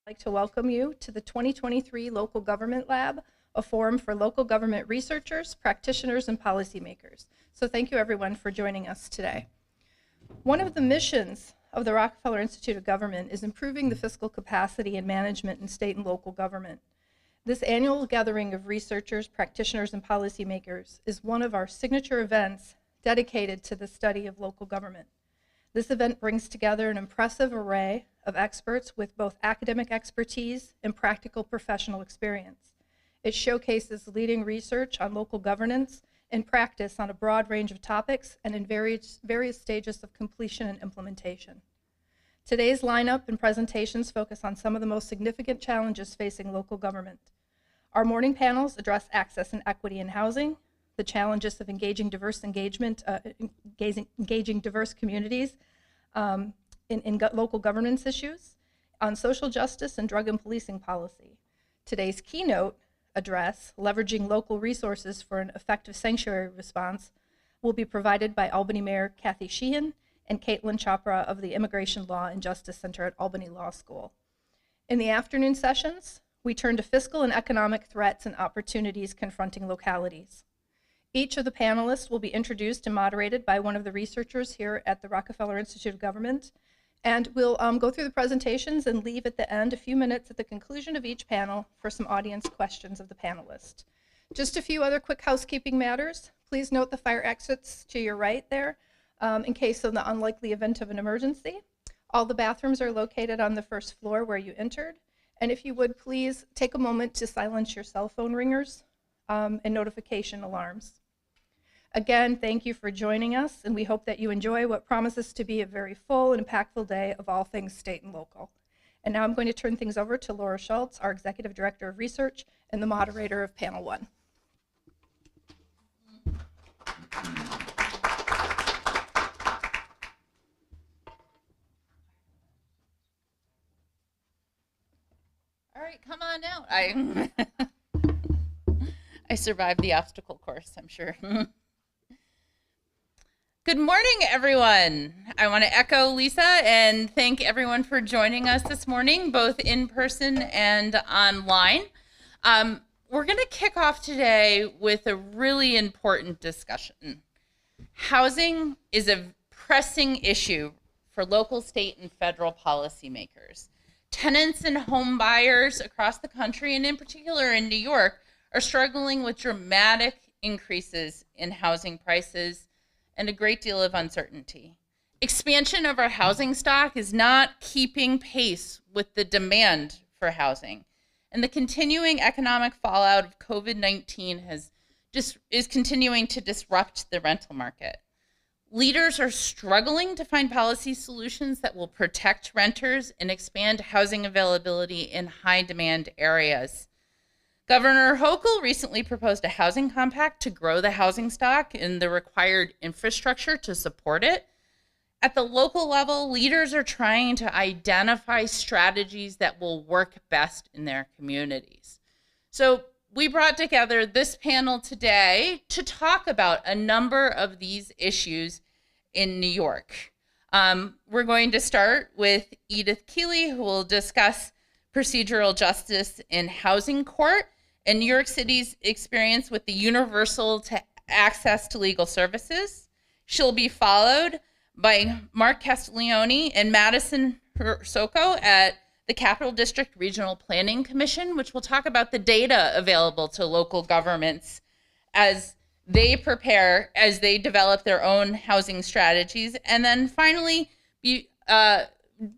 I'd like to welcome you to the 2023 Local Government Lab, a forum for local government researchers, practitioners, and policymakers. So thank you everyone for joining us today. One of the missions of the Rockefeller Institute of Government is improving the fiscal capacity and management in state and local government. This annual gathering of researchers, practitioners, and policymakers is one of our signature events dedicated to the study of local government. This event brings together an impressive array of experts with both academic expertise and practical professional experience. It showcases leading research on local governance and practice on a broad range of topics and in various stages of completion and implementation. Today's lineup and presentations focus on some of the most significant challenges facing local government. Our morning panels address access and equity in housing, the challenges of engaging diverse communities in local governance issues, on social justice and drug and policing policy. Today's keynote address, leveraging local resources for an effective sanctuary response, will be provided by Albany Mayor Kathy Sheehan and Caitlin Chopra of the Immigration Law and Justice Center at Albany Law School. In the afternoon sessions, we turn to fiscal and economic threats and opportunities confronting localities. Each of the panelists will be introduced and moderated by one of the researchers here at the Rockefeller Institute of Government. And we'll go through the presentations and leave at the end a few minutes at the conclusion of each panel for some audience questions of the panelists. Just a few other quick housekeeping matters. Please note the fire exits to your right there in case of the unlikely event of an emergency. All the bathrooms are located on the first floor where you entered. And if you would please take a moment to silence your cell phone ringers and notification alarms. Again, thank you for joining us, and we hope that you enjoy what promises to be a very full and impactful day of all things state and local. And now I'm going to turn things over to Laura Schultz, our Executive Director of Research and the moderator of Panel 1. All right, come on out. I survived the obstacle course, I'm sure. Good morning, everyone. I want to echo Lisa and thank everyone for joining us this morning, both in person and online. We're going to kick off today with a really important discussion. Housing is a pressing issue for local, state, and federal policymakers. Tenants and home buyers across the country, and in particular in New York, are struggling with dramatic increases in housing prices and a great deal of uncertainty. Expansion of our housing stock is not keeping pace with the demand for housing. And the continuing economic fallout of COVID-19 is continuing to disrupt the rental market. Leaders are struggling to find policy solutions that will protect renters and expand housing availability in high demand areas. Governor Hochul recently proposed a housing compact to grow the housing stock and the required infrastructure to support it. At the local level, leaders are trying to identify strategies that will work best in their communities. So we brought together this panel today to talk about a number of these issues in New York. We're going to start with Edith Kealey, who will discuss procedural justice in housing court and New York City's experience with the universal access to legal services. She'll be followed by Mark Castiglione and Madison Hrysko at the Capital District Regional Planning Commission, which will talk about the data available to local governments as they prepare, as they develop their own housing strategies. And then finally, be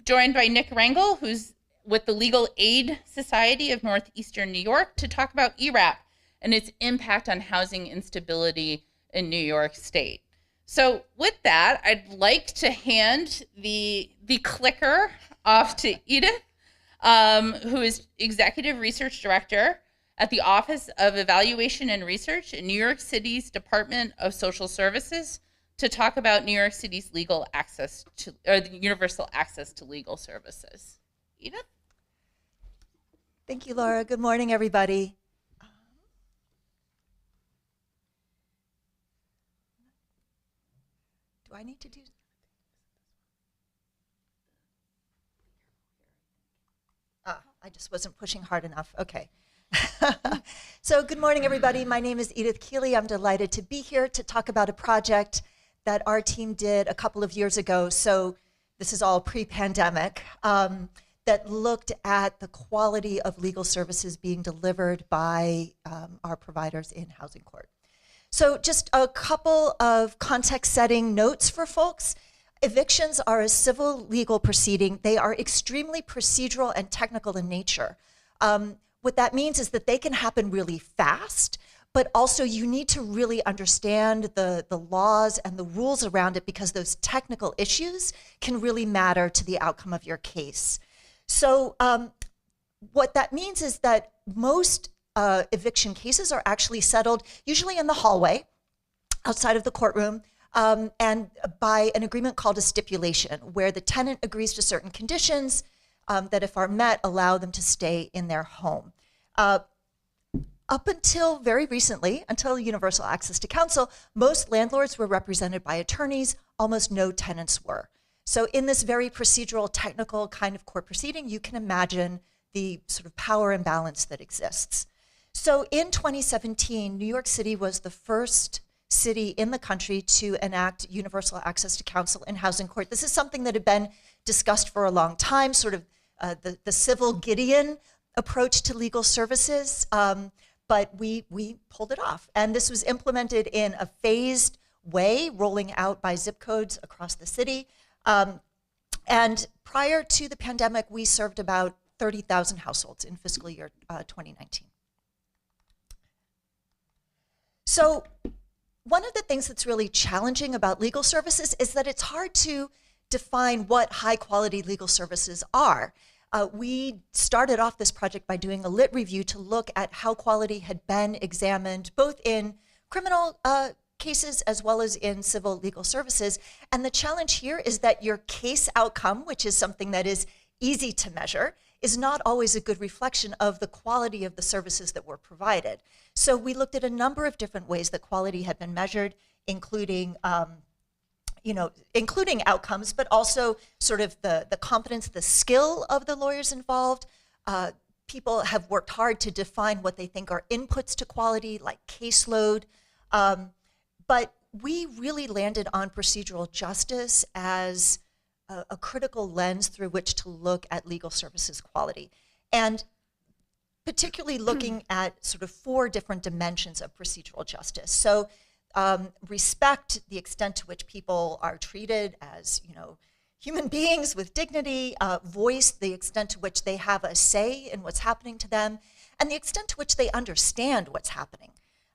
joined by Nic Rangel, who's with the Legal Aid Society of Northeastern New York, to talk about ERAP and its impact on housing instability in New York State. So with that, I'd like to hand the clicker off to Edith, who is Executive Research Director at the Office of Evaluation and Research in New York City's Department of Social Services, to talk about New York City's legal access to, or the universal access to legal services. Edith? Thank you, Laura. Good morning, everybody. Do I need to do? I just wasn't pushing hard enough. Okay. So good morning, everybody. My name is Edith Kealey. I'm delighted to be here to talk about a project that our team did a couple of years ago. So this is all pre-pandemic, that looked at the quality of legal services being delivered by our providers in housing court. So just a couple of context-setting notes for folks. Evictions are a civil legal proceeding. They are extremely procedural and technical in nature. What that means is that they can happen really fast, but also you need to really understand the laws and the rules around it, because those technical issues can really matter to the outcome of your case. So what that means is that most eviction cases are actually settled usually in the hallway outside of the courtroom, and by an agreement called a stipulation, where the tenant agrees to certain conditions that, if are met, allow them to stay in their home. Up until very recently, until universal access to counsel, most landlords were represented by attorneys, almost no tenants were. So in this very procedural, technical kind of court proceeding, you can imagine the sort of power imbalance that exists. So in 2017, New York City was the first city in the country to enact universal access to counsel in housing court. This is something that had been discussed for a long time, sort of the civil Gideon approach to legal services, but we pulled it off. And this was implemented in a phased way, rolling out by zip codes across the city. And prior to the pandemic, we served about 30,000 households in fiscal year 2019. So one of the things that's really challenging about legal services is that it's hard to define what high quality legal services are. We started off this project by doing a lit review to look at how quality had been examined, both in criminal cases as well as in civil legal services. And the challenge here is that your case outcome, which is something that is easy to measure, is not always a good reflection of the quality of the services that were provided. So we looked at a number of different ways that quality had been measured, including including outcomes, but also sort of the competence, the skill of the lawyers involved. People have worked hard to define what they think are inputs to quality, like caseload. But we really landed on procedural justice as a critical lens through which to look at legal services quality. And particularly looking at sort of 4 different dimensions of procedural justice. So respect, the extent to which people are treated as, human beings with dignity, voice, the extent to which they have a say in what's happening to them, and the extent to which they understand what's happening.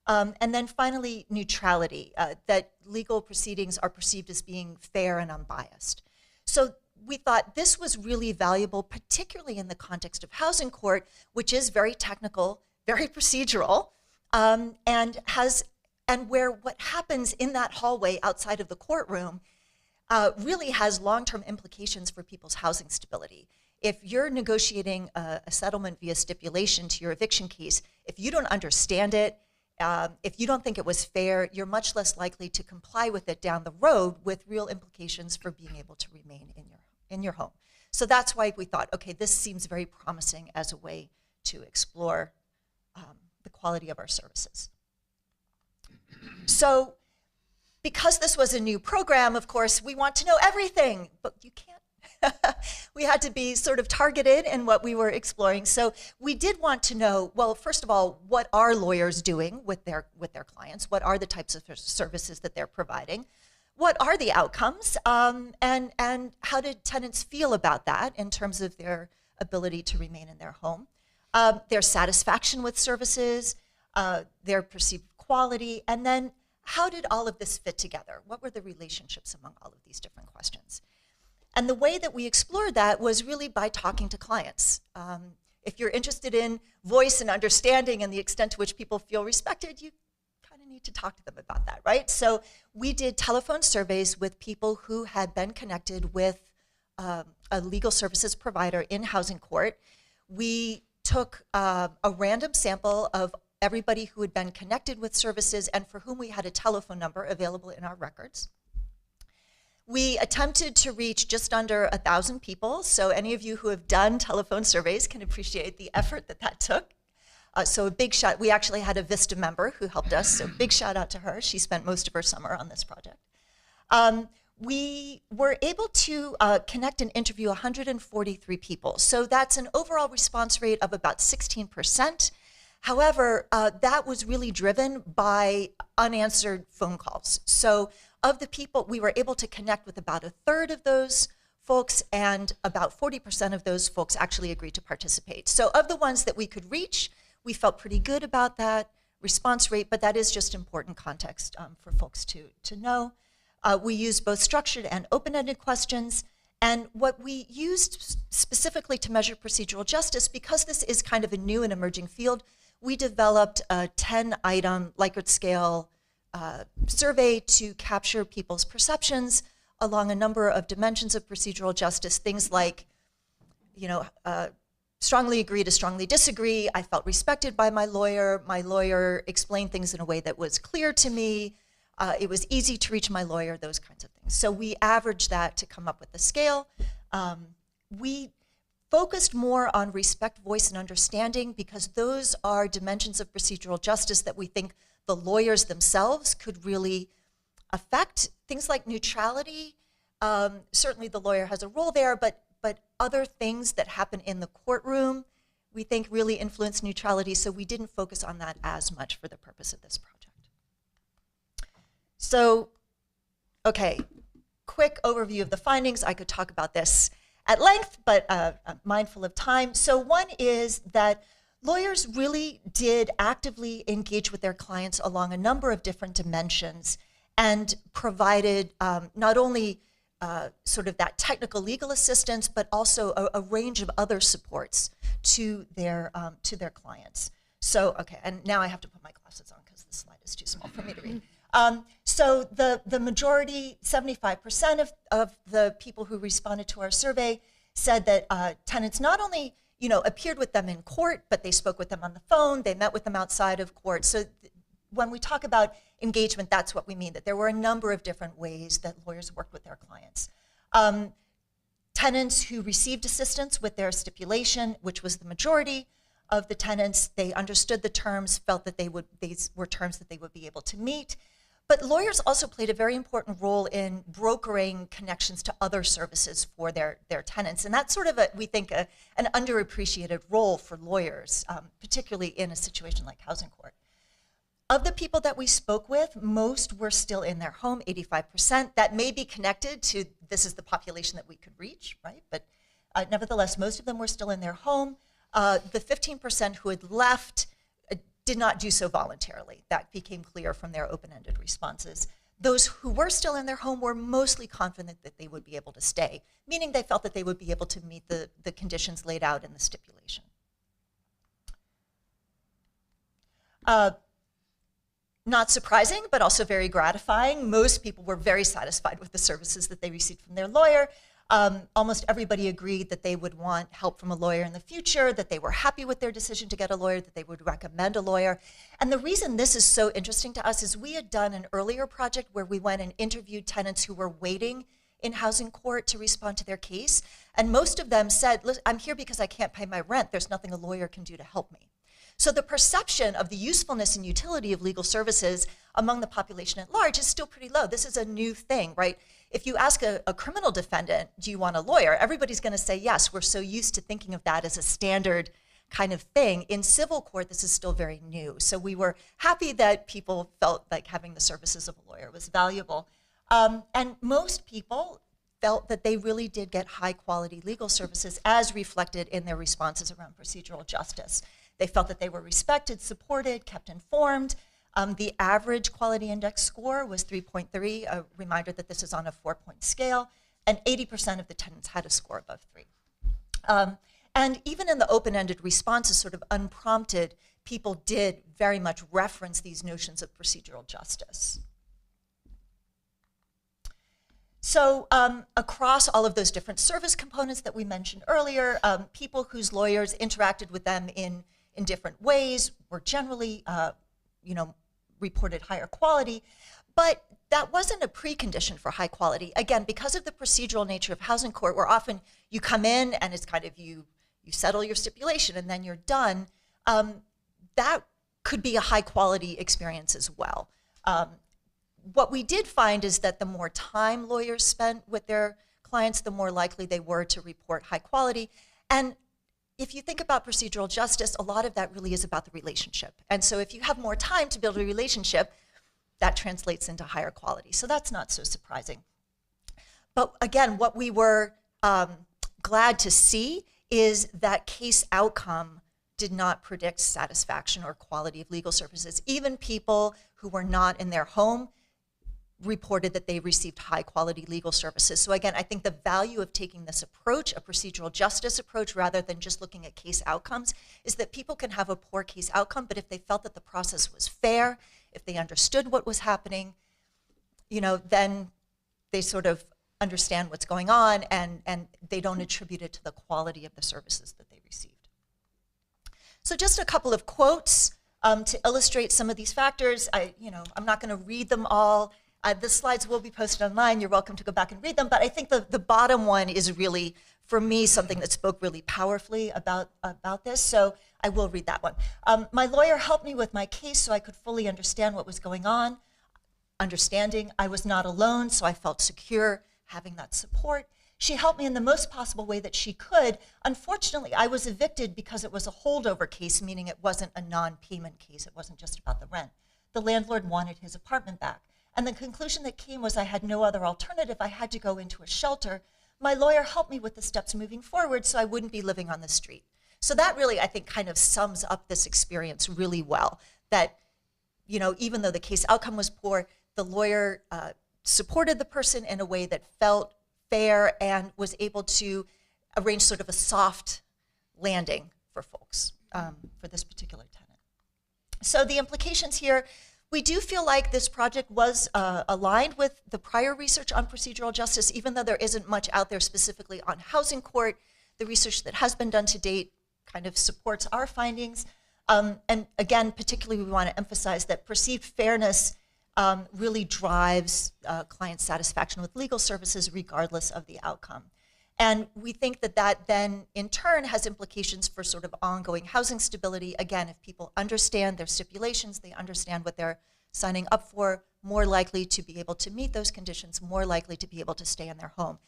And then finally, neutrality, that legal proceedings are perceived as being fair and unbiased. So we thought this was really valuable, particularly in the context of housing court, which is very technical, very procedural, and where what happens in that hallway outside of the courtroom really has long-term implications for people's housing stability. If you're negotiating a settlement via stipulation to your eviction case, if you don't understand it, if you don't think it was fair, you're much less likely to comply with it down the road, with real implications for being able to remain in your home. So that's why we thought, okay, this seems very promising as a way to explore the quality of our services. So because this was a new program, of course, we want to know everything, but you can't. We had to be sort of targeted in what we were exploring. So we did want to know, well, first of all, what are lawyers doing with their clients? What are the types of services that they're providing? What are the outcomes? And how did tenants feel about that in terms of their ability to remain in their home? Their satisfaction with services, their perceived quality, and then how did all of this fit together? What were the relationships among all of these different questions? And the way that we explored that was really by talking to clients. If you're interested in voice and understanding and the extent to which people feel respected, you kind of need to talk to them about that, right? So we did telephone surveys with people who had been connected with a legal services provider in housing court. We took a random sample of everybody who had been connected with services and for whom we had a telephone number available in our records. We attempted to reach just under 1,000 people, so any of you who have done telephone surveys can appreciate the effort that took. So a big shout, we actually had a Vista member who helped us, so big shout out to her. She spent most of her summer on this project. We were able to connect and interview 143 people, so that's an overall response rate of about 16%. However, that was really driven by unanswered phone calls. So of the people, we were able to connect with about 1/3 of those folks, and about 40% of those folks actually agreed to participate. So of the ones that we could reach, we felt pretty good about that response rate, but that is just important context for folks to know. We used both structured and open-ended questions, and what we used specifically to measure procedural justice, because this is kind of a new and emerging field, we developed a 10-item Likert scale survey to capture people's perceptions along a number of dimensions of procedural justice, things like, strongly agree to strongly disagree, I felt respected by my lawyer explained things in a way that was clear to me, it was easy to reach my lawyer, those kinds of things. So we averaged that to come up with the scale. We focused more on respect, voice, and understanding, because those are dimensions of procedural justice that we think the lawyers themselves could really affect. Things like neutrality, certainly the lawyer has a role there, but other things that happen in the courtroom, we think really influence neutrality, so we didn't focus on that as much for the purpose of this project. So, okay, quick overview of the findings. I could talk about this at length, but I'm mindful of time. So one is that lawyers really did actively engage with their clients along a number of different dimensions and provided not only sort of that technical legal assistance, but also a range of other supports to their clients. So, okay, and now I have to put my glasses on because the slide is too small for me to read. So the majority, 75% of the people who responded to our survey said that tenants not only appeared with them in court, but they spoke with them on the phone, they met with them outside of court. So when we talk about engagement, that's what we mean, that there were a number of different ways that lawyers worked with their clients. Tenants who received assistance with their stipulation, which was the majority of the tenants, they understood the terms, felt that these were terms that they would be able to meet. But lawyers also played a very important role in brokering connections to other services for their tenants. And that's sort of, we think, an underappreciated role for lawyers, particularly in a situation like housing court. Of the people that we spoke with, most were still in their home, 85%. That may be connected to this is the population that we could reach, right? But nevertheless, most of them were still in their home. The 15% who had left did not do so voluntarily. That became clear from their open-ended responses. Those who were still in their home were mostly confident that they would be able to stay, meaning they felt that they would be able to meet the conditions laid out in the stipulation. Not surprising, but also very gratifying. Most people were very satisfied with the services that they received from their lawyer. Almost everybody agreed that they would want help from a lawyer in the future, that they were happy with their decision to get a lawyer, that they would recommend a lawyer. And the reason this is so interesting to us is we had done an earlier project where we went and interviewed tenants who were waiting in housing court to respond to their case. And most of them said, listen, I'm here because I can't pay my rent. There's nothing a lawyer can do to help me. So the perception of the usefulness and utility of legal services among the population at large is still pretty low. This is a new thing, right? If you ask a criminal defendant, do you want a lawyer? Everybody's going to say yes. We're so used to thinking of that as a standard kind of thing. In civil court, this is still very new. So we were happy that people felt like having the services of a lawyer was valuable. And most people felt that they really did get high quality legal services as reflected in their responses around procedural justice. They felt that they were respected, supported, kept informed. The average quality index score was 3.3, a reminder that this is on a 4-point scale, and 80% of the tenants had a score above 3. And even in the open-ended responses, sort of unprompted, people did very much reference these notions of procedural justice. So across all of those different service components that we mentioned earlier, people whose lawyers interacted with them in different ways were generally, reported higher quality, but that wasn't a precondition for high quality. Again, because of the procedural nature of housing court, where often you come in and it's kind of you settle your stipulation and then you're done, that could be a high quality experience as well. What we did find is that the more time lawyers spent with their clients, the more likely they were to report high quality. And if you think about procedural justice, a lot of that really is about the relationship. And so if you have more time to build a relationship, that translates into higher quality. So that's not so surprising. But again, what we were glad to see is that case outcome did not predict satisfaction or quality of legal services. Even people who were not in their home reported that they received high quality legal services. So again, I think the value of taking this approach, a procedural justice approach, rather than just looking at case outcomes, is that people can have a poor case outcome, but if they felt that the process was fair, if they understood what was happening, then they sort of understand what's going on and they don't attribute it to the quality of the services that they received. So just a couple of quotes to illustrate some of these factors. I'm not going to read them all. The slides will be posted online. You're welcome to go back and read them. But I think the bottom one is really, for me, something that spoke really powerfully about this. So I will read that one. My lawyer helped me with my case so I could fully understand what was going on. Understanding I was not alone, so I felt secure having that support. She helped me in the most possible way that she could. Unfortunately, I was evicted because it was a holdover case, meaning it wasn't a non-payment case. It wasn't just about the rent. The landlord wanted his apartment back. And the conclusion that came was I had no other alternative. I had to go into a shelter. My lawyer helped me with the steps moving forward so I wouldn't be living on the street. So that really, I think, kind of sums up this experience really well. That, even though the case outcome was poor, the lawyer supported the person in a way that felt fair and was able to arrange sort of a soft landing for folks for this particular tenant. So the implications here, we do feel like this project was aligned with the prior research on procedural justice, even though there isn't much out there specifically on housing court. The research that has been done to date kind of supports our findings. And again, particularly we want to emphasize that perceived fairness really drives client satisfaction with legal services regardless of the outcome. And we think that then in turn has implications for sort of ongoing housing stability. Again, if people understand their stipulations, they understand what they're signing up for, more likely to be able to meet those conditions, more likely to be able to stay in their home.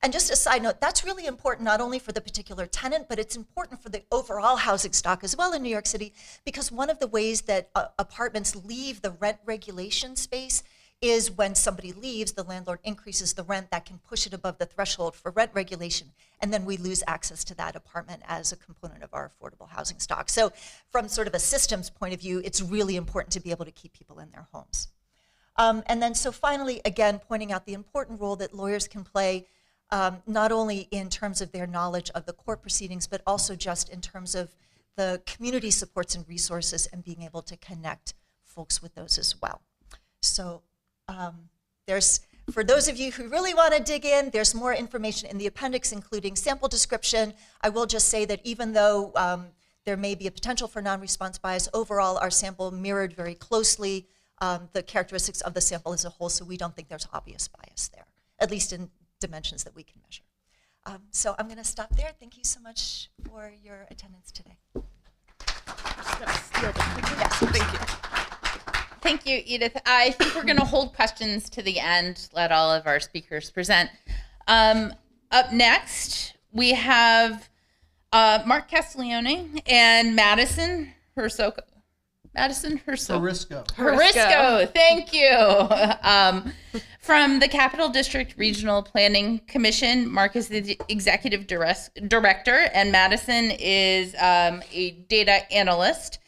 And just a side note, that's really important not only for the particular tenant, but it's important for the overall housing stock as well in New York City, because one of the ways that apartments leave the rent regulation space is when somebody leaves, the landlord increases the rent that can push it above the threshold for rent regulation, and then we lose access to that apartment as a component of our affordable housing stock. So from sort of a systems point of view, it's really important to be able to keep people in their homes. And then so finally, again, pointing out the important role that lawyers can play, not only in terms of their knowledge of the court proceedings, but also just in terms of the community supports and resources and being able to connect folks with those as well. So for those of you who really want to dig in, there's more information in the appendix, including sample description. I will just say that even though there may be a potential for non-response bias, overall our sample mirrored very closely the characteristics of the sample as a whole, so we don't think there's obvious bias there, at least in dimensions that we can measure. So I'm going to stop there. Thank you so much for your attendance today. Yes, thank you. Thank you, Edith. I think we're going to hold questions to the end, let all of our speakers present. Up next, we have Mark Castiglione and Madison Hrysko. Hrysko, thank you. From the Capital District Regional Planning Commission, Mark is the executive director, and Madison is a data analyst.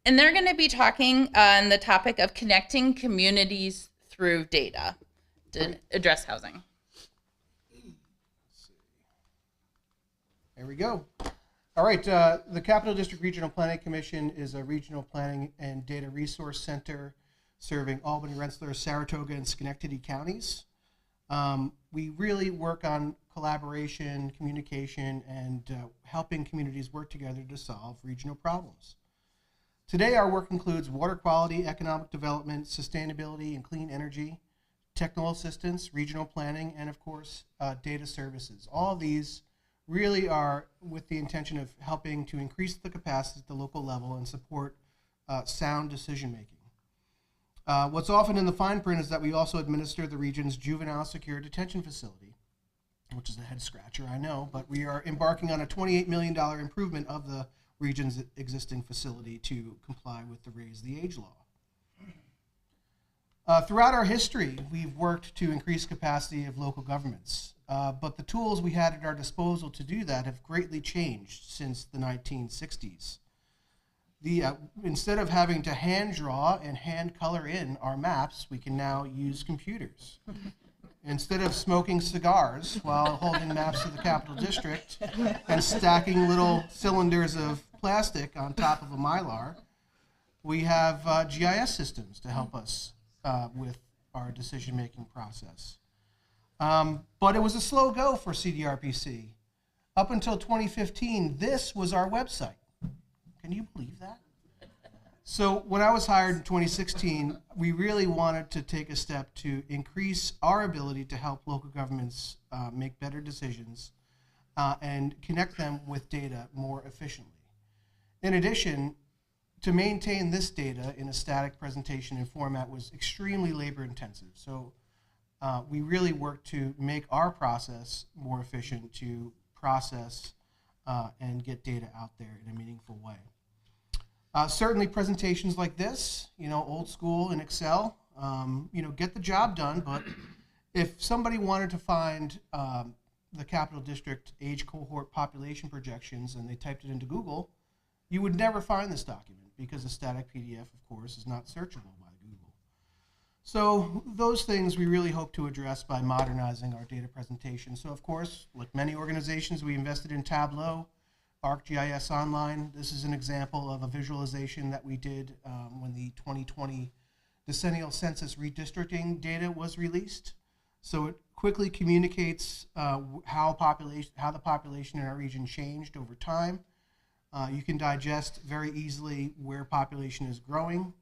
And they're going to be talking on the topic of connecting communities through data to address housing. There we go. All right, the Capital District Regional Planning Commission is a regional planning and data resource center serving Albany, Rensselaer, Saratoga, and Schenectady counties. We really work on collaboration, communication, and helping communities work together to solve regional problems. Today, our work includes water quality, economic development, sustainability and clean energy, technical assistance, regional planning, and of course, data services. All of these really are with the intention of helping to increase the capacity at the local level and support sound decision making. What's often in the fine print is that we also administer the region's juvenile secure detention facility, which is a head scratcher, I know, but we are embarking on a $28 million improvement of the region's existing facility to comply with the Raise the Age law. Throughout our history, we've worked to increase capacity of local governments, but the tools we had at our disposal to do that have greatly changed since the 1960s. Instead of having to hand draw and hand color in our maps, we can now use computers. Instead of smoking cigars while holding maps of the Capital District and stacking little cylinders of plastic on top of a Mylar, we have GIS systems to help us with our decision-making process. But it was a slow go for CDRPC. Up until 2015, this was our website. Can you believe that? So when I was hired in 2016, we really wanted to take a step to increase our ability to help local governments make better decisions and connect them with data more efficiently. In addition, to maintain this data in a static presentation and format was extremely labor intensive. So we really worked to make our process more efficient to process and get data out there in a meaningful way. Certainly presentations like this, old school in Excel, get the job done, but if somebody wanted to find the Capital District age cohort population projections and they typed it into Google, you would never find this document because a static PDF, of course, is not searchable by Google. So those things we really hope to address by modernizing our data presentation. So of course, like many organizations, we invested in Tableau, ArcGIS Online. This is an example of a visualization that we did when the 2020 decennial census redistricting data was released. So it quickly communicates how the population in our region changed over time. You can digest very easily where population is growing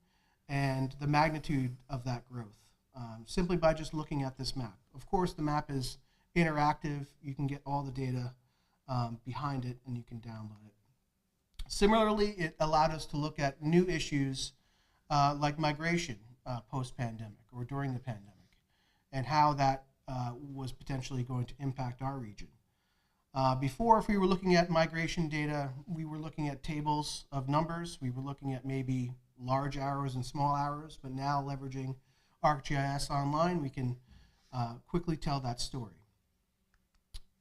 and the magnitude of that growth simply by just looking at this map. Of course, the map is interactive. You can get all the data behind it and you can download it. Similarly, it allowed us to look at new issues like migration post-pandemic or during the pandemic and how that was potentially going to impact our region. Before, if we were looking at migration data, we were looking at tables of numbers. We were looking at maybe large arrows and small arrows, but now leveraging ArcGIS Online, we can quickly tell that story.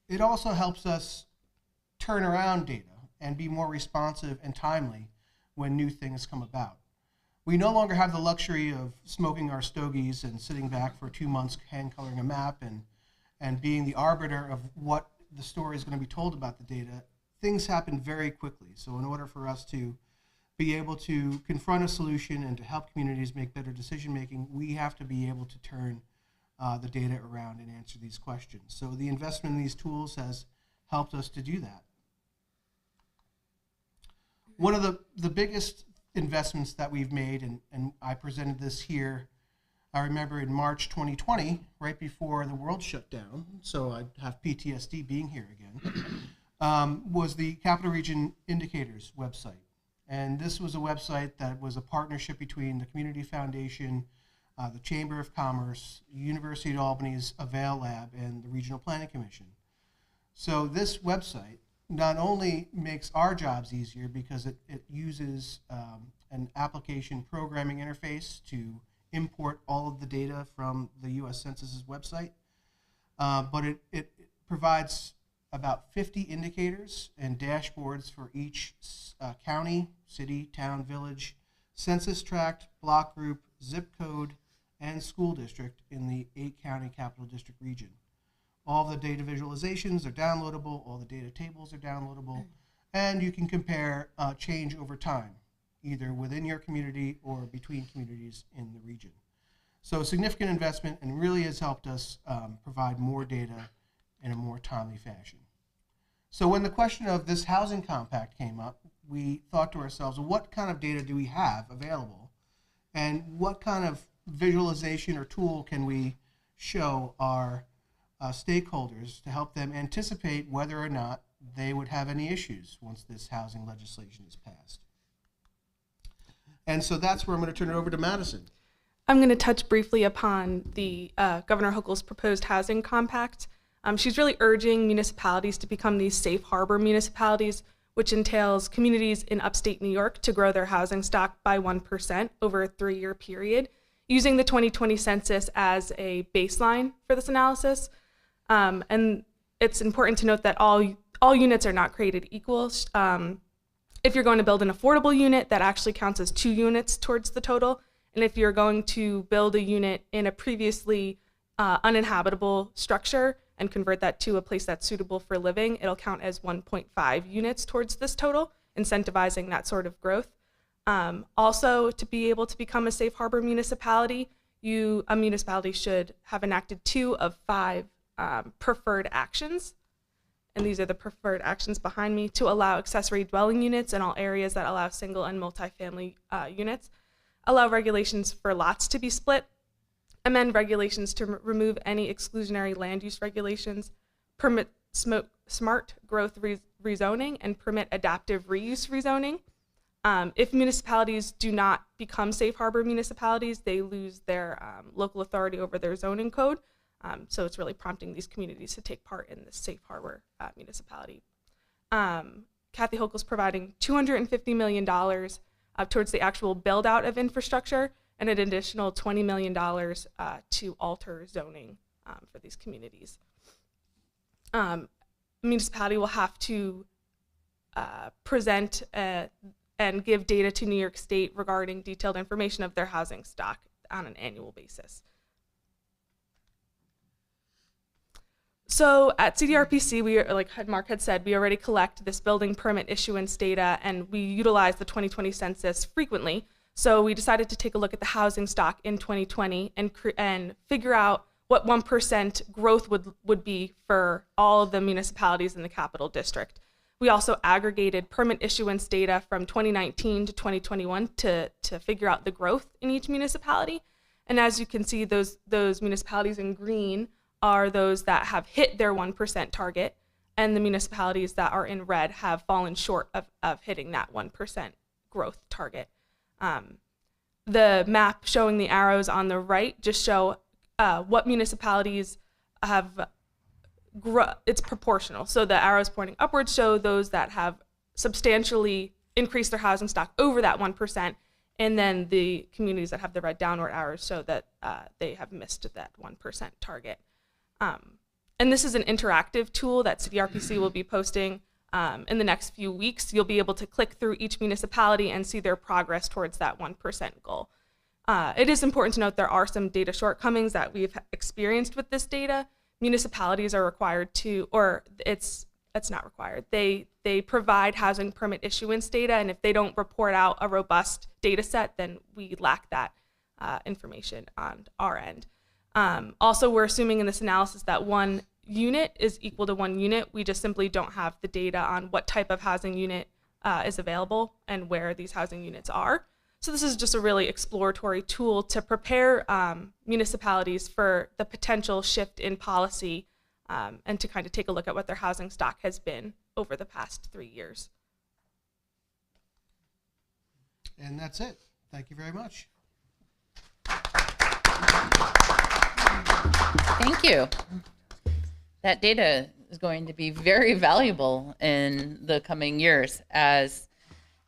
It also helps us turn around data and be more responsive and timely when new things come about. We no longer have the luxury of smoking our stogies and sitting back for 2 months hand coloring a map and being the arbiter of what the story is going to be told about the data. Things happen very quickly. So in order for us to be able to confront a solution and to help communities make better decision making, we have to be able to turn the data around and answer these questions. So the investment in these tools has helped us to do that. One of the biggest investments that we've made, and I presented this here, I remember in March 2020, right before the world shut down, so I have PTSD being here again, was the Capital Region Indicators website. And this was a website that was a partnership between the Community Foundation, the Chamber of Commerce, University of Albany's Avail Lab, and the Regional Planning Commission. So this website not only makes our jobs easier because it uses an application programming interface to import all of the data from the U.S. Census's website, but it provides about 50 indicators and dashboards for each county, city, town, village, census tract, block group, zip code, and school district in the 8-county Capital District region. All the data visualizations are downloadable, all the data tables are downloadable, and you can compare change over time, either within your community or between communities in the region. So significant investment and really has helped us provide more data in a more timely fashion. So when the question of this housing compact came up, we thought to ourselves, well, what kind of data do we have available? And what kind of visualization or tool can we show our stakeholders to help them anticipate whether or not they would have any issues once this housing legislation is passed? And so that's where I'm going to turn it over to Madison. I'm going to touch briefly upon the Governor Hochul's proposed housing compact. She's really urging municipalities to become these safe harbor municipalities, which entails communities in upstate New York to grow their housing stock by 1% over a 3-year period, using the 2020 census as a baseline for this analysis. And it's important to note that all units are not created equal. If you're going to build an affordable unit, that actually counts as 2 units towards the total. And if you're going to build a unit in a previously uninhabitable structure and convert that to a place that's suitable for living, it'll count as 1.5 units towards this total, incentivizing that sort of growth. Also, to be able to become a safe harbor municipality, a municipality should have enacted 2 of 5 preferred actions. And these are the preferred actions behind me: to allow accessory dwelling units in all areas that allow single and multifamily units, allow regulations for lots to be split, amend regulations to remove any exclusionary land use regulations, permit smart growth rezoning, and permit adaptive reuse rezoning. If municipalities do not become safe harbor municipalities, they lose their local authority over their zoning code. So it's really prompting these communities to take part in this safe harbor municipality. Kathy Hochul's providing $250 million towards the actual build out of infrastructure, and an additional $20 million to alter zoning for these communities. The municipality will have to present and give data to New York State regarding detailed information of their housing stock on an annual basis. So at CDRPC, we, like Mark had said, we already collect this building permit issuance data, and we utilize the 2020 census frequently. So we decided to take a look at the housing stock in 2020 and figure out what 1% growth would be for all of the municipalities in the Capital District. We also aggregated permit issuance data from 2019 to 2021 to figure out the growth in each municipality. And as you can see, those municipalities in green are those that have hit their 1% target, and the municipalities that are in red have fallen short of hitting that 1% growth target. The map showing the arrows on the right just show what municipalities have it's proportional. So the arrows pointing upwards show those that have substantially increased their housing stock over that 1%, and then the communities that have the red downward arrows show that they have missed that 1% target. And this is an interactive tool that CDRPC will be posting in the next few weeks. You'll be able to click through each municipality and see their progress towards that 1% goal. It is important to note there are some data shortcomings that we've experienced with this data. Municipalities are required to, or it's not required. They provide housing permit issuance data, and if they don't report out a robust data set, then we lack that information on our end. Also, we're assuming in this analysis that 1 unit is equal to 1 unit. We just simply don't have the data on what type of housing unit is available and where these housing units are. So this is just a really exploratory tool to prepare municipalities for the potential shift in policy and to kind of take a look at what their housing stock has been over the past 3 years. And that's it. Thank you very much. Thank you. That data is going to be very valuable in the coming years as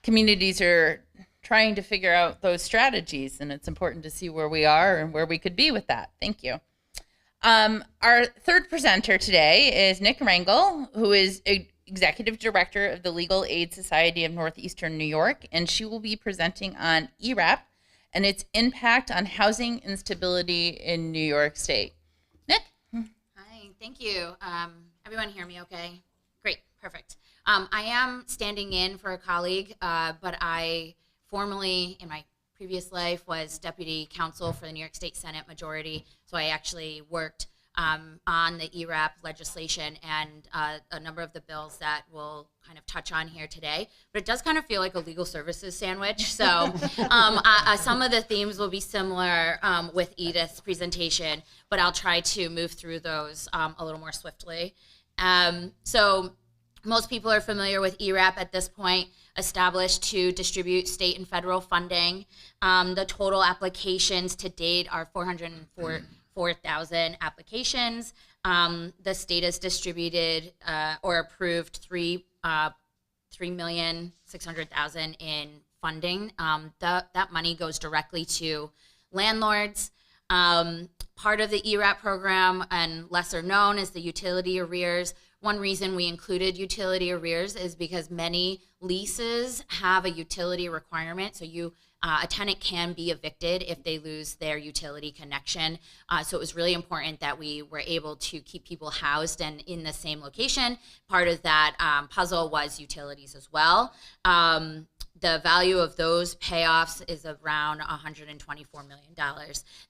communities are trying to figure out those strategies, and it's important to see where we are and where we could be with that. Thank you. Our third presenter today is Nic Rangel, who is Executive Director of the Legal Aid Society of Northeastern New York, and she will be presenting on ERAP and its impact on housing instability in New York State. Nic? Hi, thank you. Everyone hear me okay? Great, perfect. I am standing in for a colleague, but I formerly, in my previous life, was deputy counsel for the New York State Senate Majority, so I actually worked on the ERAP legislation and a number of the bills that we'll kind of touch on here today. But it does kind of feel like a legal services sandwich. So some of the themes will be similar with Edith's presentation, but I'll try to move through those a little more swiftly. So most people are familiar with ERAP at this point, established to distribute state and federal funding. The total applications to date are 404,000 applications. The state has distributed or approved 3,600,000 in funding. That money goes directly to landlords. Part of the ERAP program, and lesser known, is the utility arrears. One reason we included utility arrears is because many leases have a utility requirement. So a tenant can be evicted if they lose their utility connection. So it was really important that we were able to keep people housed and in the same location. Part of that puzzle was utilities as well. The value of those payoffs is around $124 million.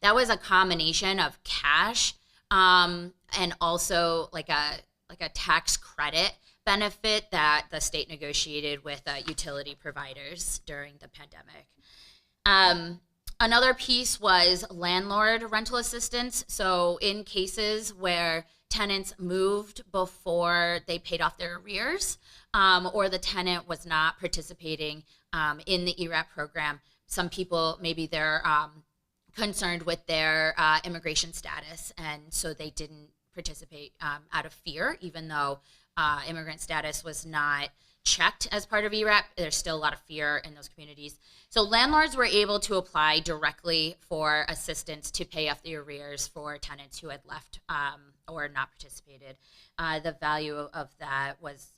That was a combination of cash and also like a tax credit benefit that the state negotiated with utility providers during the pandemic. Another piece was landlord rental assistance. So in cases where tenants moved before they paid off their arrears, or the tenant was not participating in the ERAP program, some people, maybe they're concerned with their immigration status, and so they didn't participate out of fear, even though immigrant status was not checked as part of ERAP. There's still a lot of fear in those communities. So landlords were able to apply directly for assistance to pay off the arrears for tenants who had left or not participated. The value of that was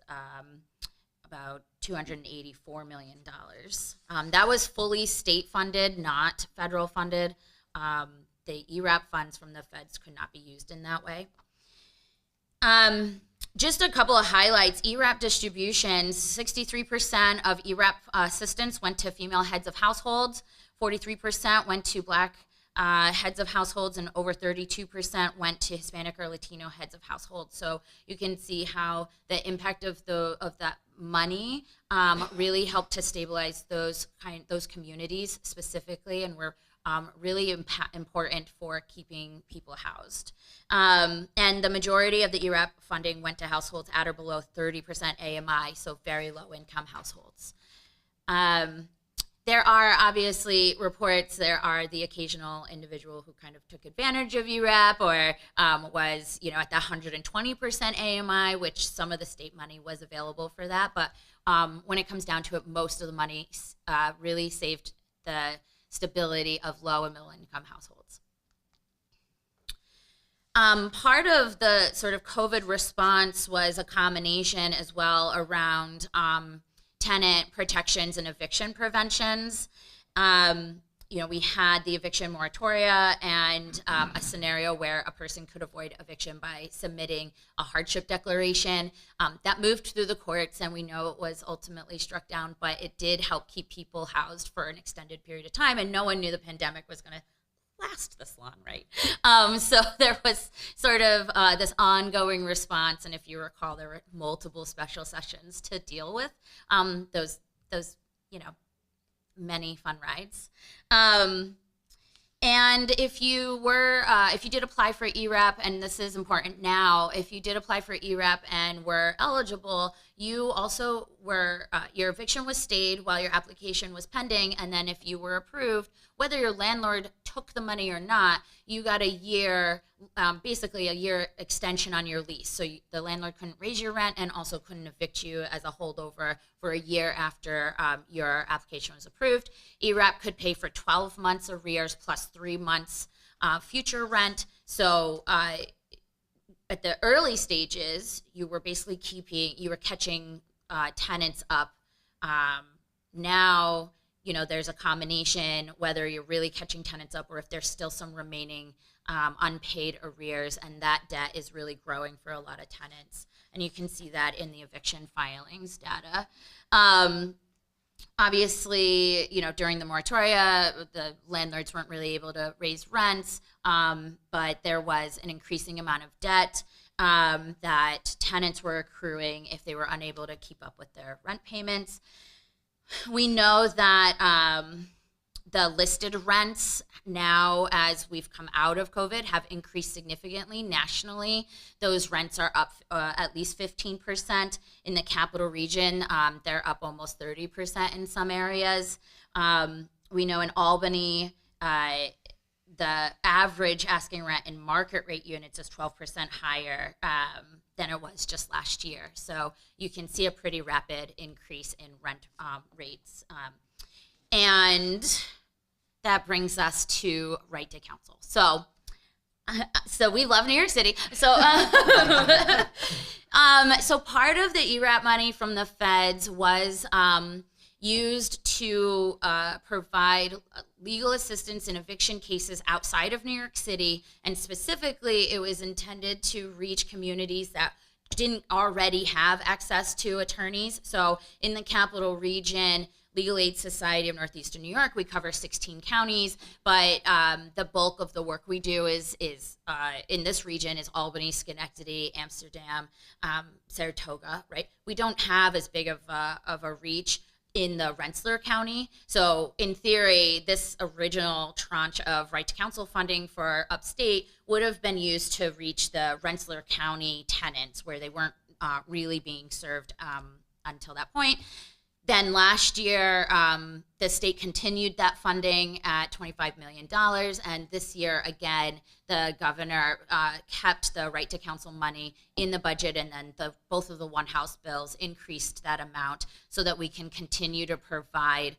about $284 million. That was fully state funded, not federal funded. The ERAP funds from the feds could not be used in that way. Just a couple of highlights. ERAP distributions, 63% of ERAP assistance went to female heads of households, 43% went to Black heads of households, and over 32% went to Hispanic or Latino heads of households. So you can see how the impact of that money really helped to stabilize those communities specifically, and were really important for keeping people housed. And the majority of the ERAP funding went to households at or below 30% AMI, so very low income households. There are obviously reports, there are the occasional individual who kind of took advantage of ERAP or was at the 120% AMI, which some of the state money was available for that. But when it comes down to it, most of the money really saved the stability of low and middle income households. Part of the sort of COVID response was a combination as well around tenant protections and eviction preventions. We had the eviction moratoria and a scenario where a person could avoid eviction by submitting a hardship declaration. That moved through the courts, and we know it was ultimately struck down, but it did help keep people housed for an extended period of time, and no one knew the pandemic was going to last this long, right? So there was sort of this ongoing response, and if you recall, there were multiple special sessions to deal with those many fun rides. And if you did apply for ERAP, and this is important now, if you did apply for ERAP and were eligible, you also were, your eviction was stayed while your application was pending, and then if you were approved, whether your landlord took the money or not, you got a year, basically a year extension on your lease. So the landlord couldn't raise your rent and also couldn't evict you as a holdover for a year after your application was approved. ERAP could pay for 12 months arrears plus 3 months future rent. So at the early stages, you were basically catching tenants up. Now, there's a combination, whether you're really catching tenants up or if there's still some remaining unpaid arrears, and that debt is really growing for a lot of tenants. And you can see that in the eviction filings data. Obviously, during the moratoria, the landlords weren't really able to raise rents, but there was an increasing amount of debt that tenants were accruing if they were unable to keep up with their rent payments. We know that the listed rents now, as we've come out of COVID, have increased significantly nationally. Those rents are up at least 15%. In the capital region, they're up almost 30% in some areas. We know in Albany, the average asking rent in market rate units is 12% higher than it was just last year. So you can see a pretty rapid increase in rent rates. And that brings us to right to counsel. So we love New York City. So so part of the ERAP money from the feds was used to provide legal assistance in eviction cases outside of New York City, and specifically it was intended to reach communities that didn't already have access to attorneys. So in the capital region, Legal Aid Society of Northeastern New York, we cover 16 counties, but the bulk of the work we do is in this region is Albany, Schenectady, Amsterdam, Saratoga, right? We don't have as big of a reach in the Rensselaer County. So in theory, this original tranche of right to counsel funding for upstate would have been used to reach the Rensselaer County tenants where they weren't really being served until that point. Then last year, the state continued that funding at $25 million. And this year, again, the governor kept the right to counsel money in the budget. And then both of the one House bills increased that amount so that we can continue to provide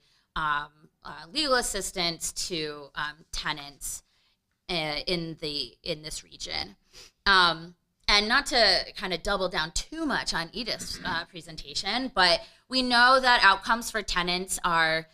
legal assistance to tenants in this region. And not to kind of double down too much on Edith's presentation, but we know that outcomes for tenants are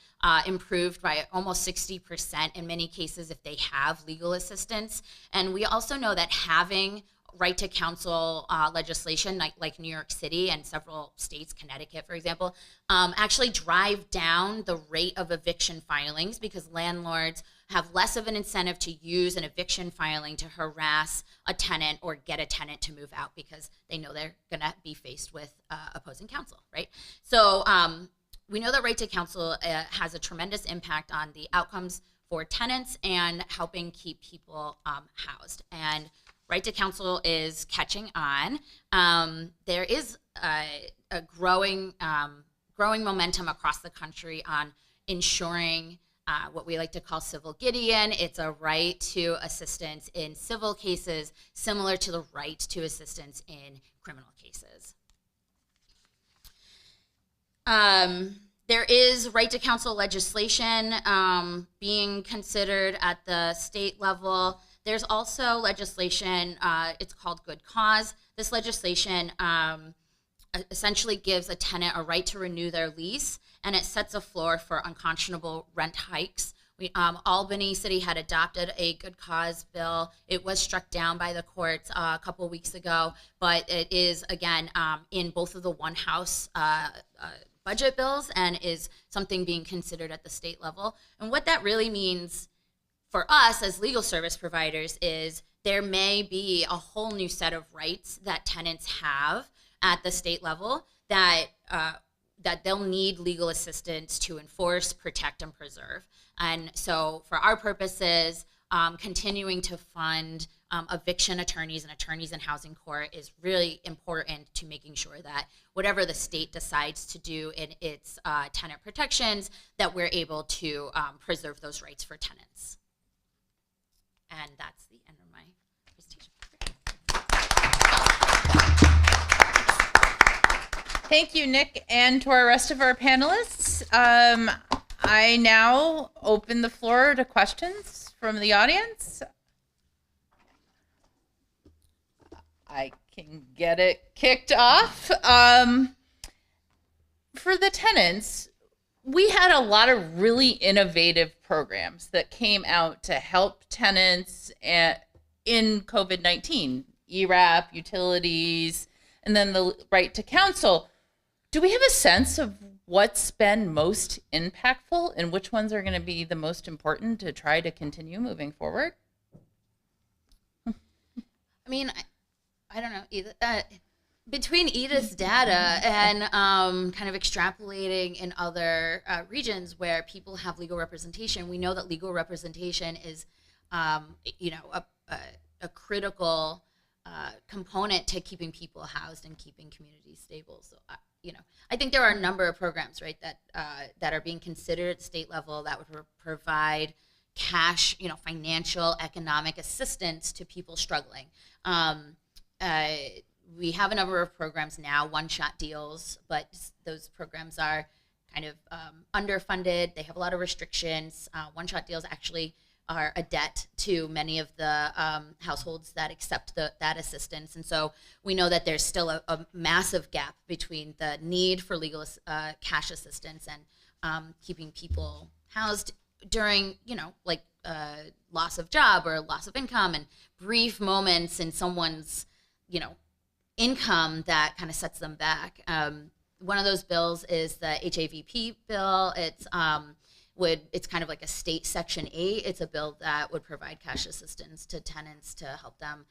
improved by almost 60% in many cases if they have legal assistance. And we also know that having right to counsel legislation like New York City and several states, Connecticut, for example, actually drive down the rate of eviction filings because landlords have less of an incentive to use an eviction filing to harass a tenant or get a tenant to move out because they know they're going to be faced with opposing counsel, right? So we know that right to counsel has a tremendous impact on the outcomes for tenants and helping keep people housed. And right to counsel is catching on. There is a growing momentum across the country on ensuring what we like to call civil Gideon. It's a right to assistance in civil cases, similar to the right to assistance in criminal cases. There is right to counsel legislation being considered at the state level. There's also legislation, it's called Good Cause. This legislation essentially gives a tenant a right to renew their lease, and it sets a floor for unconscionable rent hikes. Albany City had adopted a Good Cause bill. It was struck down by the courts a couple weeks ago, but it is, again, in both of the one House budget bills and is something being considered at the state level. And what that really means for us as legal service providers is there may be a whole new set of rights that tenants have at the state level that they'll need legal assistance to enforce, protect, and preserve. And so for our purposes, continuing to fund eviction attorneys and attorneys in housing court is really important to making sure that whatever the state decides to do in its tenant protections, that we're able to preserve those rights for tenants. And that's the end of my presentation. Thank you, Nic, and to our rest of our panelists. I now open the floor to questions from the audience. I can get it kicked off. For the tenants, we had a lot of really innovative programs that came out to help tenants in COVID-19, ERAP, utilities, and then the right to counsel. Do we have a sense of what's been most impactful and which ones are going to be the most important to try to continue moving forward? I mean, I don't know, either. Between Edith's data and kind of extrapolating in other regions where people have legal representation, we know that legal representation is, you know, a critical component to keeping people housed and keeping communities stable. So, you know, I think there are a number of programs, right, that are being considered at the state level that would provide cash, you know, financial, economic assistance to people struggling. We have a number of programs now, one-shot deals, but those programs are kind of underfunded. They have a lot of restrictions. One-shot deals actually are a debt to many of the households that accept that assistance. And so we know that there's still a massive gap between the need for legal cash assistance and keeping people housed during, you know, like loss of job or loss of income and brief moments in someone's, you know, income that kind of sets them back. One of those bills is the HAVP bill. It's kind of like a state Section 8. It's a bill that would provide cash assistance to tenants to help them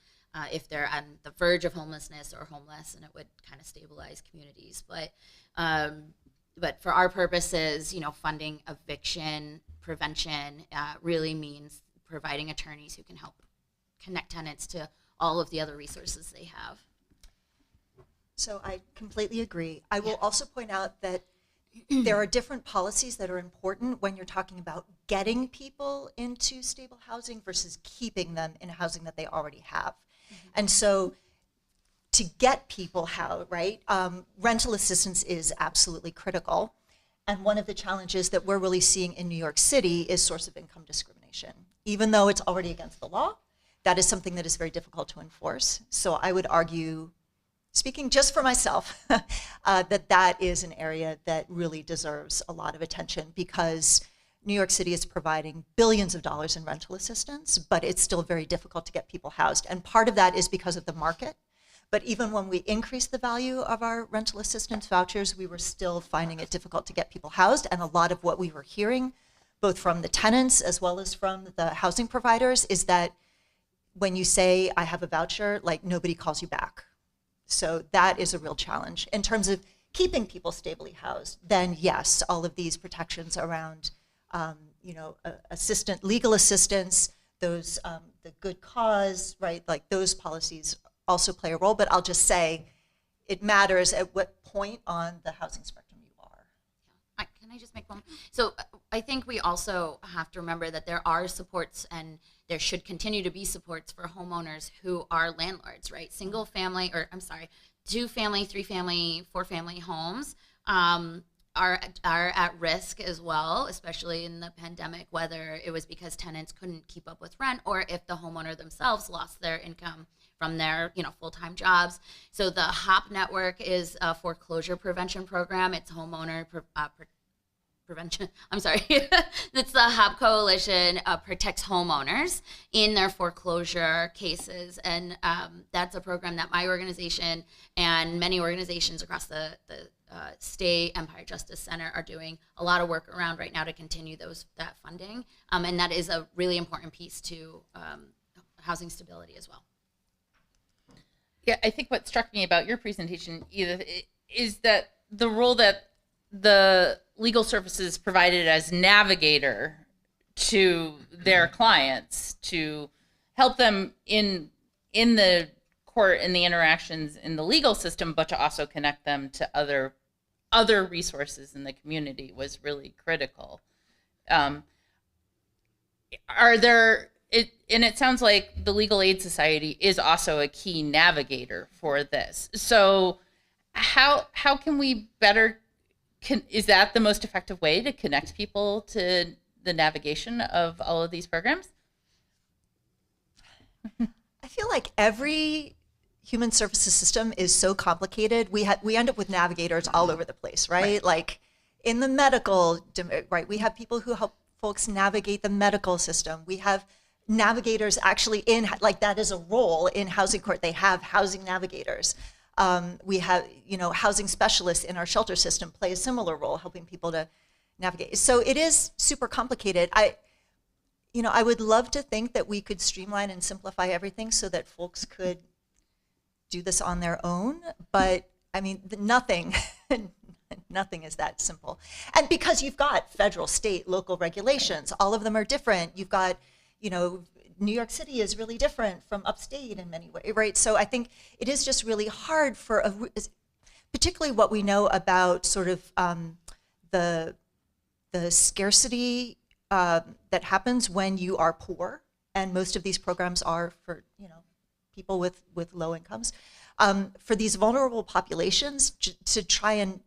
if they're on the verge of homelessness or homeless, and it would kind of stabilize communities. But for our purposes, you know, funding eviction prevention really means providing attorneys who can help connect tenants to all of the other resources they have. So I completely agree. I will also point out that there are different policies that are important when you're talking about getting people into stable housing versus keeping them in housing that they already have. Mm-hmm. And so to get people housed, right, rental assistance is absolutely critical. And one of the challenges that we're really seeing in New York City is source of income discrimination. Even though it's already against the law, that is something that is very difficult to enforce. So I would argue, speaking just for myself, that is an area that really deserves a lot of attention, because New York City is providing billions of dollars in rental assistance, but it's still very difficult to get people housed. And part of that is because of the market. But even when we increased the value of our rental assistance vouchers, we were still finding it difficult to get people housed. And a lot of what we were hearing, both from the tenants as well as from the housing providers, is that when you say, I have a voucher, like, nobody calls you back. So that is a real challenge. In terms of keeping people stably housed, then yes, all of these protections around, legal assistance, those, the good cause, right? Like, those policies also play a role. But I'll just say, it matters at what point on the housing spectrum you are. Can I just make one? So I think we also have to remember that there are supports, and there should continue to be supports for homeowners who are landlords, right? Two family, 3 family, 4 family homes are at risk as well, especially in the pandemic, whether it was because tenants couldn't keep up with rent or if the homeowner themselves lost their income from their full-time jobs. So the HOP network is a foreclosure prevention program. It's homeowner prevention. I'm sorry. It's the HOP Coalition protects homeowners in their foreclosure cases. And that's a program that my organization and many organizations across the state Empire Justice Center are doing a lot of work around right now to continue that funding. And that is a really important piece to housing stability as well. Yeah, I think what struck me about your presentation, Edith, is that the role that the legal services provided as navigator to their clients to help them in the court and the interactions in the legal system, but to also connect them to other resources in the community was really critical. It sounds like the Legal Aid Society is also a key navigator for this. So how can we better, is that the most effective way to connect people to the navigation of all of these programs? I feel like every human services system is so complicated. We end up with navigators all over the place, right? Like in the medical, right? We have people who help folks navigate the medical system. We have navigators actually that is a role in housing court. They have housing navigators. We have, housing specialists in our shelter system play a similar role, helping people to navigate. So it is super complicated. I would love to think that we could streamline and simplify everything so that folks could do this on their own, but I mean, nothing is that simple. And because you've got federal, state, local regulations, all of them are different. You've got, New York City is really different from upstate in many ways, right? So I think it is just really hard for, particularly what we know about sort of the scarcity that happens when you are poor, and most of these programs are for, people with low incomes. For these vulnerable populations, to try and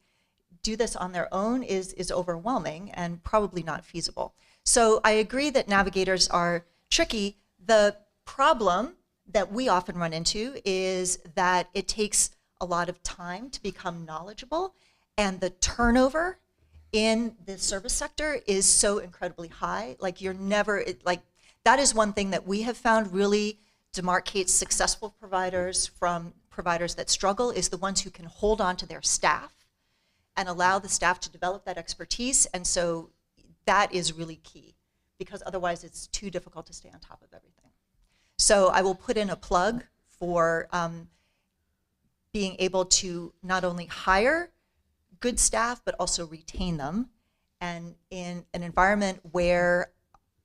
do this on their own is overwhelming and probably not feasible. So I agree that navigators are tricky. The problem that we often run into is that it takes a lot of time to become knowledgeable, and the turnover in the service sector is so incredibly high. Like that is one thing that we have found really demarcates successful providers from providers that struggle, is the ones who can hold on to their staff and allow the staff to develop that expertise. And so that is really key, because otherwise it's too difficult to stay on top of everything. So I will put in a plug for being able to not only hire good staff, but also retain them. And in an environment where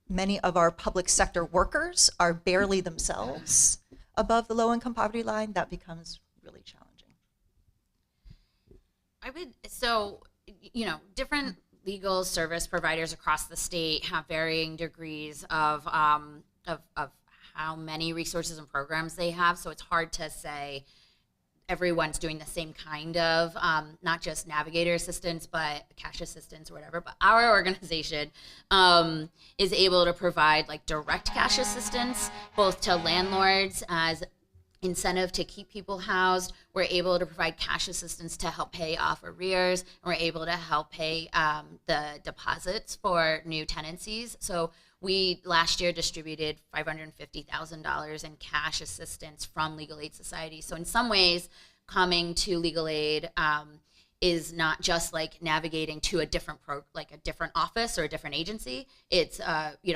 many of our public sector workers are barely themselves above the low-income poverty line, that becomes really challenging. Different legal service providers across the state have varying degrees of how many resources and programs they have. So it's hard to say everyone's doing the same kind of, not just navigator assistance, but cash assistance or whatever. But our organization is able to provide like direct cash assistance, both to landlords as incentive to keep people housed. We're able to provide cash assistance to help pay off arrears. And we're able to help pay the deposits for new tenancies. So we last year distributed $550,000 in cash assistance from Legal Aid Society. So in some ways, coming to legal aid is not just like navigating to a different a different office or a different agency. It's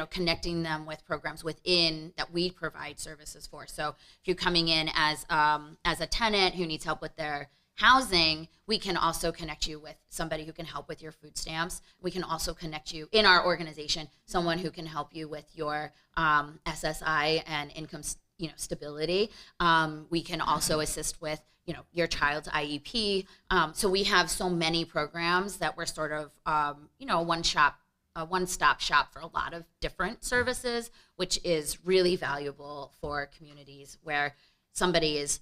connecting them with programs within that we provide services for. So if you're coming in as a tenant who needs help with their housing, we can also connect you with somebody who can help with your food stamps. We can also connect you in our organization, someone who can help you with your SSI and income stability. We can also assist with your child's IEP. So we have so many programs that we're sort of a one-stop shop for a lot of different services, which is really valuable for communities where somebody is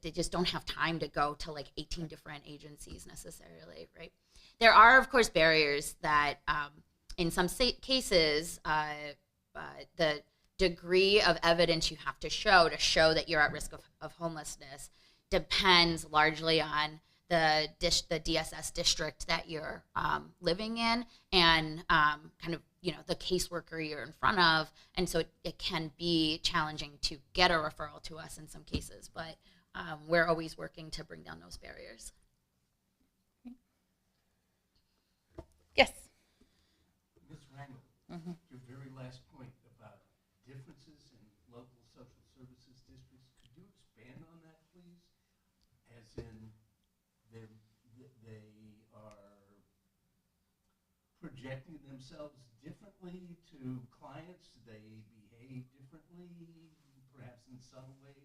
they just don't have time to go to like 18 different agencies necessarily, right? There are, of course, barriers that in some cases, the degree of evidence you have to show that you're at risk of homelessness depends largely on the DSS district that you're living in and the caseworker you're in front of. And so it can be challenging to get a referral to us in some cases, but we're always working to bring down those barriers. Yes. Ms. Rangel, your very last point about differences in local social services districts, could you expand on that, please? As in, they are projecting themselves differently to clients. They behave differently, perhaps in some ways.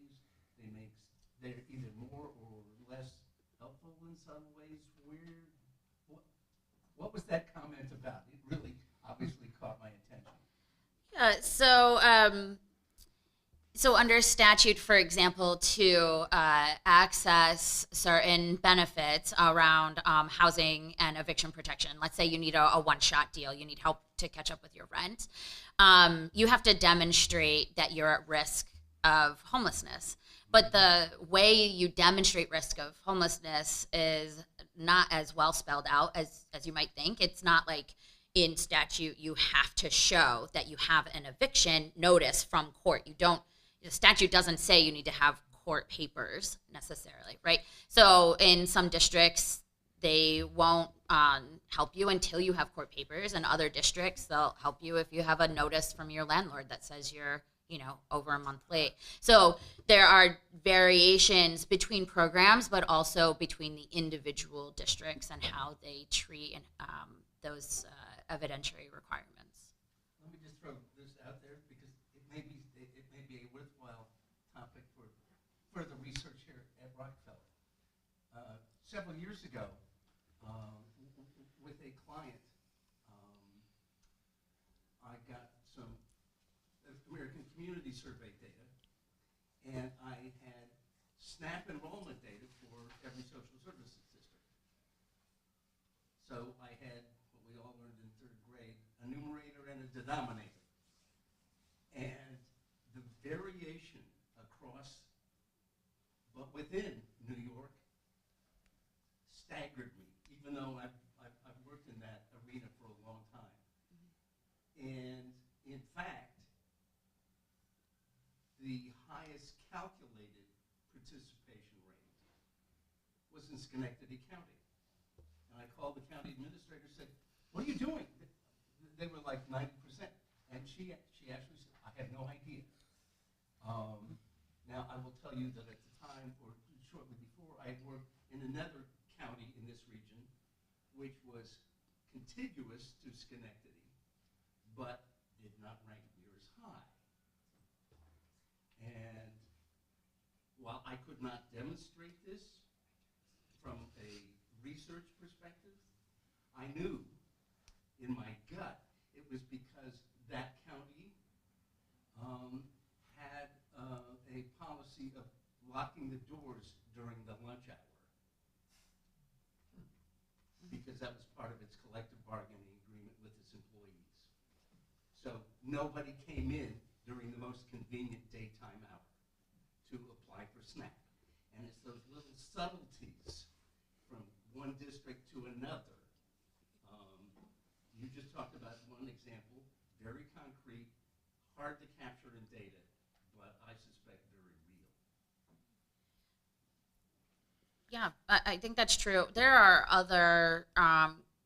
They're either more or less helpful in some ways. What was that comment about? It really obviously caught my attention. Yeah, so under statute, for example, to access certain benefits around housing and eviction protection, let's say you need a one-shot deal, you need help to catch up with your rent, you have to demonstrate that you're at risk of homelessness. But the way you demonstrate risk of homelessness is not as well spelled out as you might think. It's not like in statute you have to show that you have an eviction notice from court. The statute doesn't say you need to have court papers necessarily, right? So in some districts, they won't help you until you have court papers. In other districts, they'll help you if you have a notice from your landlord that says you're, over a month late. So there are variations between programs, but also between the individual districts and how they treat those evidentiary requirements. Let me just throw this out there because it may be a worthwhile topic for further research here at Rockefeller. Several years ago, with a client, I got some American Community Survey data, and I had SNAP enrollment data for every social services district. So I had what we all learned in third grade, a numerator and a denominator. And the variation across, but within New York, staggered me, even though I've worked in that arena for a long time. And in fact, the highest calculated participation rate was in Schenectady County. And I called the county administrator and said, "What are you doing?" They were like 90%. And she actually said, "I have no idea." Now, I will tell you that at the time, or shortly before, I had worked in another county in this region, which was contiguous to Schenectady, but did not rank near as high. And while I could not demonstrate this from a research perspective, I knew in my gut it was because that county had a policy of locking the doors during the lunch hour, because that was part of its collective bargaining agreement with its employees. So nobody came in during the most convenient daytime hour to apply for SNAP. And it's those little subtleties from one district to another. You just talked about one example, very concrete, hard to capture in data, but I suspect very real. Yeah, I think that's true. There are other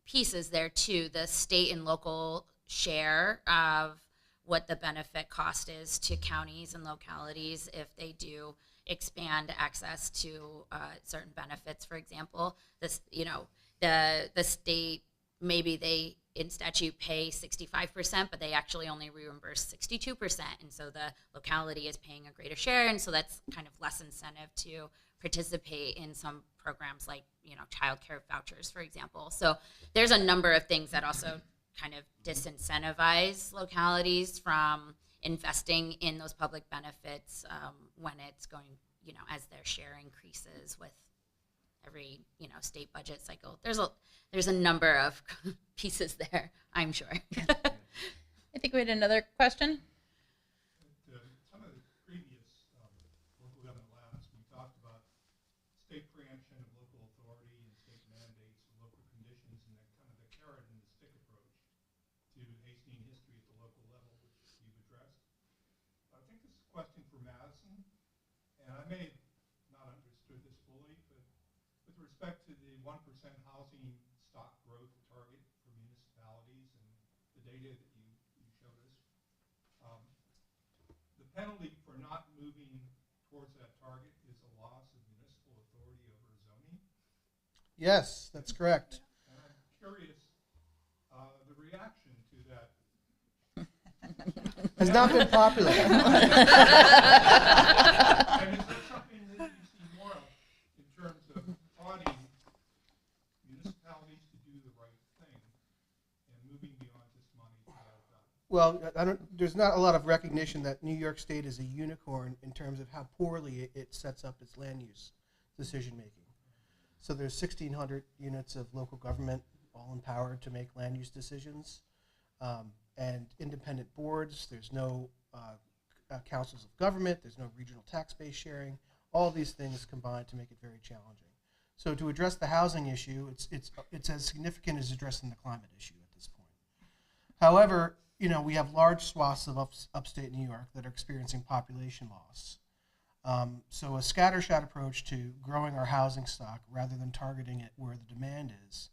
pieces there too. The state and local share of what the benefit cost is to counties and localities if they do expand access to certain benefits. For example, this, the state, maybe they in statute pay 65%, but they actually only reimburse 62%, and so the locality is paying a greater share, and so that's kind of less incentive to participate in some programs like child care vouchers, for example. So there's a number of things that also kind of disincentivize localities from investing in those public benefits when it's going, as their share increases with every, state budget cycle. There's a number of pieces there, I'm sure. I think we had another question. Some of the previous local government labs, we talked about state preemption of local authority and state mandates of local conditions, and that kind of the carrot and the stick approach to hastening history at the local level, which you've addressed. I think this is a question for Madison, and I may have not understood this fully, but with respect to the 1% housing stock growth target for municipalities and the data that you showed us, the penalty for not moving towards that target is a loss of municipal authority over zoning. Yes, that's correct. And I'm curious, the reaction to that Has not been popular. and is there something that you see more of in terms of prodding municipalities to do the right thing and moving beyond just money to get it done? Well, there's not a lot of recognition that New York State is a unicorn in terms of how poorly it sets up its land use decision making. So there's 1,600 units of local government, all empowered to make land use decisions, and independent boards. There's no councils of government. There's no regional tax base sharing. All these things combine to make it very challenging. So to address the housing issue, it's as significant as addressing the climate issue at this point. However, we have large swaths of upstate New York that are experiencing population loss. So a scattershot approach to growing our housing stock rather than targeting it where the demand is,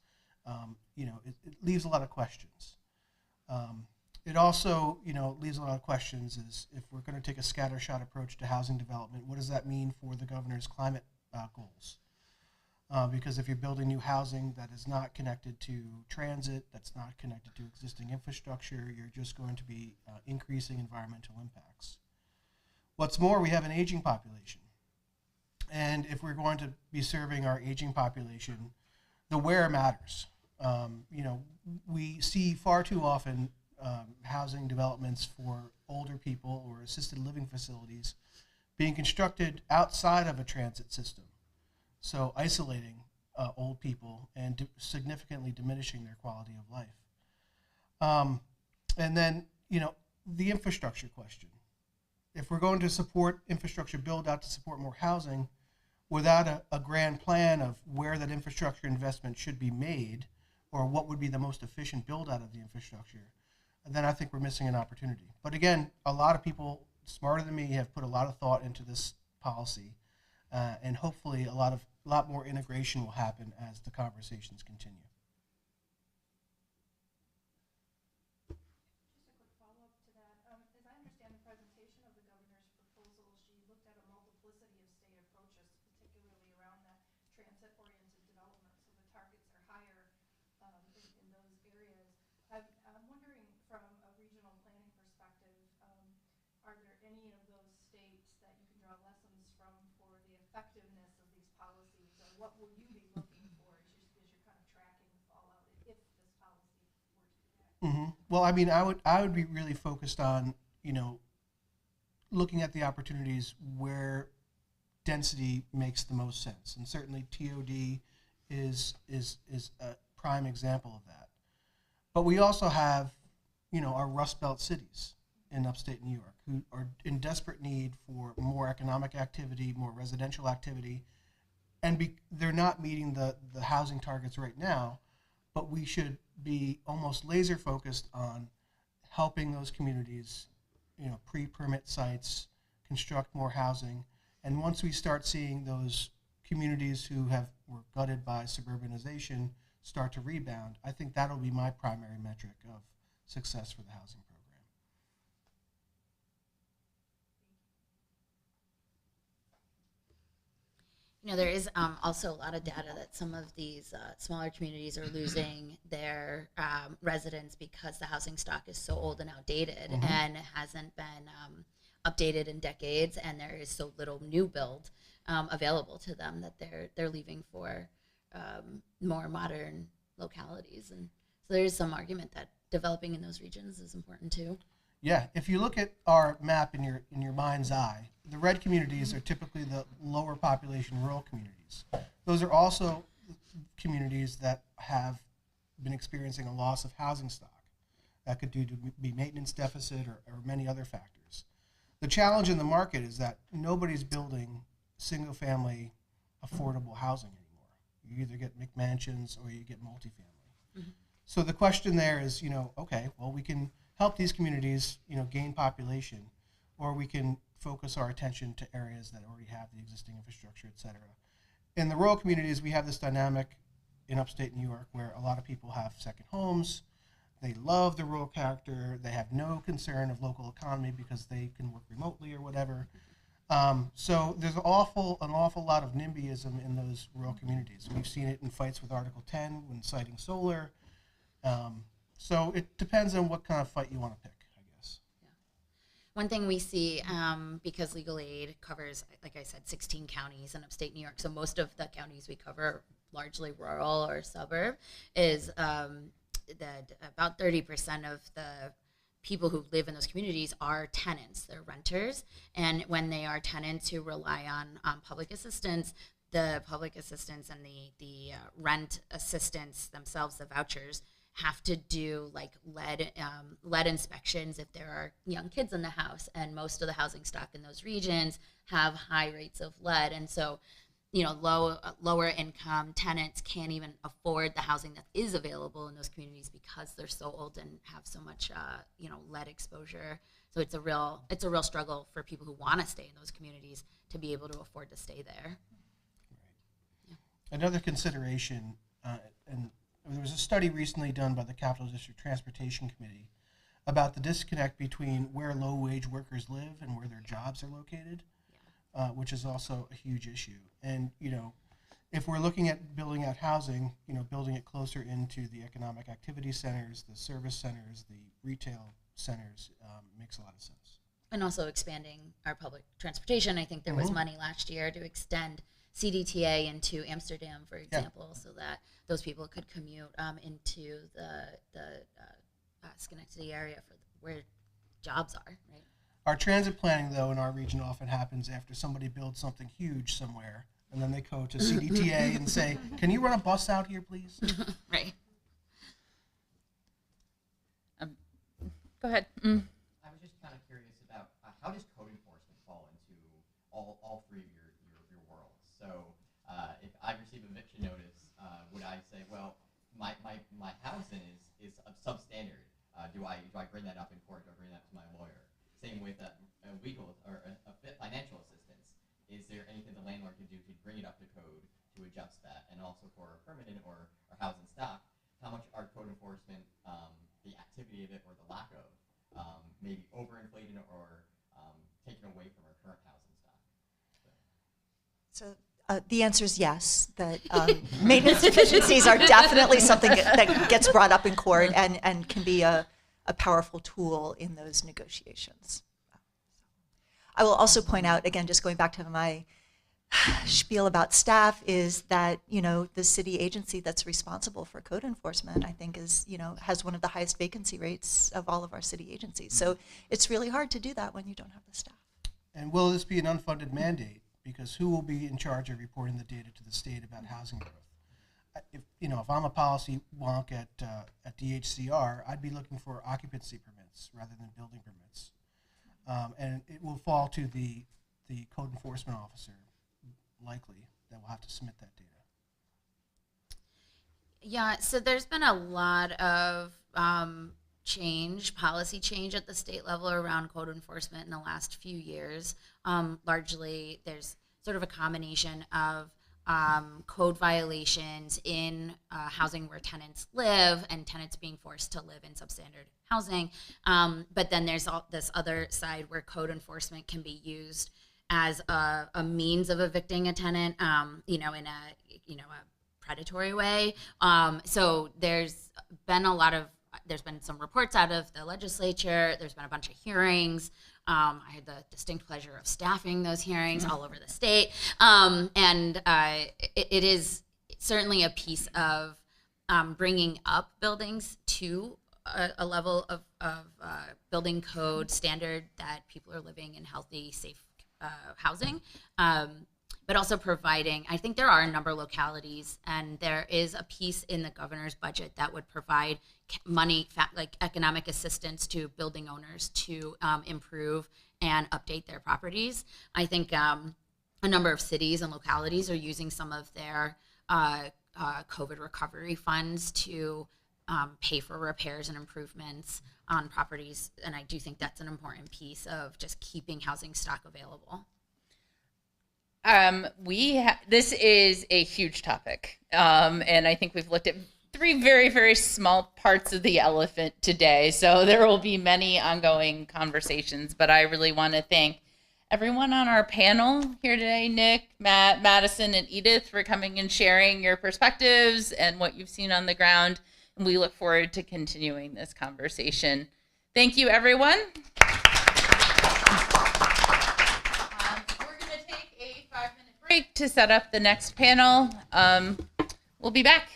it leaves a lot of questions. It also, leaves a lot of questions is if we're going to take a scattershot approach to housing development, what does that mean for the governor's climate goals? Because if you're building new housing that is not connected to transit, that's not connected to existing infrastructure, you're just going to be increasing environmental impacts. What's more, we have an aging population. And if we're going to be serving our aging population, the where matters. We see far too often housing developments for older people or assisted living facilities being constructed outside of a transit system. So isolating old people and significantly diminishing their quality of life. And then, the infrastructure question. If we're going to support infrastructure build out to support more housing without a grand plan of where that infrastructure investment should be made or what would be the most efficient build out of the infrastructure, then I think we're missing an opportunity. But again, a lot of people smarter than me have put a lot of thought into this policy, and hopefully a lot more integration will happen as the conversations continue. Just a quick follow-up to that. As I understand the presentation of the governor's proposal, she looked at a multiplicity of state approaches, particularly around that transit-oriented development, so the targets are higher in those areas. I'm wondering, from a regional planning perspective, are there any of those states that you can draw lessons from for the effectiveness of these policies, or what will you be looking for as you're kind of tracking the fallout if this policy were to be enacted? Mm-hmm. Well, I mean, I would be really focused on, looking at the opportunities where density makes the most sense, and certainly TOD is a prime example of that. But we also have, our Rust Belt cities in upstate New York who are in desperate need for more economic activity, more residential activity, and they're not meeting the housing targets right now, but we should be almost laser focused on helping those communities, pre-permit sites, construct more housing, and once we start seeing those communities who were gutted by suburbanization start to rebound, I think that'll be my primary metric of success for the housing program. There is also a lot of data that some of these smaller communities are losing their residents because the housing stock is so old and outdated and hasn't been updated in decades, and there is so little new build available to them that they're leaving for more modern localities. And so there is some argument that developing in those regions is important too. Yeah, if you look at our map in your mind's eye, the red communities are typically the lower population rural communities. Those are also communities that have been experiencing a loss of housing stock. That could be maintenance deficit or many other factors. The challenge in the market is that nobody's building single-family affordable housing anymore. You either get McMansions or you get multifamily. Mm-hmm. So the question there is, okay, well, we can help these communities, gain population, or we can focus our attention to areas that already have the existing infrastructure, et cetera. In the rural communities, we have this dynamic in upstate New York where a lot of people have second homes. They love the rural character. They have no concern of local economy because they can work remotely or whatever. So there's an awful lot of NIMBYism in those rural communities. We've seen it in fights with Article 10 when citing solar. So it depends on what kind of fight you want to pick, I guess. Yeah. One thing we see, because legal aid covers, like I said, 16 counties in upstate New York, so most of the counties we cover, largely rural or suburb, is that about 30% of the people who live in those communities are tenants. They're renters, and when they are tenants who rely on public assistance, the public assistance and the rent assistance themselves, the vouchers, have to do like lead inspections if there are young kids in the house, and most of the housing stock in those regions have high rates of lead, and so lower income tenants can't even afford the housing that is available in those communities because they're so old and have so much lead exposure. So it's a real struggle for people who want to stay in those communities to be able to afford to stay there. Another consideration, and there was a study recently done by the Capital District Transportation Committee about the disconnect between where low-wage workers live and where their jobs are located, which is also a huge issue. And, if we're looking at building out housing, building it closer into the economic activity centers, the service centers, the retail centers, makes a lot of sense. And also expanding our public transportation. I think there was money last year to extend CDTA into Amsterdam, for example, so that those people could commute into the Schenectady area for where jobs are, right? Our transit planning, though, in our region often happens after somebody builds something huge somewhere, and then they go to CDTA and say, "Can you run a bus out here, please?" Right. Go ahead. I was just kind of curious about how does code enforcement fall into all three of your worlds? So if I receive a eviction notice, would I say, well, my housing is substandard? Do I bring that up in court? Do I bring that to my lawyer? Same with legal or financial assistance. Is there anything the landlord can do to bring it up to code to adjust that? And also for permanent or housing stock, how much are code enforcement, the activity of it or the lack of, maybe overinflated or taken away from our current housing stock? So the answer is yes, that maintenance deficiencies are definitely something that gets brought up in court and can be a powerful tool in those negotiations. I will also point out, again, just going back to my spiel about staff, is that, the city agency that's responsible for code enforcement, I think has one of the highest vacancy rates of all of our city agencies. So it's really hard to do that when you don't have the staff. And will this be an unfunded mandate? Because who will be in charge of reporting the data to the state about housing growth? If I'm a policy wonk at DHCR, I'd be looking for occupancy permits rather than building permits. And it will fall to the code enforcement officer, likely, that will have to submit that data. Yeah, so there's been a lot of policy change at the state level around code enforcement in the last few years. Largely, there's sort of a combination of code violations in housing where tenants live and tenants being forced to live in substandard housing. But then there's this other side where code enforcement can be used as a means of evicting a tenant, in a predatory way. So there's been some reports out of the legislature. There's been a bunch of hearings. I had the distinct pleasure of staffing those hearings all over the state. It is certainly a piece of bringing up buildings to a level of building code standard that people are living in healthy, safe housing. But also providing, I think there are a number of localities, and there is a piece in the governor's budget that would provide money, like economic assistance to building owners to improve and update their properties. I think a number of cities and localities are using some of their COVID recovery funds to pay for repairs and improvements on properties, and I do think that's an important piece of just keeping housing stock available. This is a huge topic, and I think we've looked at three very, very small parts of the elephant today, so there will be many ongoing conversations, but I really want to thank everyone on our panel here today, Nic, Matt, Madison, and Edith, for coming and sharing your perspectives and what you've seen on the ground, and we look forward to continuing this conversation. Thank you, everyone. Break to set up the next panel. We'll be back.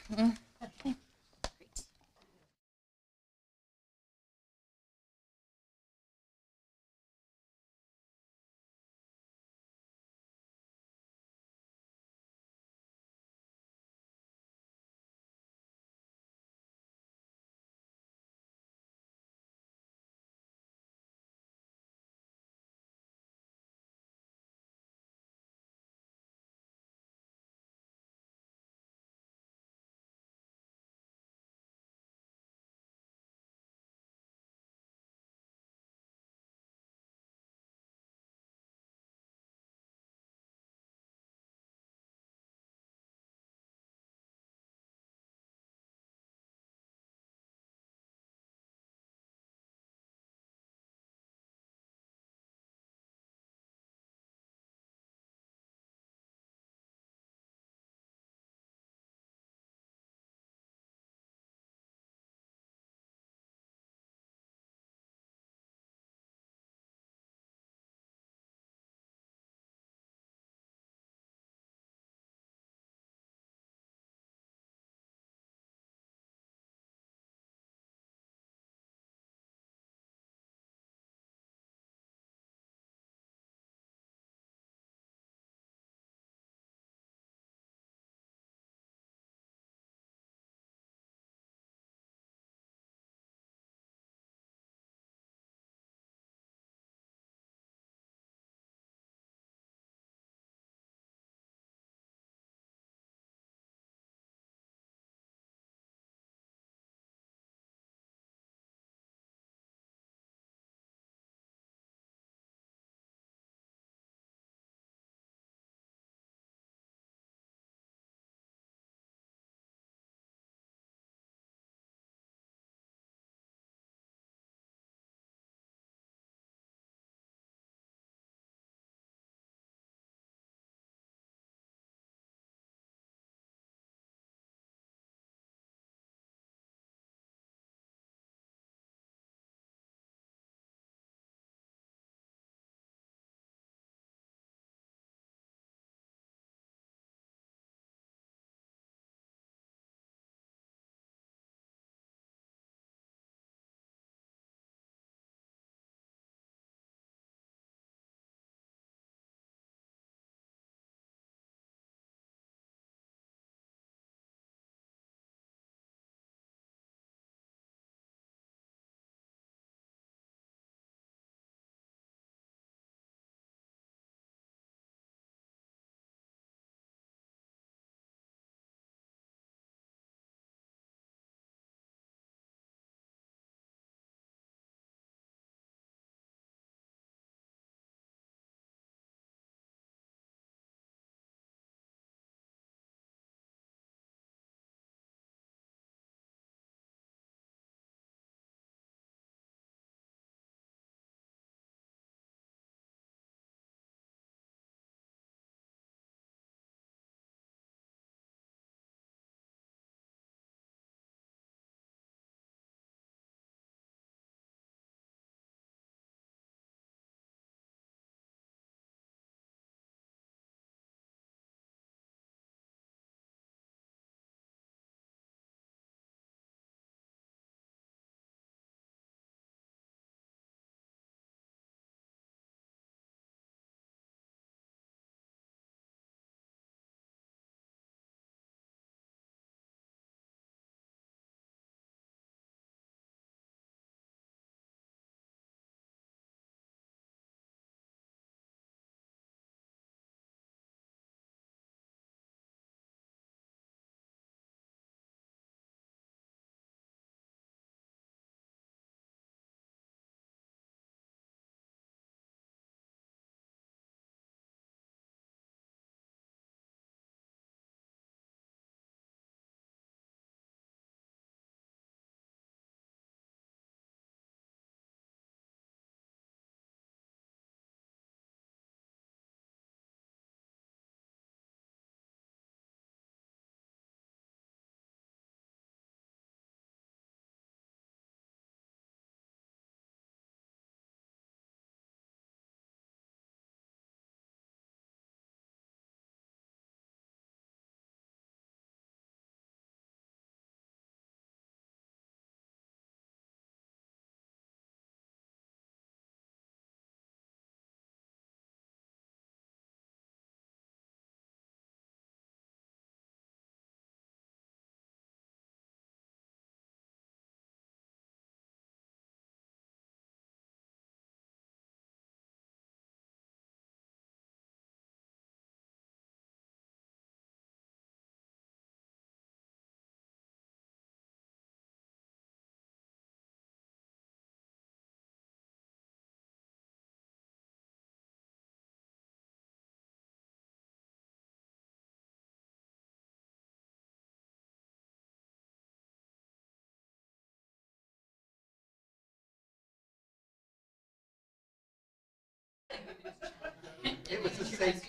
It was a safe.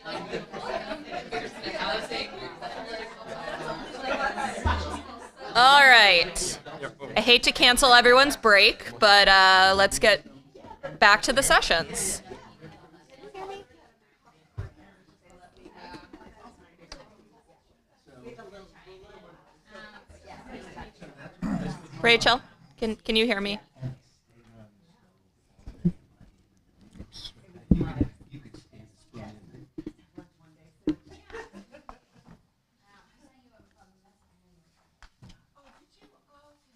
All right. I hate to cancel everyone's break, but let's get back to the sessions. Rachel, can you hear me?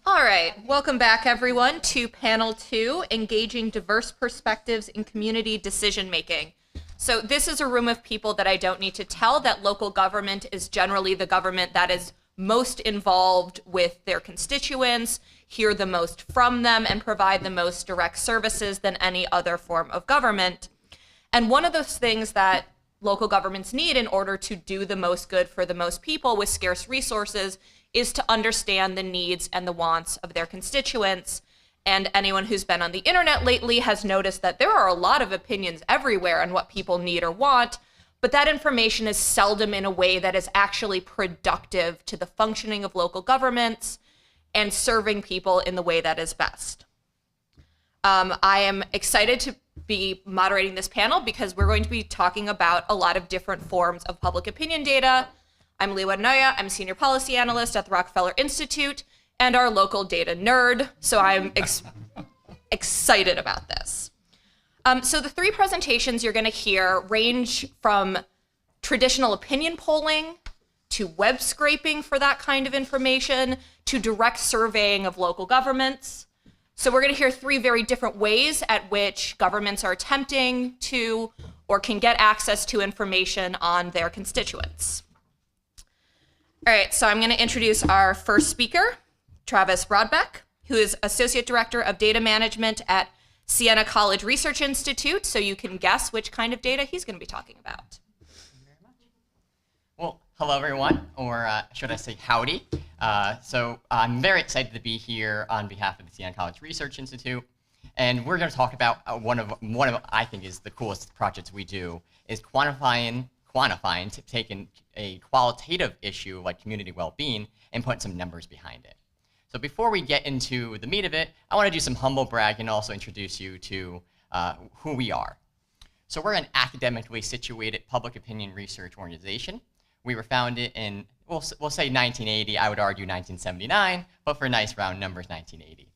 All right, welcome back everyone to panel 2, Engaging Diverse Perspectives in Community Decision Making. So this is a room of people that I don't need to tell that local government is generally the government that is most involved with their constituents, hear the most from them, and provide the most direct services than any other form of government. And one of those things that local governments need in order to do the most good for the most people with scarce resources is to understand the needs and the wants of their constituents. And anyone who's been on the internet lately has noticed that there are a lot of opinions everywhere on what people need or want, but that information is seldom in a way that is actually productive to the functioning of local governments and serving people in the way that is best. I am excited to be moderating this panel because we're going to be talking about a lot of different forms of public opinion data. I'm LIHWAP. I'm a senior policy analyst at the Rockefeller Institute and our local data nerd, so I'm excited about this. So the 3 presentations you're going to hear range from traditional opinion polling to web scraping for that kind of information to direct surveying of local governments. So we're going to hear 3 very different ways at which governments are attempting to or can get access to information on their constituents. All right, so I'm going to introduce our first speaker, Travis Brodbeck, who is Associate Director of Data Management at Siena College Research Institute, so you can guess which kind of data he's going to be talking about. Well, hello everyone, or should I say howdy. So I'm very excited to be here on behalf of the Siena College Research Institute, and we're going to talk about one of I think is the coolest projects we do is quantifying, taking a qualitative issue like community well-being and putting some numbers behind it. So before we get into the meat of it, I want to do some humble brag and also introduce you to who we are. So we're an academically situated public opinion research organization. We were founded in, we'll say 1980, I would argue 1979, but for nice round numbers, 1980.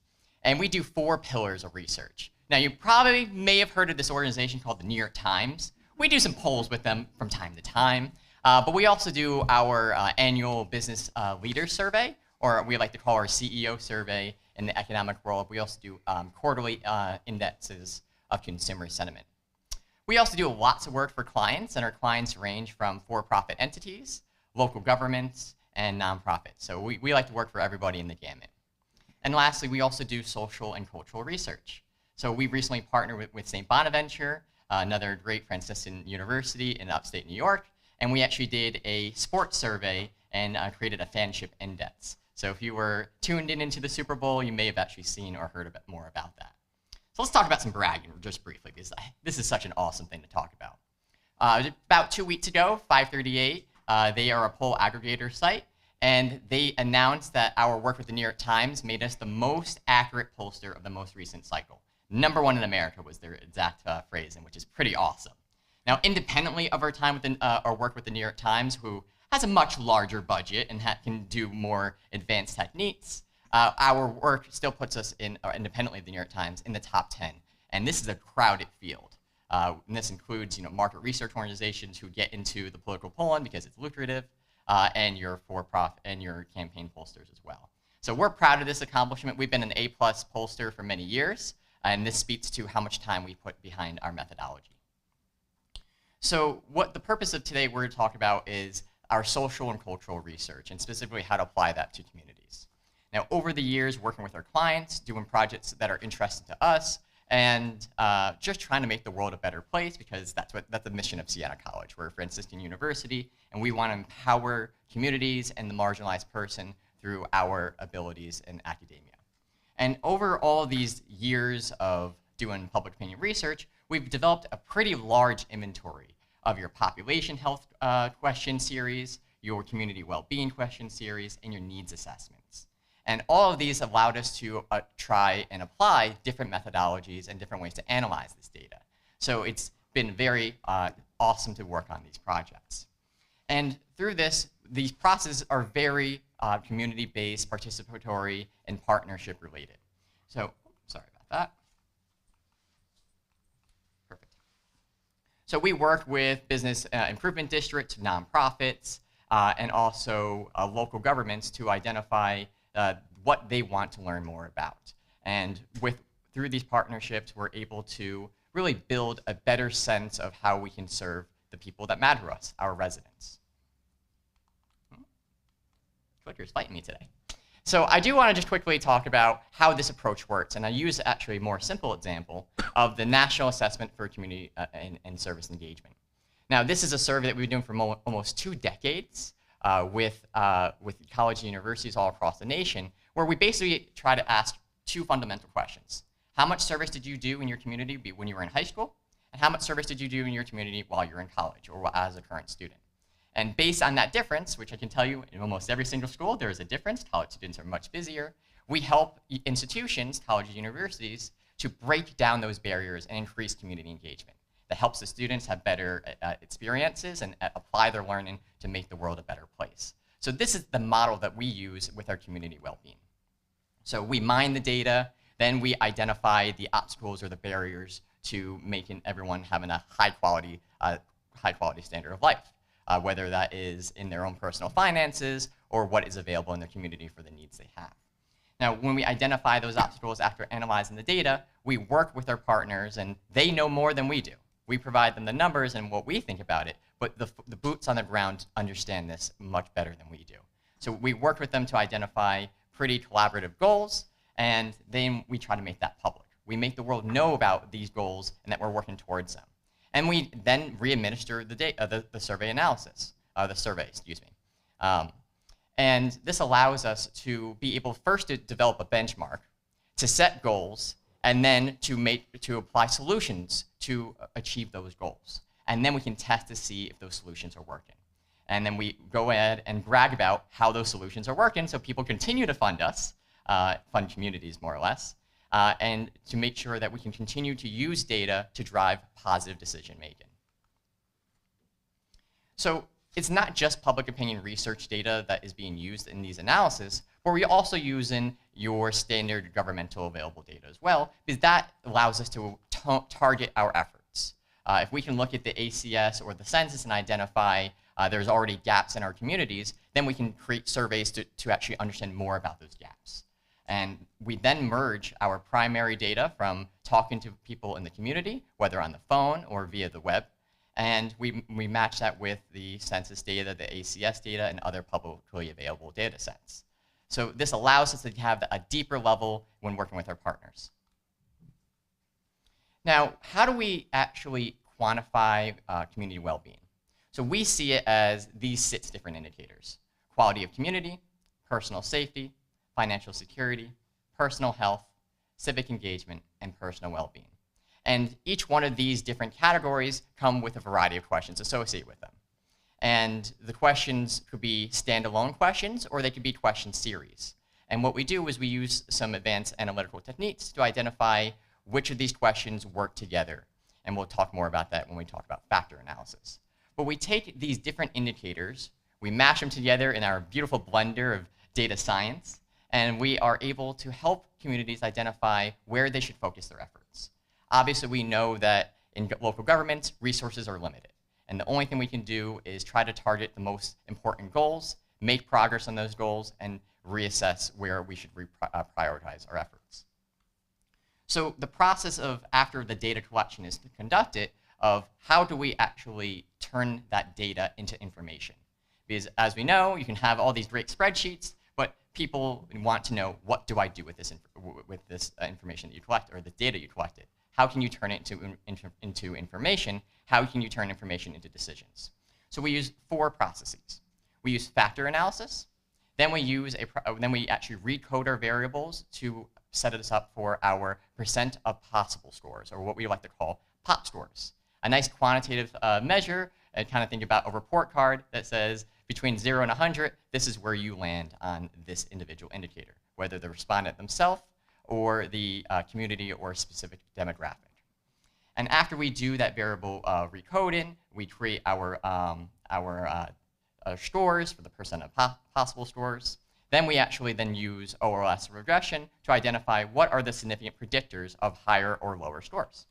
And we do 4 pillars of research. Now you probably may have heard of this organization called the New York Times. We do some polls with them from time to time, but we also do our annual business leader survey, or we like to call our CEO survey in the economic world. We also do quarterly indexes of consumer sentiment. We also do lots of work for clients, and our clients range from for-profit entities, local governments, and nonprofits. So we like to work for everybody in the gamut. And lastly, we also do social and cultural research. So we recently partnered with St. Bonaventure, another great Franciscan university in upstate New York, and we actually did a sports survey and created a fanship index. So if you were tuned into the Super Bowl, you may have actually seen or heard a bit more about that. So let's talk about some bragging just briefly, because this is such an awesome thing to talk about. About 2 weeks ago, 538, they are a poll aggregator site, and they announced that our work with the New York Times made us the most accurate pollster of the most recent cycle. #1 in America was their exact phrasing, which is pretty awesome. Now, independently of our time with our work with the New York Times, who has a much larger budget and can do more advanced techniques, our work still puts us in, independently of the New York Times, in the top 10. And this is a crowded field. And this includes, market research organizations who get into the political polling because it's lucrative, and your for-profit and your campaign pollsters as well. So we're proud of this accomplishment. We've been an A+ pollster for many years, and this speaks to how much time we put behind our methodology. So what the purpose of today we're going to talk about is our social and cultural research, and specifically how to apply that to communities. Now, over the years, working with our clients, doing projects that are interesting to us, and just trying to make the world a better place, because that's the mission of Siena College. We're a Franciscan university, and we want to empower communities and the marginalized person through our abilities in academia. And over all these years of doing public opinion research, we've developed a pretty large inventory of your population health question series, your community well-being question series, and your needs assessments. And all of these allowed us to try and apply different methodologies and different ways to analyze this data. So it's been very awesome to work on these projects. And through this, these processes are very community-based, participatory, and partnership related. So, sorry about that. Perfect. So we work with business improvement districts, nonprofits, and also local governments to identify what they want to learn more about. And through these partnerships, we're able to really build a better sense of how we can serve the people that matter to us, our residents. Twitter's fighting me today. So I do want to just quickly talk about how this approach works, and I use actually a more simple example of the National Assessment for Community and Service Engagement. Now, this is a survey that we've been doing for almost 2 decades with college and universities all across the nation, where we basically try to ask 2 fundamental questions. How much service did you do in your community when you were in high school? And how much service did you do in your community while you're in college or as a current student? And based on that difference, which I can tell you in almost every single school, there is a difference. College students are much busier. We help institutions, colleges, universities, to break down those barriers and increase community engagement. That helps the students have better experiences and apply their learning to make the world a better place. So this is the model that we use with our community well-being. So we mine the data, then we identify the obstacles or the barriers to making everyone having a high quality standard of life. Whether that is in their own personal finances or what is available in their community for the needs they have. Now, when we identify those obstacles after analyzing the data, we work with our partners, and they know more than we do. We provide them the numbers and what we think about it, but the boots on the ground understand this much better than we do. So we work with them to identify pretty collaborative goals, and then we try to make that public. We make the world know about these goals and that we're working towards them. And we then re-administer the survey analysis, excuse me. And this allows us to be able first to develop a benchmark, to set goals, and then to apply solutions to achieve those goals. And then we can test to see if those solutions are working. And then we go ahead and brag about how those solutions are working so people continue to fund us, fund communities more or less, and to make sure that we can continue to use data to drive positive decision making. So it's not just public opinion research data that is being used in these analyses, but we're also using your standard governmental available data as well, because that allows us to target our efforts. If we can look at the ACS or the census and identify there's already gaps in our communities, then we can create surveys to actually understand more about those gaps. And we then merge our primary data from talking to people in the community, whether on the phone or via the web, and we match that with the census data, the ACS data, and other publicly available data sets. So this allows us to have a deeper level when working with our partners. Now, how do we actually quantify community well-being? So we see it as these 6 different indicators: quality of community, personal safety, financial security, personal health, civic engagement, and personal well-being. And each one of these different categories come with a variety of questions associated with them. And the questions could be standalone questions, or they could be question series. And what we do is we use some advanced analytical techniques to identify which of these questions work together. And we'll talk more about that when we talk about factor analysis. But we take these different indicators, we mash them together in our beautiful blender of data science, and we are able to help communities identify where they should focus their efforts. Obviously, we know that in local governments, resources are limited. And the only thing we can do is try to target the most important goals, make progress on those goals, and reassess where we should prioritize our efforts. So the process of, after the data collection is conducted, of how do we actually turn that data into information? Because as we know, you can have all these great spreadsheets, but people want to know, what do I do with this information that you collect, or the data you collected? How can you turn it into information? How can you turn information into decisions? So we use 4 processes. We use factor analysis. Then we actually recode our variables to set us up for our percent of possible scores, or what we like to call pop stores. A nice quantitative measure, and kind of think about a report card that says between 0 and 100, this is where you land on this individual indicator, whether the respondent themselves or the community or specific demographic. And after we do that variable recoding, we create our scores for the percent of possible scores. Then we actually then use OLS regression to identify what are the significant predictors of higher or lower scores.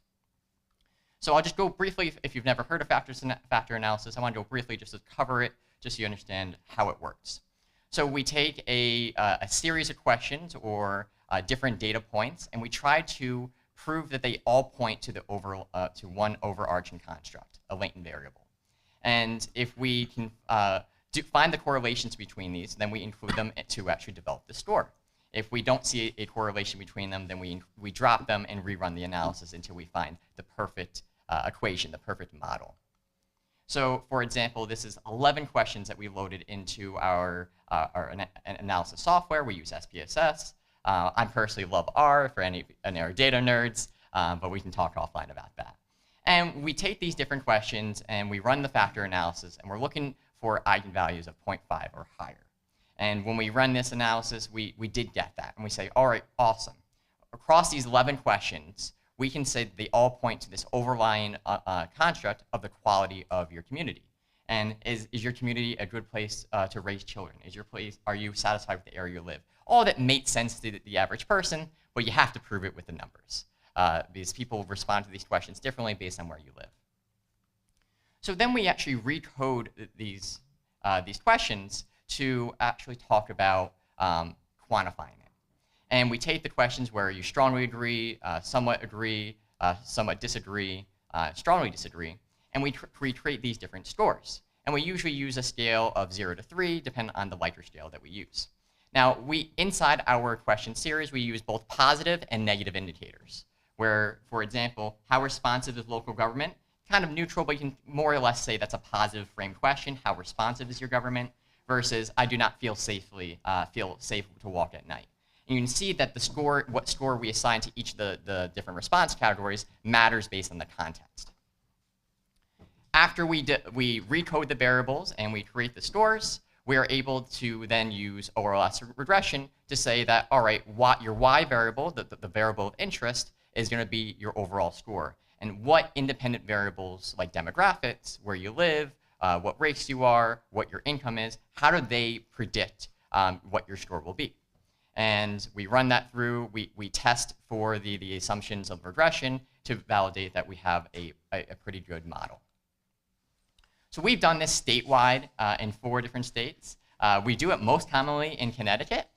So I'll just go briefly, if you've never heard of factor analysis, I want to go briefly just to cover it, just so you understand how it works. So we take a series of questions or different data points, and we try to prove that they all point to to one overarching construct, a latent variable. And if we can find the correlations between these, then we include them to actually develop the score. If we don't see a correlation between them, then we drop them and rerun the analysis until we find the perfect equation, the perfect model. So, for example, this is 11 questions that we loaded into our analysis software. We use SPSS. I personally love R for any our data nerds, but we can talk offline about that. And we take these different questions and we run the factor analysis, and we're looking for eigenvalues of 0.5 or higher. And when we run this analysis, we did get that. And we say, all right, awesome. Across these 11 questions, we can say that they all point to this overlying construct of the quality of your community. And is your community a good place to raise children? Are you satisfied with the area you live? All that makes sense to the average person, but you have to prove it with the numbers. Because people respond to these questions differently based on where you live. So then we actually recode these questions to actually talk about quantifying it. And we take the questions where you strongly agree, somewhat disagree, strongly disagree, and we recreate these different scores. And we usually use a scale of 0 to 3, depending on the Likert scale that we use. Now, inside our question series, we use both positive and negative indicators, where, for example, how responsive is local government? Kind of neutral, but you can more or less say that's a positive framed question. How responsive is your government? Versus, I do not feel safe to walk at night. And you can see that the score, what score we assign to each of the different response categories matters based on the context. After we recode the variables and we create the scores, we are able to then use OLS regression to say that, all right, your Y variable, the variable of interest, is going to be your overall score. And what independent variables like demographics, where you live, what race you are, what your income is, how do they predict what your score will be? And we run that through, we test for the assumptions of regression to validate that we have a pretty good model. So we've done this statewide in 4 different states. We do it most commonly in Connecticut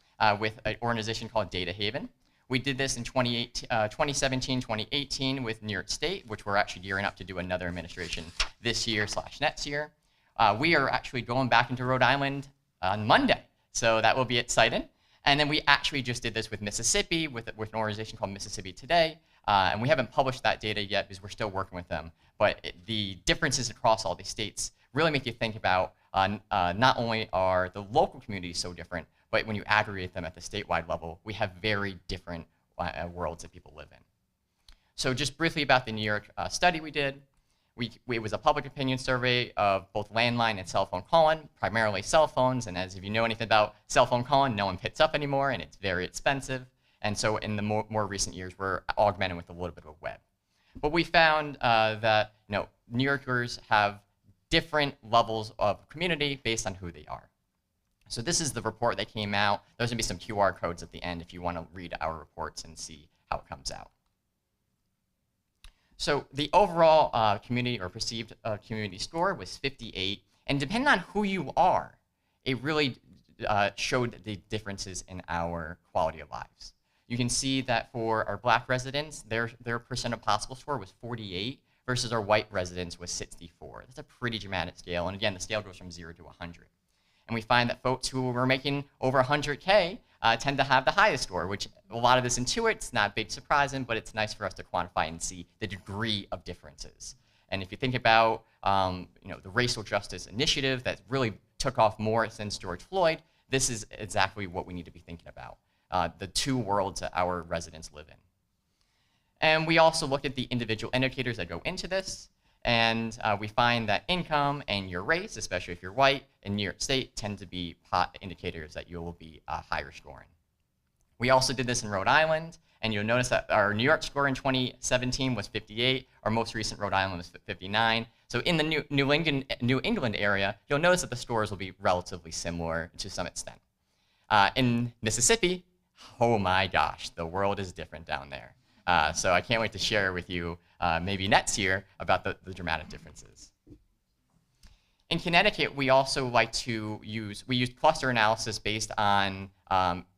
with an organization called Data Haven. We did this in 2017, 2018 with New York State, which we're actually gearing up to do another administration this year / next year. We are actually going back into Rhode Island on Monday, so that will be exciting. And then we actually just did this with Mississippi with an organization called Mississippi Today. And we haven't published that data yet because we're still working with them. But the differences across all these states really make you think about not only are the local communities so different, but when you aggregate them at the statewide level, we have very different worlds that people live in. So just briefly about the New York study we did. It was a public opinion survey of both landline and cell phone calling, primarily cell phones. And as if you know anything about cell phone calling, no one picks up anymore, and it's very expensive. And so in the more recent years, we're augmenting with a little bit of web. But we found that New Yorkers have different levels of community based on who they are. So this is the report that came out. There's going to be some QR codes at the end if you want to read our reports and see how it comes out. So the overall community or perceived community score was 58. And depending on who you are, it really showed the differences in our quality of lives. You can see that for our Black residents, their percent of possible score was 48 versus our white residents was 64. That's a pretty dramatic scale. And again, the scale goes from 0 to 100. And we find that folks who were making over 100K tend to have the highest score, which a lot of this intuits, not big surprising, but it's nice for us to quantify and see the degree of differences. And if you think about the racial justice initiative that really took off more since George Floyd, this is exactly what we need to be thinking about, the 2 worlds that our residents live in. And we also look at the individual indicators that go into this. And we find that income and your race, especially if you're white, in New York State tend to be hot indicators that you will be higher scoring. We also did this in Rhode Island, and you'll notice that our New York score in 2017 was 58. Our most recent Rhode Island was 59. So in the New England area, you'll notice that the scores will be relatively similar to some extent. In Mississippi, oh my gosh, the world is different down there. So I can't wait to share with you maybe next year about the dramatic differences. In Connecticut, we also like to use cluster analysis based on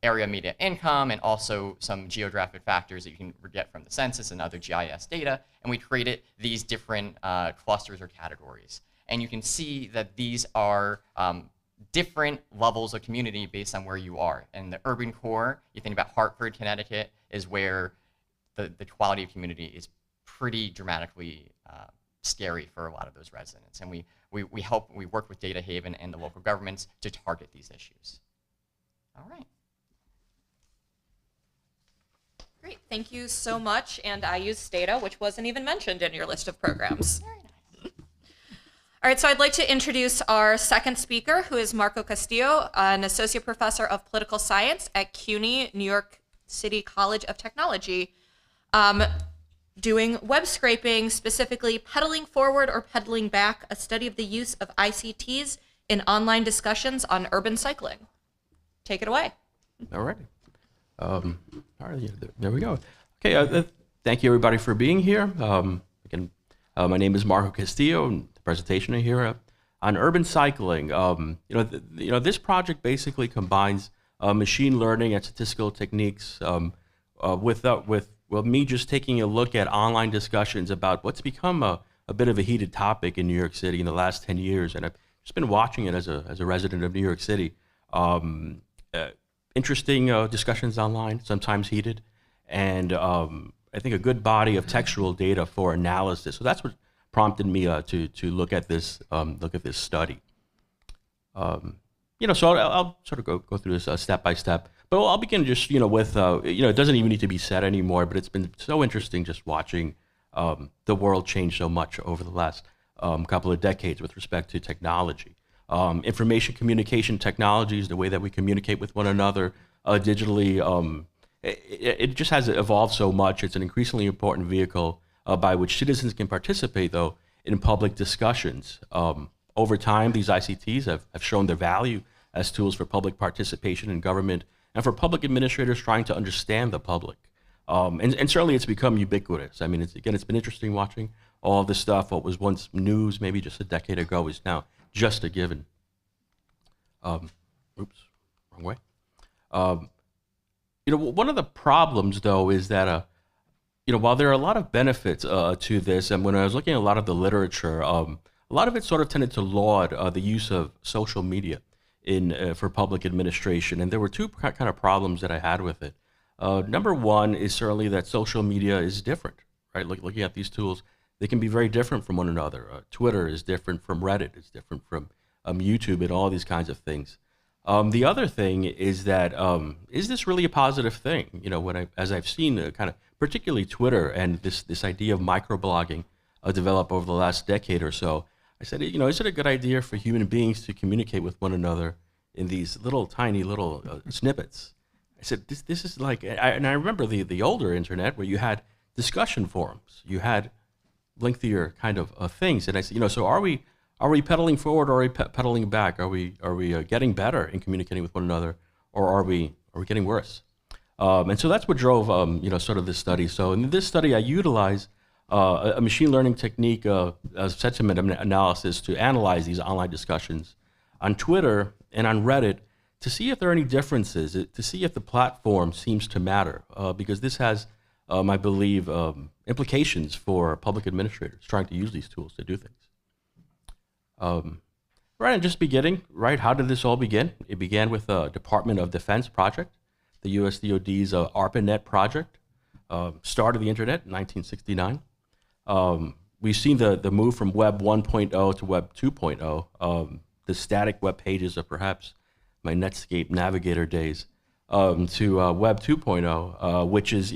area median income and also some geographic factors that you can get from the census and other GIS data. And we created these different clusters or categories. And you can see that these are different levels of community based on where you are. In the urban core, you think about Hartford, Connecticut, is where the quality of community is pretty dramatically scary for a lot of those residents. And we work with Data Haven and the local governments to target these issues. All right. Great, thank you so much. And I use Stata, which wasn't even mentioned in your list of programs. Very nice. All right, so I'd like to introduce our second speaker, who is Marco Castillo, an associate professor of political science at CUNY, New York City College of Technology, doing web scraping, specifically peddling forward or peddling back, a study of the use of ICTs in online discussions on urban cycling. Take it away. All right. All right, there we go. Okay, thank you everybody for being here. Again, my name is Marco Castillo, and the presentation here on urban cycling. This project basically combines machine learning and statistical techniques with me just taking a look at online discussions about what's become a bit of a heated topic in New York City in the last 10 years, and I've just been watching it as a resident of New York City. Interesting discussions online, sometimes heated, and I think a good body of textual data for analysis. So that's what prompted me to look at this study. So I'll sort of go through this step by step. But I'll begin just with it doesn't even need to be said anymore. But it's been so interesting just watching the world change so much over the last couple of decades with respect to technology. Information communication technologies, the way that we communicate with one another digitally, it just has evolved so much. It's an increasingly important vehicle by which citizens can participate, though, in public discussions. Over time, these ICTs have shown their value as tools for public participation in government and for public administrators trying to understand the public. And certainly it's become ubiquitous. I mean, it's been interesting watching all this stuff. What was once news maybe just a decade ago is now just a given. Oops, wrong way. One of the problems, though, is that, while there are a lot of benefits to this, and when I was looking at a lot of the literature, a lot of it sort of tended to laud the use of social media for public administration, and there were two kind of problems that I had with it. Number one is certainly that social media is different, right? Looking at these tools, they can be very different from one another. Twitter is different from Reddit, it's different from YouTube, and all these kinds of things. The other thing is that, is this really a positive thing? As I've seen kind of, particularly Twitter and this idea of microblogging develop over the last decade or so, I said, is it a good idea for human beings to communicate with one another in these tiny little snippets? I said, this is like, and I remember the older internet where you had discussion forums, you had lengthier kind of things, and I said, so are we pedaling forward or are we pedaling back? Are we getting better in communicating with one another, or are we getting worse? And so that's what drove sort of this study. So in this study, I utilize a machine learning technique, sentiment analysis, to analyze these online discussions on Twitter and on Reddit to see if there are any differences, to see if the platform seems to matter, because this has, I believe, implications for public administrators trying to use these tools to do things. Right, and just beginning, right, how did this all begin? It began with a Department of Defense project, the US DoD's ARPANET project, started the internet in 1969. We've seen the move from Web 1.0 to Web 2.0, the static web pages of perhaps my Netscape Navigator days, to Web 2.0, which is,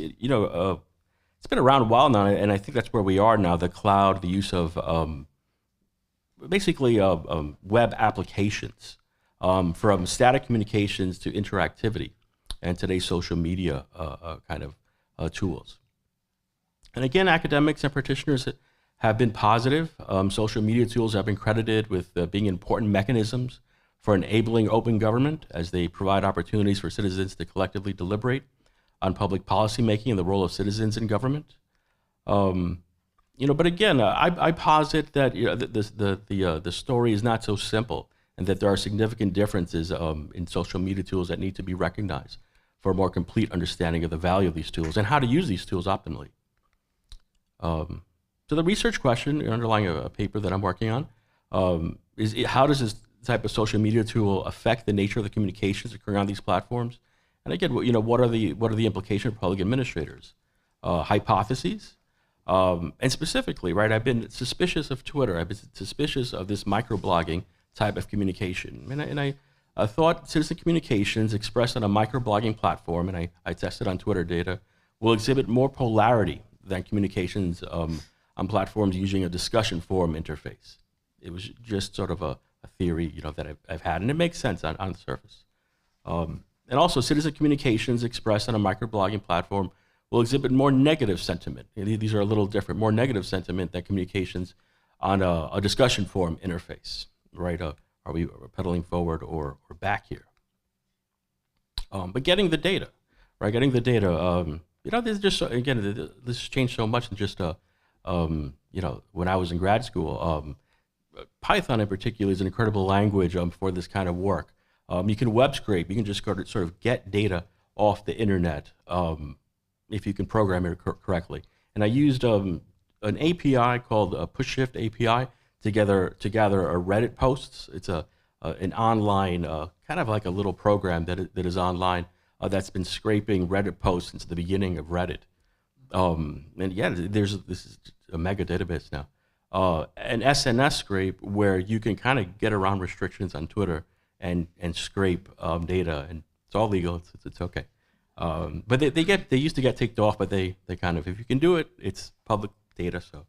it's been around a while now, and I think that's where we are now. The cloud, the use of basically web applications, from static communications to interactivity, and today's social media kind of tools. And again, academics and practitioners have been positive. Social media tools have been credited with being important mechanisms for enabling open government, as they provide opportunities for citizens to collectively deliberate on public policy making and the role of citizens in government. But again, I posit that the story is not so simple, and that there are significant differences in social media tools that need to be recognized for a more complete understanding of the value of these tools and how to use these tools optimally. So the research question underlying a paper that I'm working on is how does this type of social media tool affect the nature of the communications occurring on these platforms? And again, what are the implications for public administrators? Hypotheses, and specifically, right? I've been suspicious of Twitter. I've been suspicious of this microblogging type of communication, and I thought citizen communications expressed on a microblogging platform, and I tested on Twitter data, will exhibit more polarity than communications on platforms using a discussion forum interface. It was just sort of a theory, that I've had, and it makes sense on the surface. And also, citizen communications expressed on a microblogging platform will exhibit more negative sentiment. These are a little different, more negative sentiment than communications on a discussion forum interface, right? Are we pedaling forward or back here? But getting the data, right? Getting the data, there's just, again, this has changed so much in just, when I was in grad school. Python in particular is an incredible language for this kind of work. You can web scrape, you can just sort of get data off the internet if you can program it correctly. And I used an API called a PushShift API to gather Reddit posts. It's an online, kind of like a little program that is online that's been scraping Reddit posts since the beginning of Reddit. And yeah, this is a mega database now. An SNS scrape where you can kind of get around restrictions on Twitter and scrape data, and it's all legal. It's okay. But they used to get ticked off, but they kind of, if you can do it, it's public data, so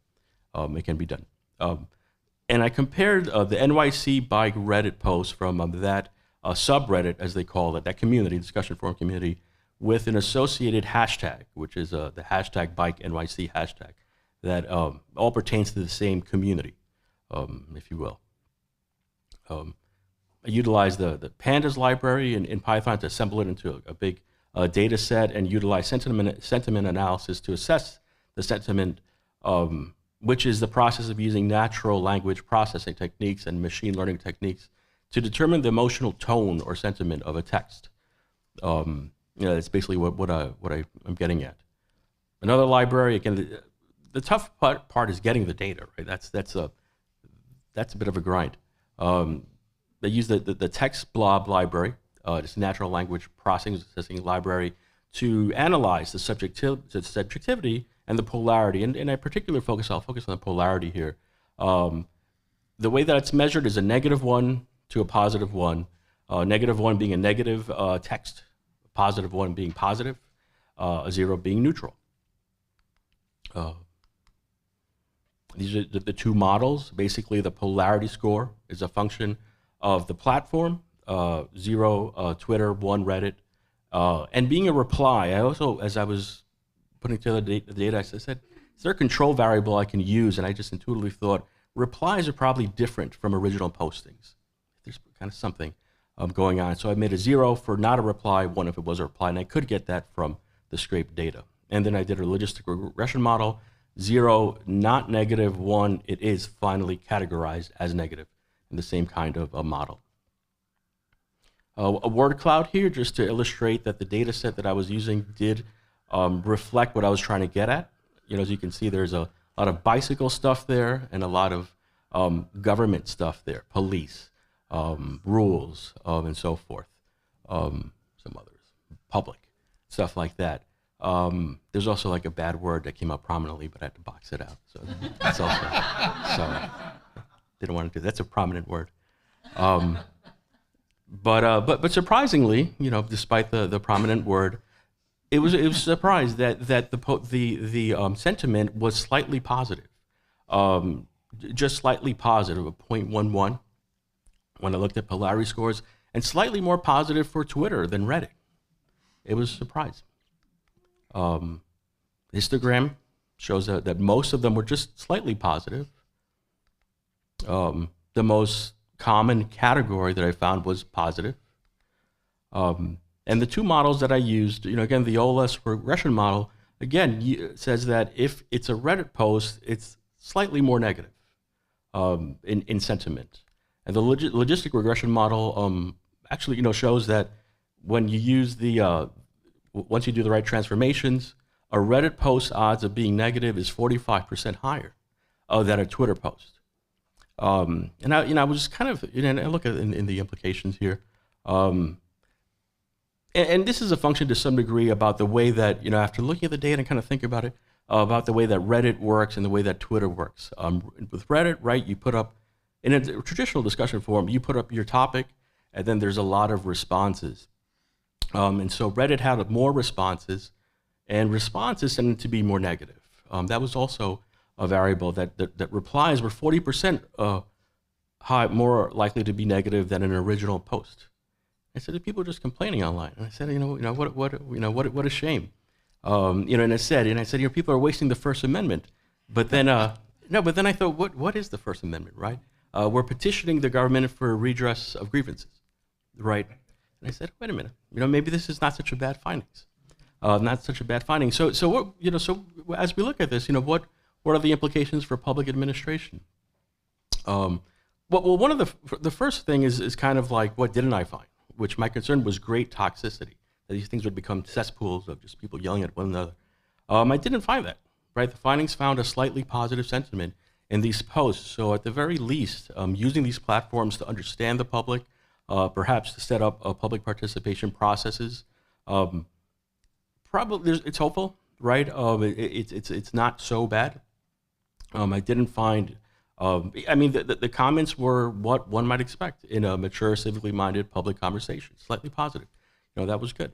it can be done. And I compared the NYC bike Reddit post from that subreddit, as they call it, that community, discussion forum community, with an associated hashtag, which is the hashtag bike NYC hashtag, that all pertains to the same community, if you will. I utilized the pandas library in Python to assemble it into a big data set, and utilize sentiment analysis to assess the sentiment, which is the process of using natural language processing techniques and machine learning techniques to determine the emotional tone or sentiment of a text. That's basically what I'm getting at. Another library, again, the tough part is getting the data, right? That's a bit of a grind. They use the text blob library, this natural language processing library, to analyze the subjectivity and the polarity. And I particularly I'll focus on the polarity here. The way that it's measured is a -1 to a +1. -1 being a negative text, +1 being positive, a 0 being neutral. These are the two models. Basically, the polarity score is a function of the platform, 0 Twitter, 1 Reddit, and being a reply. I also, as I was putting together the data, I said, is there a control variable I can use? And I just intuitively thought, replies are probably different from original postings. There's kind of something going on. So I made a 0 for not a reply, 1 if it was a reply, and I could get that from the scraped data. And then I did a logistic regression model, 0, not negative, 1, it is finally categorized as negative in the same kind of a model. A word cloud here, just to illustrate that the data set that I was using did reflect what I was trying to get at. As you can see, there's a lot of bicycle stuff there and a lot of government stuff there, police, rules, and so forth, some others, public, stuff like that. There's also like a bad word that came up prominently, but I had to box it out. So that's also, sorry. Didn't want to do that. That's a prominent word. But surprisingly, despite the prominent word, it was a surprise that the sentiment was slightly positive, just slightly positive, a 0.11 when I looked at polarity scores, and slightly more positive for Twitter than Reddit. It was a surprise. Histogram shows that most of them were just slightly positive. The most common category that I found was positive. And the two models that I used, again, the OLS regression model, again, says that if it's a Reddit post, it's slightly more negative in sentiment. And the logistic regression model actually, shows that when you use once you do the right transformations, a Reddit post odds of being negative is 45% higher than a Twitter post. And I was kind of, I look at in the implications here. And this is a function to some degree about the way that, after looking at the data and kind of think about it, about the way that Reddit works and the way that Twitter works. With Reddit, right, you put up, in a traditional discussion forum, you put up your topic, and then there's a lot of responses. And so Reddit had more responses, and responses tended to be more negative. That was also a variable that replies were 40% more likely to be negative than an original post. I said, the people are just complaining online. And I said, what a shame. And I said, people are wasting the First Amendment. But then, then I thought, what is the First Amendment, right? We're petitioning the government for redress of grievances, right? And I said, wait a minute, maybe this is not such a bad findings, not such a bad finding. So what, so as we look at this, what are the implications for public administration? Well, one of the first thing is kind of like, what didn't I find? Which my concern was great toxicity, that these things would become cesspools of just people yelling at one another. I didn't find that, right? The findings found a slightly positive sentiment in these posts. So at the very least, using these platforms to understand the public, perhaps to set up public participation processes, probably it's hopeful, right? It's not so bad. I didn't find, the comments were what one might expect in a mature, civically minded public conversation, slightly positive. That was good.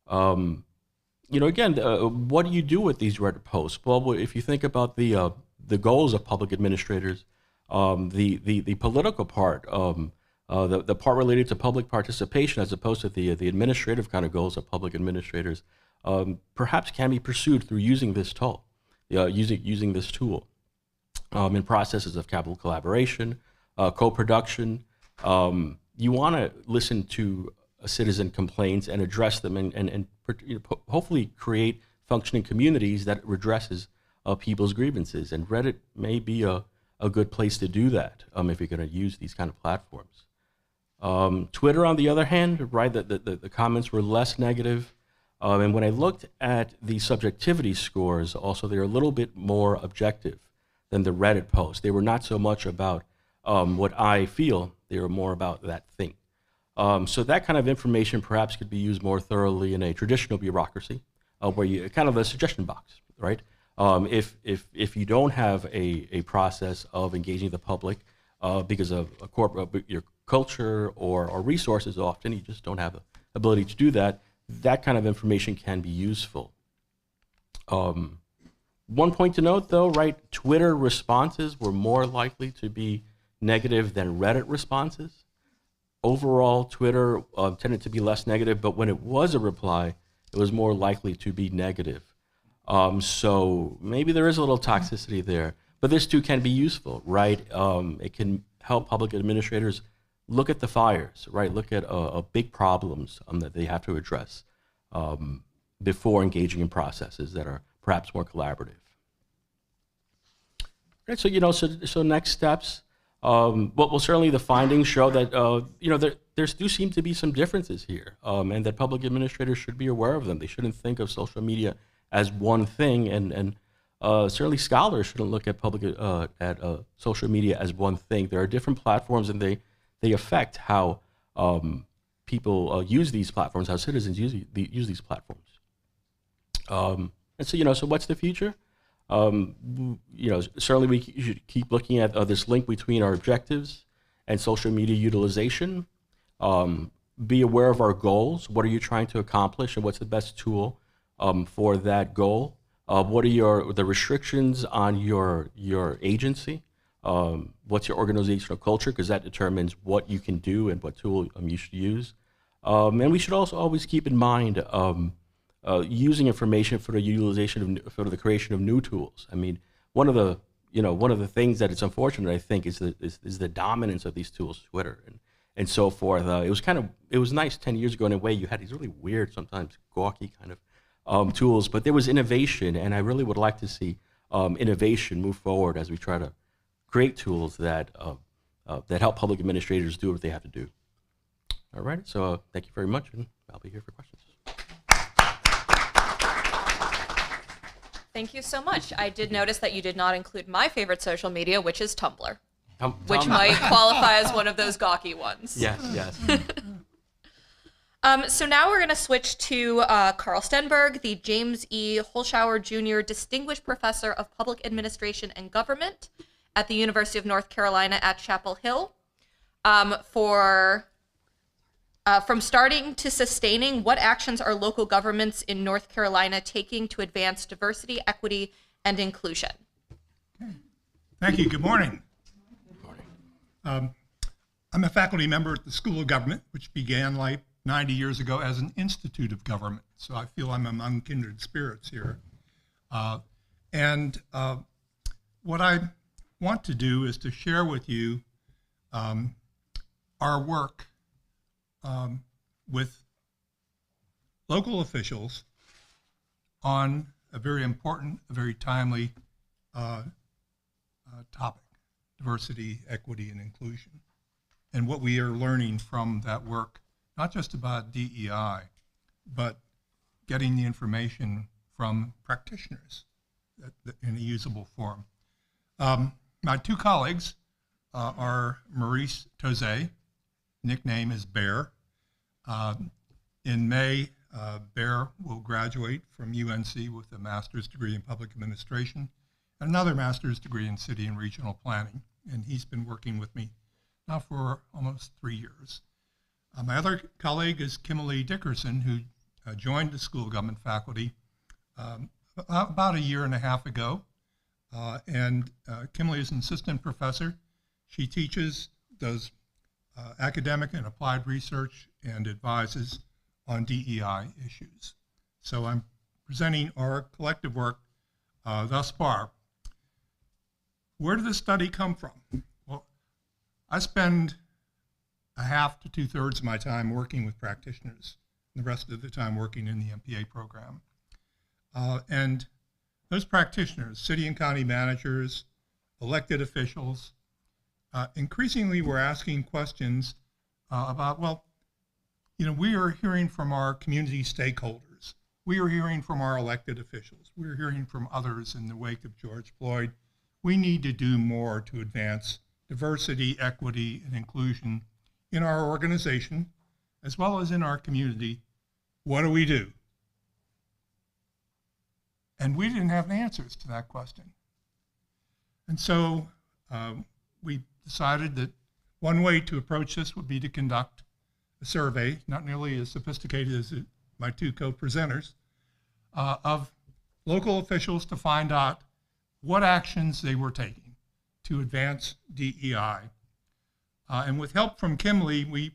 Again, what do you do with these Reddit posts? Well, if you think about the goals of public administrators, the political part, the part related to public participation as opposed to the administrative kind of goals of public administrators, perhaps can be pursued through using this tool, using this tool in processes of capital collaboration, co-production. You want to listen to citizen complaints and address them and hopefully create functioning communities that redresses people's grievances. And Reddit may be a good place to do that if you're going to use these kind of platforms. Twitter, on the other hand, right, the comments were less negative. And when I looked at the subjectivity scores, also they're a little bit more objective than the Reddit post. They were not so much about what I feel, they were more about that thing. So that kind of information perhaps could be used more thoroughly in a traditional bureaucracy, where you kind of a suggestion box, right? If you don't have a process of engaging the public because of your culture or resources, often you just don't have the ability to do that, that kind of information can be useful. One point to note, though, right, Twitter responses were more likely to be negative than Reddit responses. Overall, Twitter tended to be less negative, but when it was a reply, it was more likely to be negative. So maybe there is a little toxicity there, but this too can be useful, right? It can help public administrators look at the fires, right? Look at big problems that they have to address before engaging in processes that are perhaps more collaborative. Right, so next steps. Well, certainly the findings show that there do seem to be some differences here, and that public administrators should be aware of them. They shouldn't think of social media as one thing, and certainly scholars shouldn't look at social media as one thing. There are different platforms, and they affect how people use these platforms, how citizens use these platforms. And so what's the future? Certainly we should keep looking at this link between our objectives and social media utilization. be aware of our goals. What are you trying to accomplish, and what's the best tool for that goal? What are the restrictions on your agency? What's your organizational culture? Because that determines what you can do and what tool you should use. And we should also always keep in mind using information for the creation of new tools. I mean, one of the things that it's unfortunate, I think, is the dominance of these tools, Twitter and so forth. It was nice 10 years ago in a way. You had these really weird, sometimes gawky kind of tools, but there was innovation, and I really would like to see innovation move forward as we try to create tools that help public administrators do what they have to do. All right, so thank you very much, and I'll be here for questions. Thank you so much. I did notice that you did not include my favorite social media, which is Tumblr, which might qualify as one of those gawky ones. Yes, yes. So now we're going to switch to Carl Stenberg, the James E. Holshauer Jr. Distinguished Professor of Public Administration and Government at the University of North Carolina at Chapel Hill, from starting to sustaining, what actions are local governments in North Carolina taking to advance diversity, equity, and inclusion? Thank you. Good morning. I'm a faculty member at the School of Government, which began like 90 years ago as an institute of government. So I feel I'm among kindred spirits here. What I want to do is to share with you our work with local officials on a very important, a very timely topic, diversity, equity, and inclusion, and what we are learning from that work, not just about DEI, but getting the information from practitioners in a usable form. My two colleagues are Maurice Tozet, nickname is Bear. In May, Bear will graduate from UNC with a master's degree in public administration and another master's degree in city and regional planning. And he's been working with me now for almost 3 years. My other colleague is Kimberly Dickerson, who joined the School of Government faculty about a year and a half ago. Kimberly is an assistant professor. She teaches, does academic and applied research, and advises on DEI issues. So I'm presenting our collective work thus far. Where did this study come from? Well, I spend a half to 2/3 of my time working with practitioners, and the rest of the time working in the MPA program. And those practitioners, city and county managers, elected officials, increasingly were asking questions about, well, we are hearing from our community stakeholders. We are hearing from our elected officials. We're hearing from others in the wake of George Floyd. We need to do more to advance diversity, equity, and inclusion in our organization, as well as in our community. What do we do? And we didn't have the answers to that question. And so we decided that one way to approach this would be to conduct a survey, not nearly as sophisticated as my two co-presenters, of local officials to find out what actions they were taking to advance DEI. And with help from Kimberly, we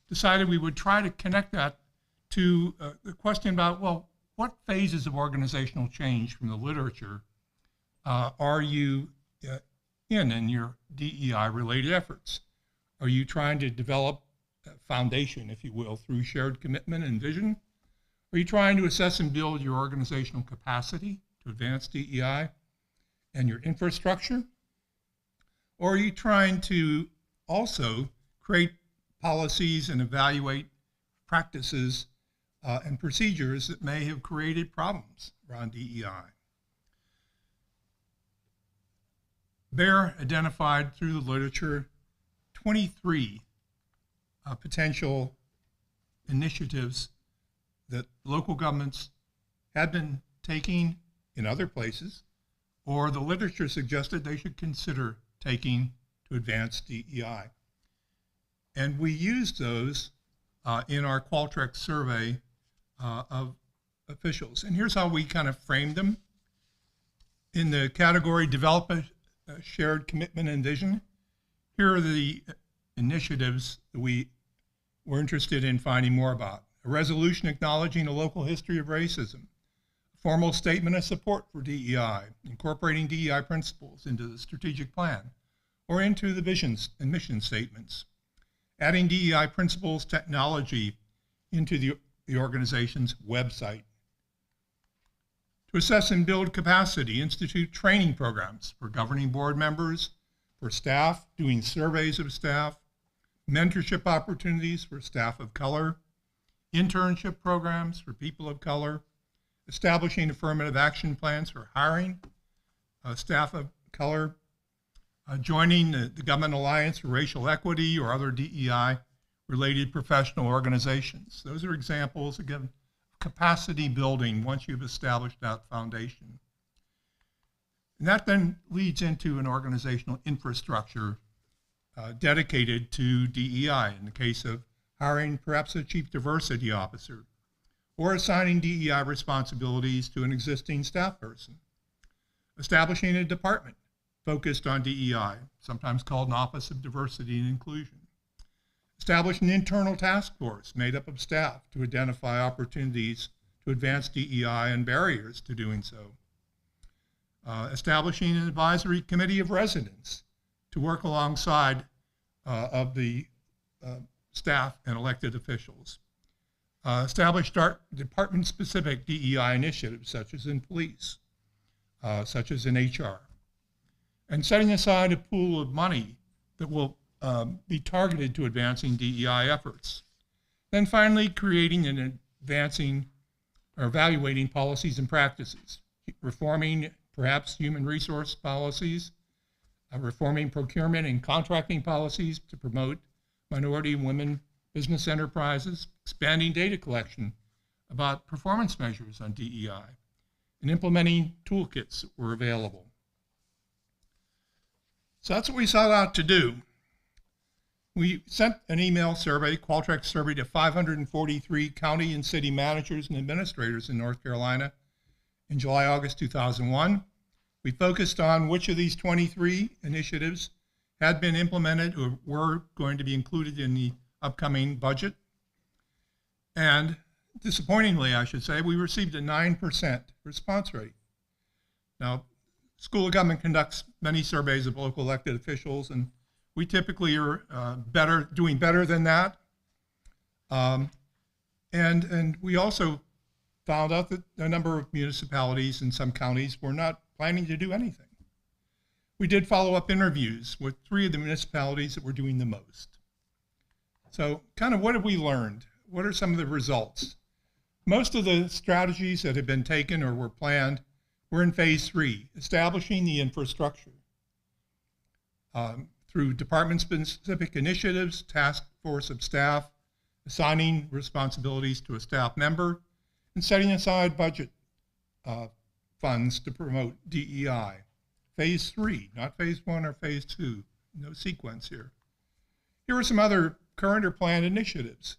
decided we would try to connect that to the question about, well, what phases of organizational change from the literature are you in your DEI-related efforts? Are you trying to develop a foundation, if you will, through shared commitment and vision? Are you trying to assess and build your organizational capacity to advance DEI and your infrastructure? Or are you trying to also create policies and evaluate practices and procedures that may have created problems around DEI? Bear identified through the literature 23 potential initiatives that local governments had been taking in other places, or the literature suggested they should consider taking to advance DEI. And we used those in our Qualtrics survey of officials. And here's how we kind of framed them. In the category Develop a Shared Commitment and Vision, here are the initiatives that we were interested in finding more about. A resolution acknowledging a local history of racism, a formal statement of support for DEI, incorporating DEI principles into the strategic plan or into the visions and mission statements, adding DEI principles technology into the organization's website. To assess and build capacity, institute training programs for governing board members, for staff, doing surveys of staff, mentorship opportunities for staff of color, internship programs for people of color, establishing affirmative action plans for hiring staff of color, joining the Government Alliance for Racial Equity or other DEI-related professional organizations. Those are examples, again, capacity building once you've established that foundation. And that then leads into an organizational infrastructure dedicated to DEI in the case of hiring perhaps a chief diversity officer or assigning DEI responsibilities to an existing staff person. Establishing a department focused on DEI, sometimes called an Office of Diversity and Inclusion. Establish an internal task force made up of staff to identify opportunities to advance DEI and barriers to doing so. Establishing an advisory committee of residents to work alongside of the staff and elected officials. Establish department-specific DEI initiatives, such as in police, such as in HR. And setting aside a pool of money that will be targeted to advancing DEI efforts. Then finally, creating and advancing or evaluating policies and practices, reforming perhaps human resource policies, reforming procurement and contracting policies to promote minority and women business enterprises, expanding data collection about performance measures on DEI, and implementing toolkits that were available. So that's what we set out to do. We sent an email survey, Qualtrics survey, to 543 county and city managers and administrators in North Carolina in July, August 2001. We focused on which of these 23 initiatives had been implemented or were going to be included in the upcoming budget. And disappointingly, I should say, we received a 9% response rate. Now, School of Government conducts many surveys of local elected officials, and we typically are doing better than that. And we also found out that a number of municipalities in some counties were not planning to do anything. We did follow-up interviews with 3 of the municipalities that were doing the most. So kind of what have we learned? What are some of the results? Most of the strategies that have been taken or were planned were in phase 3, establishing the infrastructure through department-specific initiatives, task force of staff, assigning responsibilities to a staff member, and setting aside budget funds to promote DEI. Phase 3, not phase 1 or phase 2, no sequence here. Here are some other current or planned initiatives.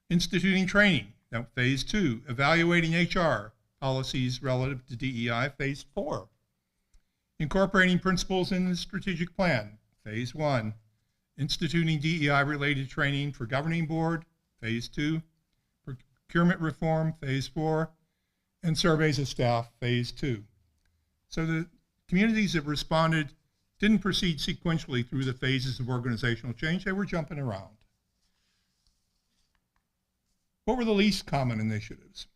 Instituting training, now phase 2, evaluating HR policies relative to DEI, phase 4. Incorporating principles in the strategic plan, phase 1. Instituting DEI-related training for governing board, phase 2. Procurement reform, phase 4. And surveys of staff, phase 2. So the communities that responded didn't proceed sequentially through the phases of organizational change. They were jumping around. What were the least common initiatives?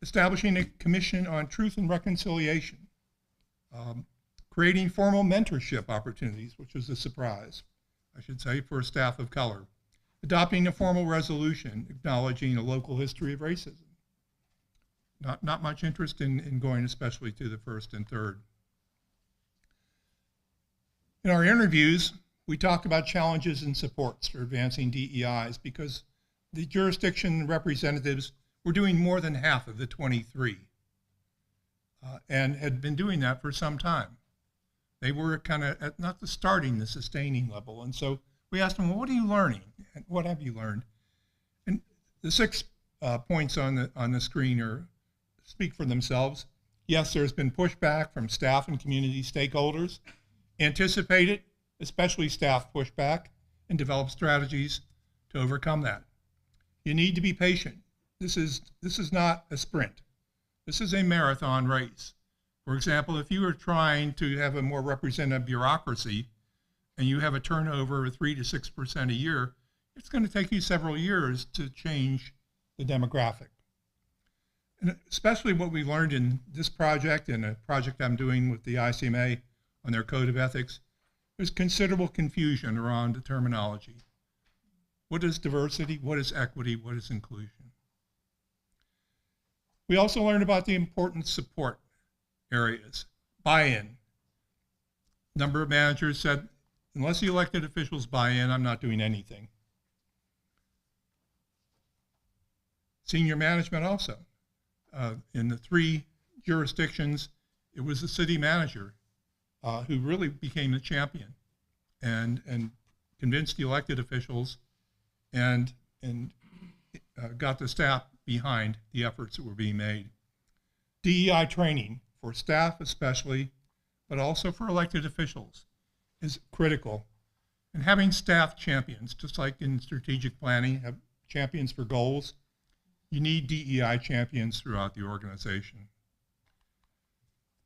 Establishing a commission on truth and reconciliation, creating formal mentorship opportunities, which was a surprise, I should say, for a staff of color, adopting a formal resolution acknowledging a local history of racism. Not much interest in going especially to the first and third. In our interviews, we talked about challenges and supports for advancing DEIs because the jurisdiction representatives were doing more than half of the 23 and had been doing that for some time. They were kind of at not the starting, the sustaining level. And so we asked them, well, what are you learning? What have you learned? And the 6 points on the screen speak for themselves. Yes, there's been pushback from staff and community stakeholders. Anticipate it, especially staff pushback, and develop strategies to overcome that. You need to be patient. This is not a sprint. This is a marathon race. For example, if you are trying to have a more representative bureaucracy and you have a turnover of 3 to 6% a year, it's going to take you several years to change the demographic. And especially what we learned in this project and a project I'm doing with the ICMA on their code of ethics, there's considerable confusion around the terminology. What is diversity? What is equity? What is inclusion? We also learned about the important support areas. Buy-in. A number of managers said, unless the elected officials buy in, I'm not doing anything. Senior management also. In the 3 jurisdictions, it was the city manager who really became the champion and convinced the elected officials and got the staff behind the efforts that were being made. DEI training for staff especially, but also for elected officials is critical. And having staff champions, just like in strategic planning, have champions for goals, you need DEI champions throughout the organization.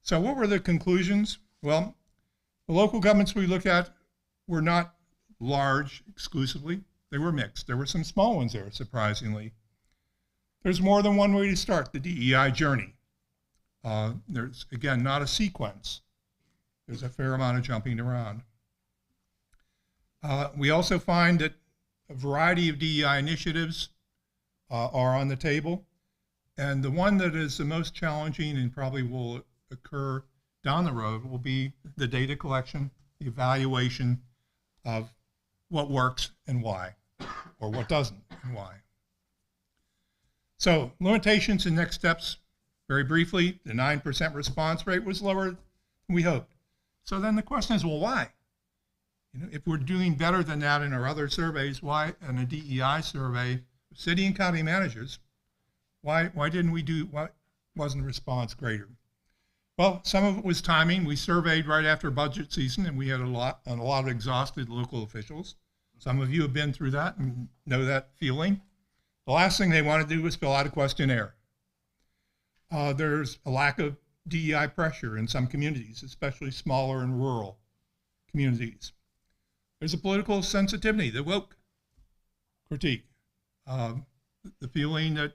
So what were the conclusions? Well, the local governments we looked at were not large exclusively. They were mixed. There were some small ones there, surprisingly. There's more than one way to start the DEI journey. There's, again, not a sequence. There's a fair amount of jumping around. We also find that a variety of DEI initiatives are on the table. And the one that is the most challenging and probably will occur down the road will be the data collection, the evaluation of what works and why, or what doesn't and why. So limitations and next steps, very briefly, the 9% response rate was lower than we hoped. So then the question is, well, why? You know, if we're doing better than that in our other surveys, why in a DEI survey, city and county managers, why wasn't the response greater? Well, some of it was timing. We surveyed right after budget season, and we had a lot of exhausted local officials. Some of you have been through that and know that feeling. The last thing they want to do is fill out a questionnaire. There's a lack of DEI pressure in some communities, especially smaller and rural communities. There's a political sensitivity, the woke critique, the feeling that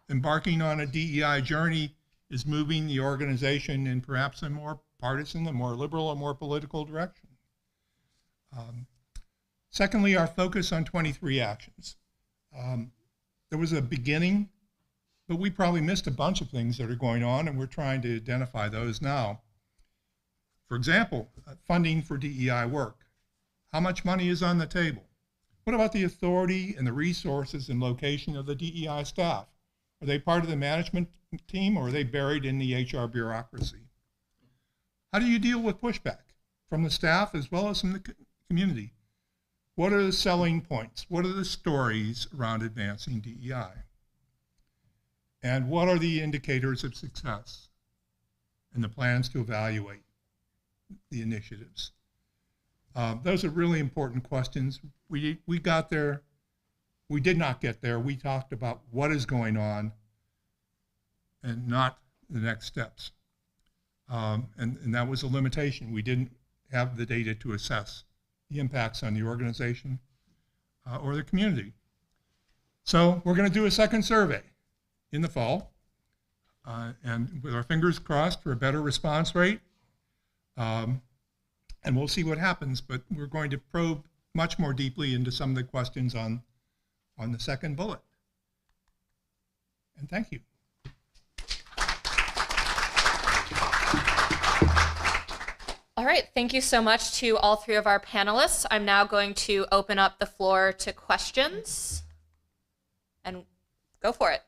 embarking on a DEI journey is moving the organization in perhaps a more partisan, a more liberal, a more political direction. Secondly, our focus on 23 actions. There was a beginning, but we probably missed a bunch of things that are going on, and we're trying to identify those now. For example, funding for DEI work. How much money is on the table? What about the authority and the resources and location of the DEI staff? Are they part of the management team, or are they buried in the HR bureaucracy? How do you deal with pushback from the staff as well as from the community? What are the selling points? What are the stories around advancing DEI? And what are the indicators of success and the plans to evaluate the initiatives? Those are really important questions. We got there. We did not get there. We talked about what is going on and not the next steps. And that was a limitation. We didn't have the data to assess the impacts on the organization or the community. So we're going to do a second survey in the fall, and with our fingers crossed for a better response rate. And we'll see what happens, but we're going to probe much more deeply into some of the questions on the second bullet. And thank you. All right, thank you so much to all 3 of our panelists. I'm now going to open up the floor to questions. And go for it.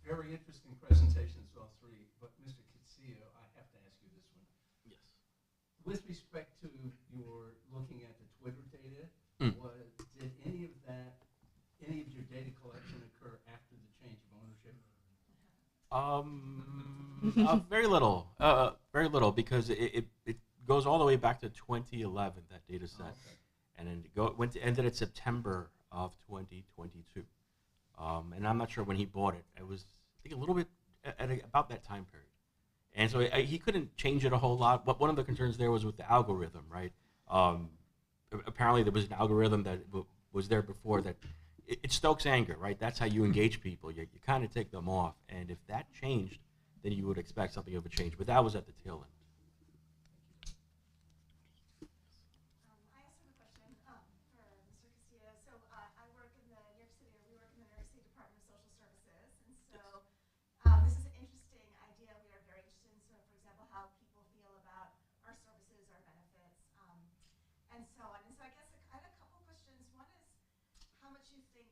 Very interesting presentations, all 3. But Mr. Castillo, I have to ask you this one. Yes. With respect to your looking at the Twitter data, Very little. Very little, because it goes all the way back to 2011, that data set. And then ended at September of 2022. And I'm not sure when he bought it. It was, I think, a little bit at about that time period. And so he couldn't change it a whole lot. But one of the concerns there was with the algorithm, right? Apparently there was an algorithm that was there before that it stokes anger, right? That's how you engage people. You kind of take them off. And if that changed, then you would expect something of a change. But that was at the tail end. I also have a question for Mr. Castillo. So I work in the New York City, or we work in the New York City Department of Social Services. And so this is an interesting idea. We are very interested in, sort of, for example, how people feel about our services, our benefits, and so on. And so I guess I had a couple questions. One is how much you think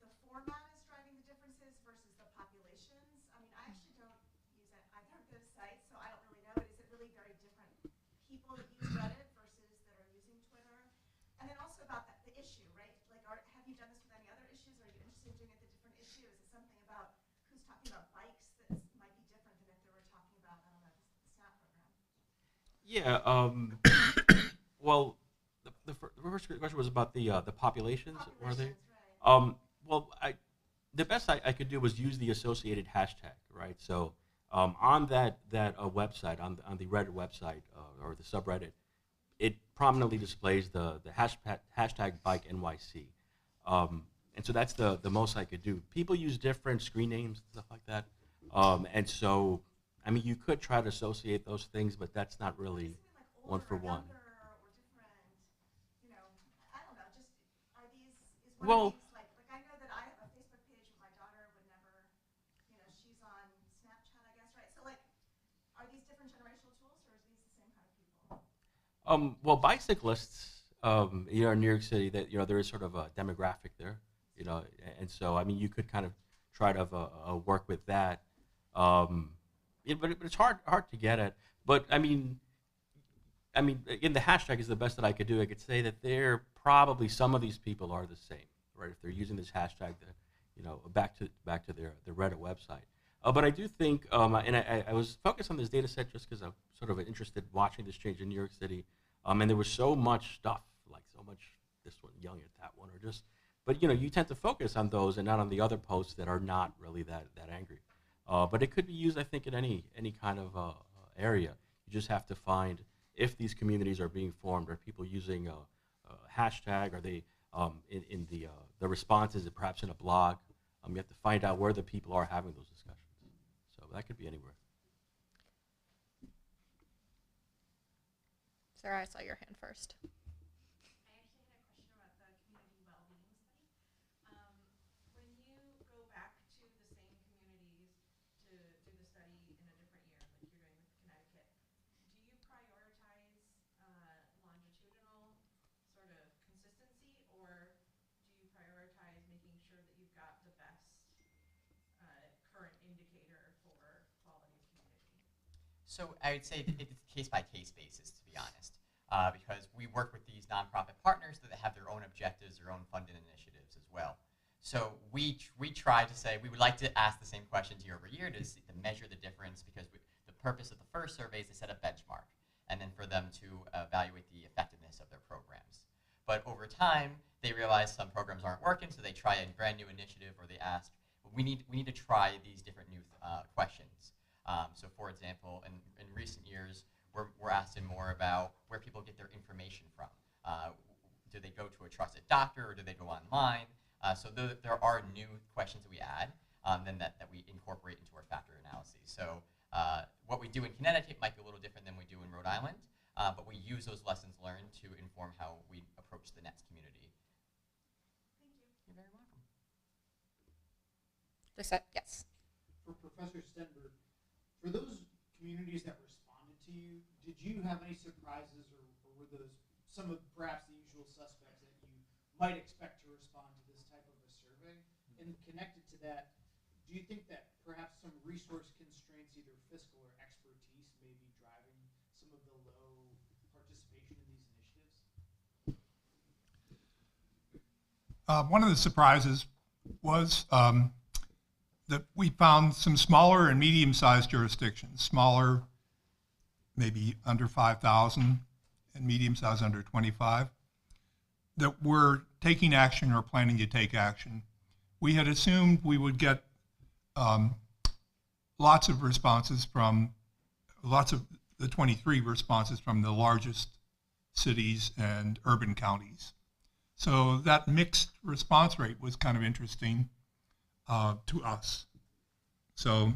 the format is driving the differences versus the populations. I mean, I actually don't use it. I've heard this site, so I don't really know. But is it really very different people that use Reddit versus that are using Twitter? And then also about the issue, right? Like, have you done this with any other issues? Are you interested in doing it with a different issue? Is it something about who's talking about bikes that might be different than if they were talking about, I don't know, the SNAP program? Yeah. Well, the first question was about the populations. Were they? Right. Well, the best I could do was use the associated hashtag, right? So on that website, on the Reddit website or the subreddit, it prominently displays the hashtag bike NYC. And so that's the most I could do. People use different screen names and stuff like that. And so, I mean, you could try to associate those things, but that's not really one for one. Or different, I don't know, just are these, is one of these, like I know that I have a Facebook page, but my daughter would never, she's on Snapchat, I guess, right? So, like, are these different generational tools, or is these the same kind of people? Well, bicyclists, in New York City, that there is sort of a demographic there, and so I mean, you could kind of try to work with that, but it's hard to get at. But I mean, in the hashtag is the best that I could do. I could say that they're probably, some of these people are the same, right? If they're using this hashtag, back to their Reddit website. But I do think, and I was focused on this data set just because I'm sort of interested watching this change in New York City. And there was so much stuff, like so much this one yelling at that one, but you tend to focus on those and not on the other posts that are not really that angry. But it could be used, I think, in any kind of area. You just have to find if these communities are being formed. Are people using a hashtag? Are they in the responses, perhaps in a blog? You have to find out where the people are having those discussions. So that could be anywhere. Sarah, I saw your hand first. I actually had a question about the community well-being study. When you go back to the same communities to do the study in a different year, like you're doing with Connecticut, do you prioritize longitudinal sort of consistency, or do you prioritize making sure that you've got the best current indicator for quality of community? So I would say it's case-by-case basis, to be honest, because we work with these nonprofit partners that have their own objectives, their own funded initiatives as well. So we try to say, we would like to ask the same questions year over year to measure the difference, because the purpose of the first survey is to set a benchmark, and then for them to evaluate the effectiveness of their programs. But over time, they realize some programs aren't working, so they try a brand new initiative, or they ask, we need to try these different new questions. So for example, in recent years, we're asking more about where people get their information from. Do they go to a trusted doctor, or do they go online? So there are new questions that we add then that we incorporate into our factor analyses. So what we do in Connecticut might be a little different than we do in Rhode Island, but we use those lessons learned to inform how we approach the next community. Thank you. You're very welcome. Yes. For Professor Stenberg, for those communities that responded to you, did you have any surprises, or were those some of perhaps the usual suspects that you might expect to respond to this type of a survey? And connected to that, do you think that perhaps some resource constraints, either fiscal or expertise, may be driving some of the low participation in these initiatives? One of the surprises was that we found some smaller and medium-sized jurisdictions, smaller, maybe under 5,000, and medium-sized under 25, that were taking action or planning to take action. We had assumed we would get lots of the 23 responses from the largest cities and urban counties. So that mixed response rate was kind of interesting to us. So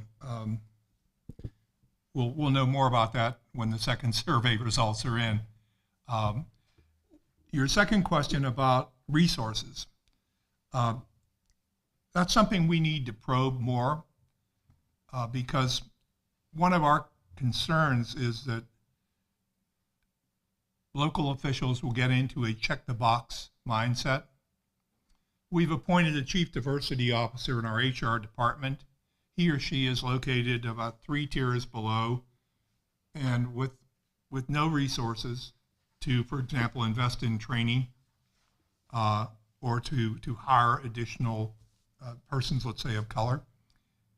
we'll know more about that when the second survey results are in. Your second question about resources. That's something we need to probe more because one of our concerns is that local officials will get into a check-the-box mindset. We've appointed a chief diversity officer in our HR department. He or she is located about 3 tiers below and with no resources to, for example, invest in training or to hire additional persons, let's say, of color,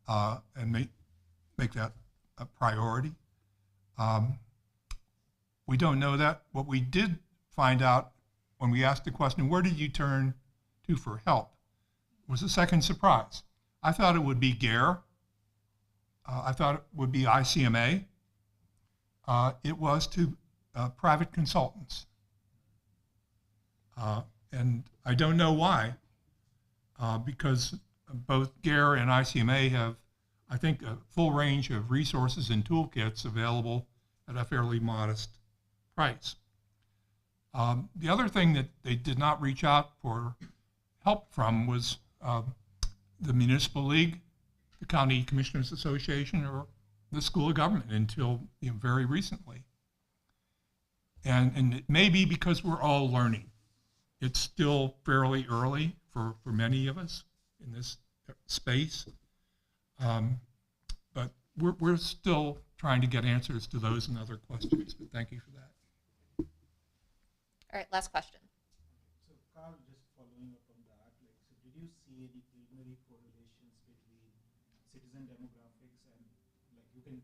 and make that a priority. We don't know that. What we did find out when we asked the question, where did you turn to for help, was a second surprise. I thought it would be GARE. I thought it would be ICMA. It was to private consultants. And I don't know why, because both GARE and ICMA have, I think, a full range of resources and toolkits available at a fairly modest price. The other thing that they did not reach out for help from was the Municipal League, the County Commissioners Association, or the School of Government until very recently. And it may be because we're all learning. It's still fairly early for many of us in this space. But we're still trying to get answers to those and other questions. But thank you for that. All right, last question. So Carl, just following up on that, so did you see any preliminary correlations between citizen demographics and you can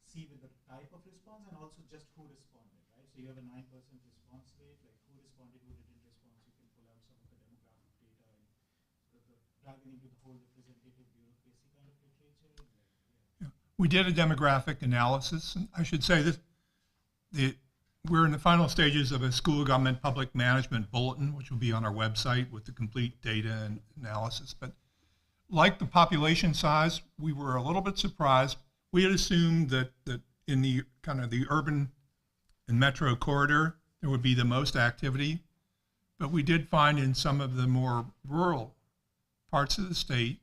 see with the type of response and also just who responded, right? So you have a 9% response rate, who responded, who didn't respond, so you can pull out some of the demographic data and sort of diving into the whole representative bureaucracy kind of literature. Yeah. We did a demographic analysis, and I should say that we're in the final stages of a school of government public management bulletin, which will be on our website with the complete data and analysis. But like the population size, we were a little bit surprised. We had assumed that in the kind of the urban and metro corridor, there would be the most activity. But we did find in some of the more rural parts of the state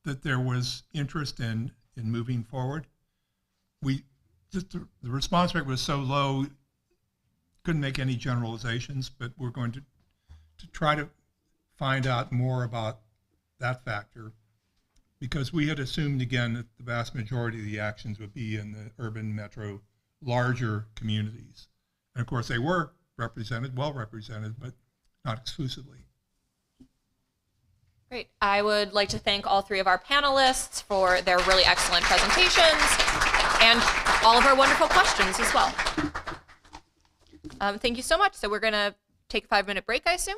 that there was interest in moving forward. The response rate was so low, couldn't make any generalizations, but we're going to try to find out more about that factor, because we had assumed, again, that the vast majority of the actions would be in the urban metro, larger communities. And of course, they were represented, well represented, but not exclusively. Great. I would like to thank all 3 of our panelists for their really excellent presentations and all of our wonderful questions as well. Thank you so much. So we're going to take a 5-minute break, I assume?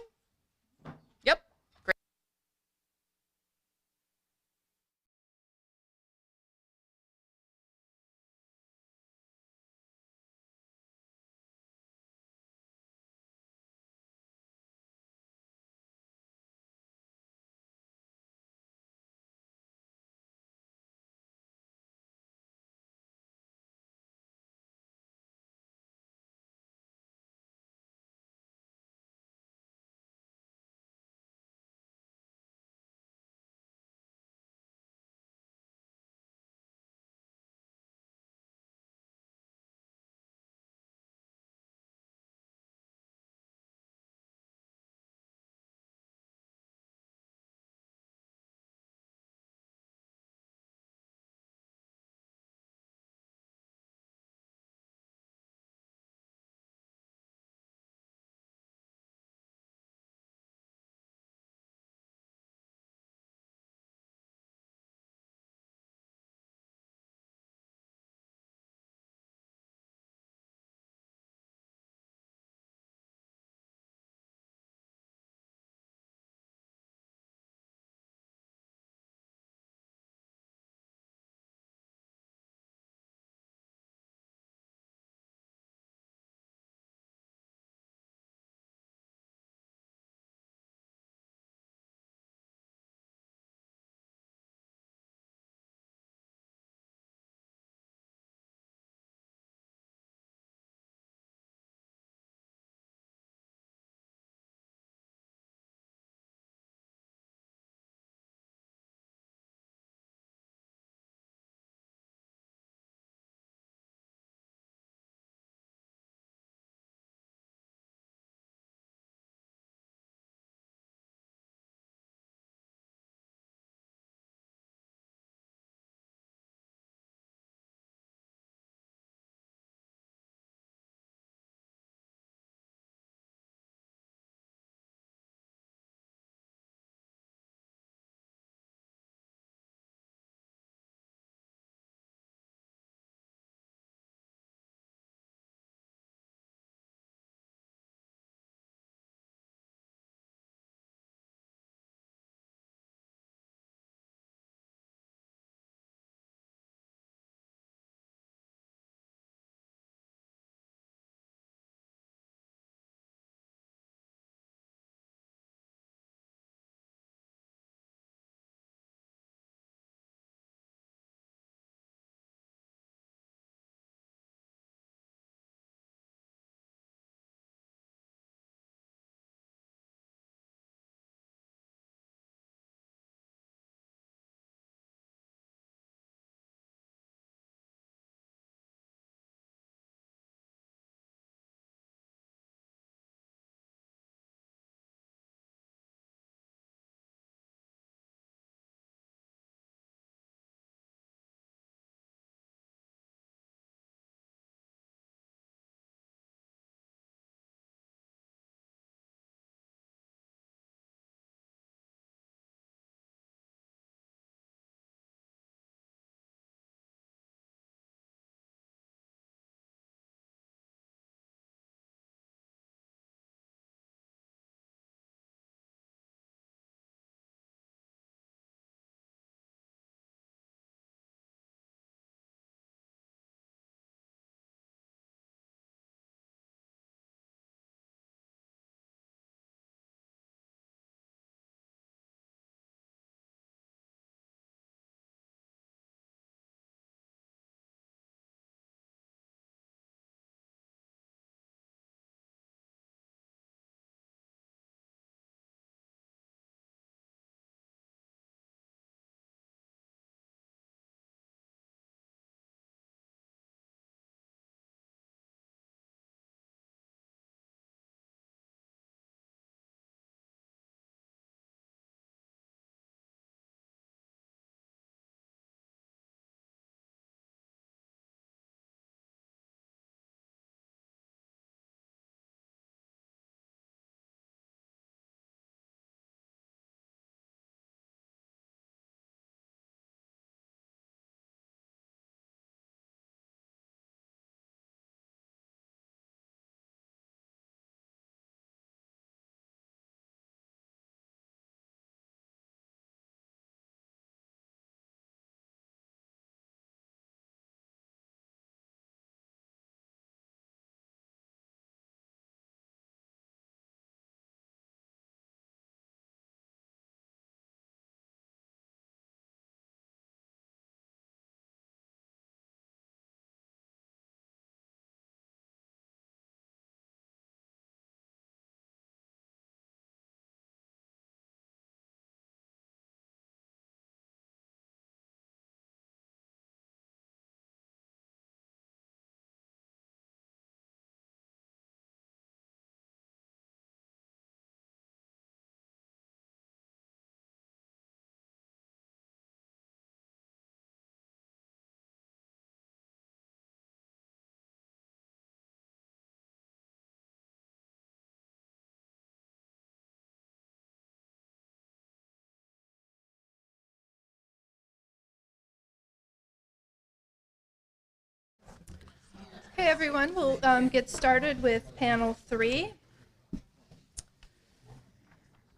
Okay, everyone, we'll get started with panel 3.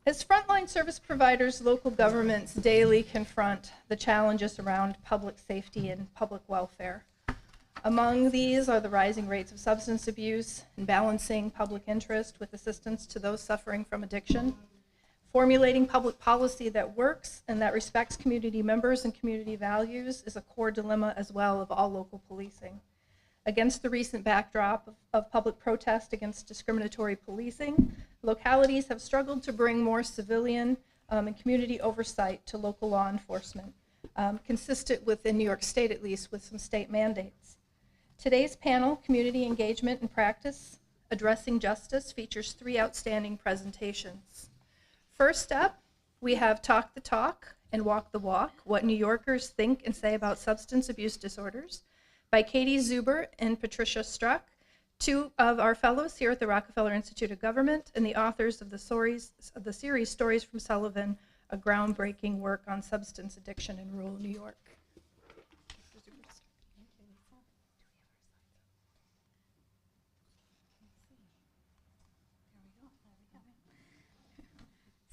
As frontline service providers, local governments daily confront the challenges around public safety and public welfare. Among these are the rising rates of substance abuse and balancing public interest with assistance to those suffering from addiction. Formulating public policy that works and that respects community members and community values is a core dilemma as well of all local policing. Against the recent backdrop of public protest against discriminatory policing, localities have struggled to bring more civilian and community oversight to local law enforcement, consistent with, in New York State at least, with some state mandates. Today's panel, Community Engagement and Practice, Addressing Justice, features 3 outstanding presentations. First up, we have Talk the Talk and Walk the Walk, What New Yorkers Think and Say About Substance Abuse Disorders, by Katie Zuber and Patricia Struck, 2 of our fellows here at the Rockefeller Institute of Government and the authors of the series Stories from Sullivan, a groundbreaking work on substance addiction in rural New York.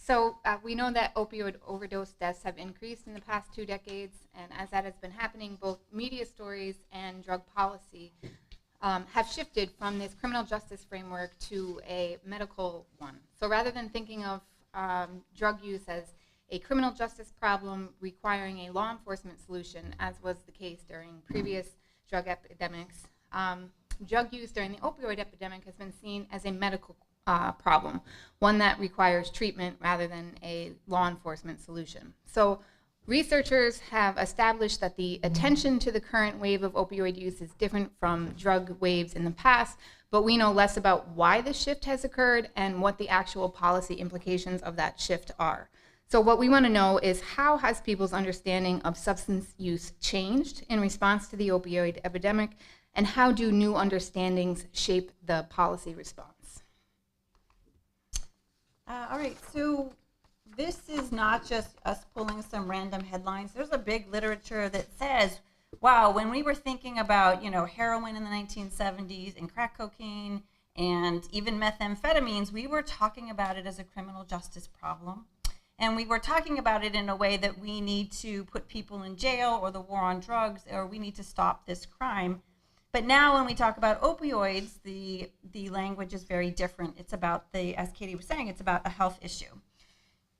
So we know that opioid overdose deaths have increased in the past 2 decades, and as that has been happening, both media stories and drug policy have shifted from this criminal justice framework to a medical one. So rather than thinking of drug use as a criminal justice problem requiring a law enforcement solution, as was the case during previous drug epidemics, drug use during the opioid epidemic has been seen as a medical problem, one that requires treatment rather than a law enforcement solution. So researchers have established that the attention to the current wave of opioid use is different from drug waves in the past, but we know less about why the shift has occurred and what the actual policy implications of that shift are. So what we want to know is, how has people's understanding of substance use changed in response to the opioid epidemic, and how do new understandings shape the policy response? All right, so this is not just us pulling some random headlines. There's a big literature that says, wow, when we were thinking about, heroin in the 1970s and crack cocaine and even methamphetamines, we were talking about it as a criminal justice problem. And we were talking about it in a way that we need to put people in jail, or the war on drugs, or we need to stop this crime. But now when we talk about opioids, the language is very different. It's about as Katie was saying, it's about a health issue.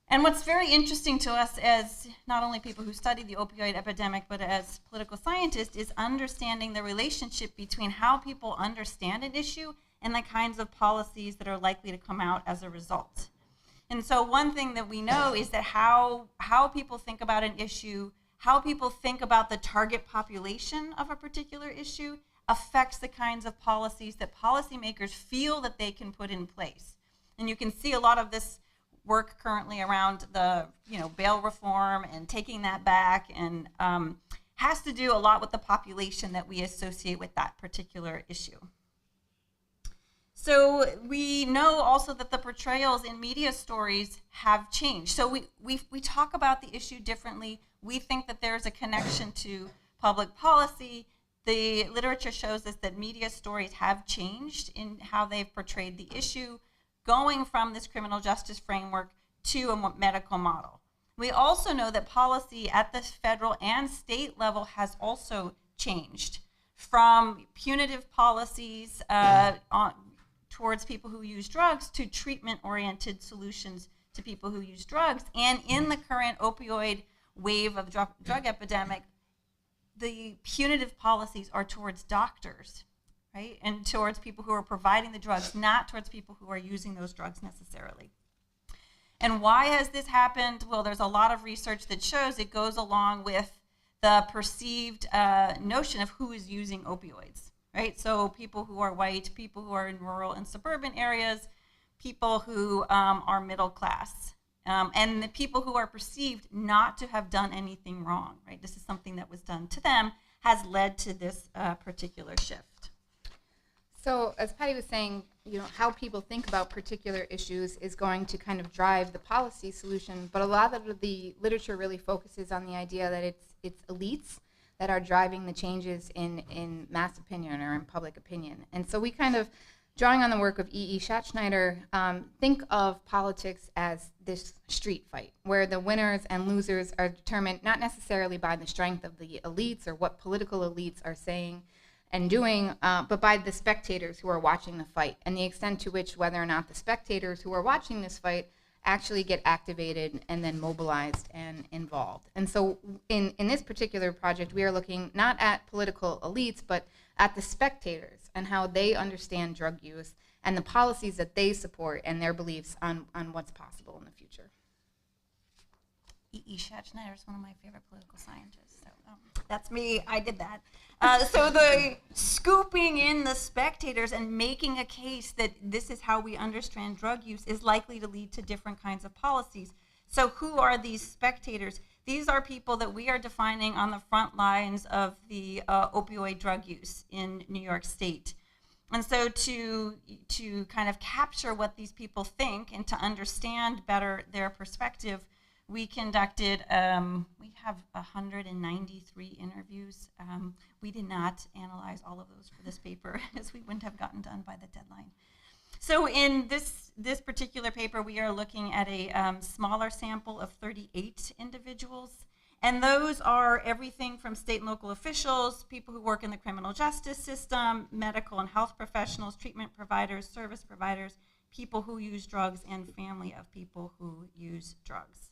And what's very interesting to us as not only people who study the opioid epidemic, but as political scientists, is understanding the relationship between how people understand an issue and the kinds of policies that are likely to come out as a result. And so one thing that we know is that how people think about an issue, how people think about the target population of a particular issue, affects the kinds of policies that policymakers feel that they can put in place. And you can see a lot of this work currently around the bail reform and taking that back, and has to do a lot with the population that we associate with that particular issue. So we know also that the portrayals in media stories have changed. So we talk about the issue differently. We think that there's a connection to public policy. The literature shows us that media stories have changed in how they've portrayed the issue, going from this criminal justice framework to a medical model. We also know that policy at the federal and state level has also changed, from punitive policies towards people who use drugs to treatment-oriented solutions to people who use drugs. And in the current opioid wave of drug epidemic, the punitive policies are towards doctors, right? And towards people who are providing the drugs, not towards people who are using those drugs necessarily. And why has this happened? Well, there's a lot of research that shows it goes along with the perceived notion of who is using opioids, right? So people who are white, people who are in rural and suburban areas, people who are middle class. And the people who are perceived not to have done anything wrong, right? This is something that was done to them, has led to this particular shift. So as Patty was saying, how people think about particular issues is going to kind of drive the policy solution, but a lot of the literature really focuses on the idea that it's elites that are driving the changes in mass opinion or in public opinion. And so we kind of, drawing on the work of E.E. Schatzschneider, think of politics as this street fight, where the winners and losers are determined not necessarily by the strength of the elites or what political elites are saying and doing, but by the spectators who are watching the fight, and the extent to which whether or not the spectators who are watching this fight actually get activated and then mobilized and involved. And so in this particular project, we are looking not at political elites, but at the spectators and how they understand drug use and the policies that they support and their beliefs on what's possible in the future. E.E. Schatzschneider is one of my favorite political scientists. So that's me. I did that. So the scooping in the spectators and making a case that this is how we understand drug use is likely to lead to different kinds of policies. So who are these spectators? These are people that we are defining on the front lines of the opioid drug use in New York State. And so to kind of capture what these people think and to understand better their perspective, we conducted, we have 193 interviews. We did not analyze all of those for this paper, as we wouldn't have gotten done by the deadline. So in this particular paper, we are looking at a smaller sample of 38 individuals. And those are everything from state and local officials, people who work in the criminal justice system, medical and health professionals, treatment providers, service providers, people who use drugs, and family of people who use drugs.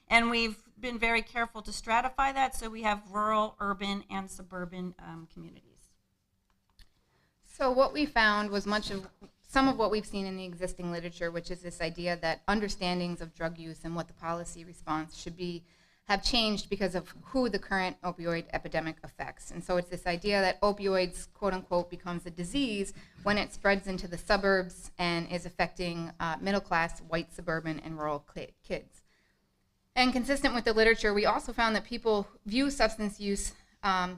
And we've been very careful to stratify that, so we have rural, urban, and suburban communities. So what we found was some of what we've seen in the existing literature, which is this idea that understandings of drug use and what the policy response should be have changed because of who the current opioid epidemic affects. And so it's this idea that opioids, quote unquote, becomes a disease when it spreads into the suburbs and is affecting middle class, white, suburban, and rural kids. And consistent with the literature, we also found that people view substance use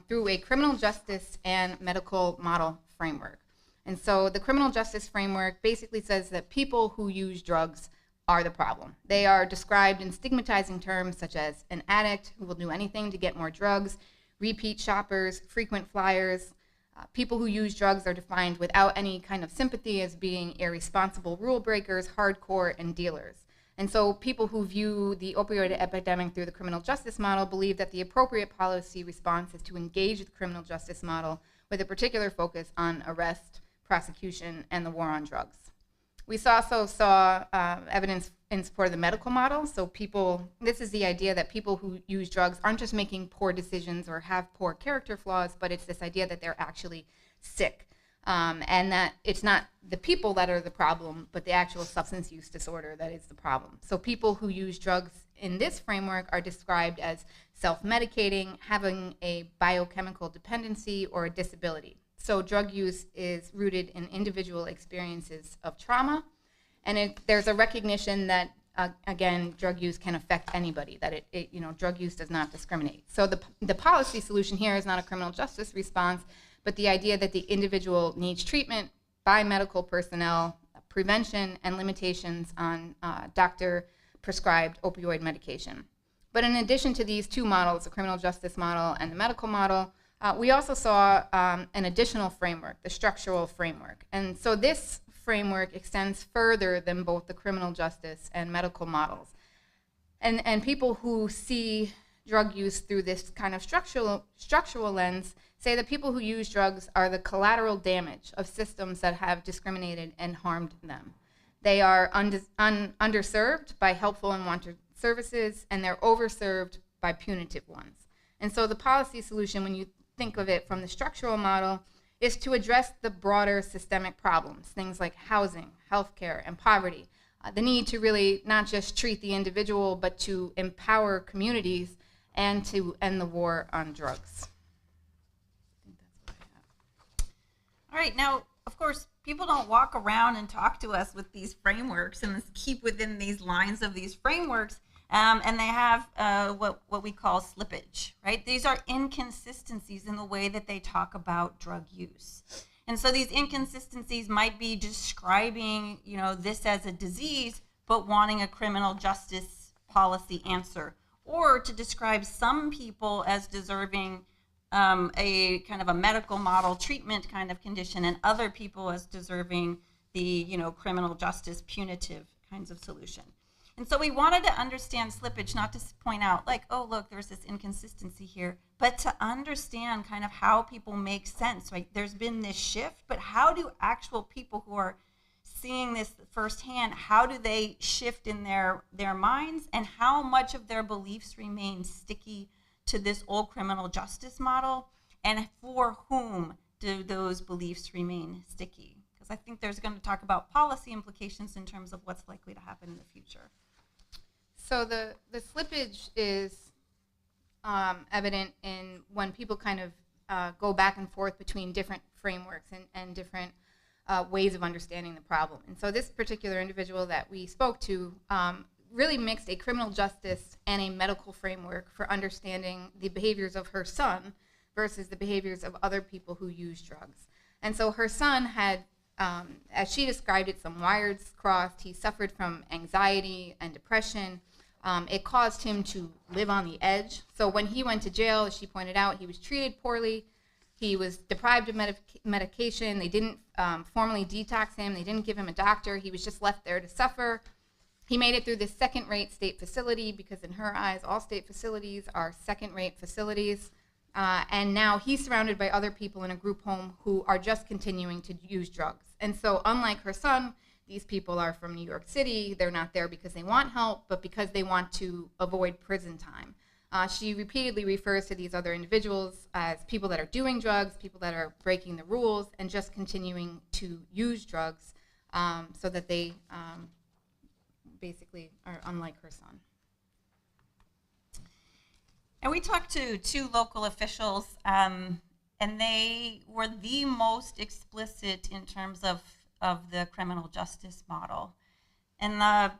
through a criminal justice and medical model framework. And so the criminal justice framework basically says that people who use drugs are the problem. They are described in stigmatizing terms such as an addict who will do anything to get more drugs, repeat shoppers, frequent flyers. People who use drugs are defined without any kind of sympathy as being irresponsible rule breakers, hardcore, and dealers. And so people who view the opioid epidemic through the criminal justice model believe that the appropriate policy response is to engage the criminal justice model with a particular focus on arrest, prosecution, and the war on drugs. We also saw evidence in support of the medical model. So this is the idea that people who use drugs aren't just making poor decisions or have poor character flaws, but it's this idea that they're actually sick. And that it's not the people that are the problem, but the actual substance use disorder that is the problem. So people who use drugs in this framework are described as self-medicating, having a biochemical dependency, or a disability. So drug use is rooted in individual experiences of trauma, and there's a recognition that, again, drug use can affect anybody, that drug use does not discriminate. So the policy solution here is not a criminal justice response, but the idea that the individual needs treatment by medical personnel, prevention, and limitations on doctor-prescribed opioid medication. But in addition to these two models, the criminal justice model and the medical model, we also saw an additional framework, the structural framework. And so this framework extends further than both the criminal justice and medical models. And people who see drug use through this kind of structural lens say that people who use drugs are the collateral damage of systems that have discriminated and harmed them. They are underserved by helpful and wanted services, and they're overserved by punitive ones. And so the policy solution, when you think of it from the structural model, is to address the broader systemic problems, things like housing, healthcare, and poverty. The need to really not just treat the individual, but to empower communities and to end the war on drugs. All right, now, of course, people don't walk around and talk to us with these frameworks and keep within these lines of these frameworks, and they have what we call slippage, right? These are inconsistencies in the way that they talk about drug use. And so these inconsistencies might be describing, this as a disease, but wanting a criminal justice policy answer, or to describe some people as deserving a kind of a medical model treatment kind of condition, and other people as deserving the criminal justice punitive kinds of solution. And so we wanted to understand slippage, not to point out like, oh, look, there's this inconsistency here, but to understand kind of how people make sense, right? There's been this shift, but how do actual people who are seeing this firsthand, how do they shift in their minds, and how much of their beliefs remain sticky to this old criminal justice model, and for whom do those beliefs remain sticky? Because I think there's going to talk about policy implications in terms of what's likely to happen in the future. So the slippage is evident in when people kind of go back and forth between different frameworks and different ways of understanding the problem. And so this particular individual that we spoke to really mixed a criminal justice and a medical framework for understanding the behaviors of her son versus the behaviors of other people who use drugs. And so her son had, as she described it, some wires crossed. He suffered from anxiety and depression. It caused him to live on the edge. So when he went to jail, as she pointed out, he was treated poorly. He was deprived of medication. They didn't formally detox him. They didn't give him a doctor. He was just left there to suffer. He made it through this second-rate state facility because in her eyes, all state facilities are second-rate facilities. And now he's surrounded by other people in a group home who are just continuing to use drugs. And so unlike her son, these people are from New York City. They're not there because they want help, but because they want to avoid prison time. She repeatedly refers to these other individuals as people that are doing drugs, people that are breaking the rules, and just continuing to use drugs so that they basically are unlike her son. And we talked to two local officials, and they were the most explicit in terms of the criminal justice model. And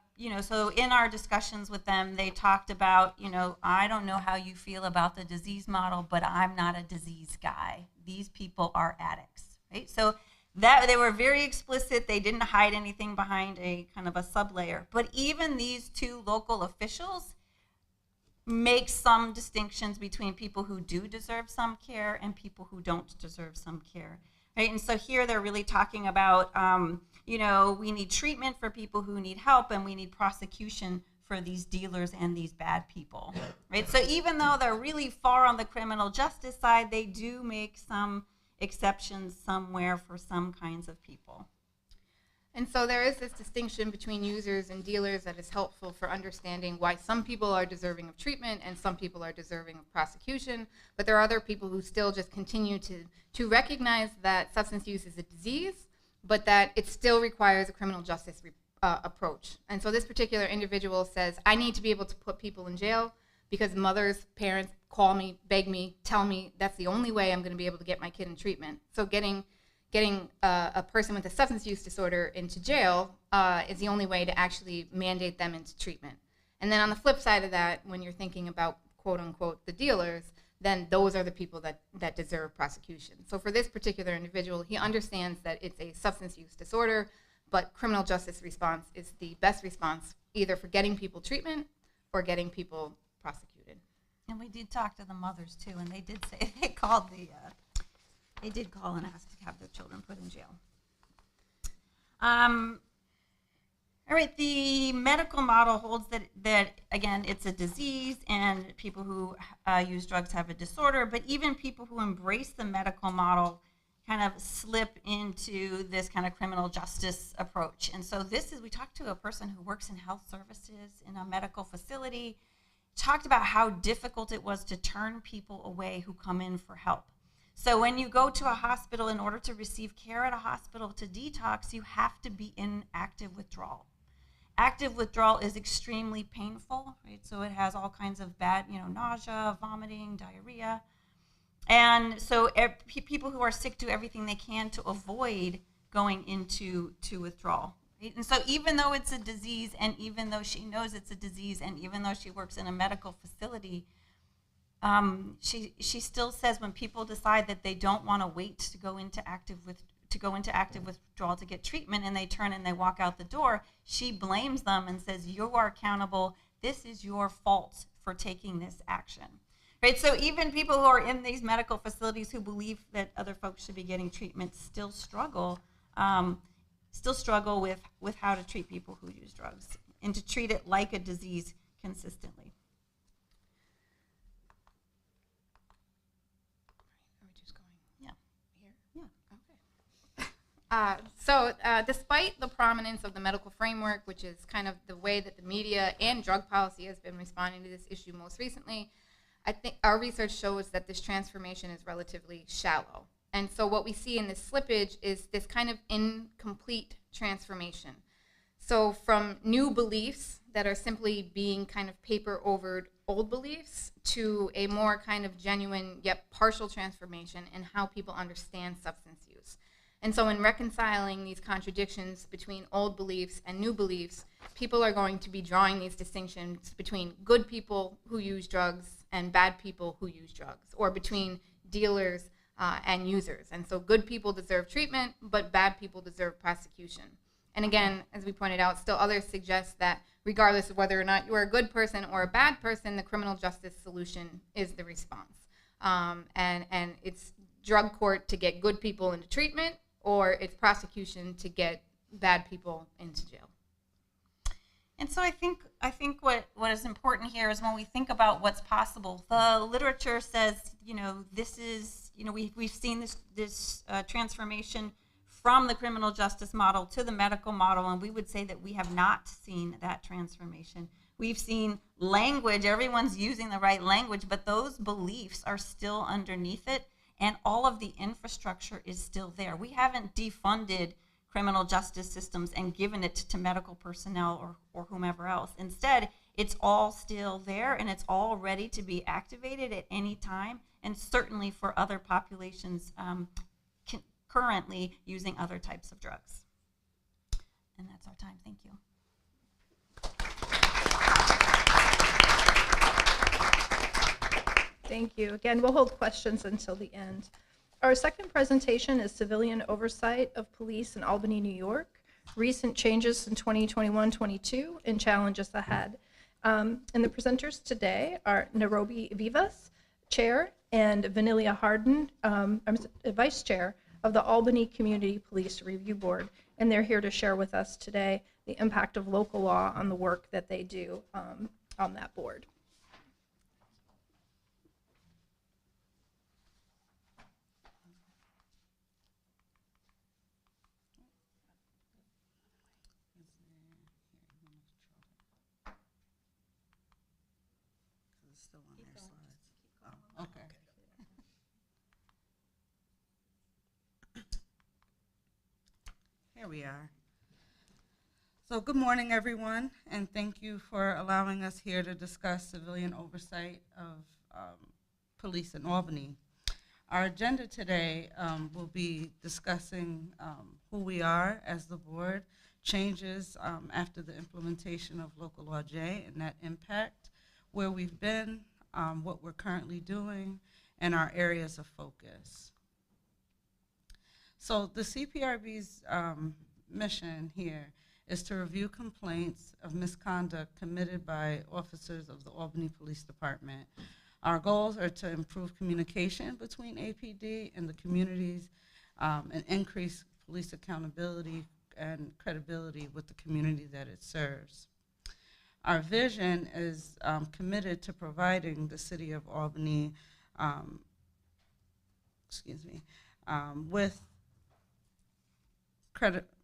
so in our discussions with them, they talked about, I don't know how you feel about the disease model, but I'm not a disease guy. These people are addicts, right? So that they were very explicit. They didn't hide anything behind a kind of a sublayer. But even these two local officials make some distinctions between people who do deserve some care and people who don't deserve some care. Right? And so here they're really talking about, we need treatment for people who need help, and we need prosecution for these dealers and these bad people. Right? So even though they're really far on the criminal justice side, they do make some exceptions somewhere for some kinds of people. And so there is this distinction between users and dealers that is helpful for understanding why some people are deserving of treatment and some people are deserving of prosecution, but there are other people who still just continue to recognize that substance use is a disease, but that it still requires a criminal justice approach. And so this particular individual says, I need to be able to put people in jail because mothers, parents call me, beg me, tell me that's the only way I'm going to be able to get my kid in treatment. So getting a person with a substance use disorder into jail is the only way to actually mandate them into treatment. And then on the flip side of that, when you're thinking about, quote unquote, the dealers, then those are the people that deserve prosecution. So for this particular individual, he understands that it's a substance use disorder, but criminal justice response is the best response, either for getting people treatment or getting people prosecuted. And we did talk to the mothers too, and they did say they did call and ask to have their children put in jail. All right, the medical model holds that again, it's a disease and people who use drugs have a disorder, but even people who embrace the medical model kind of slip into this kind of criminal justice approach. And so we talked to a person who works in health services in a medical facility, talked about how difficult it was to turn people away who come in for help. So when you go to a hospital, in order to receive care at a hospital to detox, you have to be in active withdrawal. Active withdrawal is extremely painful, right? So it has all kinds of bad, nausea, vomiting, diarrhea. And so people who are sick do everything they can to avoid going into withdrawal. Right? And so even though it's a disease, and even though she knows it's a disease, and even though she works in a medical facility, she still says when people decide that they don't want to wait to go into active withdrawal to get treatment, and they turn and they walk out the door, she blames them and says, you are accountable. This is your fault for taking this action. right? So even people who are in these medical facilities who believe that other folks should be getting treatment still struggle with how to treat people who use drugs and to treat it like a disease consistently. Despite the prominence of the medical framework, which is kind of the way that the media and drug policy has been responding to this issue most recently, I think our research shows that this transformation is relatively shallow. And so what we see in this slippage is this kind of incomplete transformation. So from new beliefs that are simply being kind of paper over old beliefs to a more kind of genuine yet partial transformation in how people understand substance use. And so in reconciling these contradictions between old beliefs and new beliefs, people are going to be drawing these distinctions between good people who use drugs and bad people who use drugs, or between dealers and users. And so good people deserve treatment, but bad people deserve prosecution. And again, as we pointed out, still others suggest that regardless of whether or not you are a good person or a bad person, the criminal justice solution is the response. And it's drug court to get good people into treatment, or it's prosecution to get bad people into jail. And so I think what is important here is when we think about what's possible, the literature says, this is, we've seen this transformation from the criminal justice model to the medical model, and we would say that we have not seen that transformation. We've seen language, everyone's using the right language, but those beliefs are still underneath it, and all of the infrastructure is still there. We haven't defunded criminal justice systems and given it to medical personnel or whomever else. Instead, it's all still there, and it's all ready to be activated at any time, and certainly for other populations currently using other types of drugs. And that's our time. Thank you. Thank you. Again, we'll hold questions until the end. Our second presentation is Civilian Oversight of Police in Albany, New York, Recent Changes in 2021-22 and Challenges Ahead. And the presenters today are Nairobi Vivas, Chair, and Vanilia Harden, Vice Chair of the Albany Community Police Review Board. And they're here to share with us today the impact of local law on the work that they do on that board. Okay. Here we are. So good morning, everyone, and thank you for allowing us here to discuss civilian oversight of police in Albany. Our agenda today will be discussing who we are as the board, changes after the implementation of Local Law J and that impact, where we've been, what we're currently doing, and our areas of focus. So the CPRB's mission here is to review complaints of misconduct committed by officers of the Albany Police Department. Our goals are to improve communication between APD and the communities and increase police accountability and credibility with the community that it serves. Our vision is committed to providing the city of Albany,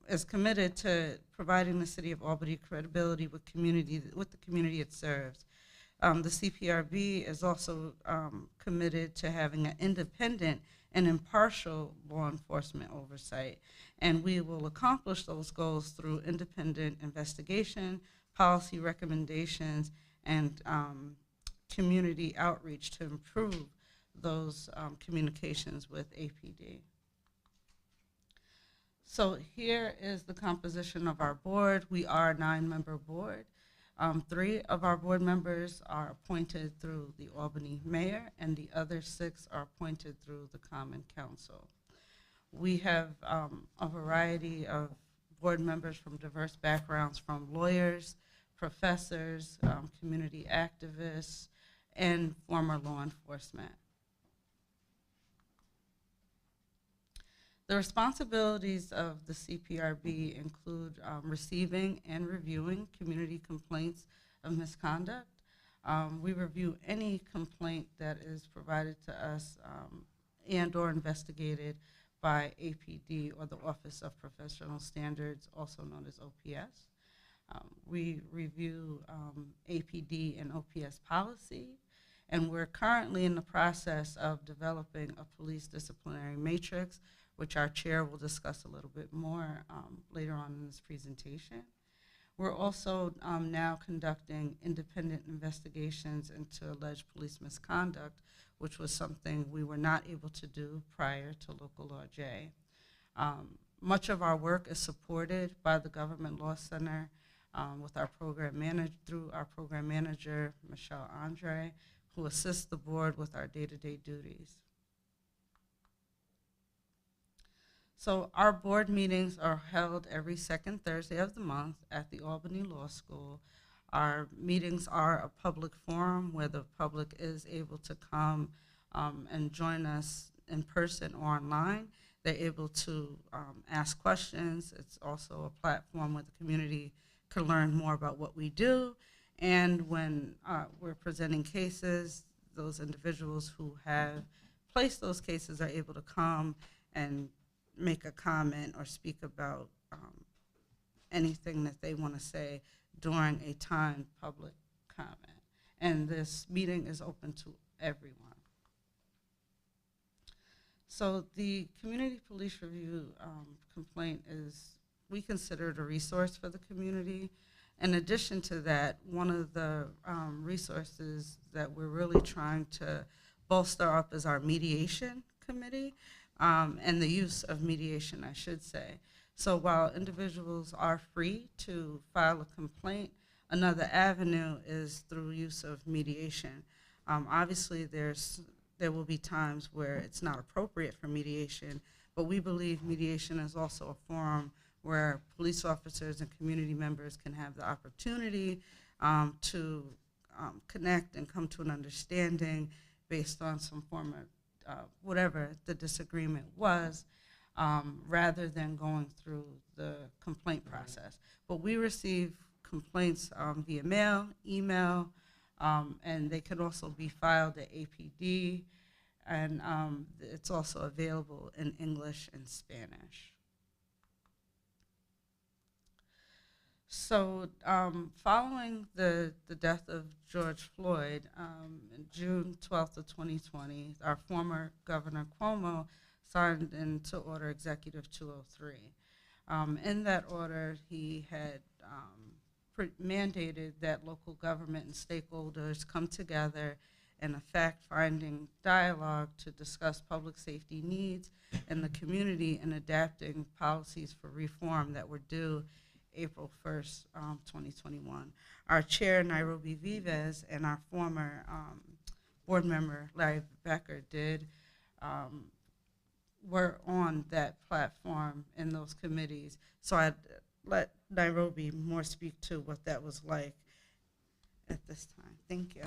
is committed to providing the city of Albany credibility with the community it serves. The CPRB is also committed to having an independent and impartial law enforcement oversight, and we will accomplish those goals through independent investigation, policy recommendations, and community outreach to improve those communications with APD. So here is the composition of our board. We are a 9-member board. 3 of our board members are appointed through the Albany mayor, and the other 6 are appointed through the Common Council. We have a variety of board members from diverse backgrounds, from lawyers, professors, community activists, and former law enforcement. The responsibilities of the CPRB include receiving and reviewing community complaints of misconduct. We review any complaint that is provided to us and or investigated by APD, or the Office of Professional Standards, also known as OPS. We review APD and OPS policy, and we're currently in the process of developing a police disciplinary matrix, which our chair will discuss a little bit more later on in this presentation. We're also now conducting independent investigations into alleged police misconduct, which was something we were not able to do prior to Local Law J. Much of our work is supported by the Government Law Center with our through our program manager, Michelle Andre, who assists the board with our day-to-day duties. So our board meetings are held every second Thursday of the month at the Albany Law School. Our meetings are a public forum where the public is able to come and join us in person or online. They're able to ask questions. It's also a platform where the community can learn more about what we do. And when we're presenting cases, those individuals who have placed those cases are able to come and make a comment or speak about anything that they want to say during a timed public comment. And this meeting is open to everyone. So the community police review complaint is, we consider it a resource for the community. In addition to that, one of the resources that we're really trying to bolster up is our mediation committee, and the use of mediation, I should say. So while individuals are free to file a complaint, another avenue is through use of mediation. Obviously, there will be times where it's not appropriate for mediation, but we believe mediation is also a forum where police officers and community members can have the opportunity to connect and come to an understanding based on some form of whatever the disagreement was, rather than going through the complaint process. But we receive complaints via mail, email, and they can also be filed at APD, and it's also available in English and Spanish. So following the death of George Floyd, in June 12th of 2020, our former Governor Cuomo signed into Order Executive 203. In that order, he had mandated that local government and stakeholders come together in a fact-finding dialogue to discuss public safety needs in the community and adapting policies for reform that were due April 1st, 2021. Our chair, Nairobi Vives, and our former board member, Larry Becker, were on that platform in those committees. So I'd let Nairobi more speak to what that was like at this time. Thank you.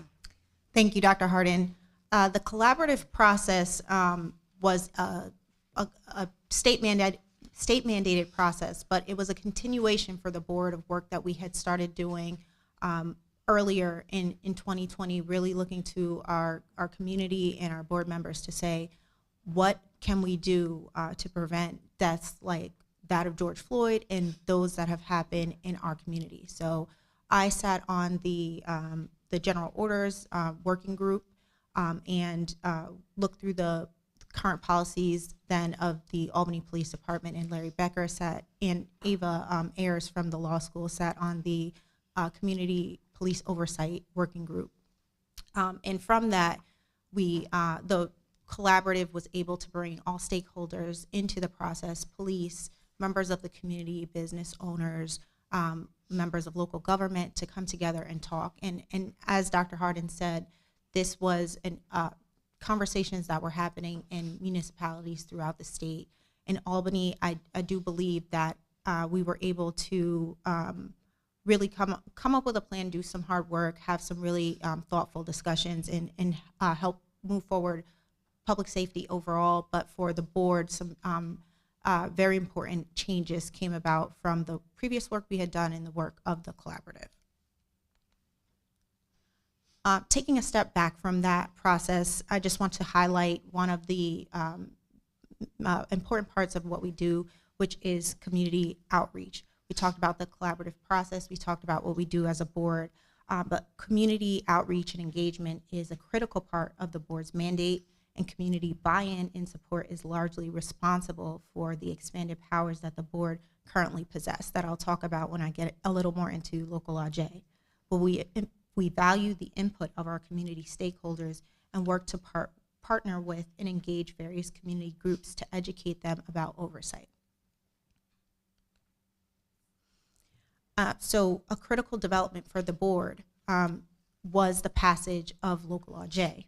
Thank you, Dr. Hardin. The collaborative process was a state-mandated process, but it was a continuation for the board of work that we had started doing earlier in 2020, really looking to our community and our board members to say, what can we do to prevent deaths like that of George Floyd and those that have happened in our community? So I sat on the general orders working group and looked through the current policies then of the Albany Police Department, and Larry Becker sat, and Ava Ayers from the law school sat on the Community Police Oversight Working Group. And from that, the collaborative was able to bring all stakeholders into the process: police, members of the community, business owners, members of local government, to come together and talk. And as Dr. Hardin said, this was conversations that were happening in municipalities throughout the state. In Albany, I do believe that we were able to really come up with a plan, do some hard work, have some really thoughtful discussions, and help move forward public safety overall. But for the board, some very important changes came about from the previous work we had done and the work of the collaborative. Taking a step back from that process, I just want to highlight one of the important parts of what we do, which is community outreach. We talked about the collaborative process, we talked about what we do as a board, but community outreach and engagement is a critical part of the board's mandate, and community buy-in and support is largely responsible for the expanded powers that the board currently possess, that I'll talk about when I get a little more into Local Law J. But we value the input of our community stakeholders and work to partner with and engage various community groups to educate them about oversight. So a critical development for the board was the passage of Local Law J.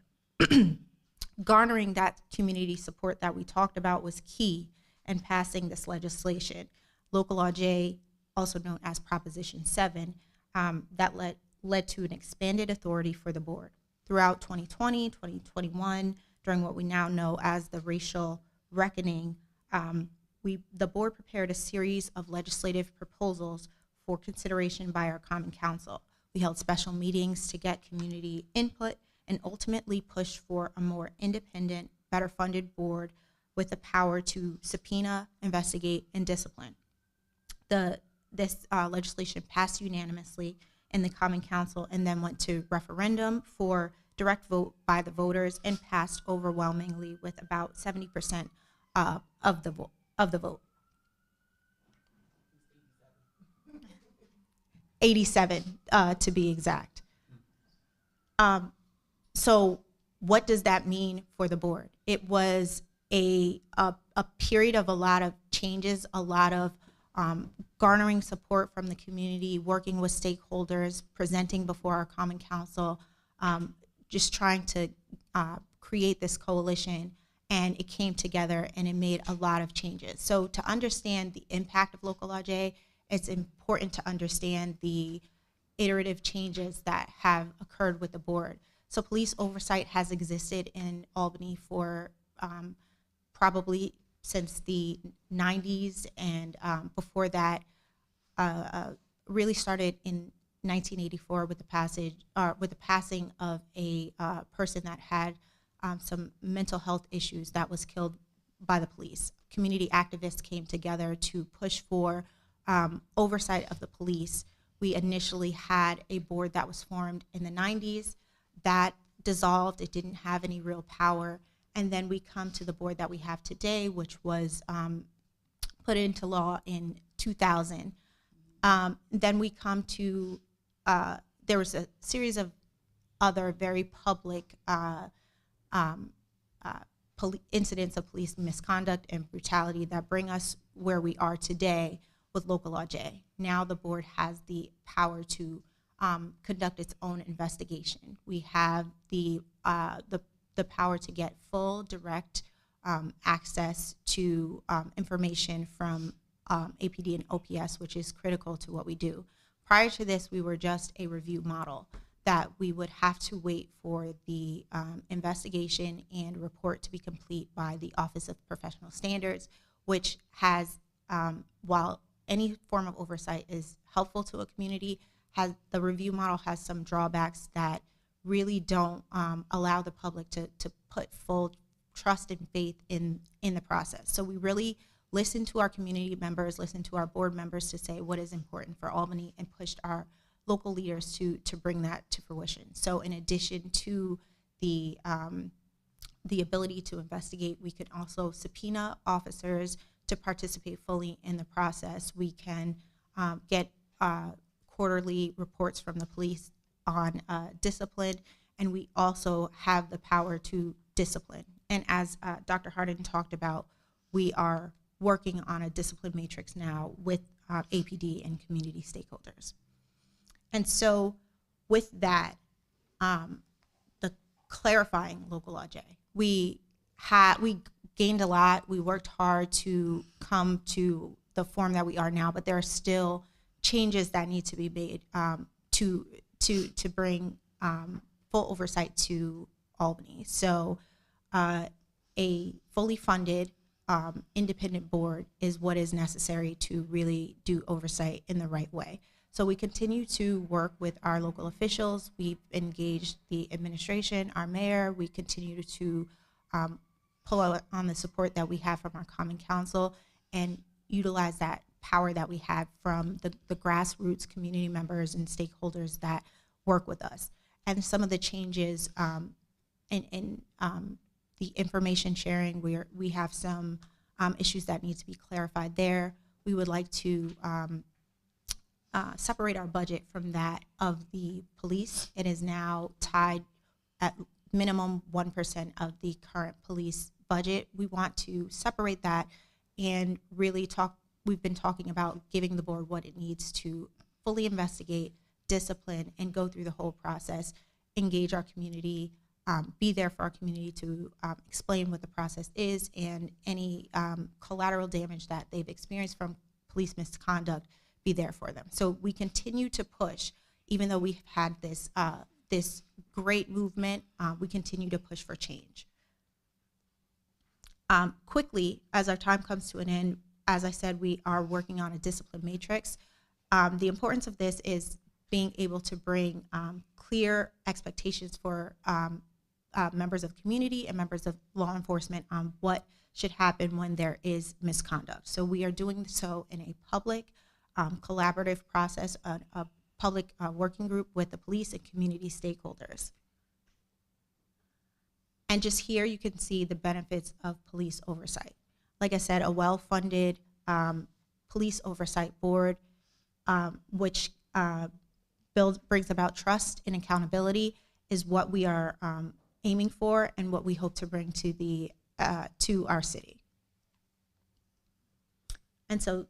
Garnering that community support that we talked about was key in passing this legislation. Local Law J, also known as Proposition 7, that led to an expanded authority for the board. Throughout 2020, 2021, during what we now know as the racial reckoning, the board prepared a series of legislative proposals for consideration by our Common Council. We held special meetings to get community input and ultimately pushed for a more independent, better funded board with the power to subpoena, investigate, and discipline. This legislation passed unanimously in the Common Council and then went to referendum for direct vote by the voters and passed overwhelmingly with about 70% of the vote. 87 to be exact. So what does that mean for the board? It was a period of a lot of changes, a lot of garnering support from the community, working with stakeholders, presenting before our Common Council, just trying to create this coalition, and it came together and it made a lot of changes. So to understand the impact of Local Law J, it's important to understand the iterative changes that have occurred with the board. So police oversight has existed in Albany for probably since the 90s, and before that, really started in 1984 with the passing of a person that had some mental health issues that was killed by the police. Community activists came together to push for oversight of the police. We initially had a board that was formed in the 90s that dissolved. It didn't have any real power. And then we come to the board that we have today, which was put into law in 2000. Then we come to, there was a series of other very public incidents of police misconduct and brutality that bring us where we are today with Local Law J. Now the board has the power to conduct its own investigation. We have the power to get full, direct access to information from APD and OPS, which is critical to what we do. Prior to this, we were just a review model that we would have to wait for the investigation and report to be complete by the Office of Professional Standards, which has, while any form of oversight is helpful to a community, the review model has some drawbacks that really don't allow the public to put full trust and faith in the process. So we really listened to our community members, listened to our board members to say what is important for Albany, and pushed our local leaders to bring that to fruition. So in addition to the ability to investigate, we can also subpoena officers to participate fully in the process. We can get quarterly reports from the police on discipline, and we also have the power to discipline. And as Dr. Hardin talked about, we are working on a discipline matrix now with APD and community stakeholders. And so with that, the clarifying Local Law J, we gained a lot. We worked hard to come to the form that we are now, but there are still changes that need to be made to bring full oversight to Albany. So a fully funded independent board is what is necessary to really do oversight in the right way. So we continue to work with our local officials. We've engaged the administration, our mayor. We continue to pull out on the support that we have from our Common Council and utilize that power that we have from the grassroots community members and stakeholders that work with us. And some of the changes in the information sharing, we have some issues that need to be clarified there. We would like to separate our budget from that of the police. It is now tied at minimum 1% of the current police budget. We want to separate that and really talk. We've been talking about giving the board what it needs to fully investigate, discipline, and go through the whole process, engage our community, be there for our community to explain what the process is, and any collateral damage that they've experienced from police misconduct, be there for them. So we continue to push, even though we've had this this great movement, we continue to push for change. Quickly, as our time comes to an end, as I said, we are working on a discipline matrix. The importance of this is being able to bring clear expectations for members of the community and members of law enforcement on what should happen when there is misconduct. So we are doing so in a public, collaborative process, a public working group with the police and community stakeholders. And just here you can see the benefits of police oversight. Like I said, a well-funded police oversight board, which brings about trust and accountability, is what we are aiming for and what we hope to bring to the to our city. And so,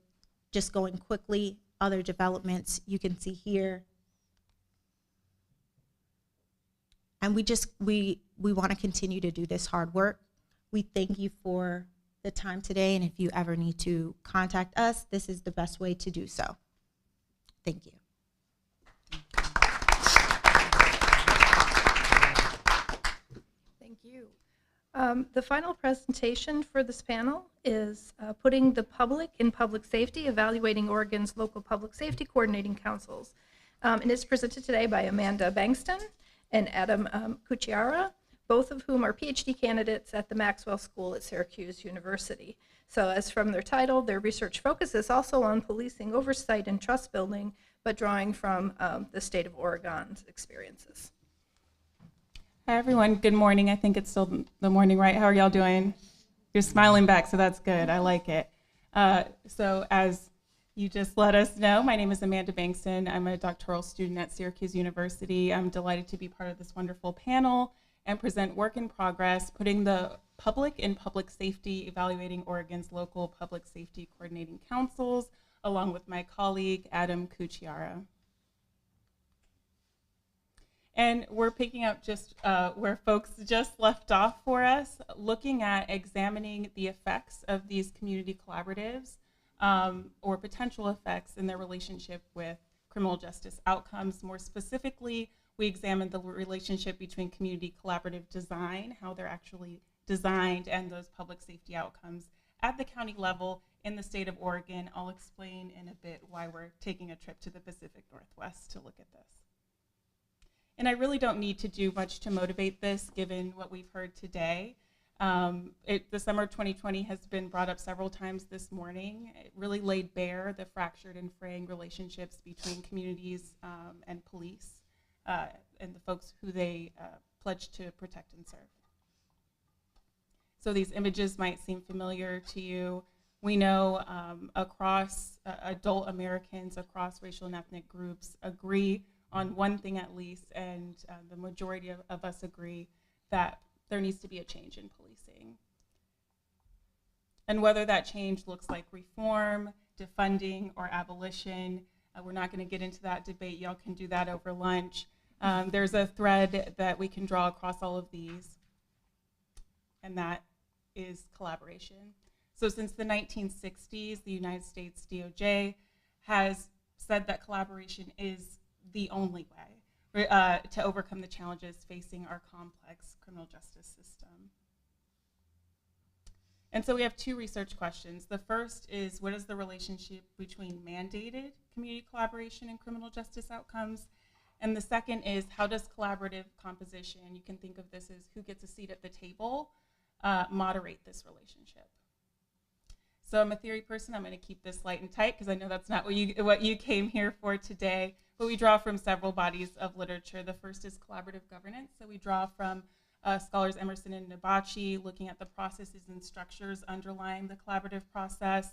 just going quickly, other developments you can see here. And we want to continue to do this hard work. We thank you for the time today, and if you ever need to contact us, this is the best way to do so. Thank you. Thank you. The final presentation for this panel is Putting the Public in Public Safety, Evaluating Oregon's Local Public Safety Coordinating Councils. And it's presented today by Amanda Bankston and Adam Kuchiara, both of whom are PhD candidates at the Maxwell School at Syracuse University. So as from their title, their research focuses also on policing oversight and trust building, but drawing from the state of Oregon's experiences. Hi everyone, good morning. I think it's still the morning, right? How are y'all doing? You're smiling back, so that's good. I like it. So as you just let us know, my name is Amanda Bankston. I'm a doctoral student at Syracuse University. I'm delighted to be part of this wonderful panel and present work in progress, Putting the Public in Public Safety, Evaluating Oregon's Local Public Safety Coordinating Councils, along with my colleague, Adam Kuchiara. And we're picking up just where folks just left off for us, looking at examining the effects of these community collaboratives or potential effects in their relationship with criminal justice outcomes. More specifically, we examined the relationship between community collaborative design, how they're actually designed, and those public safety outcomes at the county level in the state of Oregon. I'll explain in a bit why we're taking a trip to the Pacific Northwest to look at this. And I really don't need to do much to motivate this, given what we've heard today. The summer of 2020 has been brought up several times this morning. It really laid bare the fractured and fraying relationships between communities and police and the folks who they pledge to protect and serve. So these images might seem familiar to you. We know across adult Americans, across racial and ethnic groups, agree on one thing at least, and the majority of us agree that there needs to be a change in policing. And whether that change looks like reform, defunding, or abolition, we're not going to get into that debate. Y'all can do that over lunch. There's a thread that we can draw across all of these, and that is collaboration. So since the 1960s, the United States DOJ has said that collaboration is the only way to overcome the challenges facing our complex criminal justice system. And so we have two research questions. The first is, what is the relationship between mandated community collaboration and criminal justice outcomes? And the second is, how does collaborative composition, you can think of this as who gets a seat at the table, moderate this relationship? So I'm a theory person. I'm going to keep this light and tight because I know that's not what you came here for today. But we draw from several bodies of literature. The first is collaborative governance. So we draw from scholars Emerson and Nabachi, looking at the processes and structures underlying the collaborative process.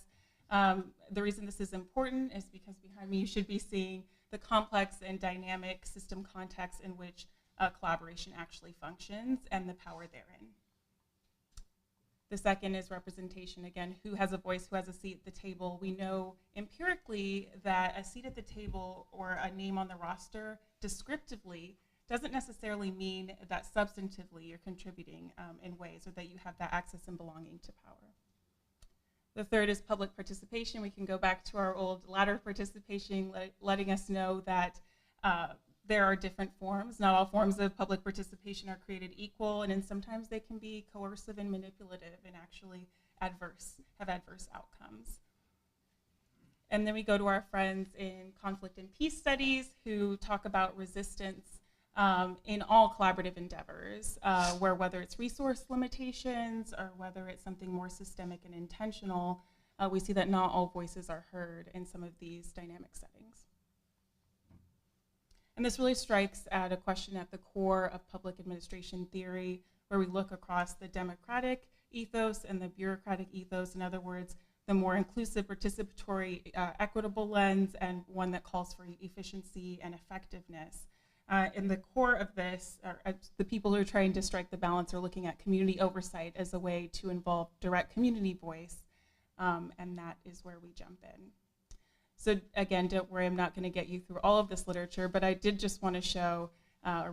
The reason this is important is because behind me you should be seeing the complex and dynamic system context in which collaboration actually functions and the power therein. The second is representation. Again, who has a voice, who has a seat at the table. We know empirically that a seat at the table or a name on the roster descriptively doesn't necessarily mean that substantively you're contributing in ways, or that you have that access and belonging to power. The third is public participation. We can go back to our old ladder participation, letting us know that there are different forms. Not all forms of public participation are created equal, and sometimes they can be coercive and manipulative and actually have adverse outcomes. And then we go to our friends in conflict and peace studies who talk about resistance in all collaborative endeavors, where whether it's resource limitations or whether it's something more systemic and intentional, we see that not all voices are heard in some of these dynamic settings. And this really strikes at a question at the core of public administration theory, where we look across the democratic ethos and the bureaucratic ethos. In other words, the more inclusive, participatory, equitable lens, and one that calls for efficiency and effectiveness. In the core of this, the people who are trying to strike the balance are looking at community oversight as a way to involve direct community voice, and that is where we jump in. So again, don't worry, I'm not going to get you through all of this literature, but I did just want to show,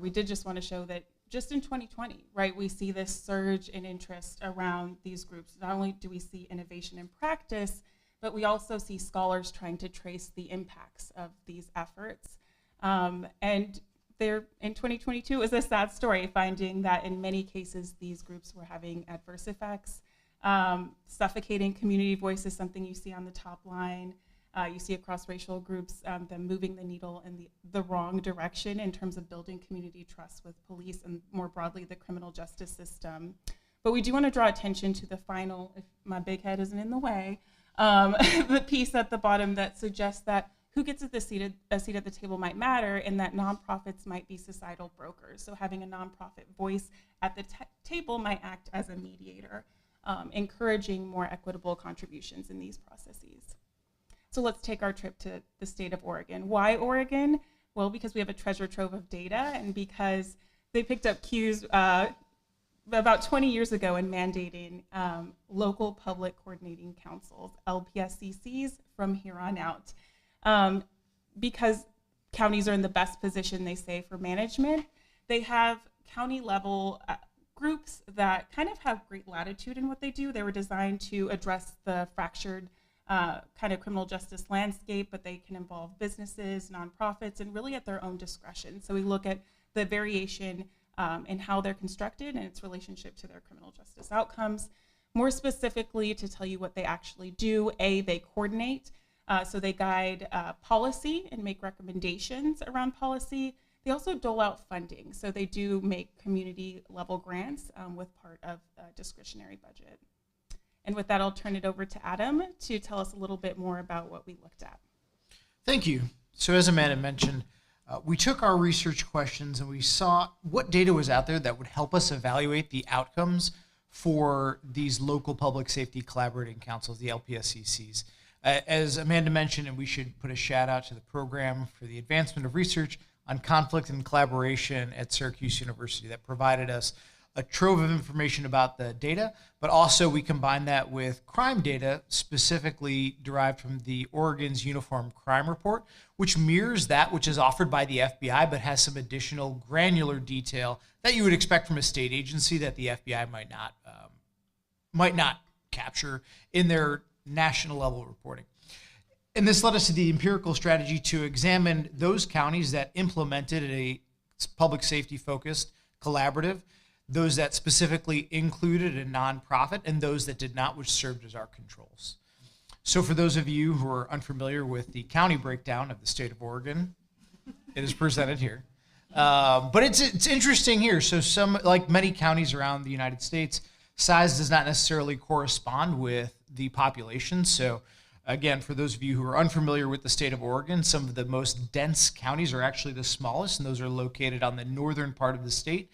we did just want to show that just in 2020, right, we see this surge in interest around these groups. Not only do we see innovation in practice, but we also see scholars trying to trace the impacts of these efforts. And there, in 2022, is a sad story, finding that in many cases these groups were having adverse effects. Suffocating community voice is something you see on the top line. You see across racial groups them moving the needle in the wrong direction in terms of building community trust with police and more broadly the criminal justice system. But we do want to draw attention to the final, if my big head isn't in the way, the piece at the bottom that suggests that who gets a seat at the table might matter, and that nonprofits might be societal brokers. So having a nonprofit voice at the table might act as a mediator, encouraging more equitable contributions in these processes. So let's take our trip to the state of Oregon. Why Oregon? Well, because we have a treasure trove of data, and because they picked up cues about 20 years ago in mandating local public coordinating councils, LPSCCs, from here on out. Because counties are in the best position, they say, for management, they have county level groups that kind of have great latitude in what they do. They were designed to address the fractured kind of criminal justice landscape, but they can involve businesses, nonprofits, and really at their own discretion. So we look at the variation in how they're constructed and its relationship to their criminal justice outcomes. More specifically, to tell you what they actually do, they coordinate. So they guide policy and make recommendations around policy. They also dole out funding. So they do make community level grants with part of a discretionary budget. And with that, I'll turn it over to Adam to tell us a little bit more about what we looked at. Thank you. So as Amanda mentioned, we took our research questions and we saw what data was out there that would help us evaluate the outcomes for these local public safety collaborating councils, the LPSCCs. As Amanda mentioned, and we should put a shout out to the program for the advancement of research on conflict and collaboration at Syracuse University that provided us a trove of information about the data, but also we combined that with crime data specifically derived from the Oregon's Uniform Crime Report, which mirrors that which is offered by the FBI, but has some additional granular detail that you would expect from a state agency that the FBI might not capture in their national level reporting. And this led us to the empirical strategy to examine those counties that implemented a public safety focused collaborative, those that specifically included a nonprofit, and those that did not, which served as our controls. So for those of you who are unfamiliar with the county breakdown of the state of Oregon, it is presented here. But it's interesting here. So some, like many counties around the United States, size does not necessarily correspond with the population. So again, for those of you who are unfamiliar with the state of Oregon, some of the most dense counties are actually the smallest, and those are located on the northern part of the state,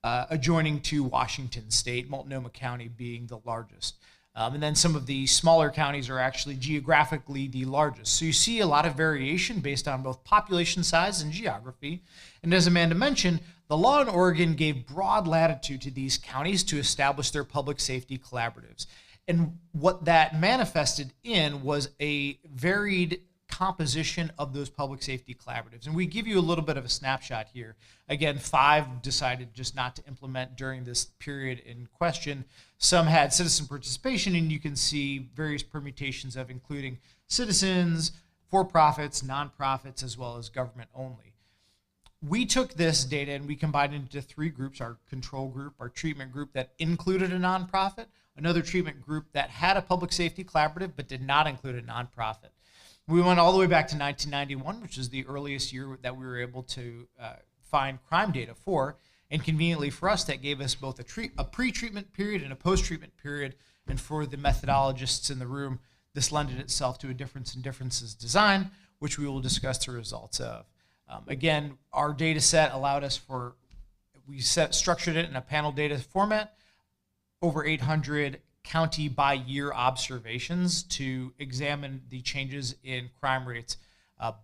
adjoining to Washington State, Multnomah County being the largest. And then some of the smaller counties are actually geographically the largest. So you see a lot of variation based on both population size and geography. And as Amanda mentioned, the law in Oregon gave broad latitude to these counties to establish their public safety collaboratives. And what that manifested in was a varied composition of those public safety collaboratives. And we give you a little bit of a snapshot here. Again, 5 decided just not to implement during this period in question. Some had citizen participation, and you can see various permutations of including citizens, for-profits, nonprofits, as well as government only. We took this data and we combined it into 3 groups: our control group, our treatment group that included a nonprofit, another treatment group that had a public safety collaborative but did not include a nonprofit. We went all the way back to 1991, which is the earliest year that we were able to find crime data for. And conveniently for us, that gave us both a pre-treatment period and a post-treatment period. And for the methodologists in the room, this lended itself to a difference in differences design, which we will discuss the results of. Again, our data set allowed us structured it in a panel data format, over 800 county by year observations to examine the changes in crime rates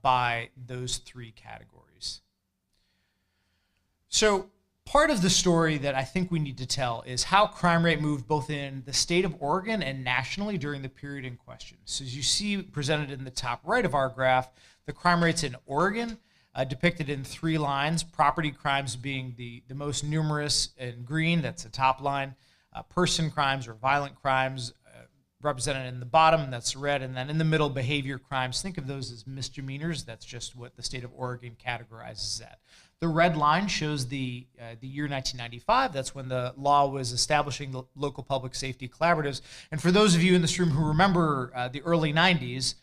by those 3 categories. So part of the story that I think we need to tell is how crime rate moved both in the state of Oregon and nationally during the period in question. So as you see presented in the top right of our graph, the crime rates in Oregon depicted in 3 lines, property crimes being the most numerous in green, that's the top line. Person crimes or violent crimes represented in the bottom, and that's red, and then in the middle, behavior crimes. Think of those as misdemeanors. That's just what the state of Oregon categorizes that. The red line shows the year 1995. That's when the law was establishing the local public safety collaboratives. And for those of you in this room who remember the early 90s,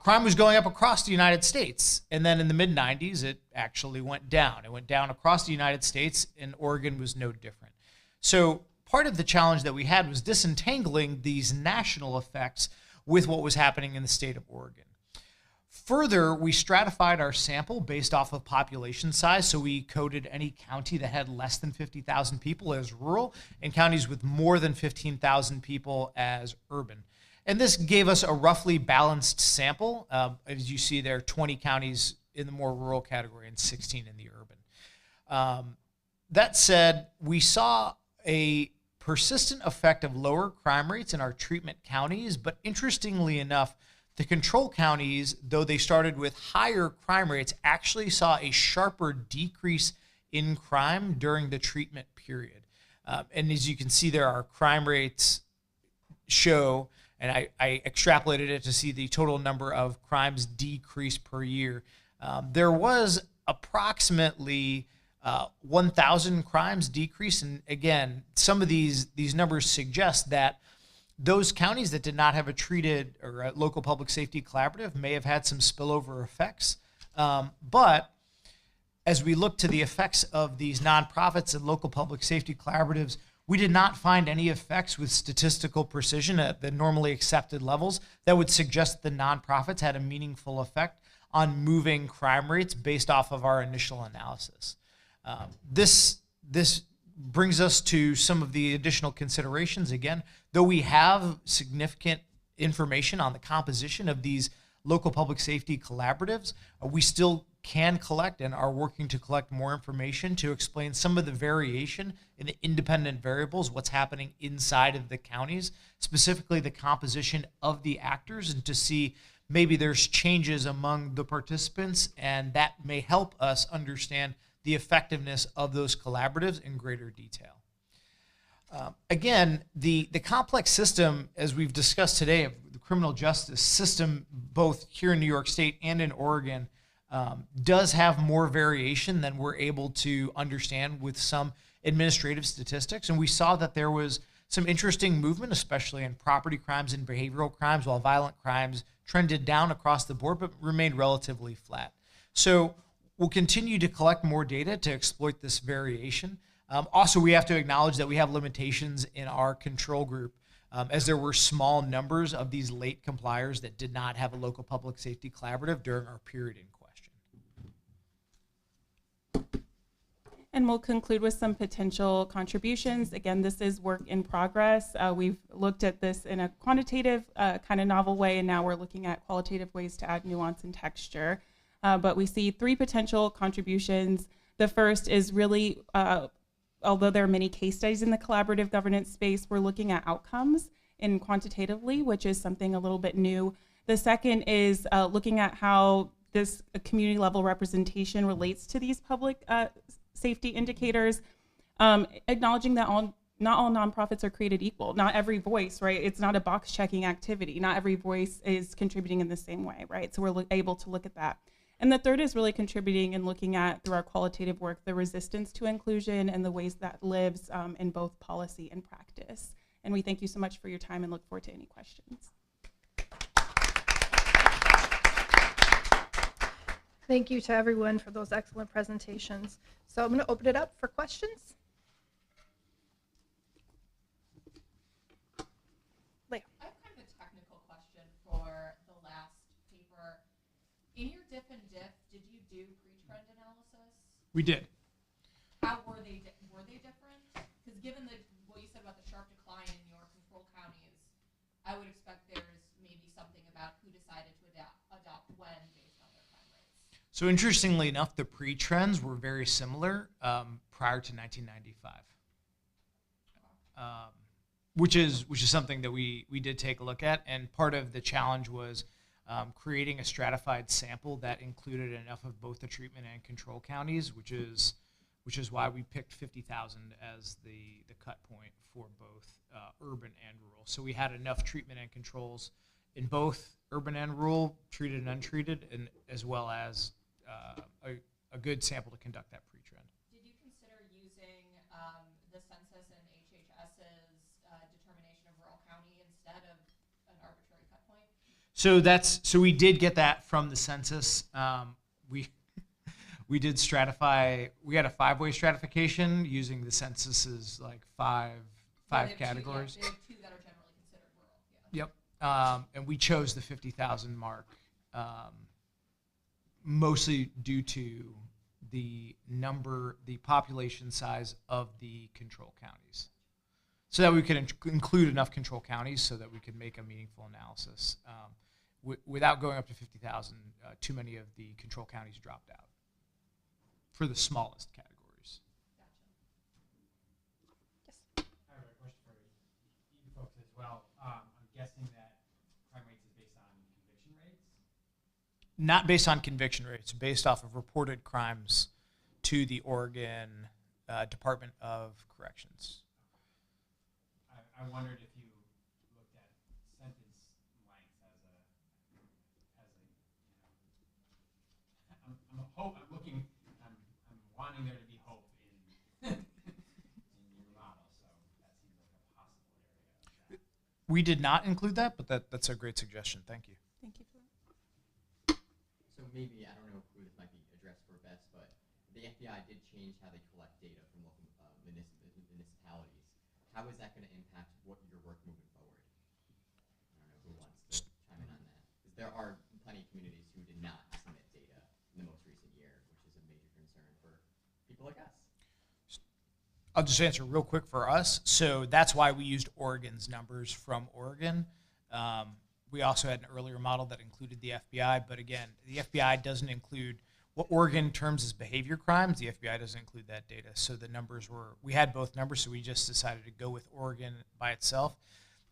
crime was going up across the United States. And then in the mid-90s, it actually went down. It went down across the United States, and Oregon was no different. So part of the challenge that we had was disentangling these national effects with what was happening in the state of Oregon. Further, we stratified our sample based off of population size, so we coded any county that had less than 50,000 people as rural, and counties with more than 15,000 people as urban. And this gave us a roughly balanced sample. As you see there, 20 counties in the more rural category and 16 in the urban. That said, we saw a persistent effect of lower crime rates in our treatment counties, but interestingly enough, the control counties, though they started with higher crime rates, actually saw a sharper decrease in crime during the treatment period. And as you can see there, our crime rates show, and I extrapolated it to see the total number of crimes decrease per year. There was approximately 1,000 crimes decrease. And again, some of these numbers suggest that those counties that did not have a treated or a local public safety collaborative may have had some spillover effects. But as we look to the effects of these nonprofits and local public safety collaboratives, we did not find any effects with statistical precision at the normally accepted levels that would suggest the nonprofits had a meaningful effect on moving crime rates based off of our initial analysis. This brings us to some of the additional considerations. Again, though we have significant information on the composition of these local public safety collaboratives, we still can collect and are working to collect more information to explain some of the variation in the independent variables, what's happening inside of the counties, specifically the composition of the actors, and to see maybe there's changes among the participants, and that may help us understand the effectiveness of those collaboratives in greater detail. Again, the complex system, as we've discussed today, of the criminal justice system, both here in New York State and in Oregon, does have more variation than we're able to understand with some administrative statistics. And we saw that there was some interesting movement, especially in property crimes and behavioral crimes, while violent crimes trended down across the board but remained relatively flat. So we'll continue to collect more data to exploit this variation. Also, we have to acknowledge that we have limitations in our control group, as there were small numbers of these late compliers that did not have a local public safety collaborative during our period in question. And we'll conclude with some potential contributions. Again, this is work in progress. We've looked at this in a quantitative kind of novel way, and now we're looking at qualitative ways to add nuance and texture. But we see 3 potential contributions. The first is really, although there are many case studies in the collaborative governance space, we're looking at outcomes in quantitatively, which is something a little bit new. The second is looking at how this community level representation relates to these public safety indicators, acknowledging that not all nonprofits are created equal. Not every voice, right? It's not a box checking activity. Not every voice is contributing in the same way, right? So we're able to look at that. And the third is really contributing and looking at, through our qualitative work, the resistance to inclusion and the ways that lives in both policy and practice. And we thank you so much for your time and look forward to any questions. Thank you to everyone for those excellent presentations. So I'm going to open it up for questions. Leah. I have kind of a technical question for the last paper. In your diff and diff, did you do pre-trend analysis? We did. How were they different? Because given what you said about the sharp decline in your control counties, I would expect there's maybe something about who decided to adopt when based on their crime rates. So interestingly enough, the pre-trends were very similar prior to 1995, which is something that we did take a look at. And part of the challenge was creating a stratified sample that included enough of both the treatment and control counties, which is why we picked 50,000 as the cut point for both urban and rural. So we had enough treatment and controls in both urban and rural, treated and untreated, and as well as a good sample to conduct that pre-trend. Did you consider using the census and HHS's determination of rural county instead of an arbitrary cut point? So we did get that from the census. We did stratify. We had a 5-way stratification using the census's like five categories. There are 2 that are generally considered rural. Yeah. Yep. And we chose the 50,000 mark, mostly due to the population size of the control counties, so that we could include enough control counties so that we could make a meaningful analysis. Without going up to 50,000, too many of the control counties dropped out for the smallest categories. I have a question for you folks as well. I'm guessing that crime rates is based on conviction rates? Not based on conviction rates, based off of reported crimes to the Oregon Department of Corrections. I wondered if you looked at sentence length as a I'm wanting there to be hope in your model, so that seems like a possible area. We did not include that, but that's a great suggestion. Thank you. Thank you for that. So maybe, I don't know who this might be addressed for best, but the FBI did change how they collect data from local municipalities. How is that going to impact what your work moving forward? I don't know who wants to chime in on that. Because there are plenty of communities who did not submit data in the most recent year, which is a major concern for people like us. I'll just answer real quick for us. So that's why we used Oregon's numbers from Oregon. We also had an earlier model that included the FBI, but again, the FBI doesn't include what Oregon terms as behavior crimes. The FBI doesn't include that data. So the numbers we had both numbers, so we just decided to go with Oregon by itself.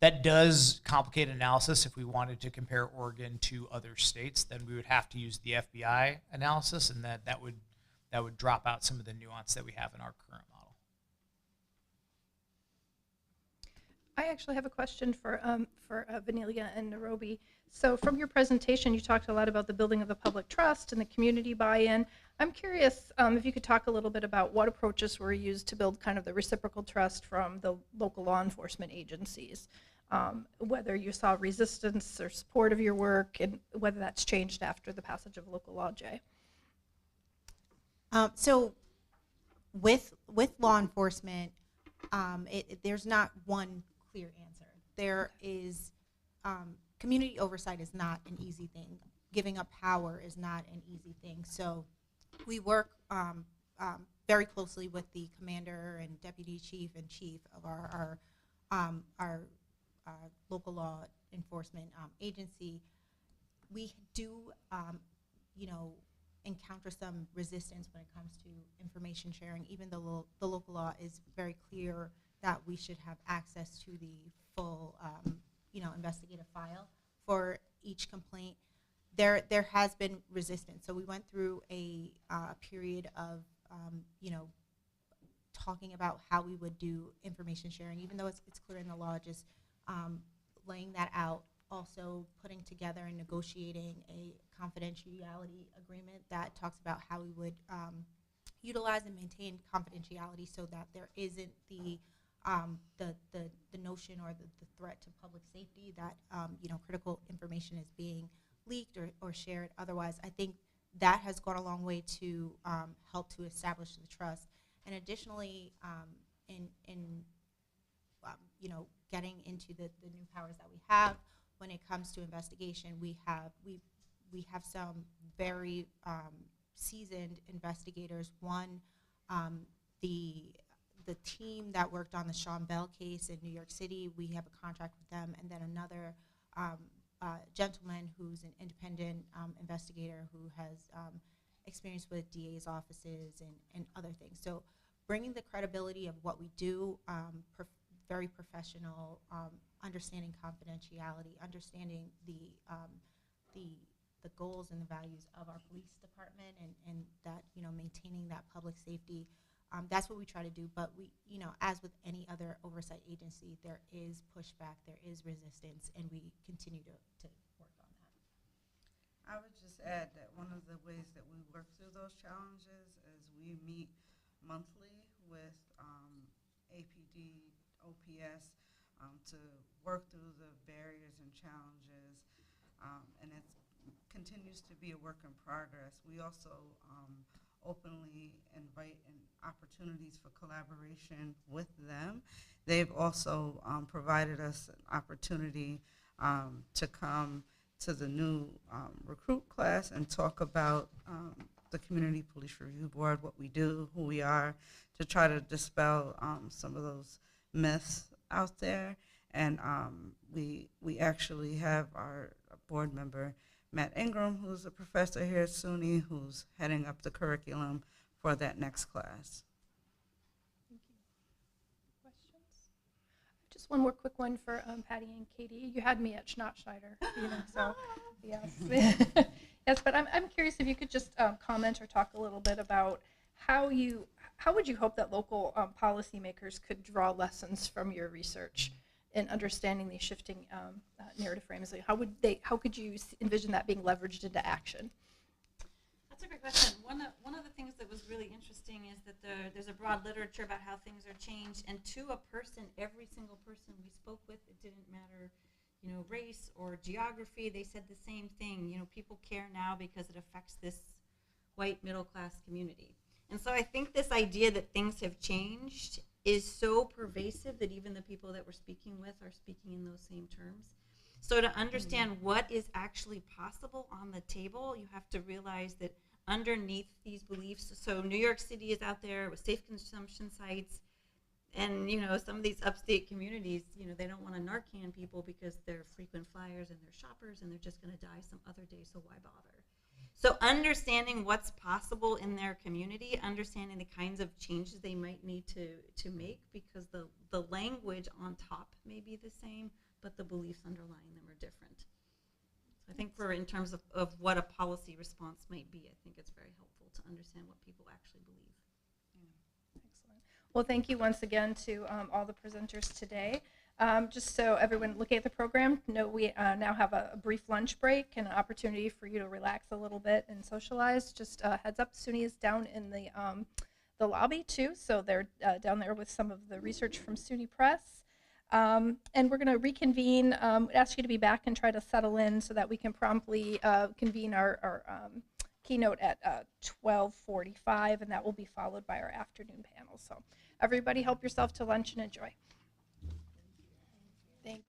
That does complicate analysis. If we wanted to compare Oregon to other states, then we would have to use the FBI analysis, and that would drop out some of the nuance that we have in our current model. I actually have a question for Vanelia and Nairobi. So from your presentation, you talked a lot about the building of the public trust and the community buy-in. I'm curious if you could talk a little bit about what approaches were used to build kind of the reciprocal trust from the local law enforcement agencies, whether you saw resistance or support of your work, and whether that's changed after the passage of local law J. So with law enforcement, there's not one clear answer. There is community oversight is not an easy thing. Giving up power is not an easy thing. So we work very closely with the commander and deputy chief and chief of our local law enforcement agency. We do, encounter some resistance when it comes to information sharing, even though the local law is very clear that we should have access to the full, investigative file for each complaint. There has been resistance. So we went through a period of, talking about how we would do information sharing, even though it's clear in the law, just laying that out, also putting together and negotiating a confidentiality agreement that talks about how we would utilize and maintain confidentiality so that there isn't the notion or the threat to public safety that critical information is being leaked or shared. Otherwise, I think that has gone a long way to help to establish the trust. And additionally, getting into the new powers that we have when it comes to investigation, we have some very seasoned investigators. One, the team that worked on the Sean Bell case in New York City, we have a contract with them, and then another gentleman who's an independent investigator who has experience with DA's offices and other things. So bringing the credibility of what we do, very professional, understanding confidentiality, understanding the goals and the values of our police department, and that maintaining that public safety. That's what we try to do. But we, as with any other oversight agency, there is pushback, there is resistance, and we continue to work on that. I would just add that one of the ways that we work through those challenges is we meet monthly with APD, OPS, to work through the barriers and challenges, and it continues to be a work in progress. We also openly invite opportunities for collaboration with them. They've also provided us an opportunity to come to the new recruit class and talk about the Community Police Review Board, what we do, who we are, to try to dispel some of those myths out there. And we actually have our board member, Matt Ingram, who's a professor here at SUNY, who's heading up the curriculum for that next class. Thank you. Questions? Just one more quick one for Patty and Katie. You had me at Schnottschneider, so yes. Yes, but I'm curious if you could just comment or talk a little bit about how would you hope that local policymakers could draw lessons from your research in understanding these shifting narrative frames? Like how could you envision that being leveraged into action? That's a great question. One of the things that was really interesting is that there's a broad literature about how things are changed, and to a person, every single person we spoke with, it didn't matter, race or geography, they said the same thing. People care now because it affects this white middle class community. And so I think this idea that things have changed is so pervasive that even the people that we're speaking with are speaking in those same terms. So to understand what is actually possible on the table, you have to realize that underneath these beliefs, so New York City is out there with safe consumption sites, and some of these upstate communities, they don't want to Narcan people because they're frequent flyers and they're shoppers and they're just going to die some other day, so why bother? So understanding what's possible in their community, understanding the kinds of changes they might need to make, because the language on top may be the same, but the beliefs underlying them are different. So I think in terms of what a policy response might be, I think it's very helpful to understand what people actually believe. Excellent. Well, thank you once again to all the presenters today. Just so everyone looking at the program, know we now have a brief lunch break and an opportunity for you to relax a little bit and socialize. Just heads up, SUNY is down in the lobby too, so they're down there with some of the research from SUNY Press. And we're going to reconvene, ask you to be back and try to settle in so that we can promptly convene our keynote at 12:45, and that will be followed by our afternoon panel. So everybody help yourself to lunch and enjoy. Thank you.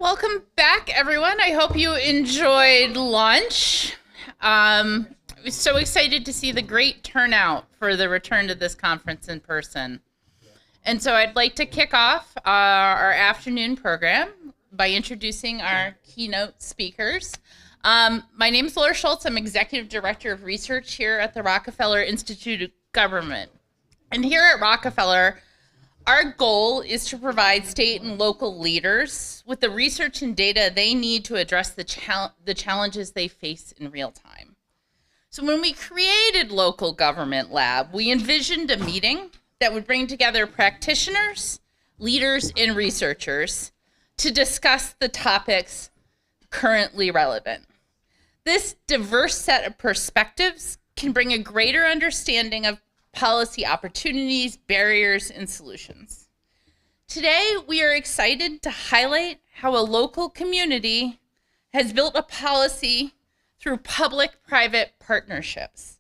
Welcome back, everyone. I hope you enjoyed lunch. I was so excited to see the great turnout for the return to this conference in person. And so I'd like to kick off our afternoon program by introducing our keynote speakers. My name is Laura Schultz. I'm Executive Director of Research here at the Rockefeller Institute of Government. And here at Rockefeller, our goal is to provide state and local leaders with the research and data they need to address the challenges they face in real time. So when we created Local Government Lab, we envisioned a meeting that would bring together practitioners, leaders, and researchers to discuss the topics currently relevant. This diverse set of perspectives can bring a greater understanding of policy opportunities, barriers, and solutions. Today, we are excited to highlight how a local community has built a policy through public-private partnerships.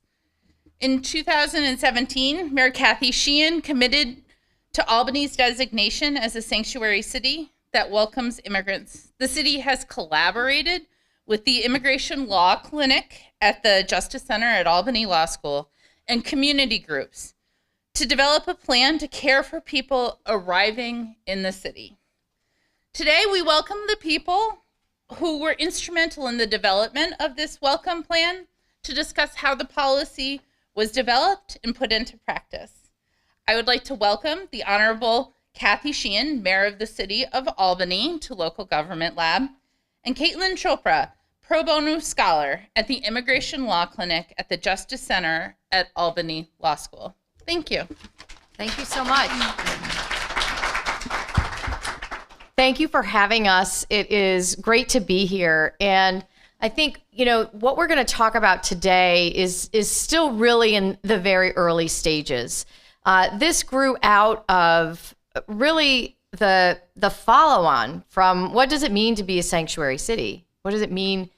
In 2017, Mayor Kathy Sheehan committed to Albany's designation as a sanctuary city that welcomes immigrants. The city has collaborated with the Immigration Law Clinic at the Justice Center at Albany Law School and community groups to develop a plan to care for people arriving in the city. Today, we welcome the people who were instrumental in the development of this welcome plan to discuss how the policy was developed and put into practice. I would like to welcome the Honorable Kathy Sheehan, Mayor of the City of Albany, to Local Government Lab, and Caitlin Chopra, Pro Bono Scholar at the Immigration Law Clinic at the Justice Center at Albany Law School. Thank you. Thank you so much. Thank you for having us. It is great to be here. And I think, what we're going to talk about today is still really in the very early stages. This grew out of really the follow-on from what does it mean to be a sanctuary city? What does it mean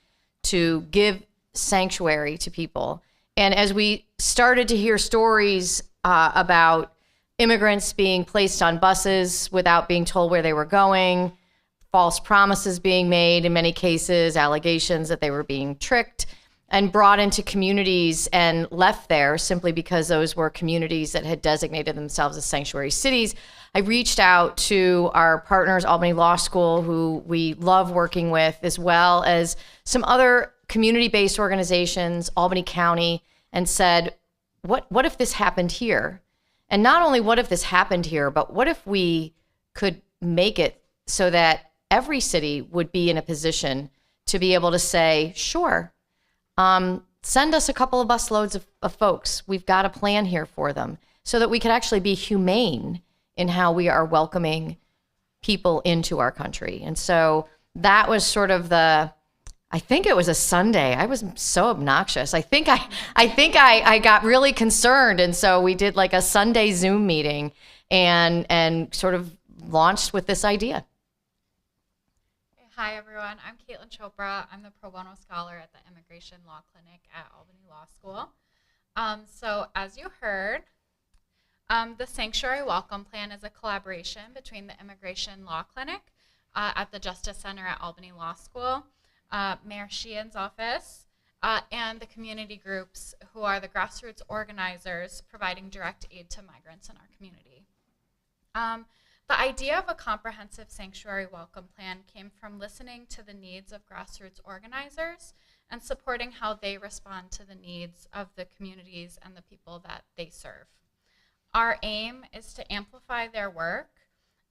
to give sanctuary to people? And as we started to hear stories about immigrants being placed on buses without being told where they were going, false promises being made in many cases, allegations that they were being tricked and brought into communities and left there simply because those were communities that had designated themselves as sanctuary cities, I reached out to our partners, Albany Law School, who we love working with, as well as some other community-based organizations, Albany County, and said, what if this happened here? And not only what if this happened here, but what if we could make it so that every city would be in a position to be able to say, sure, send us a couple of busloads of folks. We've got a plan here for them, so that we could actually be humane in how we are welcoming people into our country. And so that was sort of I think it was a Sunday. I was so obnoxious. I think I got really concerned. And so we did like a Sunday Zoom meeting and sort of launched with this idea. Hi, everyone. I'm Caitlin Chopra. I'm the Pro Bono Scholar at the Immigration Law Clinic at Albany Law School. So as you heard, the Sanctuary Welcome Plan is a collaboration between the Immigration Law Clinic at the Justice Center at Albany Law School, Mayor Sheehan's office, and the community groups who are the grassroots organizers providing direct aid to migrants in our community. The idea of a comprehensive sanctuary welcome plan came from listening to the needs of grassroots organizers and supporting how they respond to the needs of the communities and the people that they serve. Our aim is to amplify their work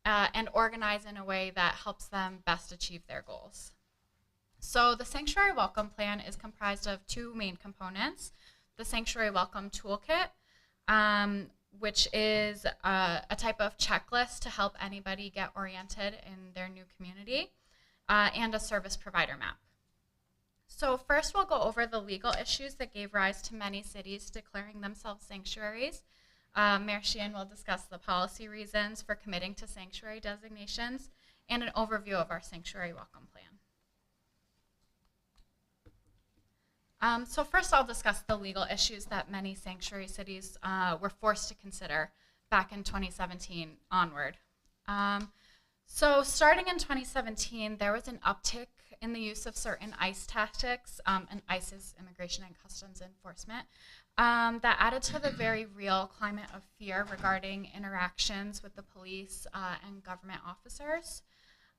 and organize in a way that helps them best achieve their goals. So the Sanctuary Welcome Plan is comprised of two main components: the Sanctuary Welcome Toolkit, which is a type of checklist to help anybody get oriented in their new community, and a service provider map. So first we'll go over the legal issues that gave rise to many cities declaring themselves sanctuaries. Mayor Sheehan will discuss the policy reasons for committing to sanctuary designations and an overview of our Sanctuary Welcome Plan. So first I'll discuss the legal issues that many sanctuary cities were forced to consider back in 2017 onward. So starting in 2017, there was an uptick in the use of certain ICE tactics, and ICE is Immigration and Customs Enforcement, that added to the very real climate of fear regarding interactions with the police and government officers.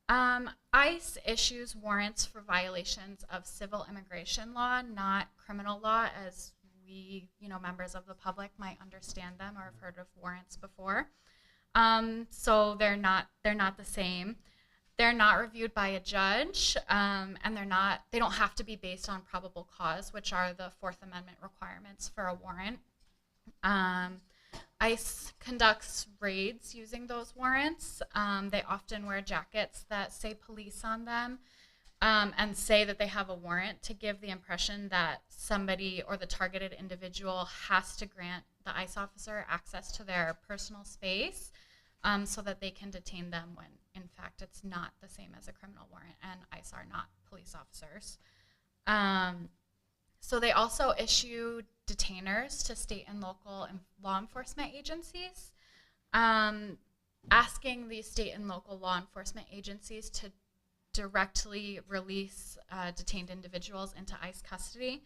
ICE issues warrants for violations of civil immigration law, not criminal law, as we, members of the public might understand them or have heard of warrants before. So they're not the same. They're not reviewed by a judge, and they don't have to be based on probable cause, which are the Fourth Amendment requirements for a warrant. ICE conducts raids using those warrants. They often wear jackets that say police on them, and say that they have a warrant to give the impression that somebody or the targeted individual has to grant the ICE officer access to their personal space, so that they can detain them when, in fact, it's not the same as a criminal warrant, and ICE are not police officers. So they also issue detainers to state and local law enforcement agencies, asking these state and local law enforcement agencies to directly release detained individuals into ICE custody.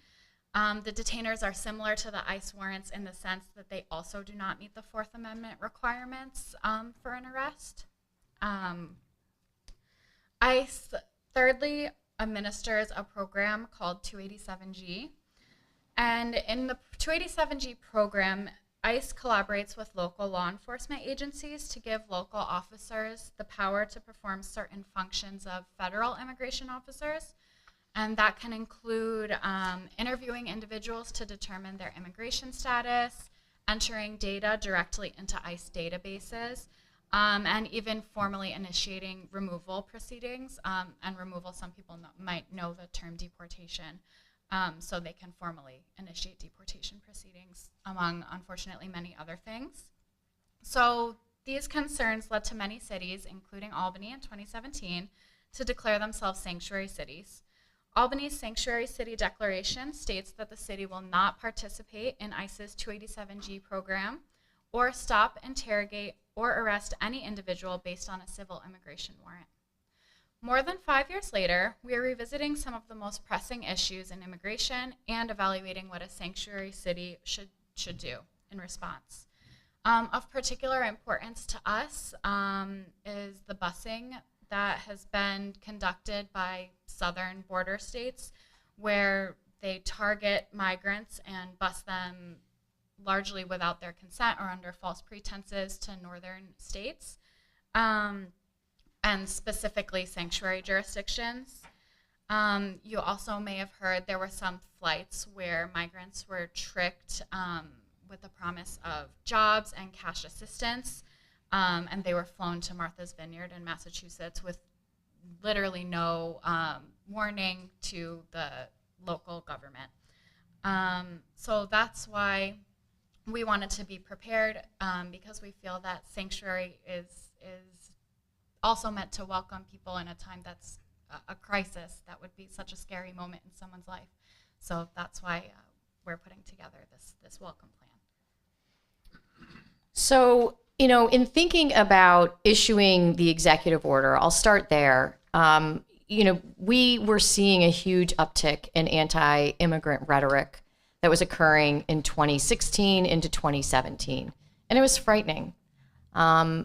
The detainers are similar to the ICE warrants in the sense that they also do not meet the Fourth Amendment requirements for an arrest. ICE, thirdly, administers a program called 287G. And in the 287G program, ICE collaborates with local law enforcement agencies to give local officers the power to perform certain functions of federal immigration officers. And that can include interviewing individuals to determine their immigration status, entering data directly into ICE databases, and even formally initiating removal proceedings. And removal, some people might know the term deportation. So they can formally initiate deportation proceedings, among, unfortunately, many other things. So these concerns led to many cities, including Albany in 2017, to declare themselves sanctuary cities. Albany's Sanctuary City Declaration states that the city will not participate in ICE's 287G program or stop, interrogate, or arrest any individual based on a civil immigration warrant. More than 5 years later, we are revisiting some of the most pressing issues in immigration and evaluating what a sanctuary city should do in response. Of particular importance to us is the busing that has been conducted by southern border states, where they target migrants and bus them largely without their consent or under false pretenses to northern states, and specifically sanctuary jurisdictions. You also may have heard there were some flights where migrants were tricked with the promise of jobs and cash assistance, and they were flown to Martha's Vineyard in Massachusetts with literally no warning to the local government. So that's why we wanted to be prepared, because we feel that sanctuary is also meant to welcome people in a time that's a crisis. That would be such a scary moment in someone's life. So that's why we're putting together this welcome plan. So, in thinking about issuing the executive order, I'll start there. We were seeing a huge uptick in anti-immigrant rhetoric that was occurring in 2016 into 2017, and it was frightening.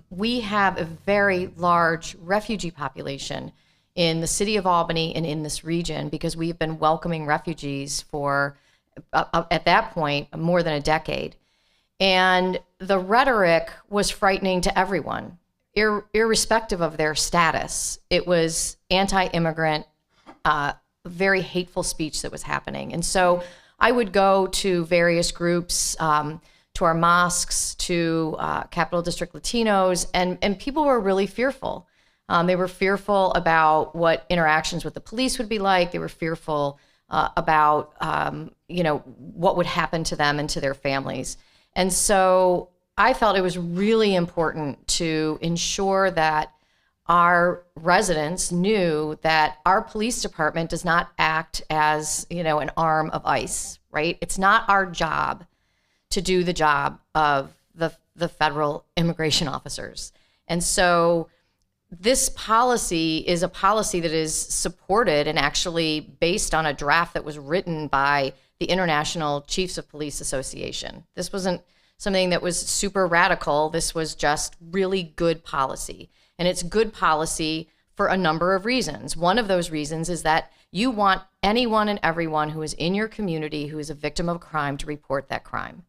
We have a very large refugee population in the city of Albany and in this region because we've been welcoming refugees for, at that point, more than a decade. And the rhetoric was frightening to everyone, irrespective of their status. It was anti-immigrant, very hateful speech that was happening. And so I would go to various groups, to our mosques, to Capital District Latinos, and people were really fearful. They were fearful about what interactions with the police would be like. They were fearful about, what would happen to them and to their families. And so I felt it was really important to ensure that our residents knew that our police department does not act as, an arm of ICE, right? It's not our job to do the job of the federal immigration officers. And so this policy is a policy that is supported and actually based on a draft that was written by the International Chiefs of Police Association. This wasn't something that was super radical. This was just really good policy. And it's good policy for a number of reasons. One of those reasons is that you want anyone and everyone who is in your community who is a victim of a crime to report that crime.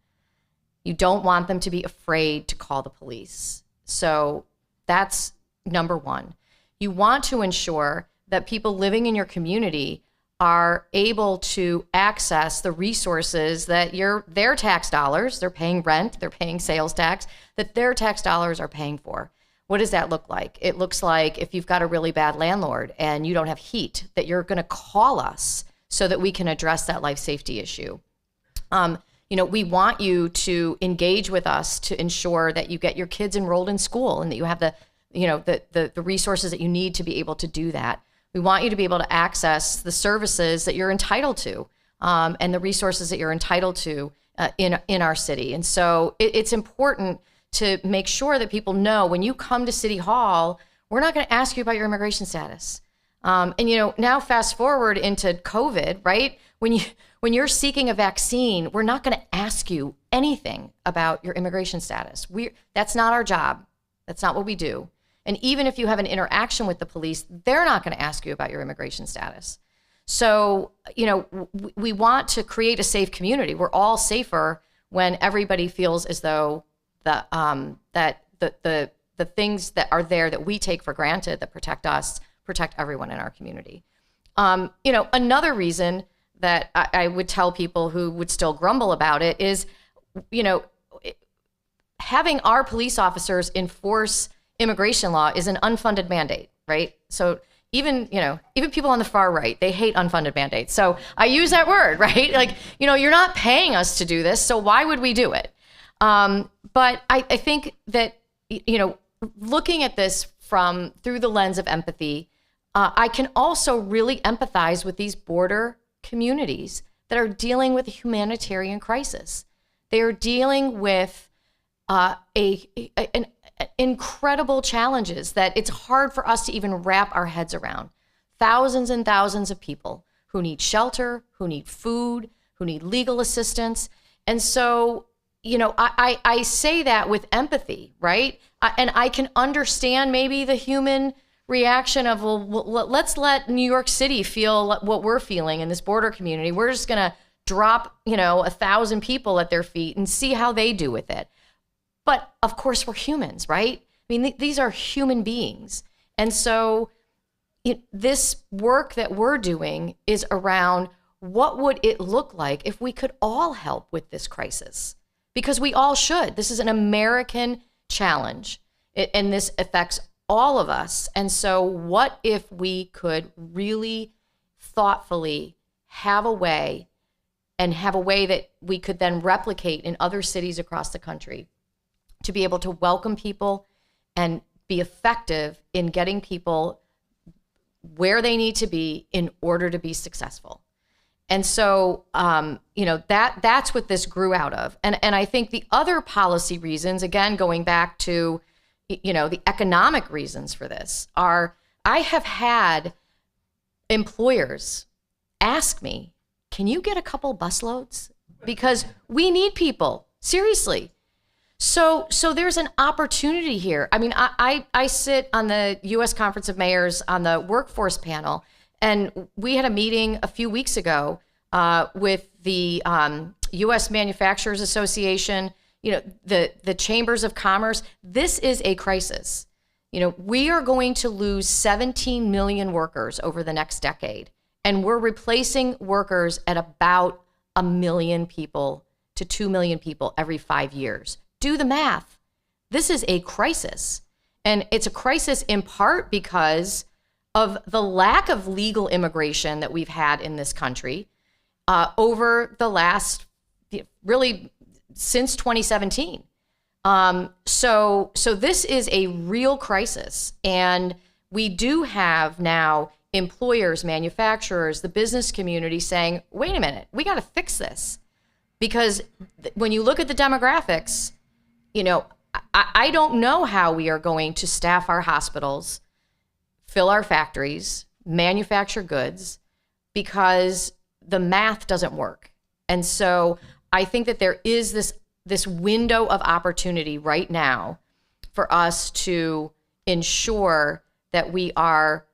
You don't want them to be afraid to call the police. So that's number one. You want to ensure that people living in your community are able to access the resources that their tax dollars, they're paying rent, they're paying sales tax, that their tax dollars are paying for. What does that look like? It looks like if you've got a really bad landlord and you don't have heat, that you're going to call us so that we can address that life safety issue. We want you to engage with us to ensure that you get your kids enrolled in school and that you have the resources that you need to be able to do that. We want you to be able to access the services that you're entitled to and the resources that you're entitled to in our city. And so it's important to make sure that people know when you come to City Hall, we're not going to ask you about your immigration status. Now fast forward into COVID, right? When you're seeking a vaccine, we're not going to ask you anything about your immigration status. That's not our job. That's not what we do. And even if you have an interaction with the police, they're not going to ask you about your immigration status. So, we want to create a safe community. We're all safer when everybody feels as though that the things that are there that we take for granted that protect us, protect everyone in our community. Another reason that I would tell people who would still grumble about it is, having our police officers enforce immigration law is an unfunded mandate, right? So even people on the far right, they hate unfunded mandates. So I use that word, right? Like, you're not paying us to do this, so why would we do it? But I think that, looking at this through the lens of empathy, I can also really empathize with these border communities that are dealing with a humanitarian crisis. They are dealing with incredible challenges that it's hard for us to even wrap our heads around. Thousands and thousands of people who need shelter, who need food, who need legal assistance. And so, I say that with empathy, right? And I can understand maybe the human reaction of, well, let's let New York City feel what we're feeling in this border community. We're just going to drop, 1,000 people at their feet and see how they do with it. But of course, we're humans, right? I mean, these are human beings. And so this work that we're doing is around what would it look like if we could all help with this crisis? Because we all should. This is an American challenge, and this affects all of us. And so what if we could really thoughtfully have a way that we could then replicate in other cities across the country to be able to welcome people and be effective in getting people where they need to be in order to be successful. And so, that's what this grew out of. And I think the other policy reasons, again, going back to, the economic reasons for this are, I have had employers ask me, can you get a couple busloads? Because we need people, seriously. So there's an opportunity here. I mean, I sit on the U.S. Conference of Mayors on the workforce panel, and we had a meeting a few weeks ago with the U.S. Manufacturers Association, the Chambers of Commerce. This is a crisis. We are going to lose 17 million workers over the next decade, and we're replacing workers at about 1 million people to 2 million people every 5 years. Do the math. This is a crisis. And it's a crisis in part because of the lack of legal immigration that we've had in this country over the last, really since 2017. So this is a real crisis. And we do have now employers, manufacturers, the business community saying, wait a minute, we got to fix this. Because when you look at the demographics, I don't know how we are going to staff our hospitals fill our factories, manufacture goods, because the math doesn't work. And so I think that there is this window of opportunity right now for us to ensure that we are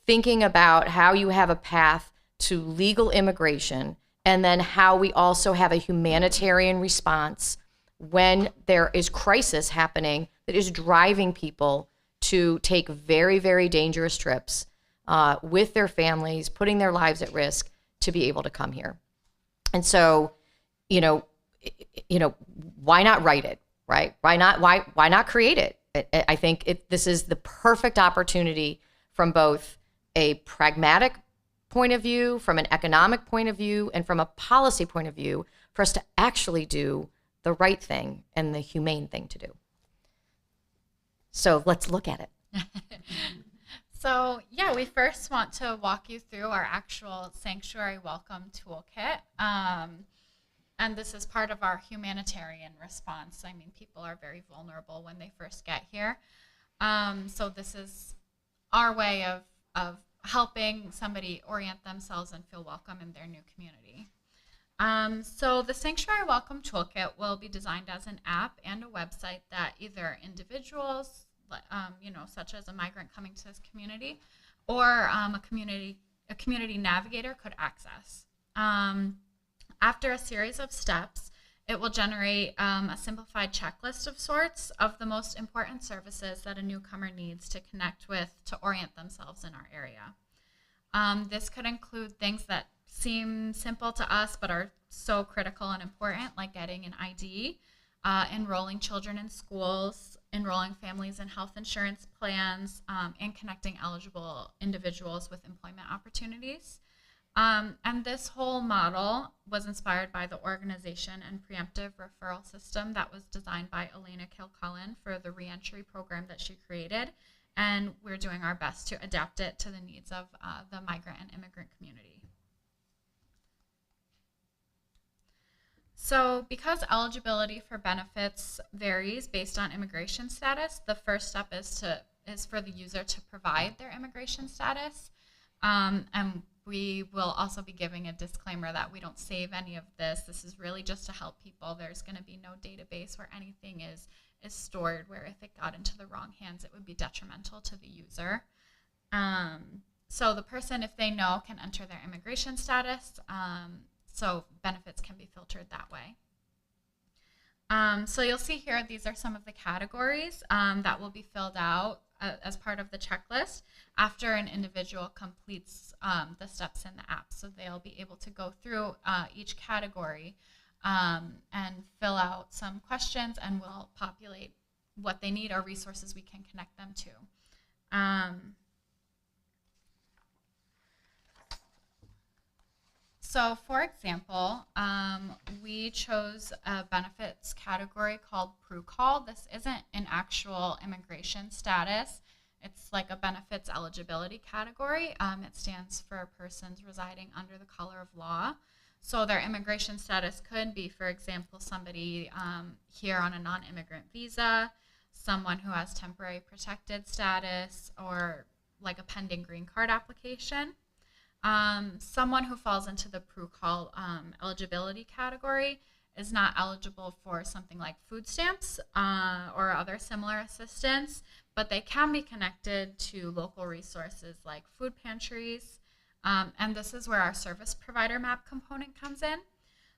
thinking about how you have a path to legal immigration, and then how we also have a humanitarian response when there is crisis happening that is driving people to take very, very dangerous trips with their families, putting their lives at risk to be able to come here. And so, why not write it, right? Why not create it? I think this is the perfect opportunity from both a pragmatic point of view, from an economic point of view, and from a policy point of view for us to actually do the right thing and the humane thing to do. So let's look at it. So yeah, we first want to walk you through our actual sanctuary welcome toolkit. And this is part of our humanitarian response. I mean, people are very vulnerable when they first get here. So this is our way of helping somebody orient themselves and feel welcome in their new community. So the Sanctuary Welcome Toolkit will be designed as an app and a website that either individuals, such as a migrant coming to this community, or a community navigator could access. After a series of steps, it will generate a simplified checklist of sorts of the most important services that a newcomer needs to connect with to orient themselves in our area. This could include things that seem simple to us but are so critical and important, like getting an ID, enrolling children in schools, enrolling families in health insurance plans, and connecting eligible individuals with employment opportunities. And this whole model was inspired by the organization and preemptive referral system that was designed by Elena Kilcullen for the reentry program that she created. And we're doing our best to adapt it to the needs of the migrant and immigrant community. So because eligibility for benefits varies based on immigration status, the first step is for the user to provide their immigration status. And we will also be giving a disclaimer that we don't save any of this. This is really just to help people. There's going to be no database where anything is stored, where if it got into the wrong hands, it would be detrimental to the user. So the person, if they know, can enter their immigration status. So benefits can be filtered that way. So you'll see here, these are some of the categories that will be filled out as part of the checklist after an individual completes the steps in the app. So they'll be able to go through each category and fill out some questions, and we'll populate what they need or resources we can connect them to. So for example, we chose a benefits category called PRU-Call. This isn't an actual immigration status. It's like a benefits eligibility category. It stands for persons residing under the color of law. So their immigration status could be, for example, somebody here on a non-immigrant visa, someone who has temporary protected status, or like a pending green card application. Someone who falls into the PRU-Call eligibility category is not eligible for something like food stamps or other similar assistance, but they can be connected to local resources like food pantries. And this is where our service provider map component comes in.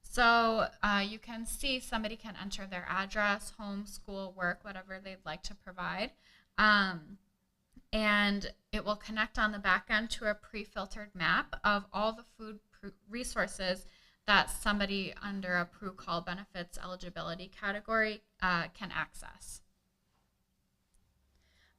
So you can see somebody can enter their address, home, school, work, whatever they'd like to provide. And it will connect on the back end to a pre-filtered map of all the food resources that somebody under a PRU-Call benefits eligibility category can access.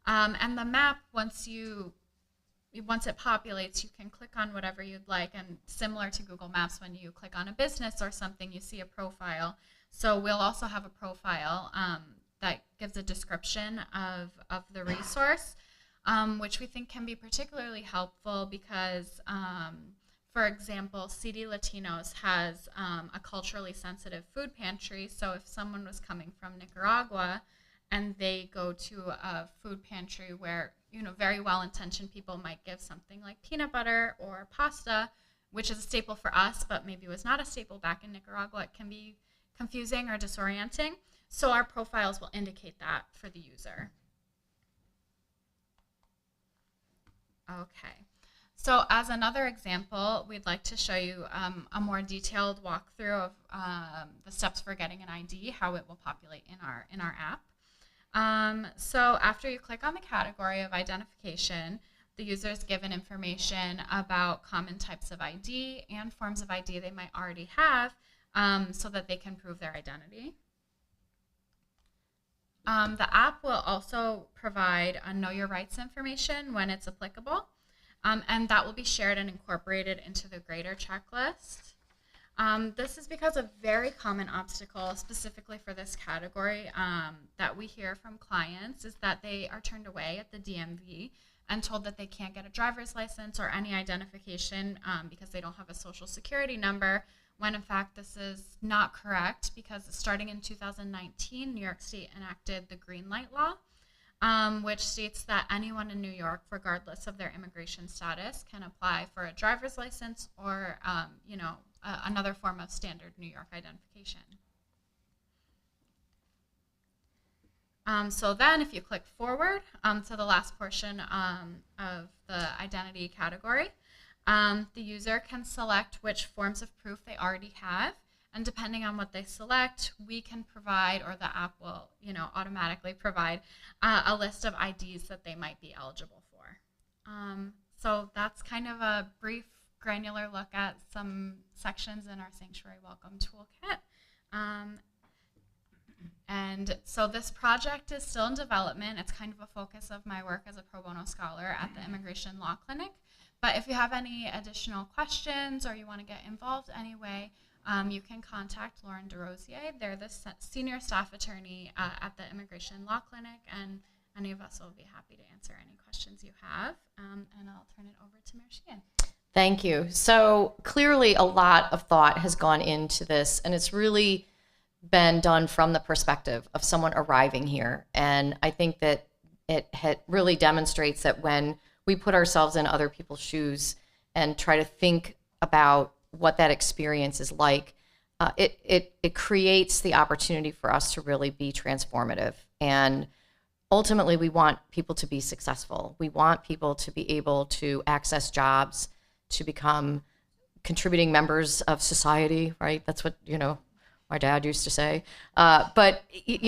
And the map, once it populates, you can click on whatever you'd like, and similar to Google Maps, when you click on a business or something, you see a profile. So we'll also have a profile that gives a description of the resource. Which we think can be particularly helpful because, for example, CD Latinos has a culturally sensitive food pantry. So if someone was coming from Nicaragua and they go to a food pantry where, very well-intentioned people might give something like peanut butter or pasta, which is a staple for us, but maybe was not a staple back in Nicaragua. It can be confusing or disorienting. So our profiles will indicate that for the user. Okay. So as another example, we'd like to show you a more detailed walkthrough of the steps for getting an ID, how it will populate in our app. So after you click on the category of identification, the user is given information about common types of ID and forms of ID they might already have so that they can prove their identity. The app will also provide a Know Your Rights information when it's applicable, and that will be shared and incorporated into the grader checklist. This is because a very common obstacle, specifically for this category, that we hear from clients is that they are turned away at the DMV and told that they can't get a driver's license or any identification because they don't have a social security number, when in fact this is not correct, because starting in 2019, New York State enacted the Green Light Law, which states that anyone in New York, regardless of their immigration status, can apply for a driver's license or another form of standard New York identification. So then if you click forward to the last portion of the identity category, the user can select which forms of proof they already have, and depending on what they select, we can provide, or the app will automatically provide a list of IDs that they might be eligible for. So that's kind of a brief granular look at some sections in our Sanctuary Welcome Toolkit. And so this project is still in development. It's kind of a focus of my work as a pro bono scholar at the Immigration Law Clinic. But if you have any additional questions or you want to get involved anyway, you can contact Lauren DeRosier. They're the senior staff attorney at the Immigration Law Clinic, and any of us will be happy to answer any questions you have. And I'll turn it over to Marcian. Thank you. So clearly a lot of thought has gone into this, and it's really been done from the perspective of someone arriving here. And I think that it really demonstrates that when we put ourselves in other people's shoes and try to think about what that experience is like, it creates the opportunity for us to really be transformative. And ultimately, we want people to be successful. We want people to be able to access jobs, to become contributing members of society, right? That's what, my dad used to say. But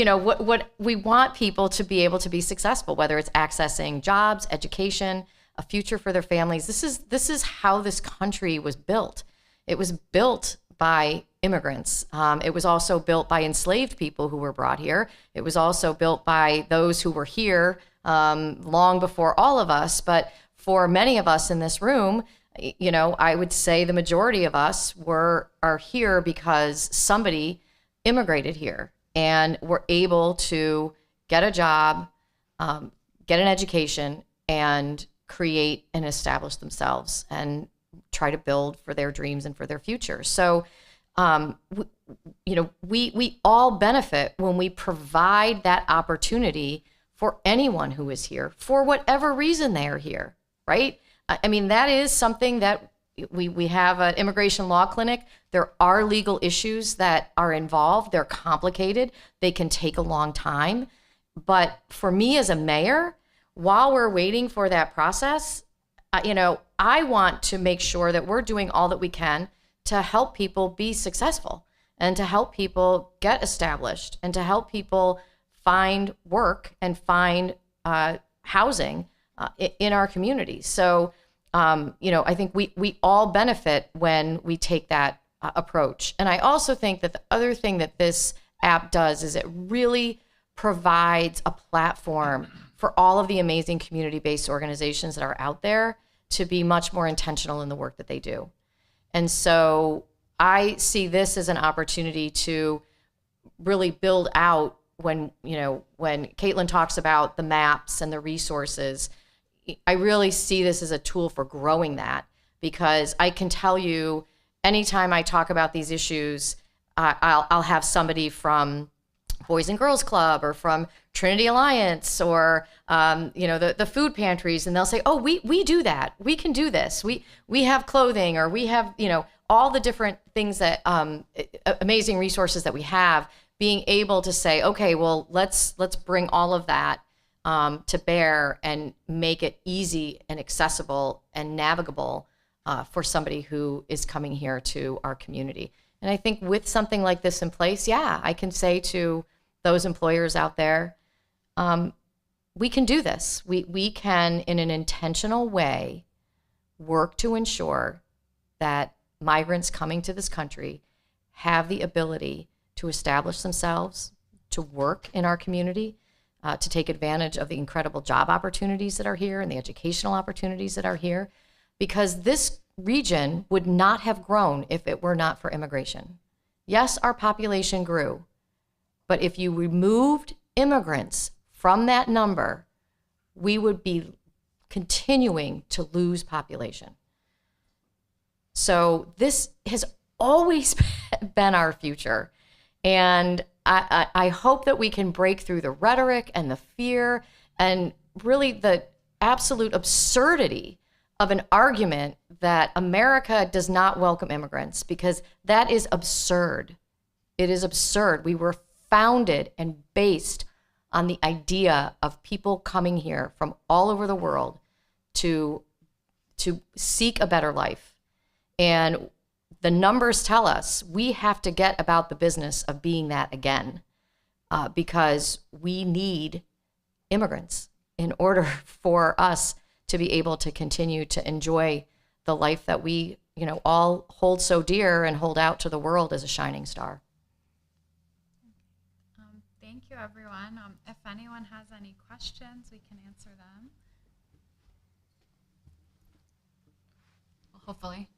what we want people to be able to be successful, whether it's accessing jobs, education, a future for their families. This is how this country was built. It was built by immigrants. It was also built by enslaved people who were brought here. It was also built by those who were here long before all of us. But for many of us in this room, I would say the majority of us are here because somebody immigrated here and were able to get a job, get an education, and create and establish themselves and try to build for their dreams and for their future. So, we all benefit when we provide that opportunity for anyone who is here for whatever reason they are here, right? I mean, that is something that we have an immigration law clinic. There are legal issues that are involved. They're complicated. They can take a long time. But for me as a mayor, while we're waiting for that process, I want to make sure that we're doing all that we can to help people be successful and to help people get established and to help people find work and find housing in our communities. So, I think we all benefit when we take that approach. And I also think that the other thing that this app does is it really provides a platform for all of the amazing community-based organizations that are out there to be much more intentional in the work that they do. And so I see this as an opportunity to really build out when Caitlin talks about the maps and the resources. I really see this as a tool for growing that, because I can tell you anytime I talk about these issues, I'll have somebody from Boys and Girls Club or from Trinity Alliance or the food pantries, and they'll say, oh, we do that, we can do this, we have clothing, or we have all the different things that amazing resources that we have, being able to say, okay, well, let's bring all of that to bear and make it easy and accessible and navigable for somebody who is coming here to our community. And I think with something like this in place, yeah, I can say to those employers out there, we can do this. We can, in an intentional way, work to ensure that migrants coming to this country have the ability to establish themselves, to work in our community, to take advantage of the incredible job opportunities that are here and the educational opportunities that are here, because this region would not have grown if it were not for immigration. Yes, our population grew, but if you removed immigrants from that number, we would be continuing to lose population. So this has always been our future. And I hope that we can break through the rhetoric and the fear and really the absolute absurdity of an argument that America does not welcome immigrants, because that is absurd. It is absurd. We were founded and based on the idea of people coming here from all over the world to seek a better life. And the numbers tell us we have to get about the business of being that again, because we need immigrants in order for us to be able to continue to enjoy the life that we, all hold so dear and hold out to the world as a shining star. Thank you, everyone. If anyone has any questions, we can answer them. Well, hopefully.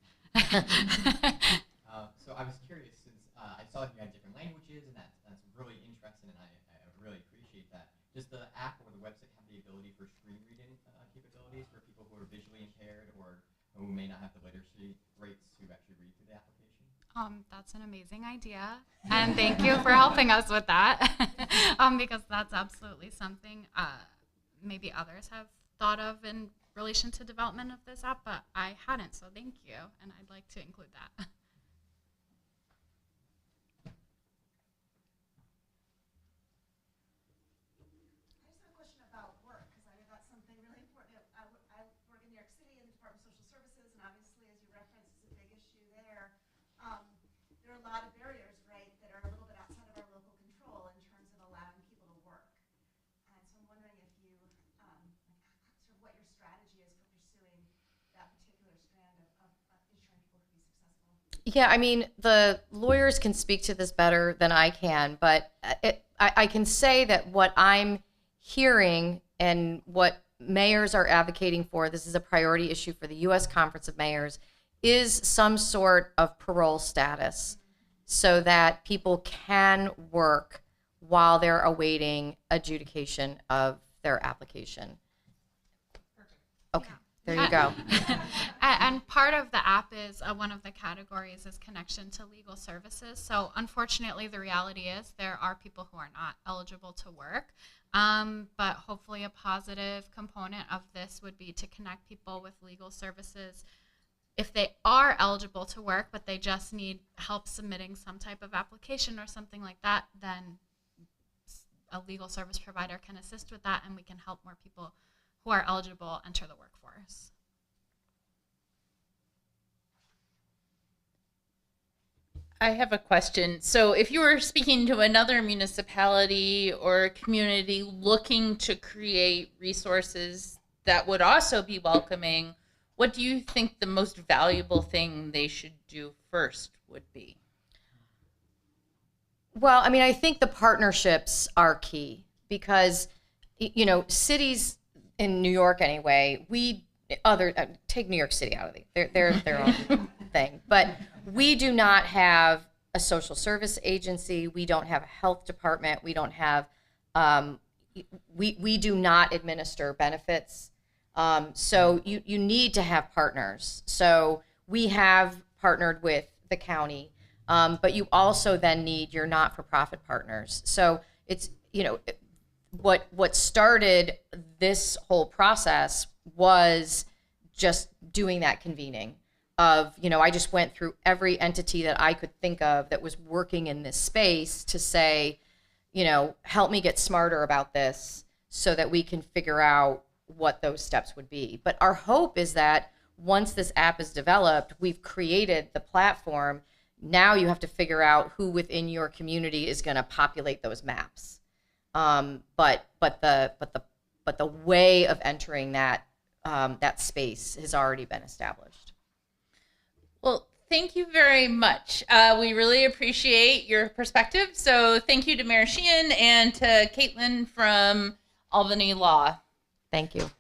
So I was curious, since I saw that you had different languages, and that's really interesting, and I really appreciate that. Does the app or the website have the ability for screen reading capabilities for people who are visually impaired or who may not have the literacy rates to actually read through the application? That's an amazing idea, and thank you for helping us with that, because that's absolutely something maybe others have thought of in relation to development of this app, but I hadn't, so thank you, and I'd like to include that. Yeah, I mean, the lawyers can speak to this better than I can, but I can say that what I'm hearing and what mayors are advocating for, this is a priority issue for the U.S. Conference of Mayors, is some sort of parole status so that people can work while they're awaiting adjudication of their application. Okay. There you go. And part of the app is one of the categories is connection to legal services. So unfortunately, the reality is there are people who are not eligible to work. But hopefully a positive component of this would be to connect people with legal services if they are eligible to work, but they just need help submitting some type of application or something like that, then a legal service provider can assist with that, and we can help more people who are eligible enter the workforce. I have a question. So if you were speaking to another municipality or community looking to create resources that would also be welcoming, what do you think the most valuable thing they should do first would be? Well, I mean, I think the partnerships are key because, cities in New York anyway, take New York City out of they're their own thing, but we do not have a social service agency. We don't have a health department. We don't have, we do not administer benefits. So you need to have partners. So we have partnered with the county, but you also then need your not-for-profit partners. So it's, you know, what started this whole process was just doing that convening of, you know, I just went through every entity that I could think of that was working in this space to say, you know, help me get smarter about this so that we can figure out what those steps would be. But our hope is that once this app is developed, we've created the platform. Now you have to figure out who within your community is going to populate those maps. But the way of entering that that space has already been established. Well, thank you very much. We really appreciate your perspective. So thank you to Mayor Sheehan and to Caitlin from Albany Law. Thank you.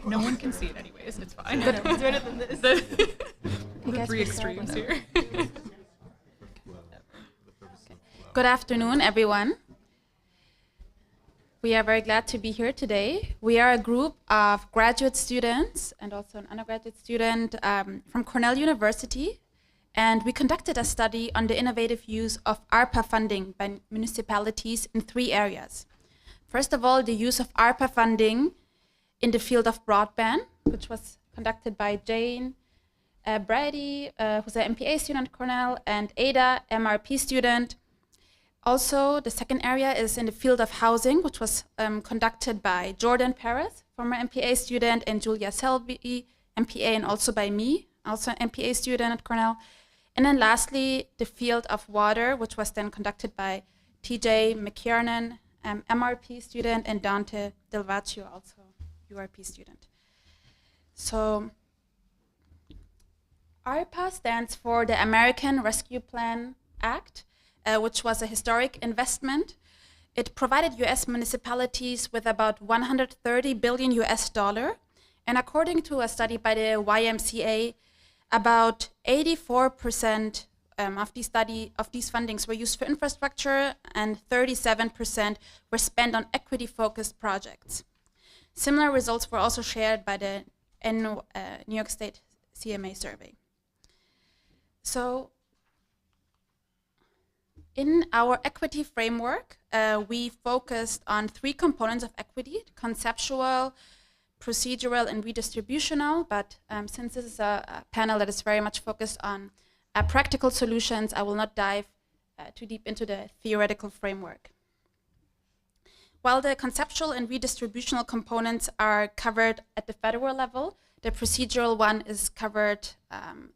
No one can see it anyways, it's fine. But it's better than this. The three extremes here. Good afternoon, everyone. We are very glad to be here today. We are a group of graduate students and also an undergraduate student from Cornell University, and we conducted a study on the innovative use of ARPA funding by municipalities in 3 areas. First of all, the use of ARPA funding in the field of broadband, which was conducted by Jane Brady, who's an MPA student at Cornell, and Ada, MRP student. Also, the second area is in the field of housing, which was conducted by Jordan Paris, former MPA student, and Julia Selby, MPA, and also by me, also an MPA student at Cornell. And then lastly, the field of water, which was then conducted by TJ McKiernan, MRP student, and Dante Del Vaccio, also URP student. So ARPA stands for the American Rescue Plan Act, which was a historic investment. It provided US municipalities with about $130 billion US. And according to a study by the YMCA, about 84% of these fundings were used for infrastructure, and 37% were spent on equity-focused projects. Similar results were also shared by the New York State CMA survey. So in our equity framework, we focused on 3 components of equity: conceptual, procedural, and redistributional. But since this is a panel that is very much focused on practical solutions, I will not dive too deep into the theoretical framework. While the conceptual and redistributional components are covered at the federal level, the procedural one is covered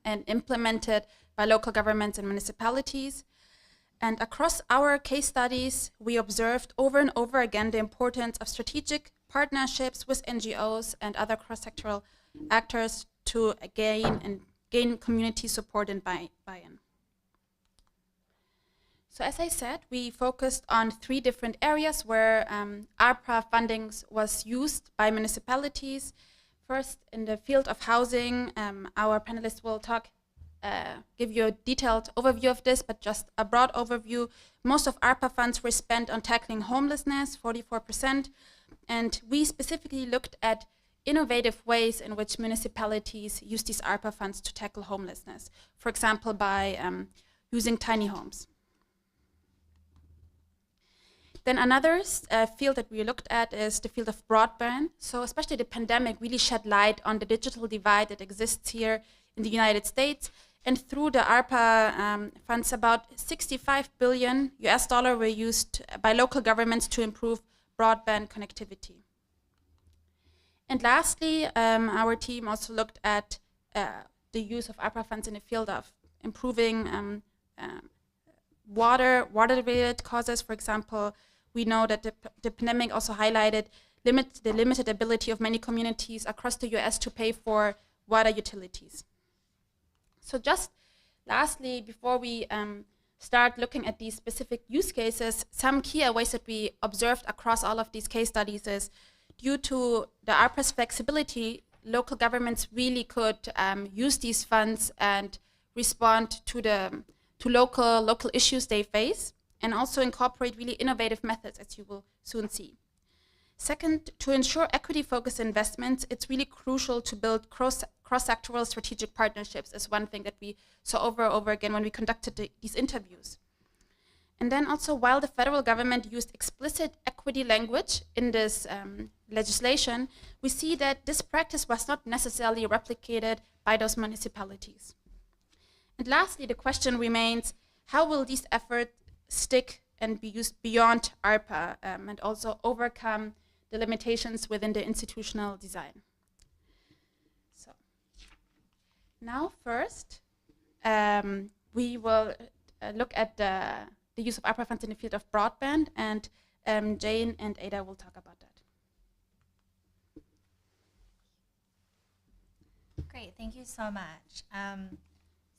and implemented by local governments and municipalities. And across our case studies, we observed over and over again the importance of strategic partnerships with NGOs and other cross-sectoral actors to gain community support and buy-in. So as I said, we focused on 3 different areas where ARPA funding was used by municipalities. First, in the field of housing, our panelists will give you a detailed overview of this, but just a broad overview. Most of ARPA funds were spent on tackling homelessness, 44%, and we specifically looked at innovative ways in which municipalities use these ARPA funds to tackle homelessness, for example, by using tiny homes. Then another field that we looked at is the field of broadband. So especially the pandemic really shed light on the digital divide that exists here in the United States. And through the ARPA funds, about $65 billion were used by local governments to improve broadband connectivity. And lastly, our team also looked at the use of ARPA funds in the field of improving water-related causes. For example, we know that the pandemic also highlighted the limited ability of many communities across the US to pay for water utilities. So just lastly, before we start looking at these specific use cases, some key ways that we observed across all of these case studies is due to the ARPA's flexibility, local governments really could use these funds and respond to local issues they face, and also incorporate really innovative methods, as you will soon see. Second, to ensure equity-focused investments, it's really crucial to build cross-sectoral strategic partnerships, is one thing that we saw over and over again when we conducted these interviews. And then also, while the federal government used explicit equity language in this legislation, we see that this practice was not necessarily replicated by those municipalities. And lastly, the question remains, how will these efforts stick and be used beyond ARPA and also overcome the limitations within the institutional design? So now first, we will look at the use of ARPA funds in the field of broadband, and Jane and Ada will talk about that. Great, thank you so much.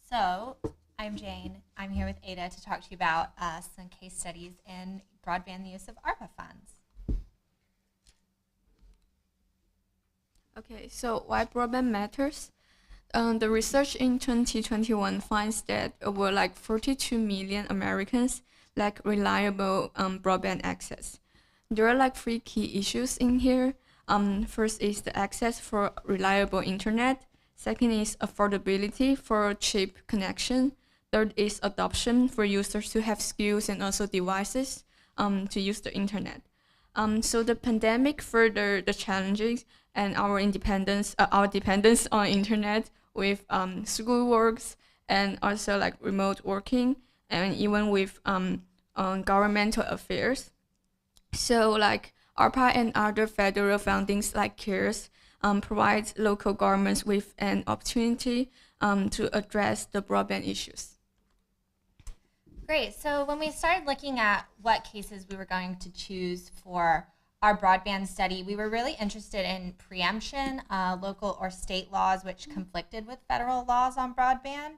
So I'm Jane. I'm here with Ada to talk to you about some case studies in broadband use of ARPA funds. Okay, so why broadband matters? The research in 2021 finds that over 42 million Americans lack reliable broadband access. There are 3 key issues in here. First is the access for reliable internet. Second is affordability for cheap connection. Third is adoption for users to have skills and also devices to use the internet. So the pandemic furthered the challenges and our dependence on internet with schoolworks and also remote working and even with governmental affairs. So ARPA and other federal fundings like CARES provides local governments with an opportunity to address the broadband issues. Great, so when we started looking at what cases we were going to choose for our broadband study, we were really interested in preemption, local or state laws which conflicted with federal laws on broadband.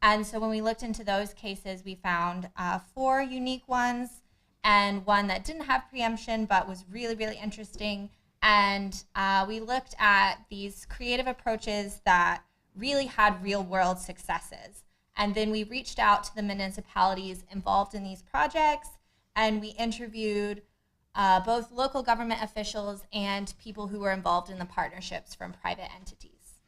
And so when we looked into those cases, we found 4 unique ones and one that didn't have preemption but was really, really interesting. And we looked at these creative approaches that really had real-world successes. And then we reached out to the municipalities involved in these projects, and we interviewed both local government officials and people who were involved in the partnerships from private entities.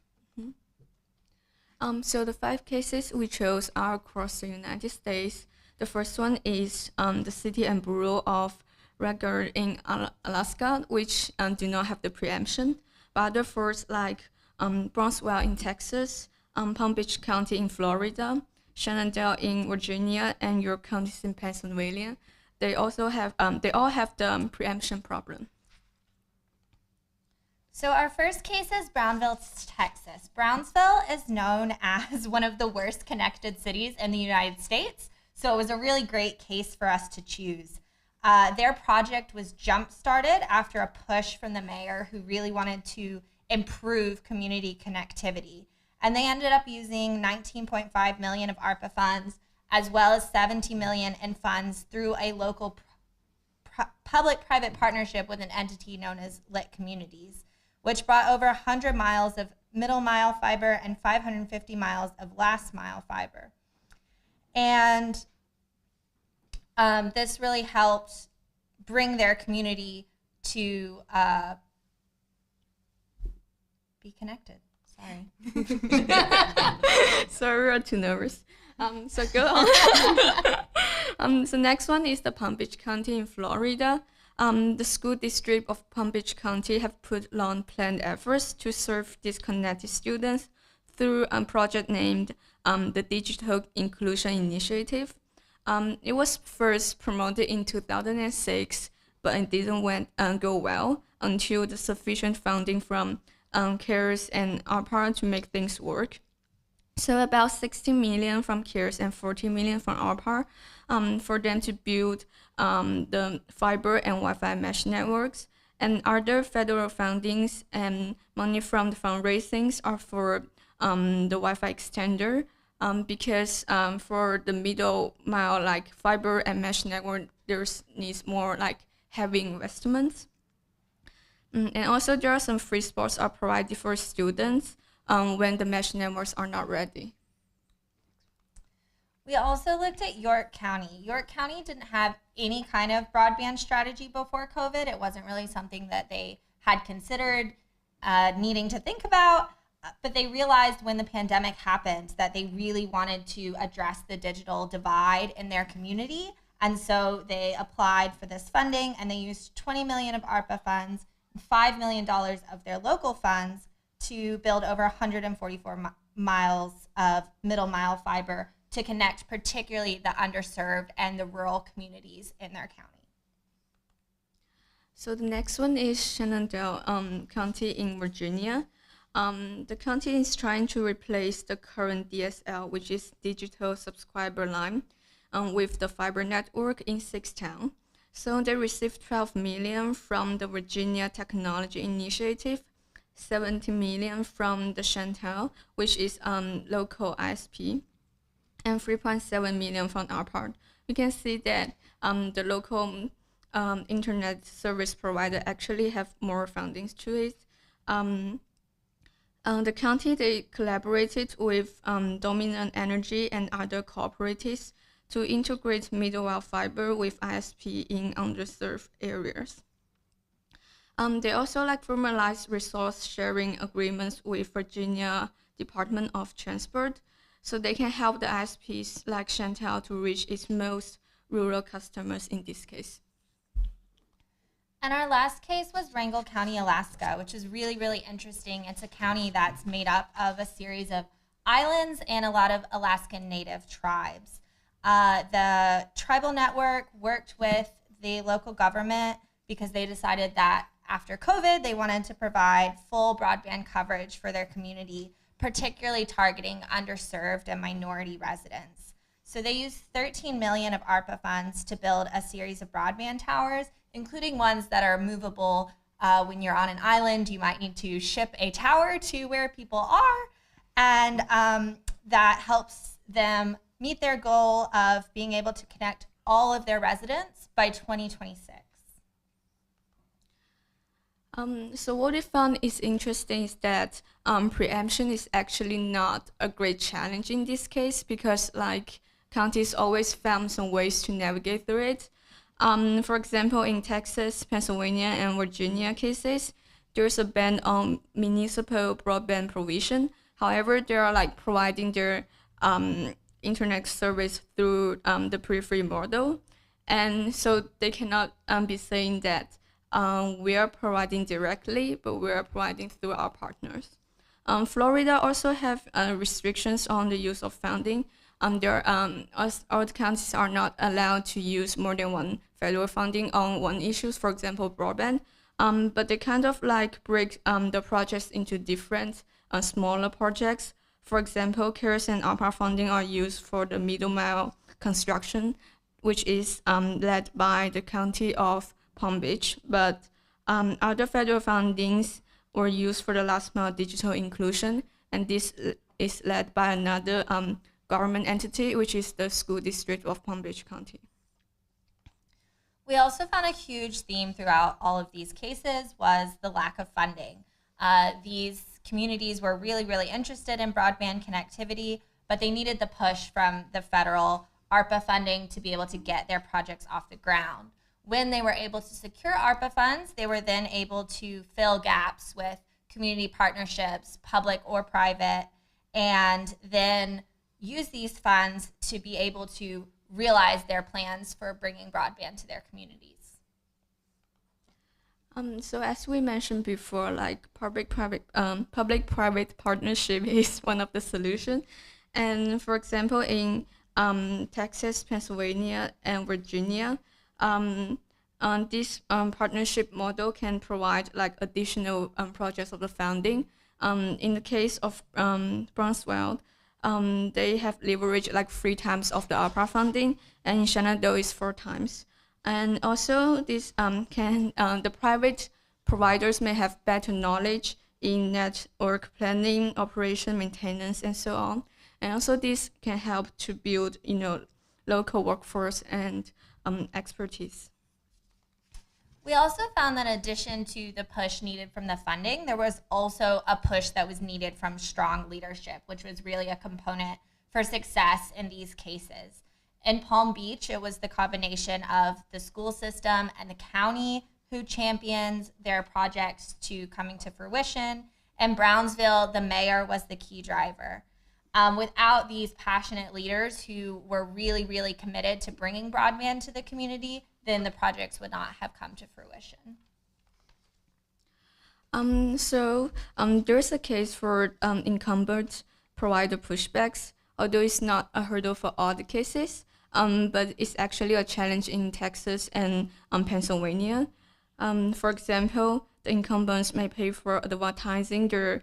So the 5 cases we chose are across the United States. The first one is the city and borough of Rockefeller in Alaska, which do not have the preemption. But other firsts like Brownsville in Texas, Palm Beach County in Florida, Shenandoah in Virginia, and York County in Pennsylvania, they all have the preemption problem. So our first case is Brownsville, Texas. Brownsville is known as one of the worst connected cities in the United States, so it was a really great case for us to choose. Their project was jump-started after a push from the mayor who really wanted to improve community connectivity. And they ended up using $19.5 million of ARPA funds, as well as $70 million in funds through a local public-private partnership with an entity known as Lit Communities, which brought over 100 miles of middle mile fiber and 550 miles of last mile fiber. And this really helped bring their community to be connected. Sorry. Sorry, we're too nervous. So go on. So next one is the Palm Beach County in Florida. The school district of Palm Beach County have put long planned efforts to serve disconnected students through a project named the Digital Inclusion Initiative. It was first promoted in 2006, but it didn't go well until the sufficient funding from CARES and ARPA to make things work. So about 60 million from CARES and 40 million from ARPA for them to build the fiber and Wi-Fi mesh networks. And other federal fundings and money from the fundraisings are for the Wi-Fi extender because for the middle mile like fiber and mesh network, there's needs more like heavy investments. And also there are some free spots are provided for students when the mesh networks are not ready. We also looked at York County. York County didn't have any kind of broadband strategy before COVID. It wasn't really something that they had considered needing to think about, but they realized when the pandemic happened that they really wanted to address the digital divide in their community. And so they applied for this funding and they used 20 million of ARPA funds, $5 million of their local funds to build over 144 miles of middle mile fiber to connect particularly the underserved and the rural communities in their county. So the next one is Shenandoah County in Virginia. The county is trying to replace the current DSL, which is digital subscriber line, with the fiber network in 6 towns. So they received 12 million from the Virginia Technology Initiative, 70 million from the Chantel, which is local ISP, and 3.7 million from our part. We can see that the local internet service provider actually have more fundings to it. The county, they collaborated with Dominant Energy and other cooperatives to integrate middle mile fiber with ISP in underserved areas. They also formalized resource sharing agreements with Virginia Department of Transport, so they can help the ISPs like Chantel to reach its most rural customers in this case. And our last case was Wrangell County, Alaska, which is really, really interesting. It's a county that's made up of a series of islands and a lot of Alaskan Native tribes. The tribal network worked with the local government because they decided that after COVID, they wanted to provide full broadband coverage for their community, particularly targeting underserved and minority residents. So they used 13 million of ARPA funds to build a series of broadband towers, including ones that are movable. When you're on an island, you might need to ship a tower to where people are, and that helps them meet their goal of being able to connect all of their residents by 2026. So what we found is interesting is that preemption is actually not a great challenge in this case because counties always found some ways to navigate through it. For example, in Texas, Pennsylvania, and Virginia cases, there's a ban on municipal broadband provision. However, they are like providing their internet service through the pre-free model. And so they cannot be saying that we are providing directly, but we are providing through our partners. Florida also have restrictions on the use of funding. All the counties are not allowed to use more than one federal funding on one issue, for example, broadband. But they kind of like break the projects into different smaller projects. For example, CARES and ARPA funding are used for the middle mile construction, which is led by the county of Palm Beach. But other federal fundings were used for the last mile digital inclusion, and this is led by another government entity, which is the school district of Palm Beach County. We also found a huge theme throughout all of these cases was the lack of funding. These communities were really, really interested in broadband connectivity, but they needed the push from the federal ARPA funding to be able to get their projects off the ground. When they were able to secure ARPA funds, they were then able to fill gaps with community partnerships, public or private, and then use these funds to be able to realize their plans for bringing broadband to their communities. So as we mentioned before, like public-private partnership is one of the solutions. And for example, in Texas, Pennsylvania, and Virginia, this partnership model can provide like additional projects of the funding. In the case of Brownsville, they have leveraged like 3 times of the ARPA funding, and in Shenandoah is 4 times. And also, this the private providers may have better knowledge in network planning, operation, maintenance, and so on. And also, this can help to build, local workforce and expertise. We also found that in addition to the push needed from the funding, there was also a push that was needed from strong leadership, which was really a component for success in these cases. In Palm Beach, it was the combination of the school system and the county who champions their projects to coming to fruition. In Brownsville, the mayor was the key driver. Without these passionate leaders who were really, really committed to bringing broadband to the community, then the projects would not have come to fruition. There's a case for incumbent provider pushbacks, although it's not a hurdle for all the cases, but it's actually a challenge in Texas and Pennsylvania. For example, the incumbents may pay for advertising their,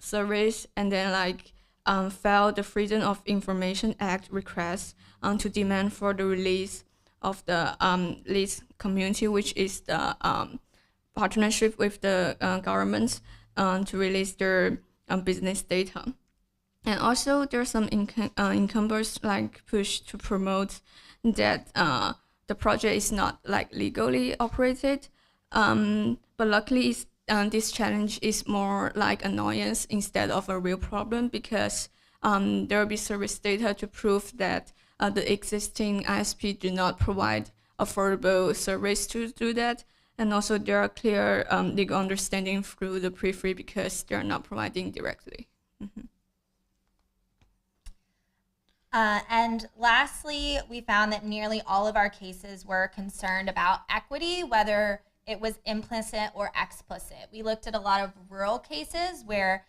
service and then file the Freedom of Information Act request to demand for the release of the lease community, which is the partnership with the governments to release their business data. And also, there are some incumbents push to promote that the project is not legally operated. But luckily, this challenge is more like annoyance instead of a real problem, because there will be service data to prove that the existing ISP do not provide affordable service to do that. And also there are clear legal understanding through the pre-free because they're not providing directly. Mm-hmm. And lastly, we found that nearly all of our cases were concerned about equity, whether it was implicit or explicit. We looked at a lot of rural cases where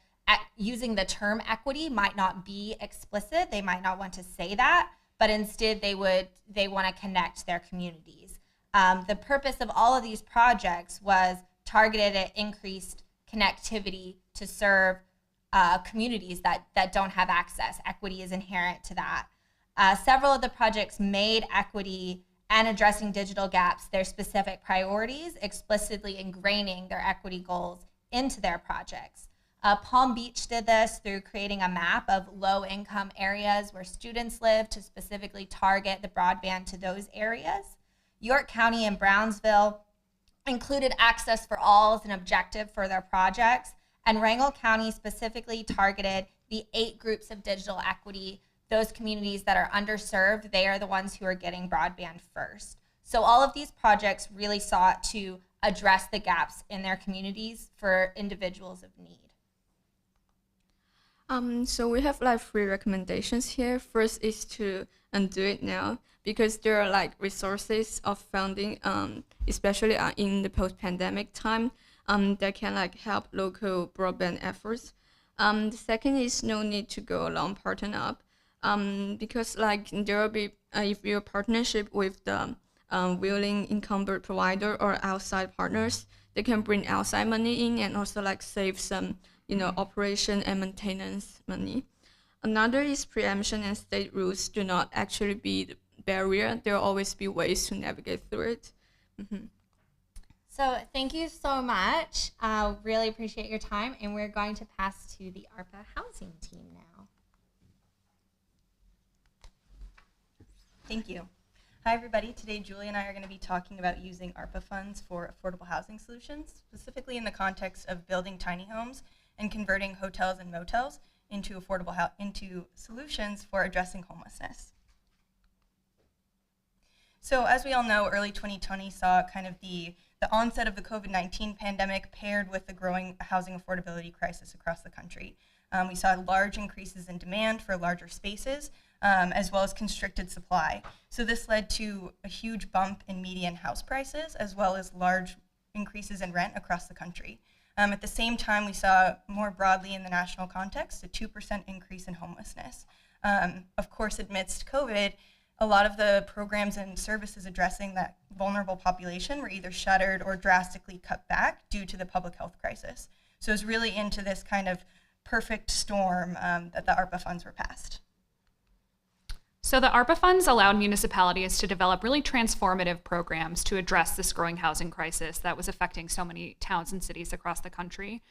using the term equity might not be explicit. They might not want to say that, but instead they want to connect their communities. The purpose of all of these projects was targeted at increased connectivity to serve communities that don't have access. Equity is inherent to that. Several of the projects made equity and addressing digital gaps their specific priorities, explicitly ingraining their equity goals into their projects. Palm Beach did this through creating a map of low-income areas where students live to specifically target the broadband to those areas. York County and Brownsville included access for all as an objective for their projects, and Rangel County specifically targeted the 8 groups of digital equity. Those communities that are underserved, they are the ones who are getting broadband first. So all of these projects really sought to address the gaps in their communities for individuals of need. So we have like 3 recommendations here. First is to do it now, because there are like resources of funding, especially in the post-pandemic time, that can like help local broadband efforts. The second is no need to go alone, partner up, because like there will be, if you're partnership with the willing incumbent provider or outside partners, they can bring outside money in and also like save some, operation and maintenance money. Another is preemption and state rules do not actually be the barrier. There will always be ways to navigate through it. Mm-hmm. So thank you so much. Really appreciate your time, and we're going to pass to the ARPA housing team now. Thank you. Hi everybody, today Julie and I are going to be talking about using ARPA funds for affordable housing solutions, specifically in the context of building tiny homes and converting hotels and motels into into solutions for addressing homelessness. So as we all know, early 2020 saw kind of the onset of the COVID-19 pandemic paired with the growing housing affordability crisis across the country. We saw large increases in demand for larger spaces, as well as constricted supply. So this led to a huge bump in median house prices, as well as large increases in rent across the country. At the same time, we saw more broadly in the national context, a 2% increase in homelessness. Of course, amidst COVID, a lot of the programs and services addressing that vulnerable population were either shuttered or drastically cut back due to the public health crisis. So it was really into this kind of perfect storm that the ARPA funds were passed. So the ARPA funds allowed municipalities to develop really transformative programs to address this growing housing crisis that was affecting so many towns and cities across the country.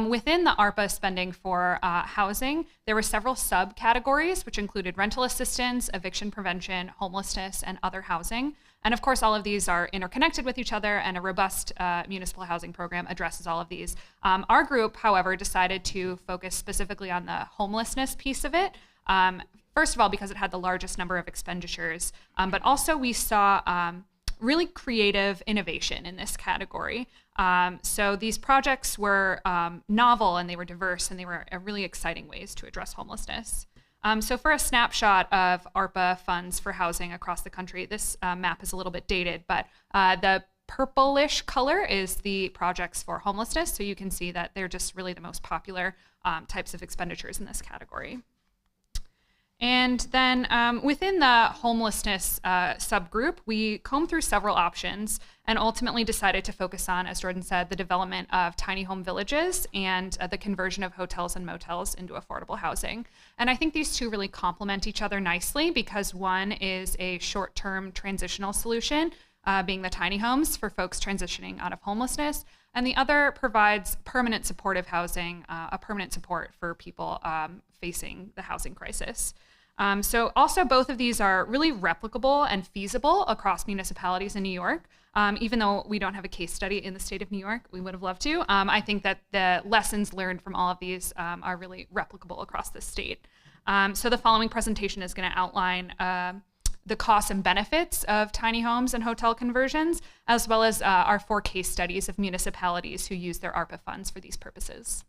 Within the ARPA spending for housing, there were several subcategories, which included rental assistance, eviction prevention, homelessness, and other housing. And of course, all of these are interconnected with each other, and a robust municipal housing program addresses all of these. Our group, however, decided to focus specifically on the homelessness piece of it. First of all, because it had the largest number of expenditures, but also we saw really creative innovation in this category. So these projects were novel, and they were diverse, and they were really exciting ways to address homelessness. So for a snapshot of ARPA funds for housing across the country, this map is a little bit dated, but the purplish color is the projects for homelessness. So you can see that they're just really the most popular types of expenditures in this category. And then within the homelessness subgroup, we combed through several options and ultimately decided to focus on, as Jordan said, the development of tiny home villages and the conversion of hotels and motels into affordable housing. And I think these two really complement each other nicely, because one is a short-term transitional solution, being the tiny homes for folks transitioning out of homelessness, and the other provides permanent supportive housing, a permanent support for people facing the housing crisis. So also both of these are really replicable and feasible across municipalities in New York. Even though we don't have a case study in the state of New York, we would have loved to. I think that the lessons learned from all of these are really replicable across the state. So the following presentation is going to outline the costs and benefits of tiny homes and hotel conversions, as well as our 4 case studies of municipalities who use their ARPA funds for these purposes.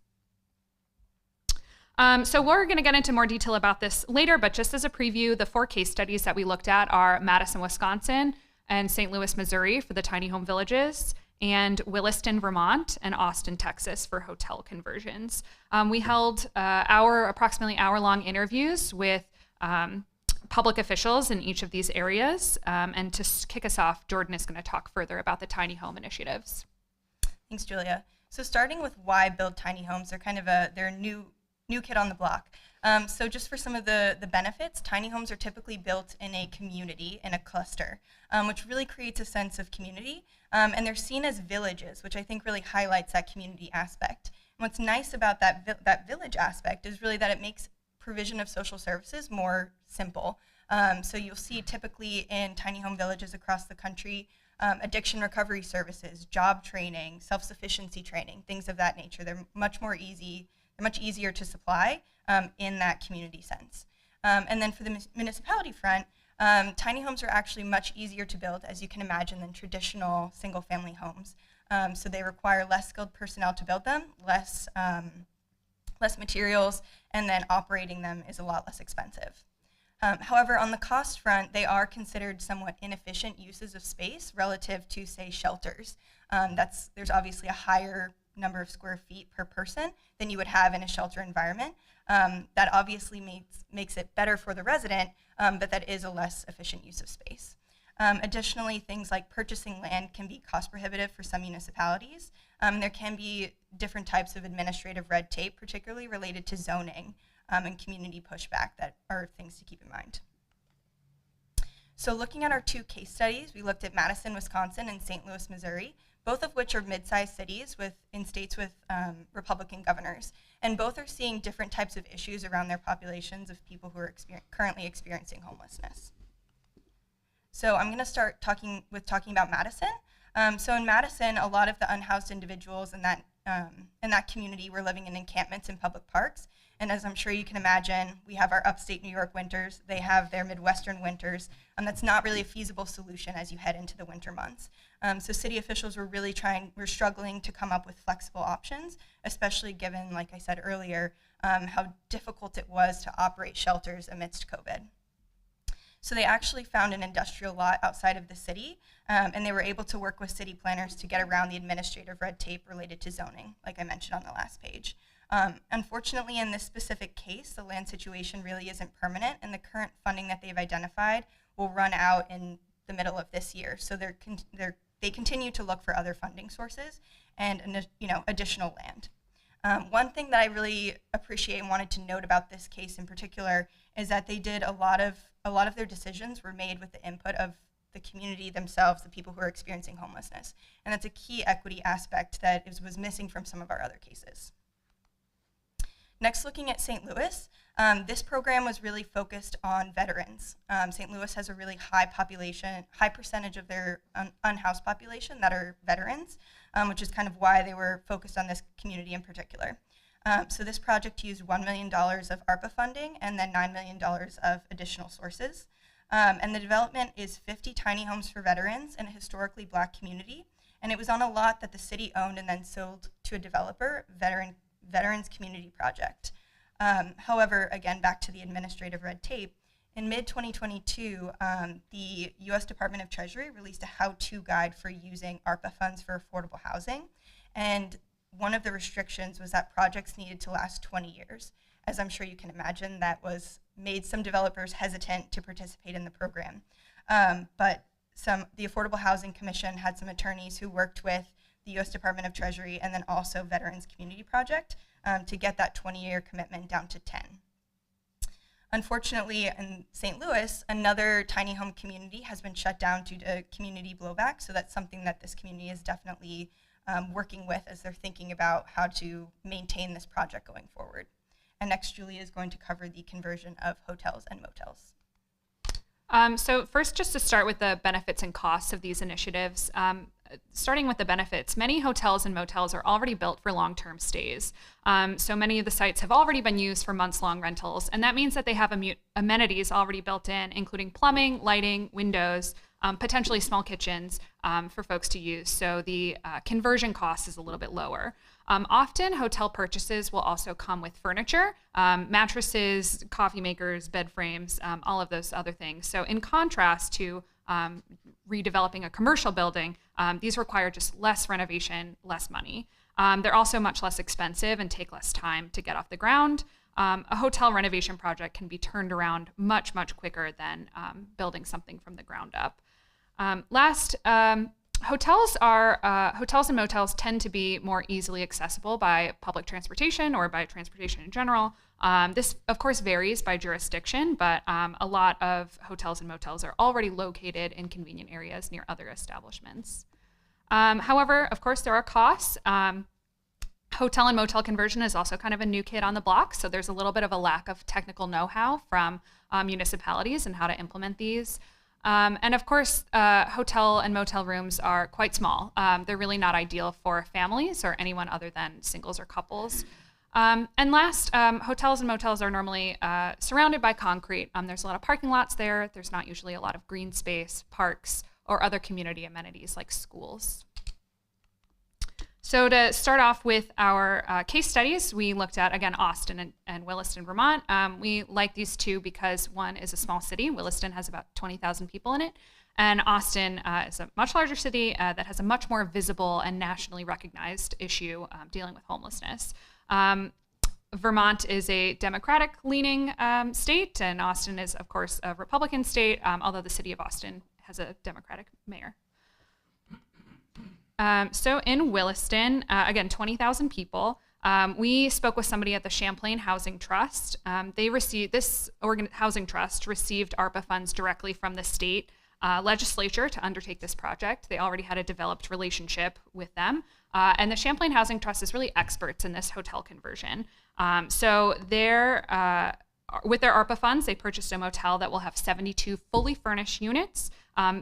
So we're going to get into more detail about this later, but just as a preview, the 4 case studies that we looked at are Madison, Wisconsin, and St. Louis, Missouri for the tiny home villages, and Williston, Vermont, and Austin, Texas for hotel conversions. We held approximately hour-long interviews with public officials in each of these areas. And to kick us off, Jordan is going to talk further about the tiny home initiatives. Thanks, Julia. So starting with why build tiny homes, they're kind of they're a new kid on the block. So just for some of the benefits, tiny homes are typically built in a community, in a cluster, which really creates a sense of community. And they're seen as villages, which I think really highlights that community aspect. And what's nice about that village aspect is really that it makes provision of social services more simple. So you'll see typically in tiny home villages across the country, addiction recovery services, job training, self-sufficiency training, things of that nature. They're much easier to supply in that community sense. And then for the municipality front, tiny homes are actually much easier to build, as you can imagine, than traditional single-family homes. So they require less skilled personnel to build them, less less materials, and then operating them is a lot less expensive. However, on the cost front, they are considered somewhat inefficient uses of space relative to, say, shelters. There's obviously a higher number of square feet per person than you would have in a shelter environment. That obviously makes it better for the resident, but that is a less efficient use of space. Additionally, things like purchasing land can be cost prohibitive for some municipalities. There can be different types of administrative red tape, particularly related to zoning and community pushback, that are things to keep in mind. So looking at our two case studies, we looked at Madison, Wisconsin and St. Louis, Missouri, both of which are mid-sized cities in states with Republican governors. And both are seeing different types of issues around their populations of people who are currently experiencing homelessness. So I'm gonna start talking about Madison. So in Madison, a lot of the unhoused individuals in that community were living in encampments in public parks. And as I'm sure you can imagine, we have our upstate New York winters, they have their Midwestern winters, and that's not really a feasible solution as you head into the winter months. So city officials were struggling to come up with flexible options, especially given, like I said earlier, how difficult it was to operate shelters amidst COVID. So they actually found an industrial lot outside of the city, and they were able to work with city planners to get around the administrative red tape related to zoning, like I mentioned on the last page. Unfortunately, in this specific case, the land situation really isn't permanent, and the current funding that they've identified will run out in the middle of this year. So they continue to look for other funding sources and additional land. One thing that I really appreciate and wanted to note about this case in particular is that they did a lot of their decisions were made with the input of the community themselves, the people who are experiencing homelessness. And that's a key equity aspect that was missing from some of our other cases. Next, looking at St. Louis, this program was really focused on veterans. St. Louis has a really high percentage of their unhoused population that are veterans, which is kind of why they were focused on this community in particular. So this project used $1 million of ARPA funding and then $9 million of additional sources. And the development is 50 tiny homes for veterans in a historically Black community. And it was on a lot that the city owned and then sold to a developer, Veterans Community Project. However, again, back to the administrative red tape, in mid-2022, the U.S. Department of Treasury released a how-to guide for using ARPA funds for affordable housing. And one of the restrictions was that projects needed to last 20 years. As I'm sure you can imagine, that made some developers hesitant to participate in the program. But the Affordable Housing Commission had some attorneys who worked with the U.S. Department of Treasury and then also Veterans Community Project to get that 20-year commitment down to 10. Unfortunately, in St. Louis, another tiny home community has been shut down due to community blowback, so that's something that this community is definitely working with as they're thinking about how to maintain this project going forward. And next, Julia is going to cover the conversion of hotels and motels. So first, just to start with the benefits and costs of these initiatives, starting with the benefits, many hotels and motels are already built for long-term stays. So many of the sites have already been used for months-long rentals, and that means that they have amenities already built in, including plumbing, lighting, windows, potentially small kitchens for folks to use. So the conversion cost is a little bit lower. Often hotel purchases will also come with furniture, mattresses, coffee makers, bed frames, all of those other things. So in contrast to redeveloping a commercial building, these require just less renovation, less money. They're also much less expensive and take less time to get off the ground. A hotel renovation project can be turned around much, much quicker than building something from the ground up. Hotels and motels tend to be more easily accessible by public transportation or by transportation in general. This, of course, varies by jurisdiction, but a lot of hotels and motels are already located in convenient areas near other establishments. However, of course, there are costs. Hotel and motel conversion is also kind of a new kid on the block, so there's a little bit of a lack of technical know-how from municipalities and how to implement these. And of course, hotel and motel rooms are quite small. They're really not ideal for families or anyone other than singles or couples. And last, hotels and motels are normally surrounded by concrete. There's a lot of parking lots there. There's not usually a lot of green space, parks, or other community amenities like schools. So to start off with our case studies, we looked at, again, Austin and Williston, Vermont. We like these two because one is a small city. Williston has about 20,000 people in it. And Austin is a much larger city that has a much more visible and nationally recognized issue dealing with homelessness. Vermont is a Democratic-leaning state, and Austin is, of course, a Republican state, although the city of Austin has a Democratic mayor. So in Williston, again, 20,000 people. We spoke with somebody at the Champlain Housing Trust. This housing trust received ARPA funds directly from the state legislature to undertake this project. They already had a developed relationship with them. And the Champlain Housing Trust is really experts in this hotel conversion. So with their ARPA funds, they purchased a motel that will have 72 fully furnished units,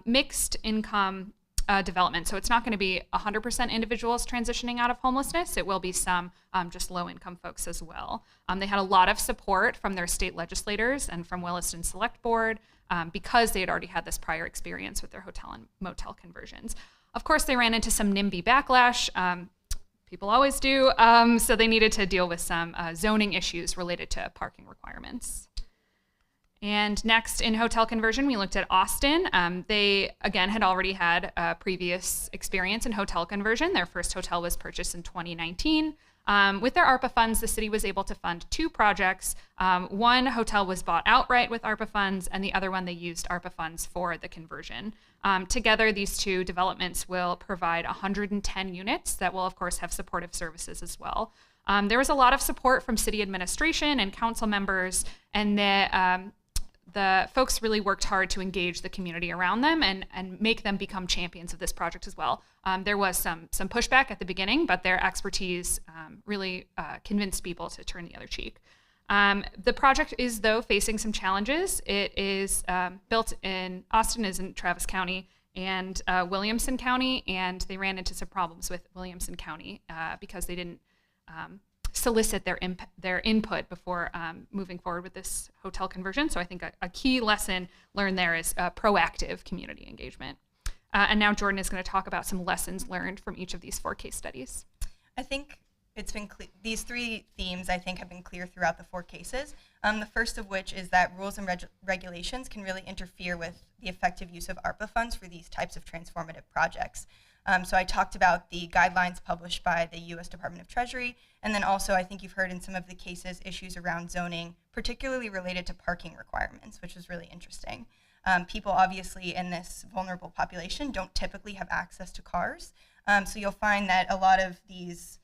mixed income development. So it's not going to be 100% individuals transitioning out of homelessness. It will be some just low-income folks as well. They had a lot of support from their state legislators and from Williston Select Board because they had already had this prior experience with their hotel and motel conversions. Of course, they ran into some NIMBY backlash. People always do. So they needed to deal with some zoning issues related to parking requirements. And next, in hotel conversion, we looked at Austin. They, again, had already had a previous experience in hotel conversion. Their first hotel was purchased in 2019. With their ARPA funds, the city was able to fund 2 projects. One hotel was bought outright with ARPA funds, and the other one they used ARPA funds for the conversion. Together, these 2 developments will provide 110 units that will, of course, have supportive services as well. There was a lot of support from city administration and council members, and the folks really worked hard to engage the community around them and make them become champions of this project as well. There was some pushback at the beginning, but their expertise really convinced people to turn the other cheek. The project is, though, facing some challenges. It is built in, Austin is in Travis County and Williamson County, and they ran into some problems with Williamson County because they didn't solicit their input before moving forward with this hotel conversion. So I think a key lesson learned there is proactive community engagement. And now Jordan is going to talk about some lessons learned from each of these 4 case studies. I think it's been these 3 themes, I think, have been clear throughout the 4 cases. The first of which is that rules and regulations can really interfere with the effective use of ARPA funds for these types of transformative projects. So I talked about the guidelines published by the U.S. Department of Treasury, and then also I think you've heard in some of the cases issues around zoning, particularly related to parking requirements, which was really interesting. People obviously in this vulnerable population don't typically have access to cars, so you'll find that a lot of these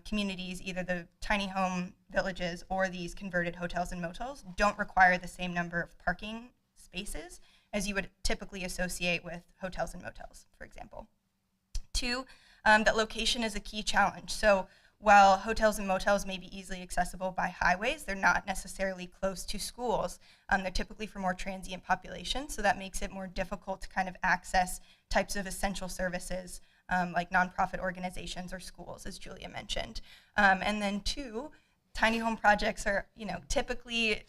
communities, either the tiny home villages or these converted hotels and motels, don't require the same number of parking spaces as you would typically associate with hotels and motels, for example. 2, that location is a key challenge. So while hotels and motels may be easily accessible by highways, they're not necessarily close to schools. They're typically for more transient populations, so that makes it more difficult to kind of access types of essential services like nonprofit organizations or schools, as Julia mentioned. And then 2, tiny home projects are, typically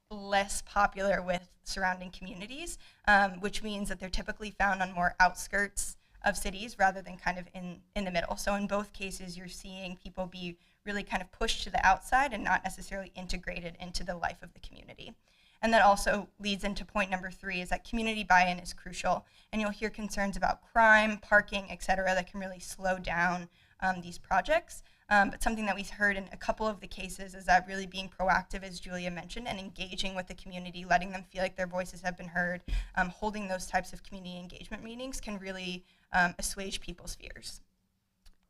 less popular with surrounding communities, which means that they're typically found on more outskirts of cities rather than kind of in the middle. So in both cases, you're seeing people be really kind of pushed to the outside and not necessarily integrated into the life of the community. And that also leads into point number 3, is that community buy-in is crucial. And you'll hear concerns about crime, parking, et cetera, that can really slow down these projects. But something that we've heard in a couple of the cases is that really being proactive, as Julia mentioned, and engaging with the community, letting them feel like their voices have been heard, holding those types of community engagement meetings can really assuage people's fears.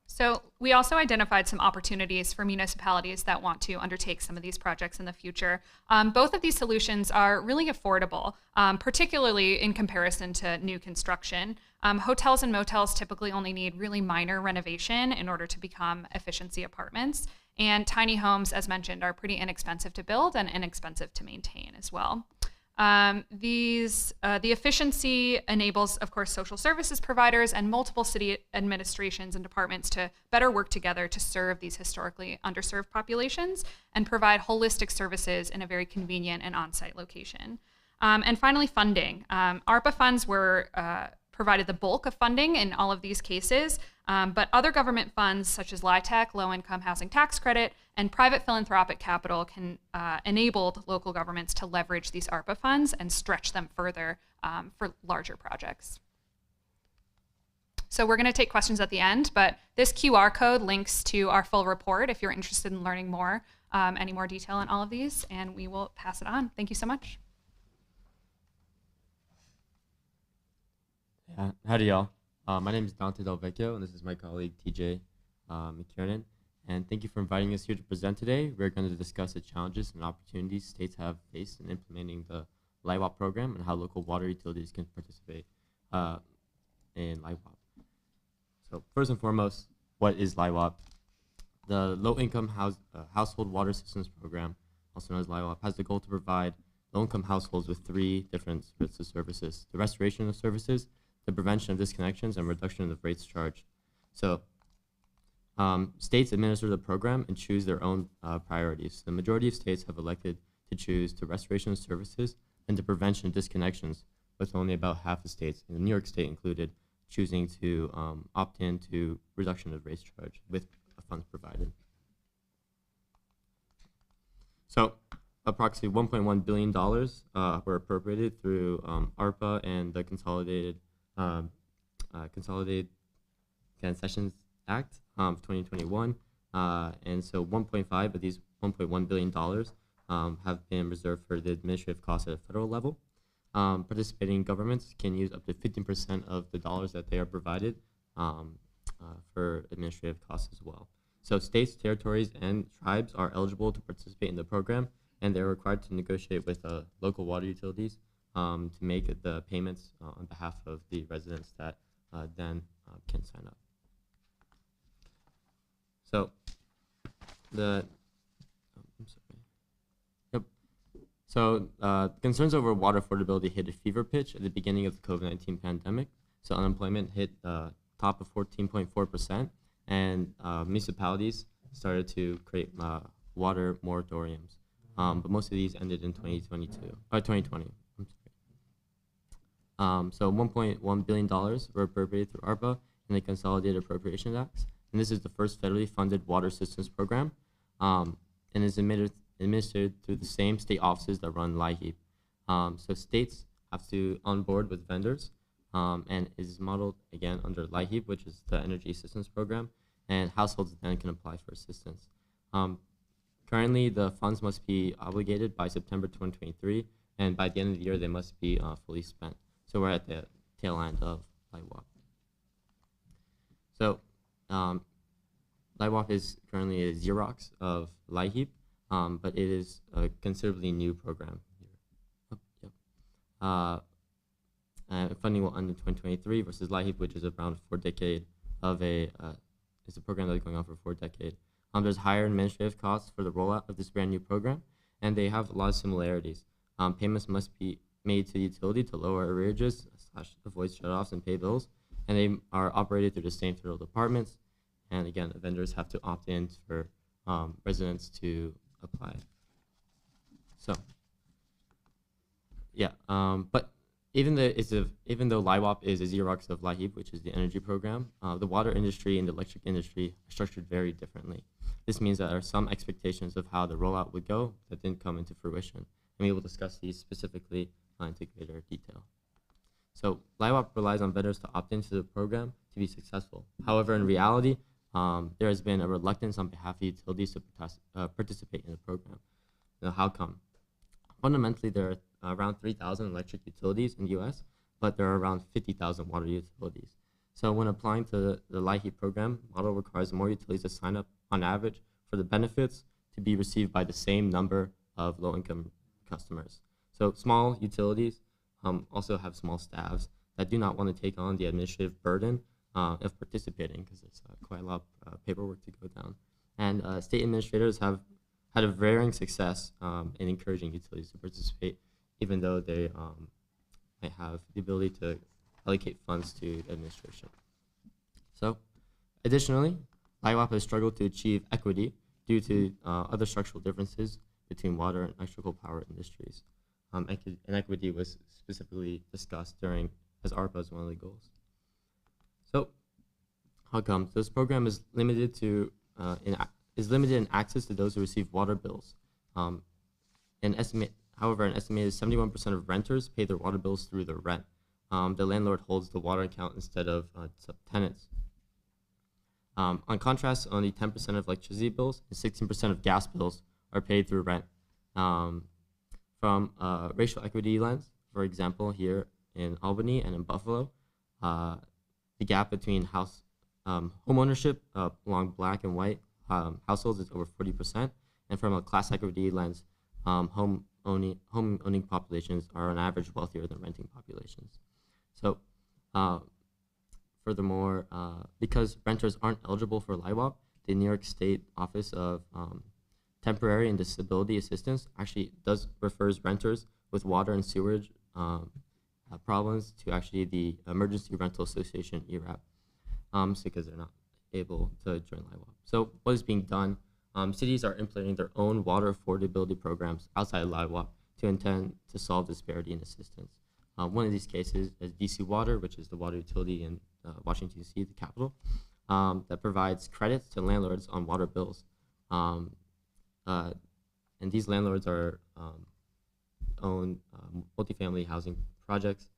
So we also identified some opportunities for municipalities that want to undertake some of these projects in the future. Both of these solutions are really affordable, particularly in comparison to new construction. Hotels and motels typically only need really minor renovation in order to become efficiency apartments. And tiny homes, as mentioned, are pretty inexpensive to build and inexpensive to maintain as well. The efficiency enables, of course, social services providers and multiple city administrations and departments to better work together to serve these historically underserved populations and provide holistic services in a very convenient and on-site location. And finally, funding. ARPA funds were provided the bulk of funding in all of these cases. But other government funds such as LIHTC, Low Income Housing Tax Credit, and private philanthropic capital can enable local governments to leverage these ARPA funds and stretch them further for larger projects. So we're going to take questions at the end, but this QR code links to our full report if you're interested in learning more, any more detail on all of these, and we will pass it on. Thank you so much. Howdy, y'all. My name is Dante Del Vecchio, and this is my colleague, TJ McKiernan. And thank you for inviting us here to present today. We're going to discuss the challenges and opportunities states have faced in implementing the LIHWAP program and how local water utilities can participate in LIHWAP. So first and foremost, what is LIHWAP? The Low-Income Household Water Systems Program, also known as LIHWAP, has the goal to provide low-income households with three different sorts of services: the restoration of services, the prevention of disconnections, and reduction of rates charged. So states administer the program and choose their own priorities. The majority of states have elected to choose the restoration of services and the prevention of disconnections, with only about half the states, and New York State included, choosing to opt in to reduction of rates charged with funds provided. So approximately $1.1 billion were appropriated through ARPA and the Consolidated Concessions Act of 2021, and so 1.5 of these $1.1 billion have been reserved for the administrative costs at a federal level. Participating governments can use up to 15% of the dollars that they are provided for administrative costs as well. So states, territories, and tribes are eligible to participate in the program, and they're required to negotiate with local water utilities to make the payments on behalf of the residents that then can sign up. So So concerns over water affordability hit a fever pitch at the beginning of the COVID-19 pandemic. So unemployment hit top of 14.4%, and municipalities started to create water moratoriums. But most of these ended in 2020. So $1.1 billion were appropriated through ARPA and the Consolidated Appropriation Acts. And this is the first federally funded water systems program, and is administered through the same state offices that run LIHWAP. So states have to onboard with vendors, and is modeled again under LIHWAP, which is the Energy Assistance Program, and households then can apply for assistance. Currently, the funds must be obligated by September 2023, and by the end of the year, they must be fully spent. So we're at the tail end of LIHWAP. So LIHWAP is currently a Xerox of LIHWAP, but it is a considerably new program. Funding will end in 2023 versus LIHWAP, which is around 4 decades of it's a program that is going on for 4 decades. There's higher administrative costs for the rollout of this brand new program, and they have a lot of similarities. Payments must be made to the utility to lower arrearages / avoid shutoffs and pay bills, and they are operated through the same federal departments. And again, the vendors have to opt in for residents to apply. So, yeah, but even though LIHWAP is a Xerox of LIHWAP, which is the energy program, the water industry and the electric industry are structured very differently. This means that there are some expectations of how the rollout would go that didn't come into fruition, and we will discuss these specifically into greater detail. So LIHWAP relies on vendors to opt into the program to be successful. However, in reality, there has been a reluctance on behalf of utilities to participate in the program. Now, how come? Fundamentally, there are around 3,000 electric utilities in the U.S., but there are around 50,000 water utilities. So when applying to the LIHWAP program, model requires more utilities to sign up on average for the benefits to be received by the same number of low-income customers. So small utilities also have small staffs that do not want to take on the administrative burden of participating, because it's quite a lot of paperwork to go down. And state administrators have had a varying success in encouraging utilities to participate, even though they might have the ability to allocate funds to administration. So, additionally, LIHWAP has struggled to achieve equity due to other structural differences between water and electrical power industries. Inequity was specifically discussed as ARPA as one of the goals. So, How come? This program is limited to limited in access to those who receive water bills. However, an estimated 71% of renters pay their water bills through their rent. The landlord holds the water account instead of tenants. On contrast, only 10% of electricity bills and 16% of gas bills are paid through rent. From a racial equity lens, for example, here in Albany and in Buffalo, the gap between home ownership along black and white households is over 40%, and from a class equity lens, home owning populations are on average wealthier than renting populations. So, furthermore, because renters aren't eligible for LIHWAP, the New York State Office of Temporary and Disability Assistance actually refers renters with water and sewage problems to actually the Emergency Rental Association, ERAP, because they're not able to join LIHWAP. So what is being done? Cities are implementing their own water affordability programs outside LIHWAP to intend to solve disparity in assistance. One of these cases is DC Water, which is the water utility in Washington, D.C., the capital, that provides credits to landlords on water bills. And these landlords are own multifamily housing projects,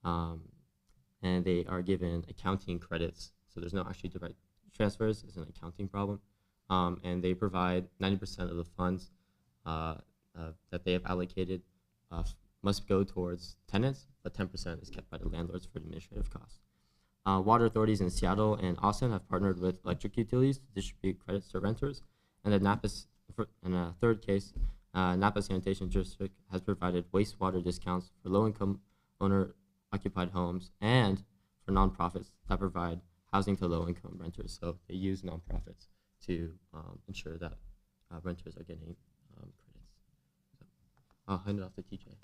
and they are given accounting credits. So there's no actually direct transfers, it's an accounting problem. And they provide 90% of the funds that they have allocated must go towards tenants, but 10% is kept by the landlords for administrative costs. Water authorities in Seattle and Austin have partnered with electric utilities to distribute credits to renters. And in a third case, Napa Sanitation District has provided wastewater discounts for low-income owner-occupied homes and for nonprofits that provide housing to low-income renters. So they use nonprofits to ensure that renters are getting credits. So I'll hand it off to TJ.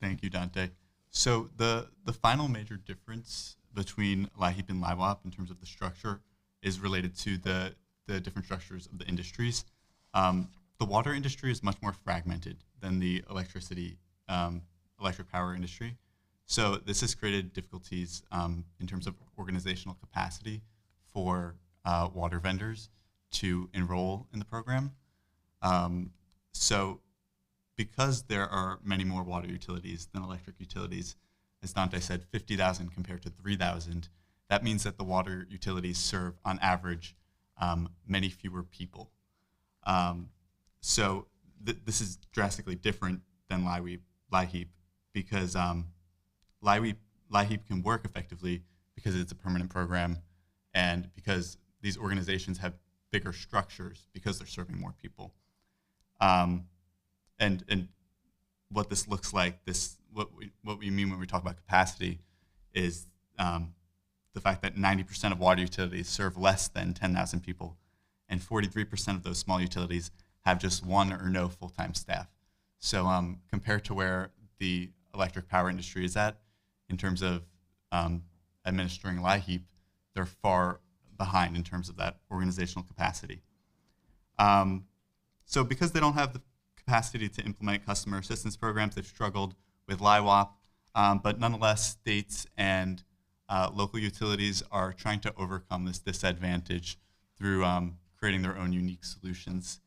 Thank you, Dante. So the final major difference between LIHEAP and LIHWAP in terms of the structure is related to the different structures of the industries. The water industry is much more fragmented than the electric power industry. So this has created difficulties in terms of organizational capacity for water vendors to enroll in the program. So because there are many more water utilities than electric utilities, as Dante said, 50,000 compared to 3,000, that means that the water utilities serve, on average, many fewer people. So this is drastically different than LIHEAP because LIHEAP can work effectively because it's a permanent program and because these organizations have bigger structures because they're serving more people. And what this looks like, what we mean when we talk about capacity is the fact that 90% of water utilities serve less than 10,000 people, and 43% of those small utilities have just one or no full-time staff. So compared to where the electric power industry is at in terms of administering LIHEAP, they're far behind in terms of that organizational capacity. So because they don't have the capacity to implement customer assistance programs, they've struggled with LIHWAP, but nonetheless, states and local utilities are trying to overcome this disadvantage through creating their own unique solutions.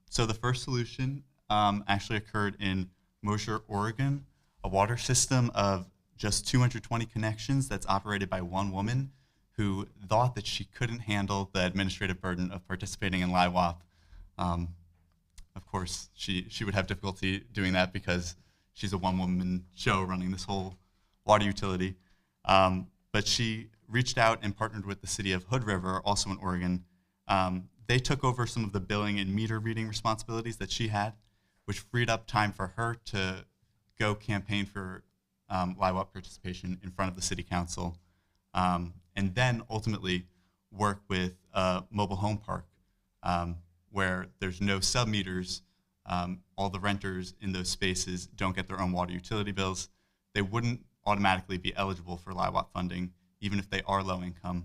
So the first solution actually occurred in Mosher, Oregon, a water system of just 220 connections that's operated by one woman who thought that she couldn't handle the administrative burden of participating in LIHWAP. Of course, she would have difficulty doing that because she's a one-woman show running this whole water utility. But she reached out and partnered with the city of Hood River, also in Oregon. They took over some of the billing and meter reading responsibilities that she had, which freed up time for her to go campaign for LIHWAP participation in front of the city council, and then ultimately work with a mobile home park where there's no sub-meters. All the renters in those spaces don't get their own water utility bills. They wouldn't automatically be eligible for LIHWAP funding, even if they are low income.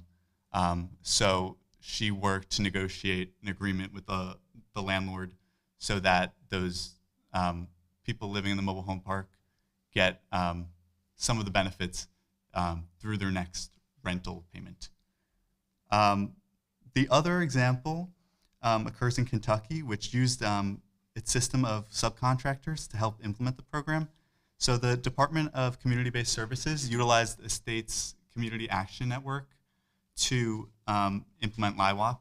So she worked to negotiate an agreement with the landlord so that those people living in the mobile home park get some of the benefits through their next rental payment. The other example occurs in Kentucky, which used its system of subcontractors to help implement the program. So the Department of Community-Based Services utilized the state's Community Action Network to implement LIHWAP.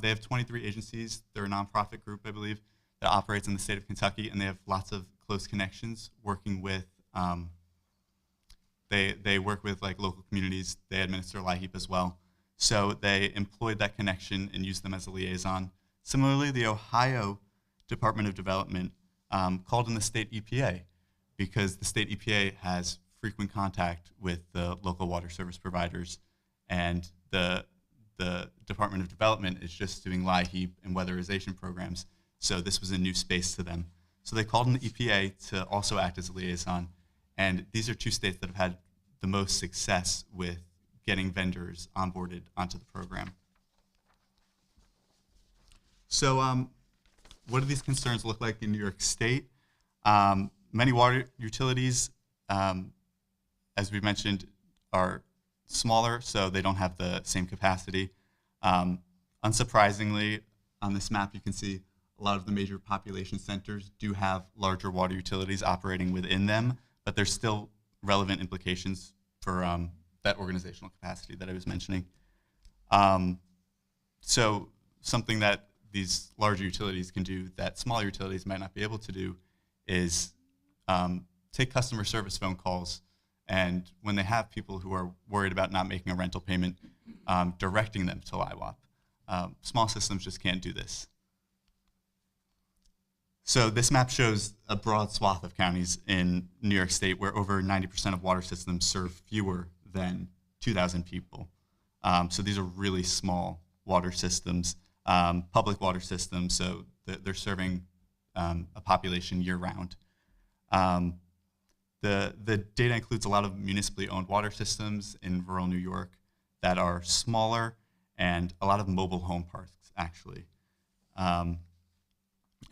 They have 23 agencies. They're a nonprofit group, I believe, that operates in the state of Kentucky, and they have lots of close connections working with, they work with like local communities. They administer LIHEAP as well. So they employed that connection and used them as a liaison. Similarly, the Ohio Department of Development called in the state EPA because the state EPA has frequent contact with the local water service providers, and the Department of Development is just doing LIHEAP and weatherization programs. So this was a new space to them. So they called in the EPA to also act as a liaison. And these are two states that have had the most success with getting vendors onboarded onto the program. So what do these concerns look like in New York State? Many water utilities, as we mentioned, are smaller, so they don't have the same capacity. Unsurprisingly, on this map, you can see a lot of the major population centers do have larger water utilities operating within them, but there's still relevant implications for that organizational capacity that I was mentioning. So something that these larger utilities can do that smaller utilities might not be able to do is take customer service phone calls, and when they have people who are worried about not making a rental payment, directing them to LIHWAP. Small systems just can't do this. So this map shows a broad swath of counties in New York State where over 90% of water systems serve fewer than 2,000 people. So these are really small water systems, public water systems, so they're serving a population year-round. The data includes a lot of municipally owned water systems in rural New York that are smaller, and a lot of mobile home parks, actually.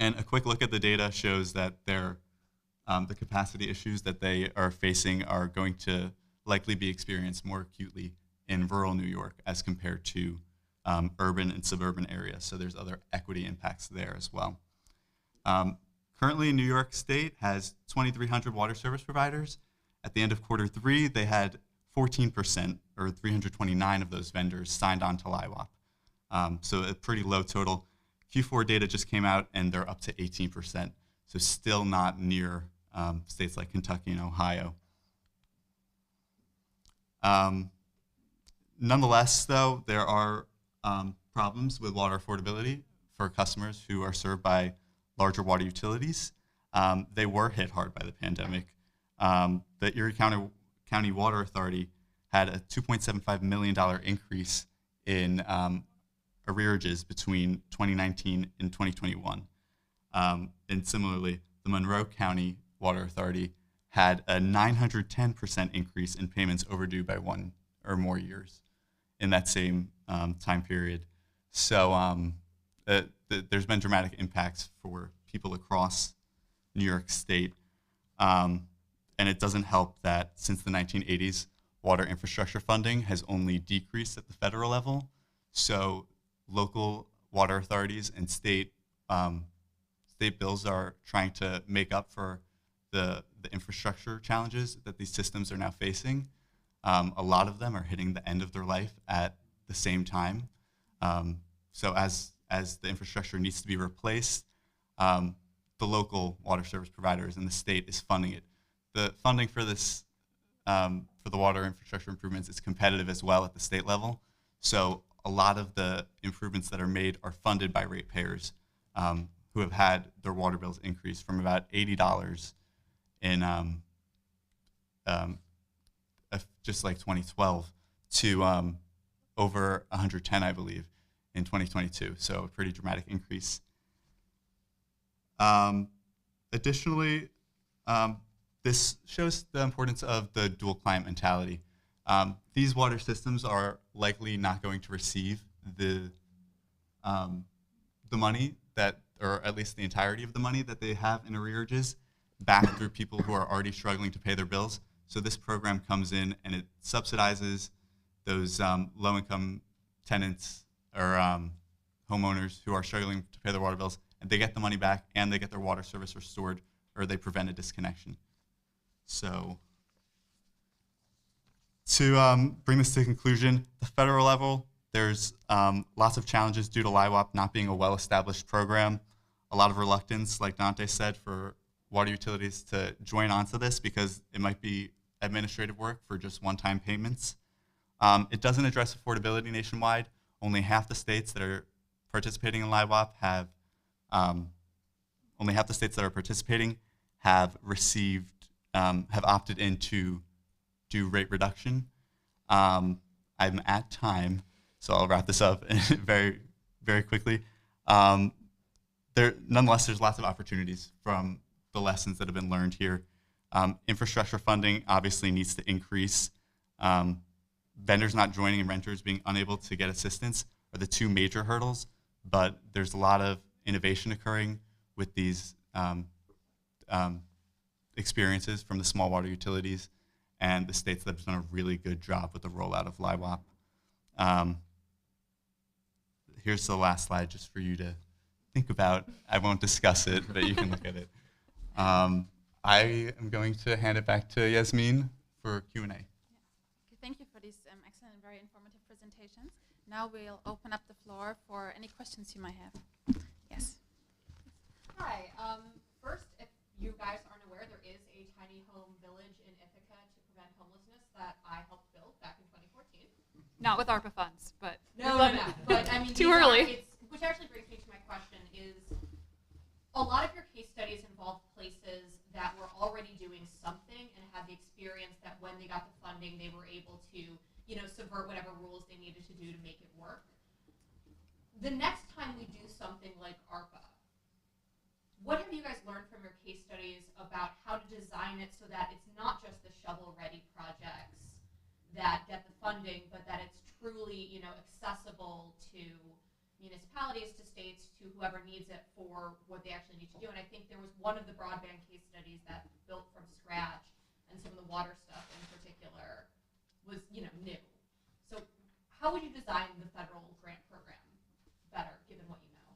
And a quick look at the data shows that the capacity issues that they are facing are going to likely be experienced more acutely in rural New York as compared to urban and suburban areas. So there's other equity impacts there as well. Currently, New York State has 2,300 water service providers. At the end of Q3, they had 14%, or 329 of those vendors signed on to LIHWAP. So a pretty low total. Q4 data just came out, and they're up to 18%, so still not near states like Kentucky and Ohio. Nonetheless, though, there are problems with water affordability for customers who are served by larger water utilities. They were hit hard by the pandemic. The Erie County Water Authority had a $2.75 million increase in arrearages between 2019 and 2021. And similarly, the Monroe County Water Authority had a 910% increase in payments overdue by 1 or more years in that same time period. So there's been dramatic impacts for people across New York State. And it doesn't help that since the 1980s, water infrastructure funding has only decreased at the federal level. So local water authorities and state bills are trying to make up for the infrastructure challenges that these systems are now facing. A lot of them are hitting the end of their life at the same time. So as the infrastructure needs to be replaced, the local water service providers and the state is funding it. The funding for this, for the water infrastructure improvements is competitive as well at the state level. So a lot of the improvements that are made are funded by ratepayers who have had their water bills increase from about $80 in just like 2012 to over 110, I believe, in 2022. So a pretty dramatic increase. Additionally, this shows the importance of the dual client mentality. These water systems are likely not going to receive the money that, or at least the entirety of the money that they have in arrearages back through people who are already struggling to pay their bills. So this program comes in and it subsidizes those low-income tenants or homeowners who are struggling to pay their water bills, and they get the money back and they get their water service restored, or they prevent a disconnection. So to bring this to conclusion, the federal level, there's lots of challenges due to LIHWAP not being a well-established program. A lot of reluctance, like Dante said, for water utilities to join onto this because it might be administrative work for just one-time payments. It doesn't address affordability nationwide. Only half the states that are participating in LIHWAP have received, have opted in to do rate reduction. I'm at time, so I'll wrap this up very, very quickly. Nonetheless, there's lots of opportunities from the lessons that have been learned here. Infrastructure funding obviously needs to increase. Vendors not joining and renters being unable to get assistance are the two major hurdles, but there's a lot of innovation occurring with these experiences from the small water utilities and the states that have done a really good job with the rollout of LIHWAP. Here's the last slide just for you to think about. I won't discuss it, but you can look at it. I am going to hand it back to Yasmin for Q&A. Okay, thank you for these excellent and very informative presentations. Now we'll open up the floor for any questions you might have. Yes. Hi. First, if you guys aren't aware, there is a tiny home village in Ithaca to prevent homelessness that I helped build back in 2014. Not with ARPA funds, but No. But I mean, too early. Which actually brings me to my question: is a lot of your case studies involve places that were already doing something and had the experience that when they got the funding, they were able to, subvert whatever rules they needed to do to make it work. The next time we do something like ARPA, what have you guys learned from your case studies about how to design it so that it's not just the shovel-ready projects that get the funding, but that it's truly, accessible to municipalities, to states, to whoever needs it for what they actually need to do? And I think there was one of the broadband case studies that built from scratch, and some of the water stuff in particular was, new. So how would you design the federal grant program better, given what you know?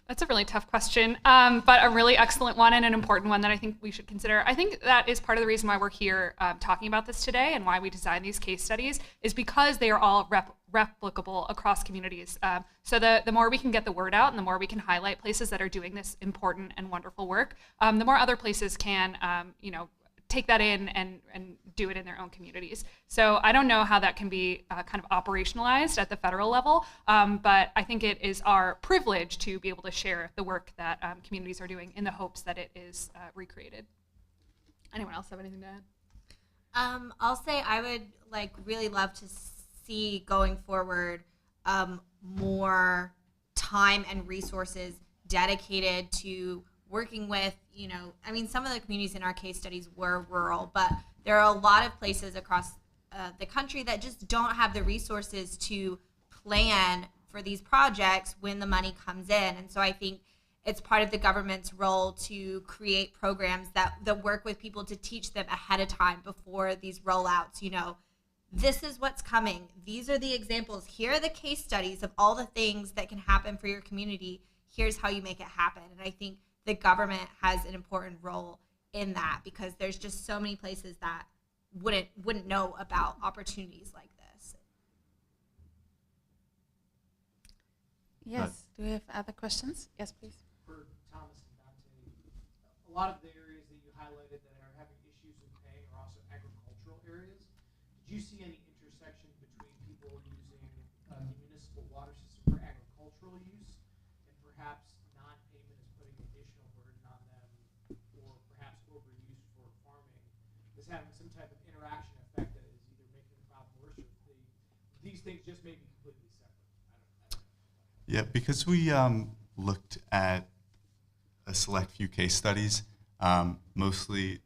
That's a really tough question, but a really excellent one and an important one that I think we should consider. I think that is part of the reason why we're here talking about this today and why we design these case studies is because they are all replicable across communities. So the more we can get the word out and the more we can highlight places that are doing this important and wonderful work, the more other places can, take that in and do it in their own communities. So I don't know how that can be kind of operationalized at the federal level, but I think it is our privilege to be able to share the work that communities are doing in the hopes that it is recreated. Anyone else have anything to add? I'll say I would really love to see going forward more time and resources dedicated to working with, some of the communities in our case studies were rural, but there are a lot of places across the country that just don't have the resources to plan for these projects when the money comes in. And so I think it's part of the government's role to create programs that work with people to teach them ahead of time before these rollouts. This is what's coming. These are the examples. Here are the case studies of all the things that can happen for your community. Here's how you make it happen. And I think the government has an important role in that because there's just so many places that wouldn't know about opportunities like this. Yes. Do we have other questions? Yes, please. For Thomas and Dante, a lot of the areas that you highlighted that are having issues with paying are also agricultural areas. Did you see any intersection between people using the municipal water system for agricultural use and perhaps non-payment is putting additional burden on them, or perhaps overuse for farming is having some type of interaction effect that is either making the problem worse or these things just may be completely separate? Yeah, because we looked at a select few case studies, mostly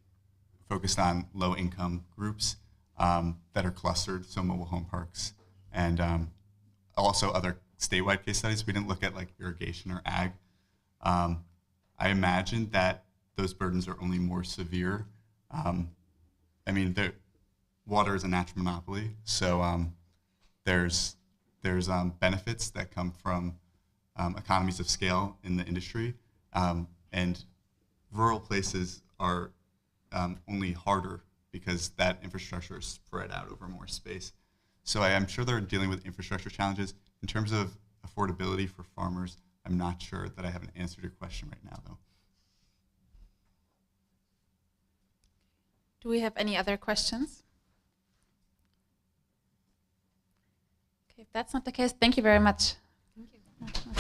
focused on low-income groups that are clustered, so mobile home parks, and also other statewide case studies. We didn't look at irrigation or ag. I imagine that those burdens are only more severe. Water is a natural monopoly, so there's there's benefits that come from economies of scale in the industry, and rural places are only harder because that infrastructure is spread out over more space. So I'm sure they're dealing with infrastructure challenges. In terms of affordability for farmers, I'm not sure that I have an answer to your question right now, though. Do we have any other questions? Okay, if that's not the case, thank you very much. Thank you.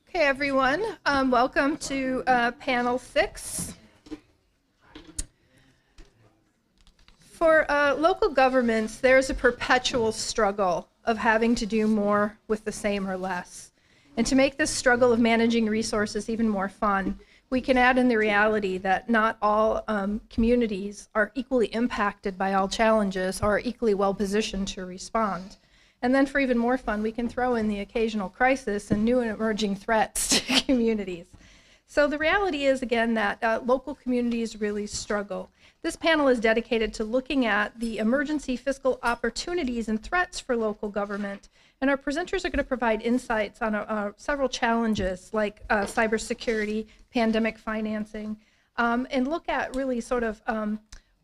Okay, everyone, welcome to panel 6. For local governments, there's a perpetual struggle of having to do more with the same or less. And to make this struggle of managing resources even more fun, we can add in the reality that not all communities are equally impacted by all challenges or are equally well positioned to respond. And then for even more fun, we can throw in the occasional crisis and new and emerging threats to communities. So the reality is, again, that local communities really struggle. This panel is dedicated to looking at the emergency fiscal opportunities and threats for local government. And our presenters are going to provide insights on several challenges like cybersecurity, pandemic financing, and look at really sort of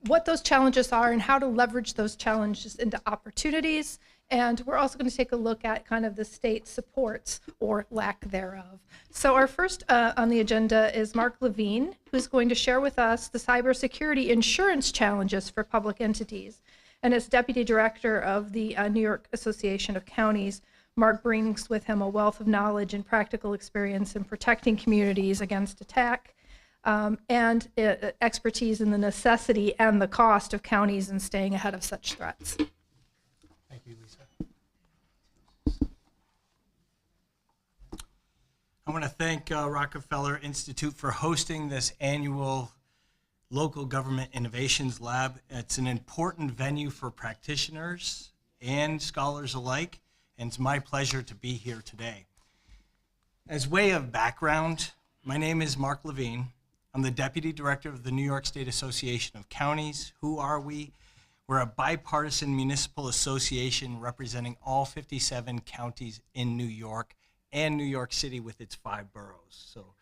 what those challenges are and how to leverage those challenges into opportunities. And we're also going to take a look at kind of the state supports or lack thereof. So our first on the agenda is Mark Levine, who's going to share with us the cybersecurity insurance challenges for public entities. And as Deputy Director of the New York Association of Counties, Mark brings with him a wealth of knowledge and practical experience in protecting communities against attack, and expertise in the necessity and the cost of counties in staying ahead of such threats. Thank you, Lisa. I want to thank Rockefeller Institute for hosting this annual Local Government Innovations Lab. It's an important venue for practitioners and scholars alike, and it's my pleasure to be here today. As way of background, my name is Mark Levine. I'm the Deputy Director of the New York State Association of Counties. Who are we? We're a bipartisan municipal association representing all 57 counties in New York and New York City with its 5 boroughs. So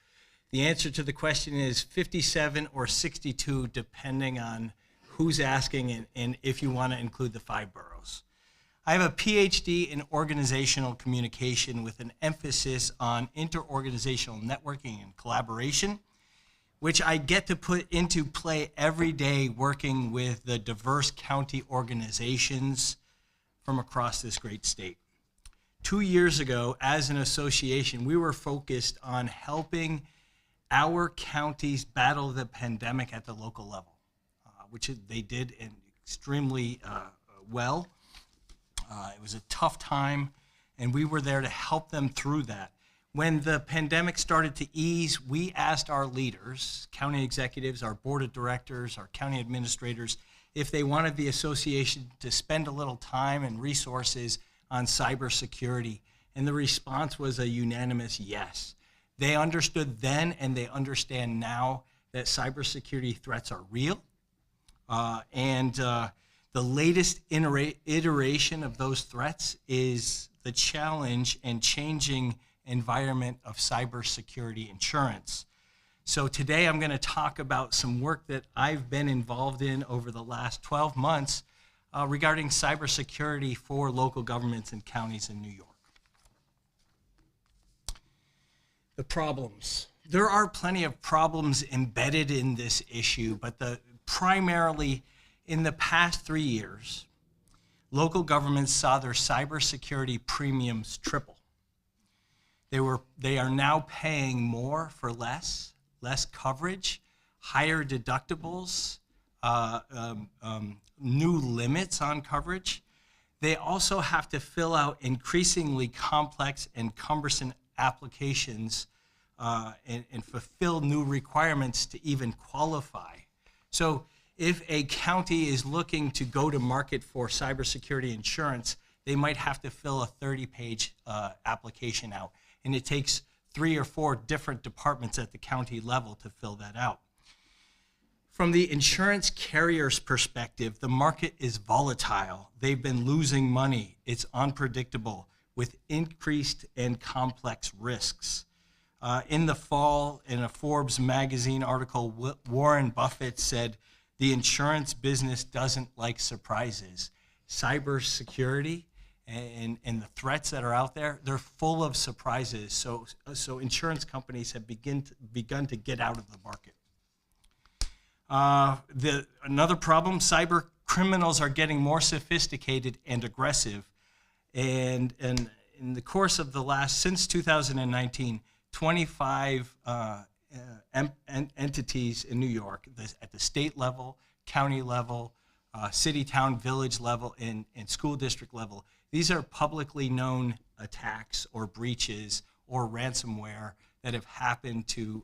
the answer to the question is 57 or 62, depending on who's asking and if you want to include the 5 boroughs. I have a PhD in organizational communication with an emphasis on interorganizational networking and collaboration, which I get to put into play every day working with the diverse county organizations from across this great state. 2 years ago, as an association, we were focused on helping our counties battle the pandemic at the local level, which they did extremely well. It was a tough time, and we were there to help them through that. When the pandemic started to ease, we asked our leaders, county executives, our board of directors, our county administrators, if they wanted the association to spend a little time and resources on cybersecurity. And the response was a unanimous yes. They understood then and they understand now that cybersecurity threats are real. The latest iteration of those threats is the challenge and changing environment of cybersecurity insurance. So today I'm going to talk about some work that I've been involved in over the last 12 months regarding cybersecurity for local governments and counties in New York. The problems. There are plenty of problems embedded in this issue, but primarily in the past 3 years, local governments saw their cybersecurity premiums triple. They are now paying more for less coverage, higher deductibles, new limits on coverage. They also have to fill out increasingly complex and cumbersome applications and fulfill new requirements to even qualify. So if a county is looking to go to market for cybersecurity insurance, they might have to fill a 30-page application out. And it takes 3 or 4 different departments at the county level to fill that out. From the insurance carrier's perspective, the market is volatile. They've been losing money. It's unpredictable with increased and complex risks. In the fall, in a Forbes magazine article, Warren Buffett said, the insurance business doesn't like surprises. Cybersecurity and the threats that are out there, they're full of surprises. So insurance companies have begun to get out of the market. Another problem, cyber criminals are getting more sophisticated and aggressive. And in the course of since 2019, 25 entities in New York at the state level, county level, city, town, village level, and school district level. These are publicly known attacks or breaches or ransomware that have happened to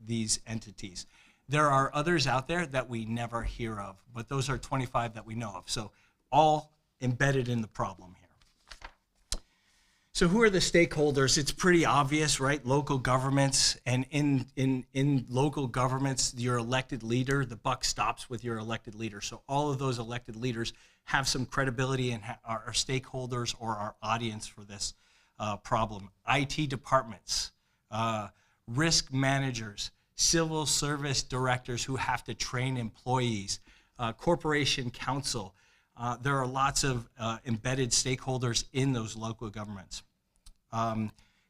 these entities. There are others out there that we never hear of, but those are 25 that we know of. So all embedded in the problem here. So who are the stakeholders? It's pretty obvious, right? Local governments, and in local governments, your elected leader, the buck stops with your elected leader. So all of those elected leaders have some credibility and are stakeholders or our audience for this problem. IT departments, risk managers, civil service directors who have to train employees, corporation counsel. There are lots of embedded stakeholders in those local governments.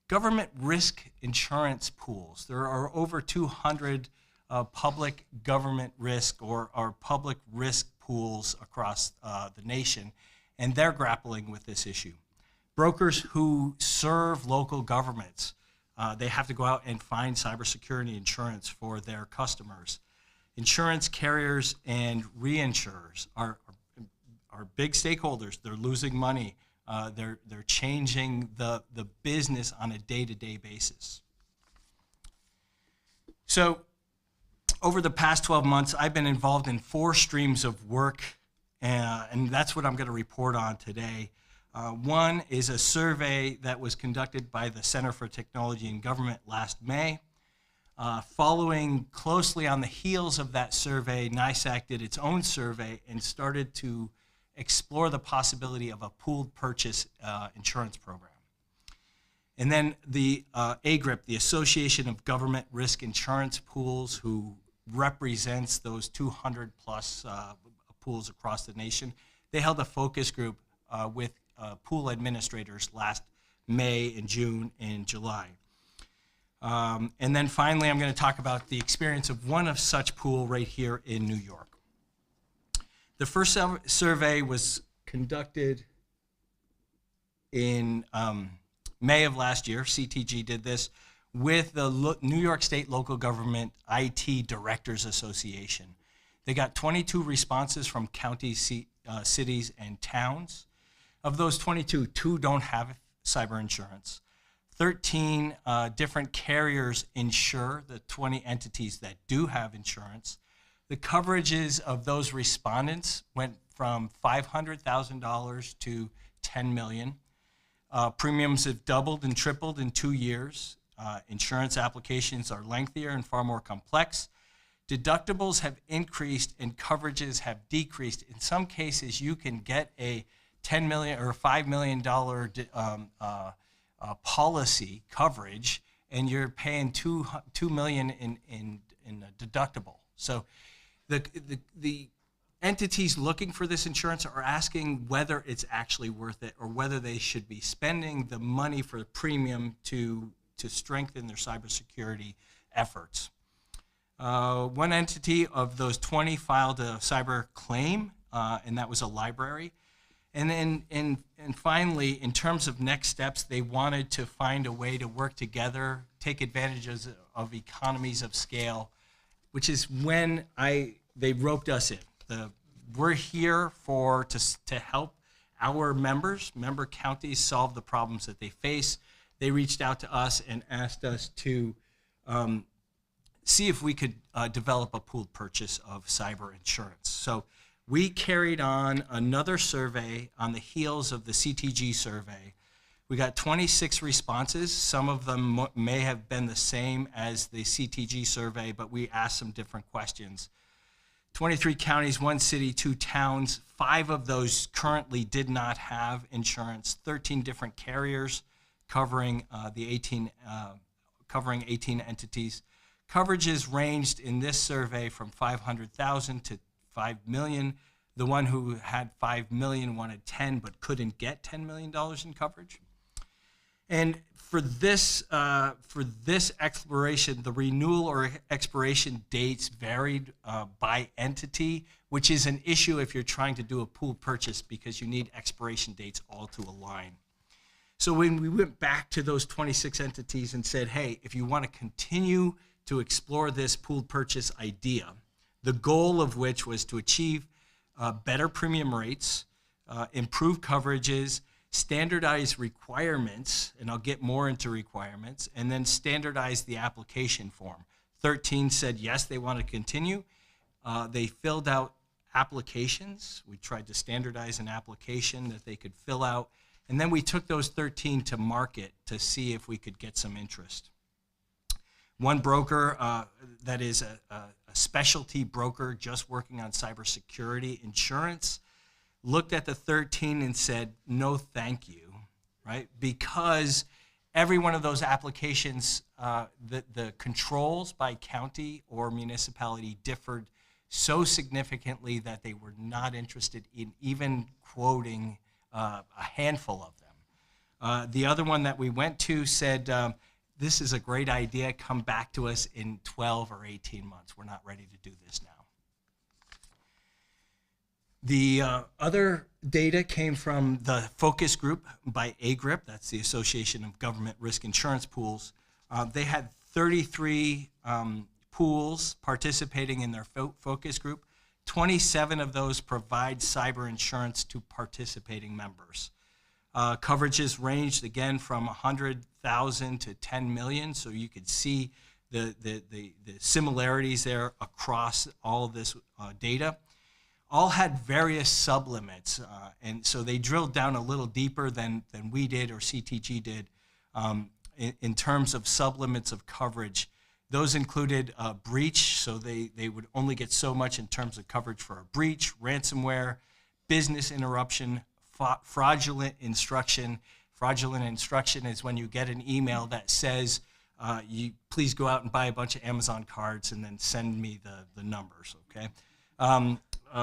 Government risk insurance pools. There are over 200 public government risk or public risk pools across the nation, and they're grappling with this issue. Brokers who serve local governments, they have to go out and find cybersecurity insurance for their customers. Insurance carriers and reinsurers are big stakeholders. They're losing money. They're changing the business on a day-to-day basis. So over the past 12 months, I've been involved in 4 streams of work, and that's what I'm going to report on today. One is a survey that was conducted by the Center for Technology and Government last May. Following closely on the heels of that survey, NISAC did its own survey and started to explore the possibility of a pooled purchase insurance program. And then the AGRIP, the Association of Government Risk Insurance Pools, who represents those 200 plus pools across the nation, they held a focus group with pool administrators last May and June and July. And then finally, I'm going to talk about the experience of one of such pool right here in New York. The first survey was conducted in May of last year. CTG did this with the New York State Local Government IT Directors Association. They got 22 responses from counties, cities, and towns. Of those 22, 2 don't have cyber insurance. 13 different carriers insure the 20 entities that do have insurance. The coverages of those respondents went from $500,000 to $10 million. Premiums have doubled and tripled in 2 years. Insurance applications are lengthier and far more complex. Deductibles have increased and coverages have decreased. In some cases, you can get a $10 million or $5 million policy coverage, and you're paying $2 million in a deductible. So the entities looking for this insurance are asking whether it's actually worth it or whether they should be spending the money for the premium to strengthen their cybersecurity efforts. One entity of those 20 filed a cyber claim, and that was a library. And finally, in terms of next steps, they wanted to find a way to work together, take advantage of economies of scale, which is when they roped us in. We're here to help our member counties solve the problems that they face. They reached out to us and asked us to see if we could develop a pooled purchase of cyber insurance. So we carried on another survey on the heels of the CTG survey. We got 26 responses. Some of them may have been the same as the CTG survey, but we asked some different questions. 23 counties, 1 city, 2 towns. 5 of those currently did not have insurance. 13 different carriers covering 18 entities. Coverages ranged in this survey from $500,000 to $5 million. The one who had $5 million wanted 10 but couldn't get $10 million in coverage. And for this exploration, the renewal or expiration dates varied by entity, which is an issue if you're trying to do a pool purchase because you need expiration dates all to align. So when we went back to those 26 entities and said, hey, if you want to continue to explore this pooled purchase idea, the goal of which was to achieve better premium rates, improve coverages, standardize requirements, and I'll get more into requirements, and then standardize the application form. 13 said yes, they want to continue. They filled out applications. We tried to standardize an application that they could fill out, and then we took those 13 to market to see if we could get some interest. One broker that is a specialty broker just working on cybersecurity insurance looked at the 13 and said, no, thank you, right? Because every one of those applications, the controls by county or municipality differed so significantly that they were not interested in even quoting a handful of them. The other one that we went to said, this is a great idea, come back to us in 12 or 18 months. We're not ready to do this now. The other data came from the focus group by AGRIP, that's the Association of Government Risk Insurance Pools. They had 33 pools participating in their focus group. 27 of those provide cyber insurance to participating members. Coverages ranged again from 100,000 to 10 million, so you could see the similarities there across all of this data. All had various sublimits, and so they drilled down a little deeper than we did or CTG did in terms of sublimits of coverage. Those included breach, so they would only get so much in terms of coverage for a breach, ransomware, business interruption, fraudulent instruction. Fraudulent instruction is when you get an email that says, you please go out and buy a bunch of Amazon cards and then send me the numbers, okay?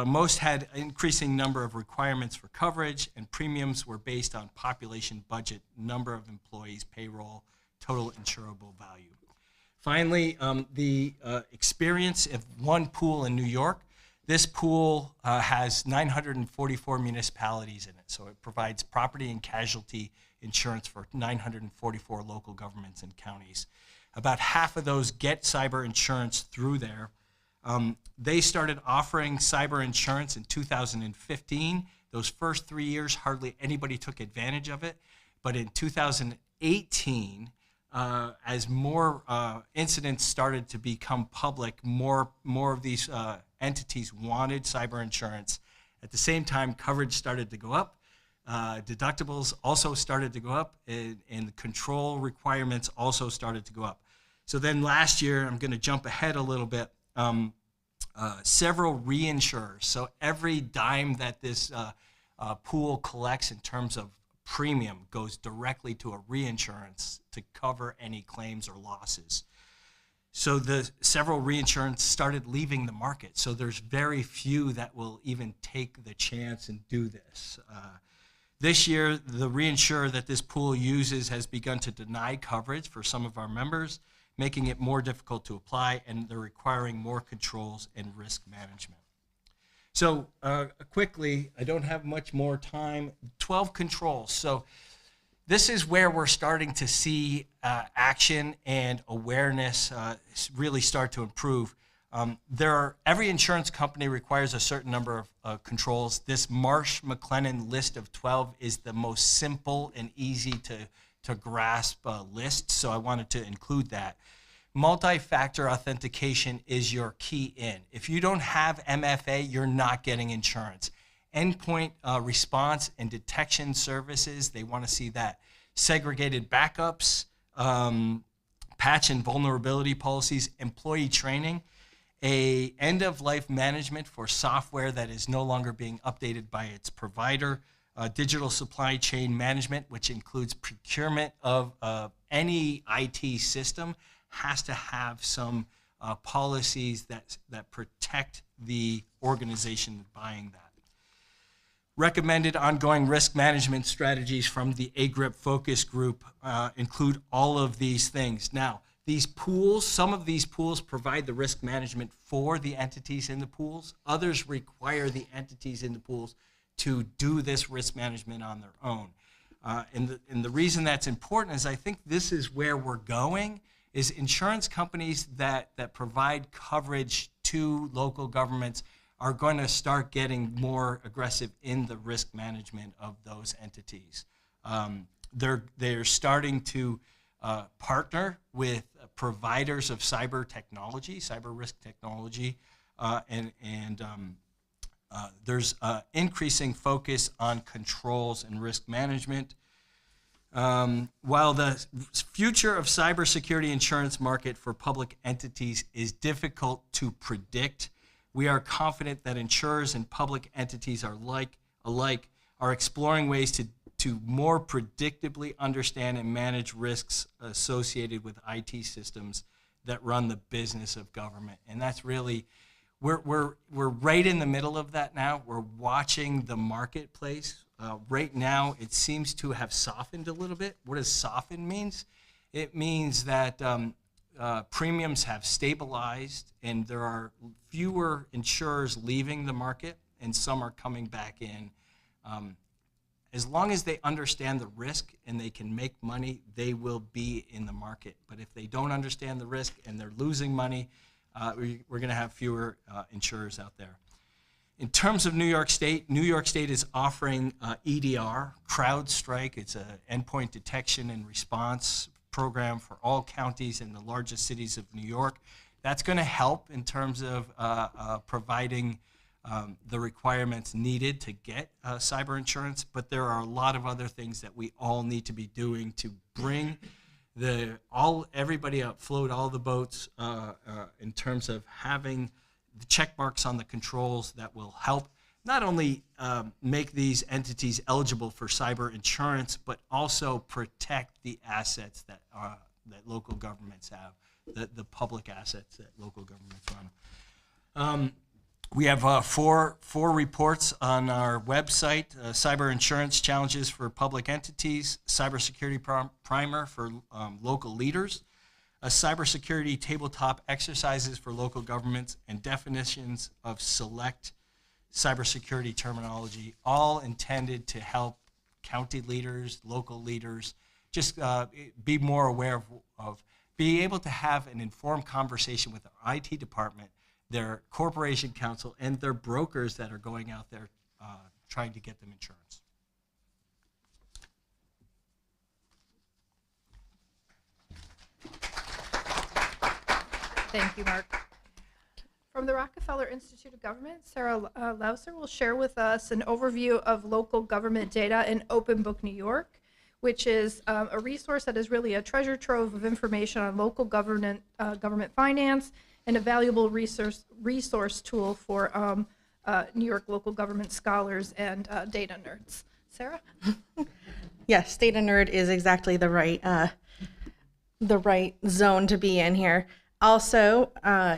Most had increasing number of requirements for coverage, and premiums were based on population, budget, number of employees, payroll, total insurable value. Finally, the experience of one pool in New York. This pool has 944 municipalities in it, so it provides property and casualty insurance for 944 local governments and counties. About half of those get cyber insurance through there. They started offering cyber insurance in 2015. Those first 3 years, hardly anybody took advantage of it. But in 2018, as more incidents started to become public, more of these entities wanted cyber insurance. At the same time, coverage started to go up. Deductibles also started to go up, and control requirements also started to go up. So then last year, I'm going to jump ahead a little bit, several reinsurers. So every dime that this pool collects in terms of premium goes directly to a reinsurance to cover any claims or losses. So the several reinsurance started leaving the market. So there's very few that will even take the chance and do this. This year, the reinsurer that this pool uses has begun to deny coverage for some of our members, making it more difficult to apply, and they're requiring more controls and risk management. So quickly, I don't have much more time, 12 controls. So this is where we're starting to see action and awareness really start to improve. Every insurance company requires a certain number of controls. This Marsh-McLennan list of 12 is the most simple and easy to grasp list, so I wanted to include that. Multi-factor authentication is your key in. If you don't have MFA, you're not getting insurance. Endpoint response and detection services, they want to see that. Segregated backups, patch and vulnerability policies, employee training, a end-of-life management for software that is no longer being updated by its provider, digital supply chain management, which includes procurement of any IT system, has to have some policies that protect the organization buying that. Recommended ongoing risk management strategies from the AGRIP focus group include all of these things. Now, these pools, some of these pools provide the risk management for the entities in the pools. Others require the entities in the pools to do this risk management on their own. And the reason that's important is I think this is where we're going, is insurance companies that provide coverage to local governments are going to start getting more aggressive in the risk management of those entities. They're starting to partner with providers of cyber technology, cyber risk technology, and there's increasing focus on controls and risk management. While the future of cybersecurity insurance market for public entities is difficult to predict, we are confident that insurers and public entities are alike are exploring ways to more predictably understand and manage risks associated with IT systems that run the business of government. And that's really, we're right in the middle of that now. We're watching the marketplace. Right now, it seems to have softened a little bit. What does soften means? It means that premiums have stabilized and there are fewer insurers leaving the market and some are coming back in. As long as they understand the risk and they can make money, they will be in the market. But if they don't understand the risk and they're losing money, we're going to have fewer insurers out there. In terms of New York State is offering EDR, CrowdStrike. It's an endpoint detection and response program for all counties in the largest cities of New York. That's going to help in terms of providing the requirements needed to get cyber insurance, but there are a lot of other things that we all need to be doing to bring everybody up, float all the boats in terms of having the check marks on the controls that will help not only make these entities eligible for cyber insurance, but also protect the assets that local governments have, the public assets that local governments run. We have four reports on our website: Cyber Insurance Challenges for Public Entities, Cybersecurity Primer for local leaders, a Cybersecurity Tabletop Exercises for local governments, and definitions of select cybersecurity terminology, all intended to help county leaders, local leaders, just be more aware of be able to have an informed conversation with their IT department, their corporation counsel, and their brokers that are going out there trying to get them insurance. Thank you, Mark. From the Rockefeller Institute of Government, Sarah Lauser will share with us an overview of local government data in Open Book New York, which is a resource that is really a treasure trove of information on local government finance, and a valuable resource tool for New York local government scholars and data nerds. Sarah? Yes, data nerd is exactly the right zone to be in here. Also,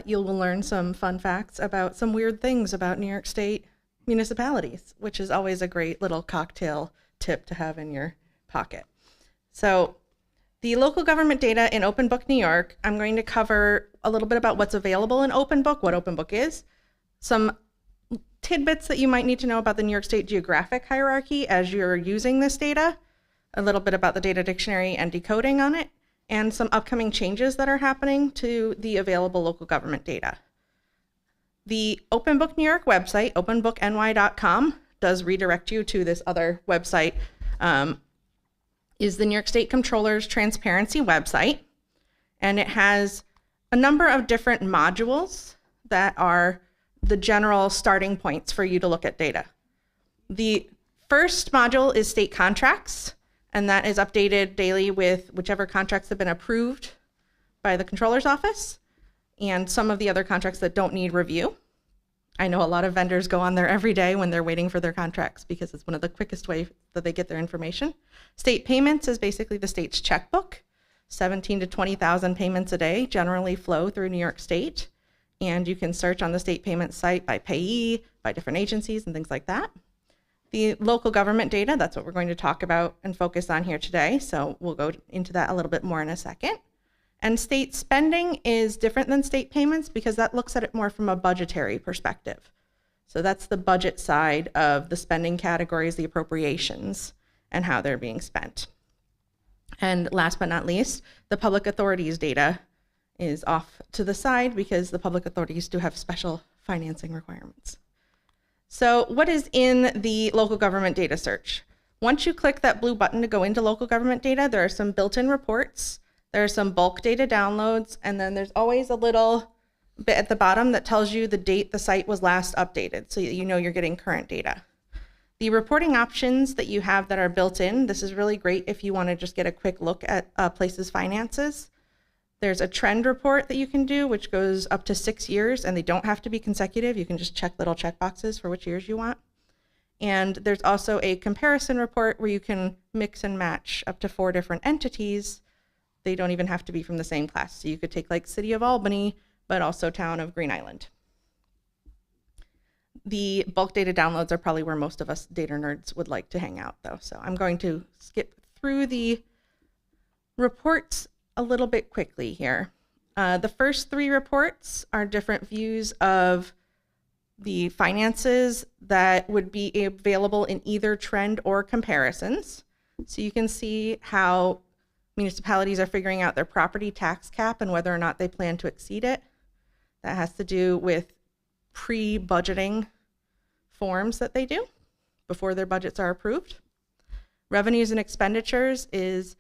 you'll learn some fun facts about some weird things about New York State municipalities, which is always a great little cocktail tip to have in your pocket. So, the local government data in Open Book New York, I'm going to cover a little bit about what's available in Open Book, what Open Book is, some tidbits that you might need to know about the New York State geographic hierarchy as you're using this data, a little bit about the data dictionary and decoding on it, and some upcoming changes that are happening to the available local government data. The Open Book New York website, openbookny.com, does redirect you to this other website, is the New York State Comptroller's transparency website, and it has a number of different modules that are the general starting points for you to look at data. The first module is state contracts, and that is updated daily with whichever contracts have been approved by the Comptroller's office and some of the other contracts that don't need review. I know a lot of vendors go on there every day when they're waiting for their contracts because it's one of the quickest ways that they get their information. State payments is basically the state's checkbook. 17 to 20,000 payments a day generally flow through New York State, and you can search on the state payment site by payee, by different agencies and things like that. The local government data, that's what we're going to talk about and focus on here today, so we'll go into that a little bit more in a second. And state spending is different than state payments because that looks at it more from a budgetary perspective. So that's the budget side of the spending categories, the appropriations. and how they're being spent. And last but not least, the public authorities data is off to the side because the public authorities do have special financing requirements. So what is in the local government data search? Once you click that blue button to go into local government data, there are some built-in reports, there are some bulk data downloads, and then there's always a little bit at the bottom that tells you the date the site was last updated, so you know you're getting current data. The reporting options that you have that are built in, this is really great if you want to just get a quick look at a place's finances. There's a trend report that you can do, which goes up to 6 years, and they don't have to be consecutive. You can just check little check boxes for which years you want. And there's also a comparison report where you can mix and match up to 4 different entities. They don't even have to be from the same class. So you could take like City of Albany, but also Town of Green Island. The bulk data downloads are probably where most of us data nerds would like to hang out though. So I'm going to skip through the reports a little bit quickly here. The first 3 reports are different views of the finances that would be available in either trend or comparisons. So you can see how municipalities are figuring out their property tax cap and whether or not they plan to exceed it. That has to do with pre-budgeting forms that they do before their budgets are approved. Revenues and expenditures is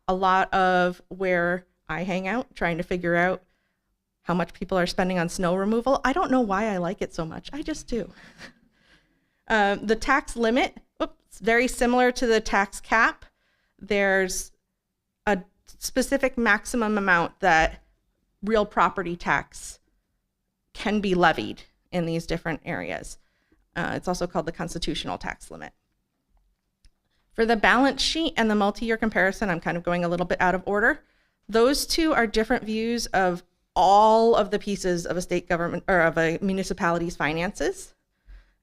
a lot of where I hang out, trying to figure out how much people are spending on snow removal. I don't know why I like it so much. I just do. The tax limit, oops, very similar to the tax cap. There's a specific maximum amount that real property tax can be levied in these different areas. It's also called the constitutional tax limit. For the balance sheet and the multi-year comparison, I'm kind of going a little bit out of order. Those two are different views of all of the pieces of a state government or of a municipality's finances.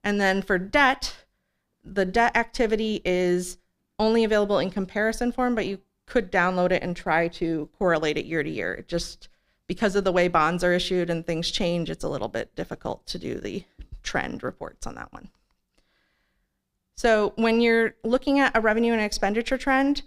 And then for debt, the debt activity is only available in comparison form, but you could download it and try to correlate it year to year. It just, because of the way bonds are issued and things change, it's a little bit difficult to do the trend reports on that one. So when you're looking at a revenue and expenditure trend,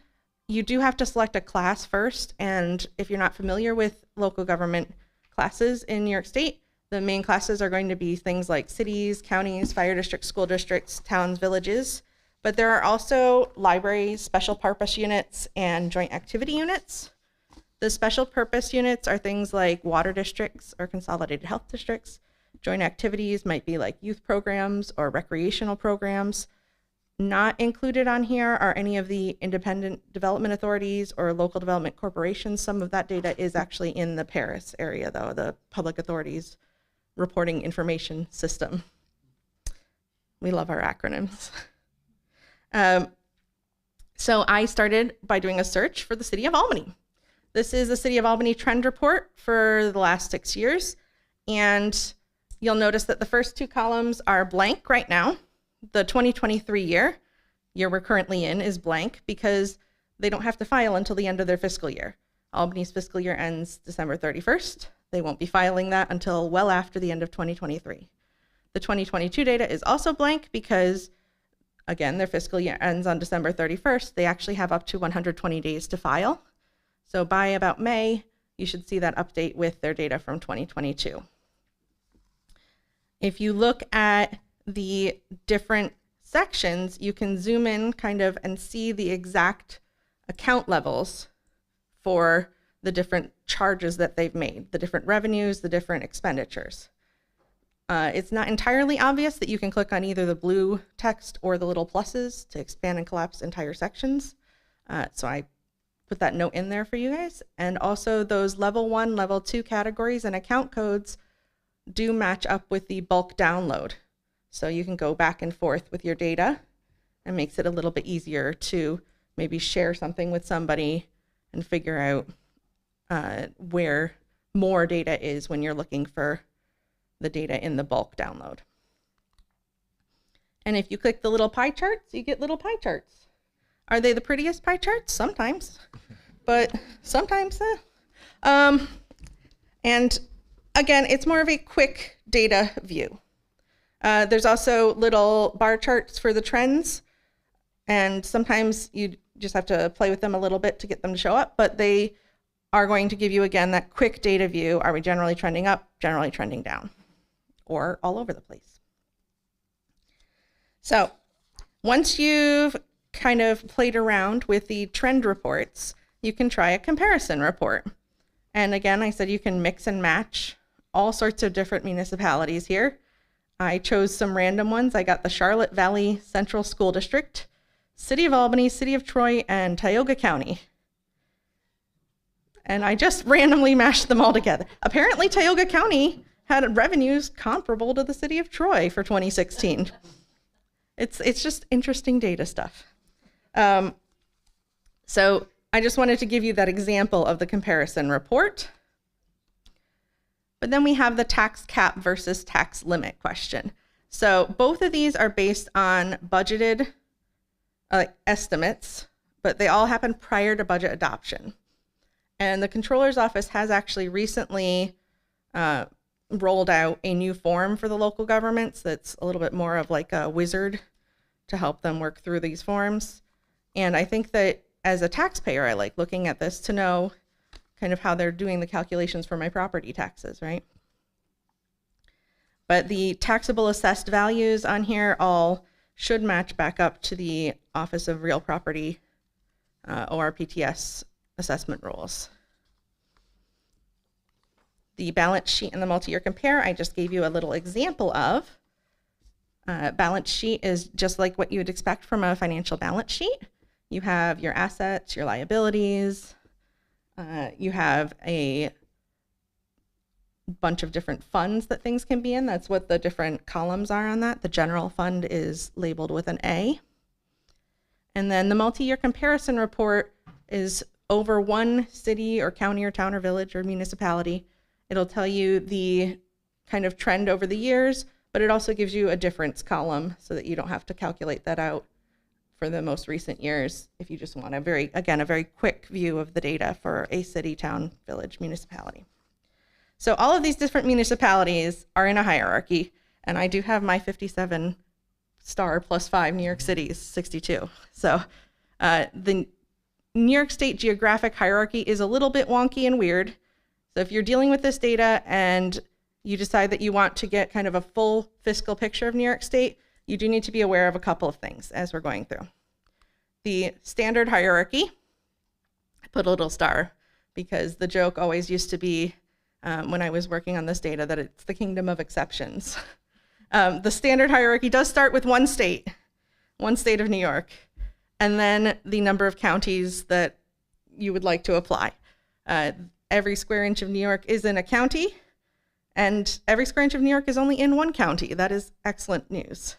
you do have to select a class first. And if you're not familiar with local government classes in New York State, the main classes are going to be things like cities, counties, fire districts, school districts, towns, villages. But there are also libraries, special purpose units, and joint activity units. The special purpose units are things like water districts or consolidated health districts. Joint activities might be like youth programs or recreational programs. Not included on here are any of the independent development authorities or local development corporations. Some of that data is actually in the Paris area though, the Public Authorities Reporting Information System. We love our acronyms. So I started by doing a search for the City of Albany. This is the City of Albany trend report for the last 6 years. And you'll notice that the first 2 columns are blank right now. The 2023 year we're currently in is blank because they don't have to file until the end of their fiscal year. Albany's fiscal year ends December 31st. They won't be filing that until well after the end of 2023. The 2022 data is also blank because, again, their fiscal year ends on December 31st. They actually have up to 120 days to file. So by about May, you should see that update with their data from 2022. If you look at the different sections, you can zoom in kind of and see the exact account levels for the different charges that they've made, the different revenues, the different expenditures. It's not entirely obvious that you can click on either the blue text or the little pluses to expand and collapse entire sections. So I put that note in there for you guys. And also those level 1, level 2 categories and account codes do match up with the bulk download. So you can go back and forth with your data and makes it a little bit easier to maybe share something with somebody and figure out where more data is when you're looking for the data in the bulk download. And if you click the little pie charts, you get little pie charts. Are they the prettiest pie charts? Sometimes, but sometimes. And again, it's more of a quick data view. There's also little bar charts for the trends And sometimes you just have to play with them a little bit to get them to show up, but they are going to give you, again, that quick data view. Are we generally trending up, generally trending down, or all over the place? So once you've kind of played around with the trend reports, you can try a comparison report. And again, I said you can mix and match all sorts of different municipalities here. I chose some random ones. I got the Charlotte Valley Central School District, City of Albany, City of Troy, and Tioga County. And I just randomly mashed them all together. Apparently, Tioga County had revenues comparable to the City of Troy for 2016. It's just interesting data stuff. So I just wanted to give you that example of the comparison report. But then we have the tax cap versus tax limit question. So both of these are based on budgeted estimates, but they all happen prior to budget adoption. And the Controller's Office has actually recently rolled out a new form for the local governments that's a little bit more of like a wizard to help them work through these forms. And I think that as a taxpayer, I like looking at this to know kind of how they're doing the calculations for my property taxes, right? But the taxable assessed values on here all should match back up to the Office of Real Property ORPTS assessment rules. The balance sheet and the multi-year compare, I just gave you a little example of. Balance sheet is just like what you would expect from a financial balance sheet. You have your assets, your liabilities, you have a bunch of different funds that things can be in. That's what the different columns are on that. The general fund is labeled with an A. And then the multi-year comparison report is over one city or county or town or village or municipality. It'll tell you the kind of trend over the years, but it also gives you a difference column so that you don't have to calculate that out for the most recent years if you just want a very quick view of the data for a city, town, village, municipality. So all of these different municipalities are in a hierarchy, and I do have my 57 star plus 5 New York City's 62. So the New York State geographic hierarchy is a little bit wonky and weird. So if you're dealing with this data and you decide that you want to get kind of a full fiscal picture of New York State, you do need to be aware of a couple of things as we're going through. The standard hierarchy, I put a little star because the joke always used to be when I was working on this data that it's the kingdom of exceptions. The standard hierarchy does start with one state of New York, and then the number of counties that you would like to apply. Every square inch of New York is in a county, and every square inch of New York is only in one county. That is excellent news.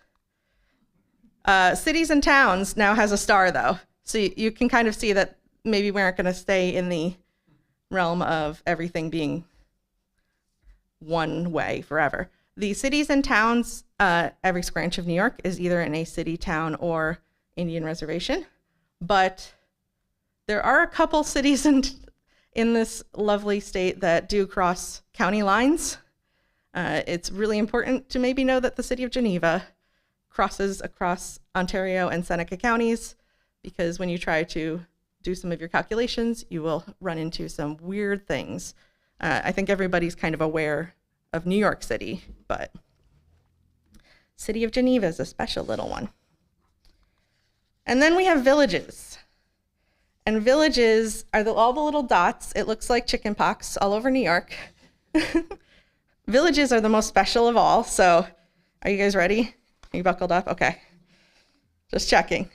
Cities and towns now has a star, though. So you can kind of see that maybe we aren't going to stay in the realm of everything being one way forever. The cities and towns, every square inch of New York is either in a city, town, or Indian reservation. But there are a couple cities in this lovely state that do cross county lines. It's really important to maybe know that the city of Geneva crosses across Ontario and Seneca counties, because when you try to do some of your calculations, you will run into some weird things. I think everybody's kind of aware of New York City, but City of Geneva is a special little one. And then we have villages. And villages are all the little dots. It looks like chicken pox all over New York. Villages are the most special of all. So are you guys ready? Are you buckled up? Okay. Just checking.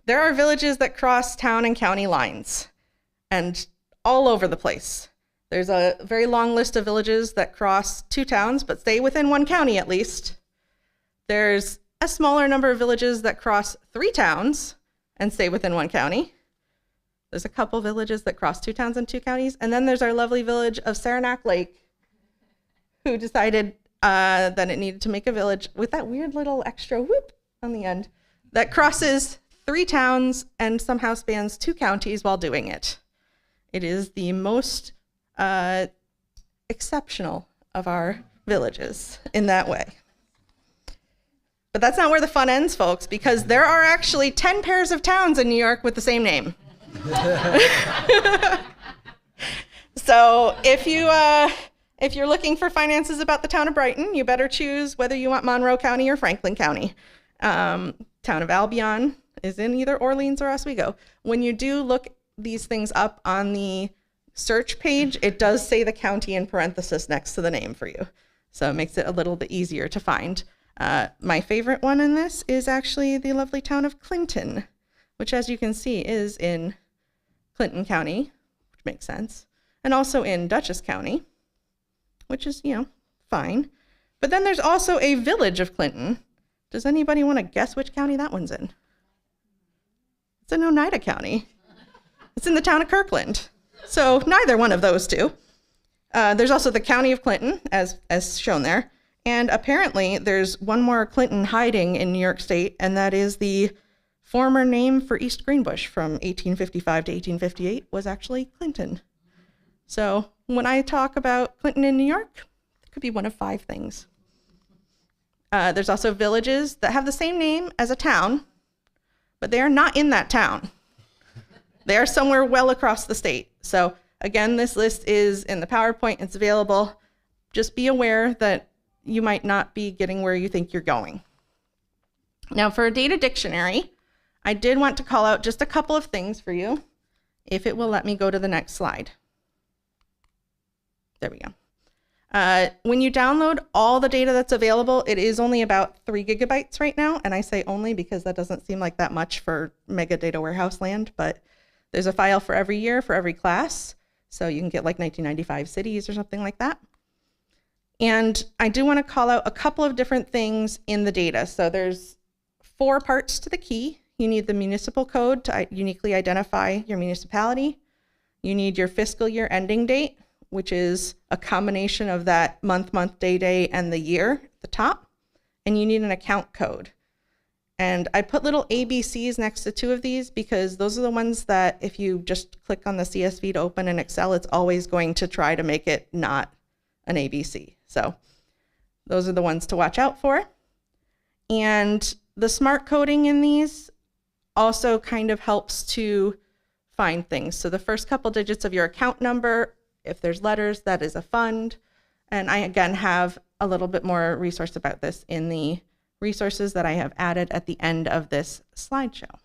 There are villages that cross town and county lines, and all over the place. There's a very long list of villages that cross 2 towns, but stay within 1 county at least. There's a smaller number of villages that cross 3 towns and stay within 1 county. There's a couple villages that cross 2 towns and 2 counties. And then there's our lovely village of Saranac Lake, who decided that it needed to make a village with that weird little extra whoop on the end that crosses 3 towns and somehow spans 2 counties while doing it. It is the most exceptional of our villages in that way. But that's not where the fun ends, folks, because there are actually 10 pairs of towns in New York with the same name. So if you're looking for finances about the town of Brighton, you better choose whether you want Monroe County or Franklin County. Town of Albion is in either Orleans or Oswego. When you do look these things up on the search page, it does say the county in parenthesis next to the name for you. So it makes it a little bit easier to find. My favorite one in this is actually the lovely town of Clinton, which, as you can see, is in Clinton County, which makes sense, and also in Dutchess County, which is, fine. But then there's also a village of Clinton. Does anybody want to guess which county that one's in? It's in Oneida County. It's in the town of Kirkland. So neither one of those two. There's also the county of Clinton, as shown there. And apparently there's one more Clinton hiding in New York State, and that is the former name for East Greenbush from 1855 to 1858 was actually Clinton. So when I talk about Clinton in New York, it could be one of 5 things. There's also villages that have the same name as a town, but they are not in that town. They are somewhere well across the state. So again, this list is in the PowerPoint. It's available. Just be aware that you might not be getting where you think you're going. Now, for a data dictionary, I did want to call out just a couple of things for you, if it will let me go to the next slide. There we go. When you download all the data that's available, it is only about 3 gigabytes right now, and I say only because that doesn't seem like that much for mega data warehouse land, but there's a file for every year, for every class, so you can get like 1995 cities or something like that. And I do want to call out a couple of different things in the data. So there's 4 parts to the key. You need the municipal code to uniquely identify your municipality. You need your fiscal year ending date, which is a combination of that month, day, and the year at the top. And you need an account code. And I put little ABCs next to 2 of these because those are the ones that if you just click on the CSV to open in Excel, it's always going to try to make it not an ABC. So those are the ones to watch out for. And the smart coding in these also kind of helps to find things. So the first couple digits of your account number, if there's letters, that is a fund. And I, again, have a little bit more resource about this in the resources that I have added at the end of this slideshow.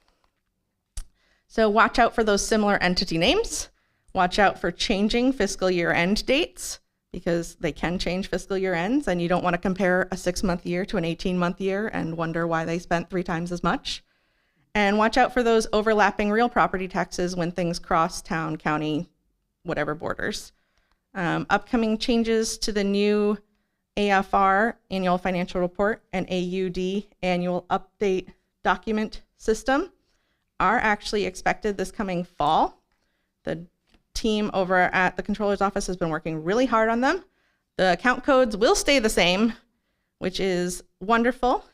So watch out for those similar entity names. Watch out for changing fiscal year end dates, because they can change fiscal year ends, and you don't want to compare a 6-month year to an 18-month year and wonder why they spent 3 times as much. And watch out for those overlapping real property taxes when things cross town, county, whatever borders. Upcoming changes to the new AFR, Annual Financial Report, and AUD, Annual Update Document System, are actually expected this coming fall. The team over at the Controller's Office has been working really hard on them. The account codes will stay the same, which is wonderful.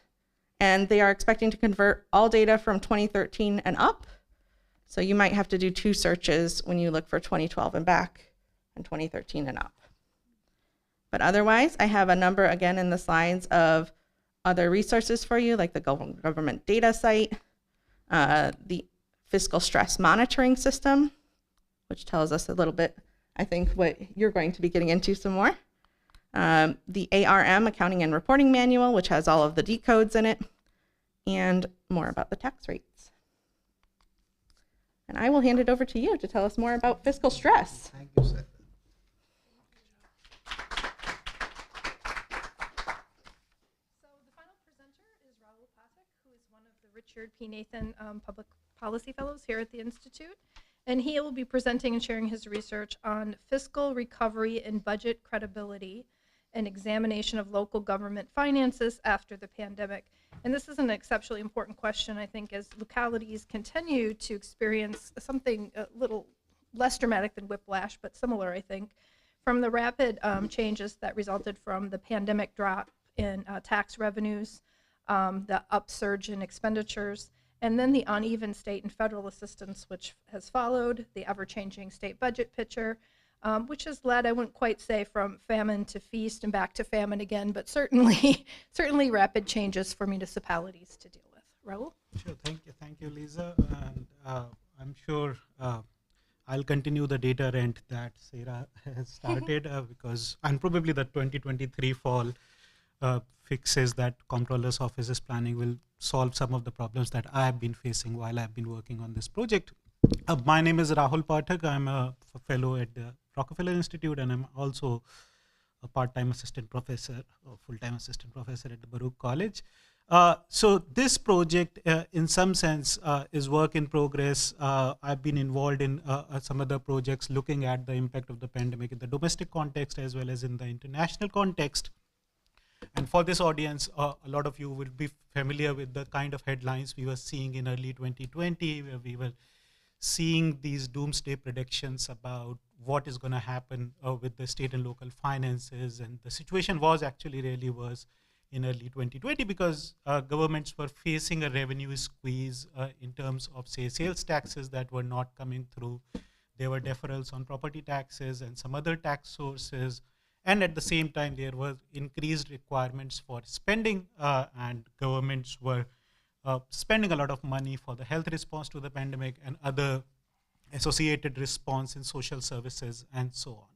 And they are expecting to convert all data from 2013 and up. So you might have to do 2 searches when you look for 2012 and back and 2013 and up. But otherwise, I have a number again in the slides of other resources for you, like the government data site, the fiscal stress monitoring system, which tells us a little bit, I think, what you're going to be getting into some more. The ARM, Accounting and Reporting Manual, which has all of the decodes in it, and more about the tax rates. And I will hand it over to you to tell us more about fiscal stress. Thank you, Seth. Richard P. Nathan Public Policy Fellows here at the Institute, and he will be presenting and sharing his research on fiscal recovery and budget credibility, an examination of local government finances after the pandemic. And this is an exceptionally important question, I think, as localities continue to experience something a little less dramatic than whiplash, but similar, I think, from the rapid changes that resulted from the pandemic drop in tax revenues, the upsurge in expenditures, and then the uneven state and federal assistance which has followed, the ever-changing state budget picture, which has led, I wouldn't quite say from famine to feast and back to famine again, but certainly, certainly rapid changes for municipalities to deal with. Raul? Sure, thank you, Lisa. And I'm sure I'll continue the data rent that Sarah has started and probably the 2023 fall fixes that Comptroller's Office is planning will solve some of the problems that I have been facing while I've been working on this project. My name is Rahul Pathak. I'm a fellow at the Rockefeller Institute, and I'm also a part-time assistant professor or full-time assistant professor at the Baruch College. So this project, in some sense, is work in progress. I've been involved in some other projects looking at the impact of the pandemic in the domestic context as well as in the international context. And for this audience, a lot of you will be familiar with the kind of headlines we were seeing in early 2020, where we were seeing these doomsday predictions about what is going to happen with the state and local finances. And the situation was actually really worse in early 2020 because governments were facing a revenue squeeze in terms of, say, sales taxes that were not coming through. There were deferrals on property taxes and some other tax sources. And at the same time, there were increased requirements for spending, and governments were spending a lot of money for the health response to the pandemic and other associated response in social services and so on.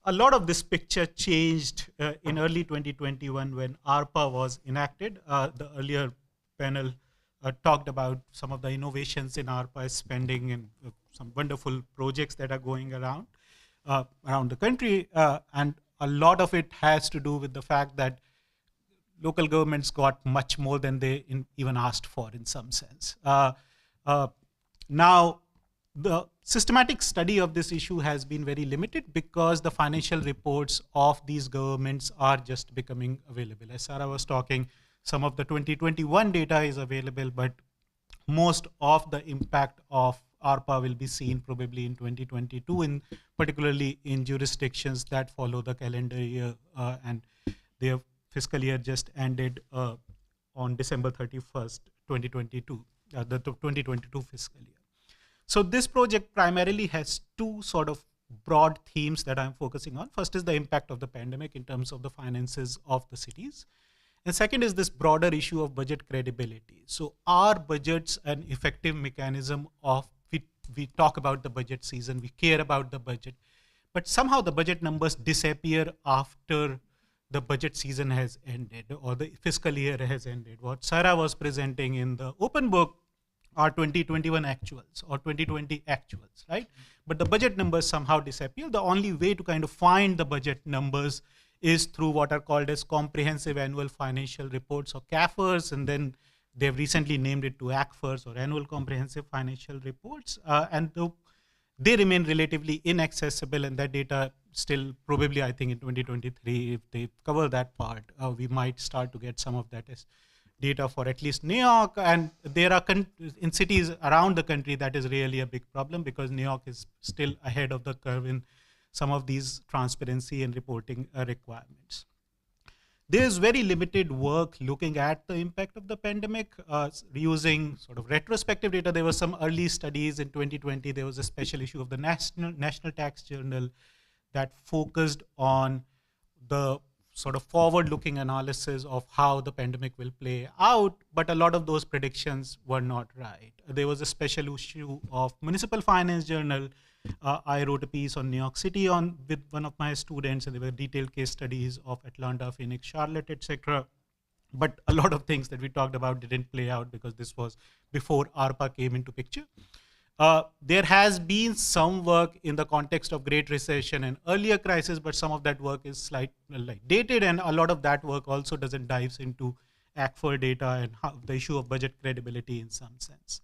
A lot of this picture changed in early 2021 when ARPA was enacted. The earlier panel talked about some of the innovations in ARPA spending and some wonderful projects that are going around the country. And a lot of it has to do with the fact that local governments got much more than they even asked for in some sense. Now, the systematic study of this issue has been very limited because the financial reports of these governments are just becoming available. As Sarah was talking, some of the 2021 data is available, but most of the impact of ARPA will be seen probably in 2022, particularly in jurisdictions that follow the calendar year, and their fiscal year just ended on December 31st, 2022, the 2022 fiscal year. So this project primarily has two sort of broad themes that I'm focusing on. First is the impact of the pandemic in terms of the finances of the cities. And second is this broader issue of budget credibility. So are budgets an effective mechanism of, we talk about the budget season, we care about the budget, but somehow the budget numbers disappear after the budget season has ended or the fiscal year has ended. What Sarah was presenting in the open book are 2021 actuals or 2020 actuals, right? But the budget numbers somehow disappear. The only way to kind of find the budget numbers is through what are called as comprehensive annual financial reports or CAFRs, and then they've recently named it to ACFRs or annual comprehensive financial reports, and they remain relatively inaccessible, and that data still probably, I think in 2023, if they cover that part, we might start to get some of that as data for at least New York, and there are in cities around the country that is really a big problem because New York is still ahead of the curve in some of these transparency and reporting requirements. There is very limited work looking at the impact of the pandemic using sort of retrospective data. There were some early studies in 2020. There was a special issue of the National Tax Journal that focused on the sort of forward-looking analysis of how the pandemic will play out, but a lot of those predictions were not right. There was a special issue of Municipal Finance Journal. I wrote a piece on New York City with one of my students, and there were detailed case studies of Atlanta, Phoenix, Charlotte, etc. But a lot of things that we talked about didn't play out because this was before ARPA came into picture. There has been some work in the context of Great Recession and earlier crisis, but some of that work is slightly dated, and a lot of that work also doesn't dive into ACFR data and the issue of budget credibility in some sense.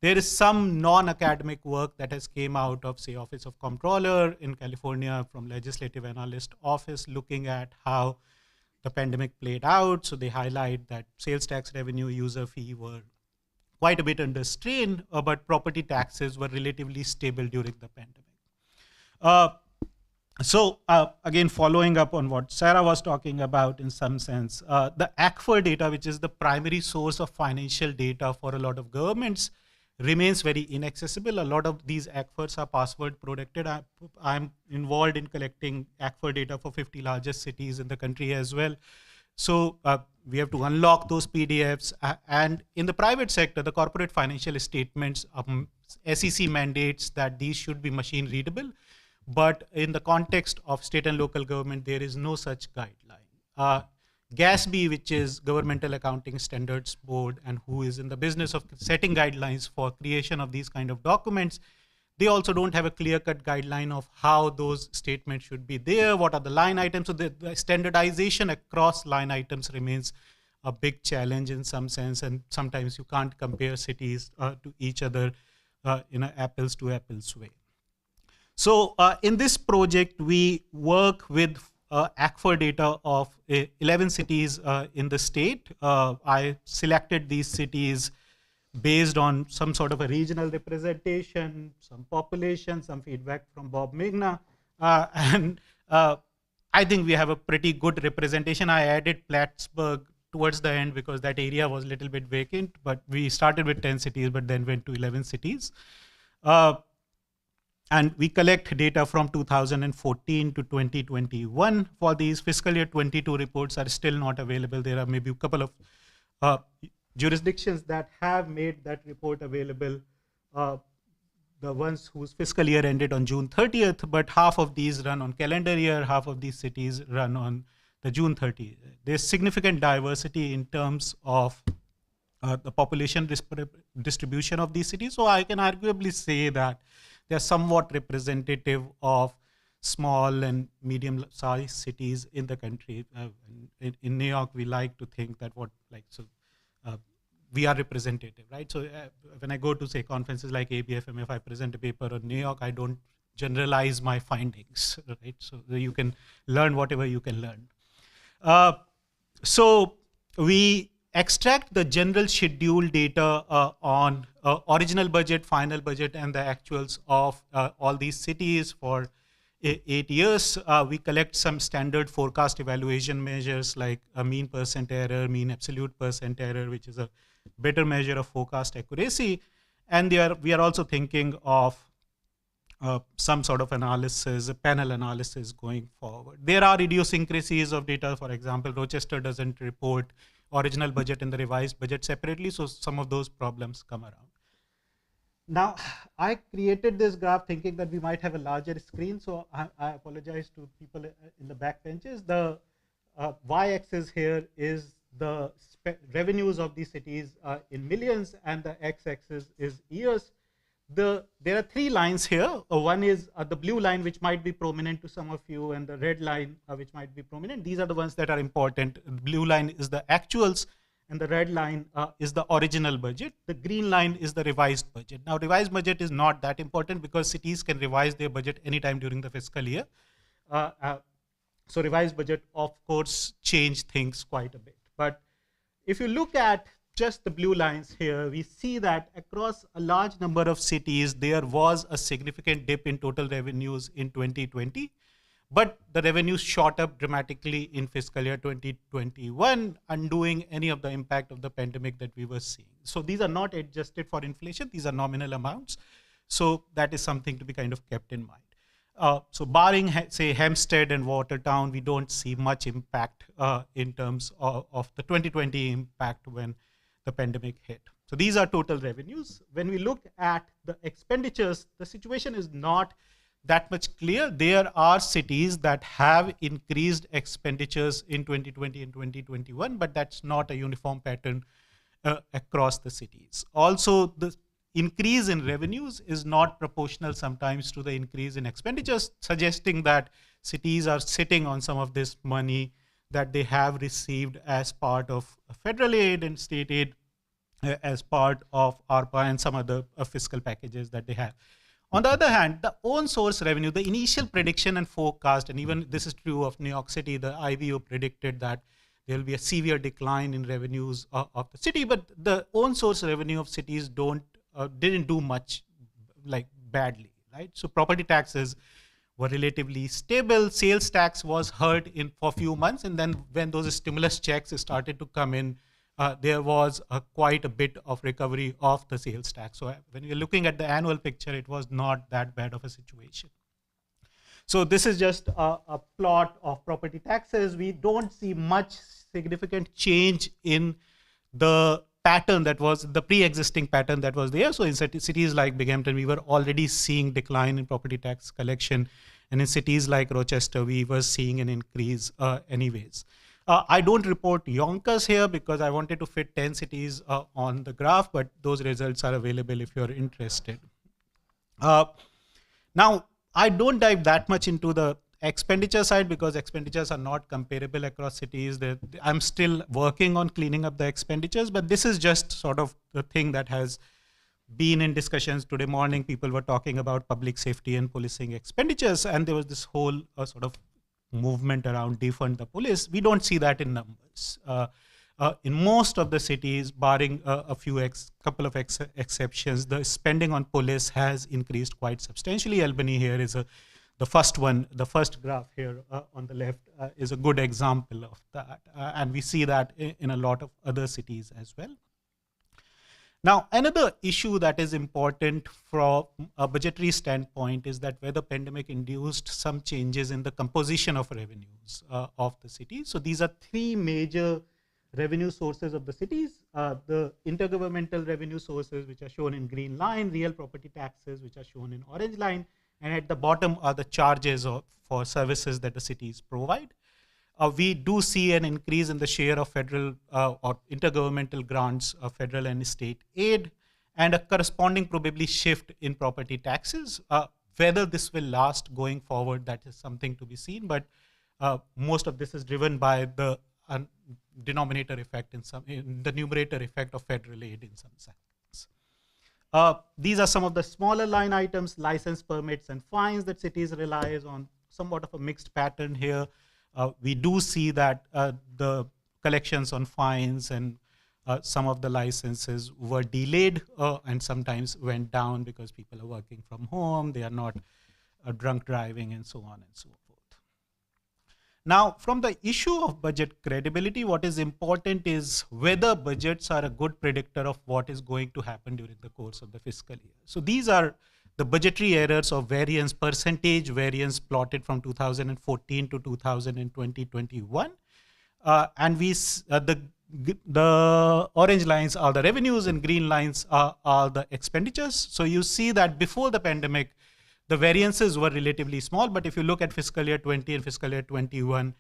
There is some non-academic work that has came out of, say, Office of Comptroller in California from Legislative Analyst Office looking at how the pandemic played out. So they highlight that sales tax revenue, user fee were quite a bit under strain, but property taxes were relatively stable during the pandemic. Again, following up on what Sarah was talking about in some sense, the ACFR data, which is the primary source of financial data for a lot of governments, remains very inaccessible. A lot of these ACFRs are password protected. I'm involved in collecting ACFR data for 50 largest cities in the country as well. So we have to unlock those PDFs. And in the private sector, the corporate financial statements, SEC mandates that these should be machine readable. But in the context of state and local government, there is no such guideline. GASB, which is Governmental Accounting Standards Board, and who is in the business of setting guidelines for creation of these kind of documents, they also don't have a clear-cut guideline of how those statements should be there, what are the line items. So the standardization across line items remains a big challenge in some sense, and sometimes you can't compare cities to each other in an apples to apples way. So in this project, we work with ACFR data of 11 cities in the state. I selected these cities based on some sort of a regional representation, some population, some feedback from Bob Migna. And I think we have a pretty good representation. I added Plattsburgh towards the end because that area was a little bit vacant, but we started with 10 cities, but then went to 11 cities. And we collect data from 2014 to 2021. For these fiscal year 22 reports are still not available. There are maybe a couple of jurisdictions that have made that report available, the ones whose fiscal year ended on June 30th, but half of these run on calendar year, half of these cities run on the June 30th. There's significant diversity in terms of the population distribution of these cities. So I can arguably say that they're somewhat representative of small and medium-sized cities in the country. In New York, we like to think that we are representative, right? So when I go to, say, conferences like ABFM, if I present a paper on New York, I don't generalize my findings, right? So you can learn whatever you can learn. So we extract the general schedule data on original budget, final budget, and the actuals of all these cities for 8 years. We collect some standard forecast evaluation measures like a mean percent error, mean absolute percent error, which is a better measure of forecast accuracy. And we are also thinking of some sort of analysis, a panel analysis going forward. There are idiosyncrasies of data. For example, Rochester doesn't report original budget and the revised budget separately, so some of those problems come around. Now, I created this graph thinking that we might have a larger screen, so I apologize to people in the back benches. The y-axis here is the revenues of these cities in millions, and the x-axis is years. There are 3 lines here. One is the blue line, which might be prominent to some of you, and the red line, which might be prominent. These are the ones that are important. The blue line is the actuals, and the red line is the original budget. The green line is the revised budget. Now, revised budget is not that important because cities can revise their budget anytime during the fiscal year. So revised budget, of course, change things quite a bit. But if you look at just the blue lines here, we see that across a large number of cities, there was a significant dip in total revenues in 2020. But the revenues shot up dramatically in fiscal year 2021, undoing any of the impact of the pandemic that we were seeing. So these are not adjusted for inflation. These are nominal amounts. So that is something to be kind of kept in mind. So barring, say, Hempstead and Watertown, we don't see much impact in terms of the 2020 impact when the pandemic hit. So these are total revenues. When we look at the expenditures, the situation is not that much clear. There are cities that have increased expenditures in 2020 and 2021, but that's not a uniform pattern across the cities. Also, the increase in revenues is not proportional sometimes to the increase in expenditures, suggesting that cities are sitting on some of this money that they have received as part of federal aid and state aid, as part of ARPA and some other fiscal packages that they have. On the other hand, the own source revenue, the initial prediction and forecast, and even this is true of New York City, the IVO predicted that there will be a severe decline in revenues of the city, but the own source revenue of cities didn't do much badly, right? So property taxes were relatively stable. Sales tax was hurt for a few months, and then when those stimulus checks started to come in there was quite a bit of recovery of the sales tax. So when you're looking at the annual picture, it was not that bad of a situation. So this is just a plot of property taxes. We don't see much significant change in the pattern that was the pre-existing pattern that was there. So in cities like Binghamton, we were already seeing decline in property tax collection. And in cities like Rochester, we were seeing an increase anyways. I don't report Yonkers here because I wanted to fit 10 cities on the graph, but those results are available if you're interested. Now, I don't dive that much into the expenditure side because expenditures are not comparable across cities. I'm still working on cleaning up the expenditures, but this is just sort of the thing that has been in discussions. Today morning, people were talking about public safety and policing expenditures, and there was this whole sort of movement around defund the police. We don't see that in numbers. In most of the cities, barring a few couple of exceptions, the spending on police has increased quite substantially. Albany here is the first one. The first graph here on the left is a good example of that, and we see that in a lot of other cities as well. Now, another issue that is important from a budgetary standpoint is that whether pandemic induced some changes in the composition of revenues of the city. So these are three major revenue sources of the cities, the intergovernmental revenue sources, which are shown in green line, real property taxes, which are shown in orange line, and at the bottom are the charges for services that the cities provide. We do see an increase in the share of federal or intergovernmental grants of federal and state aid, and a corresponding probably shift in property taxes. Whether this will last going forward, that is something to be seen, but most of this is driven by the denominator effect in the numerator effect of federal aid in some sense. These are some of the smaller line items, license permits and fines that cities relies on, somewhat of a mixed pattern here. We do see that the collections on fines and some of the licenses were delayed and sometimes went down because people are working from home, they are not drunk driving and so on and so forth. Now, from the issue of budget credibility, what is important is whether budgets are a good predictor of what is going to happen during the course of the fiscal year. So these are the budgetary errors of variance, percentage variance plotted from 2014 to 2020-21. And the orange lines are the revenues and green lines are the expenditures. So you see that before the pandemic, the variances were relatively small, but if you look at fiscal year 20 and fiscal year 21,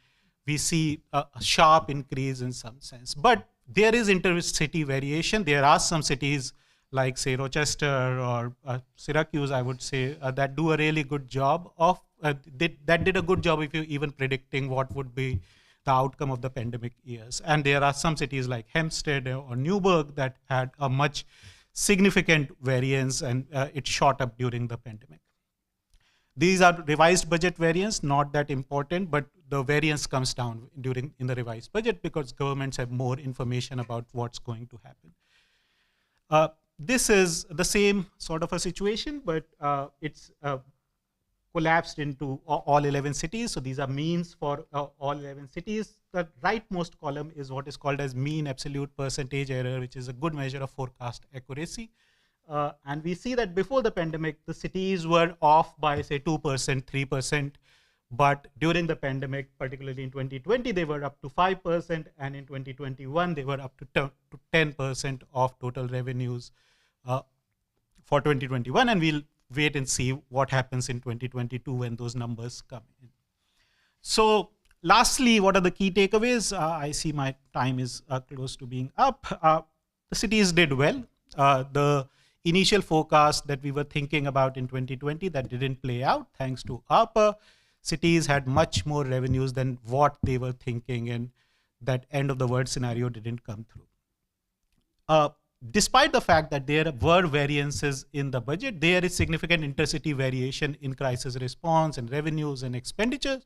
we see a sharp increase in some sense. But there is inter-city variation. There are some cities like, say, Rochester or Syracuse, I would say, that do a really good job of, that did a good job if you're even predicting what would be the outcome of the pandemic years. And there are some cities like Hempstead or Newburgh that had a much significant variance and it shot up during the pandemic. These are revised budget variance, not that important, but the variance comes down in the revised budget because governments have more information about what's going to happen. This is the same sort of a situation, but it's collapsed into all 11 cities. So these are means for all 11 cities. The rightmost column is what is called as mean absolute percentage error, which is a good measure of forecast accuracy. And we see that before the pandemic, the cities were off by, say, 2%, 3%. But during the pandemic, particularly in 2020, they were up to 5%. And in 2021, they were up to 10% of total revenues for 2021. And we'll wait and see what happens in 2022 when those numbers come in. So lastly, what are the key takeaways? I see my time is close to being up. The cities did well. The initial forecast that we were thinking about in 2020 that didn't play out thanks to ARPA. Cities had much more revenues than what they were thinking, and that end of the world scenario didn't come through. Despite the fact that there were variances in the budget, there is significant intercity variation in crisis response and revenues and expenditures.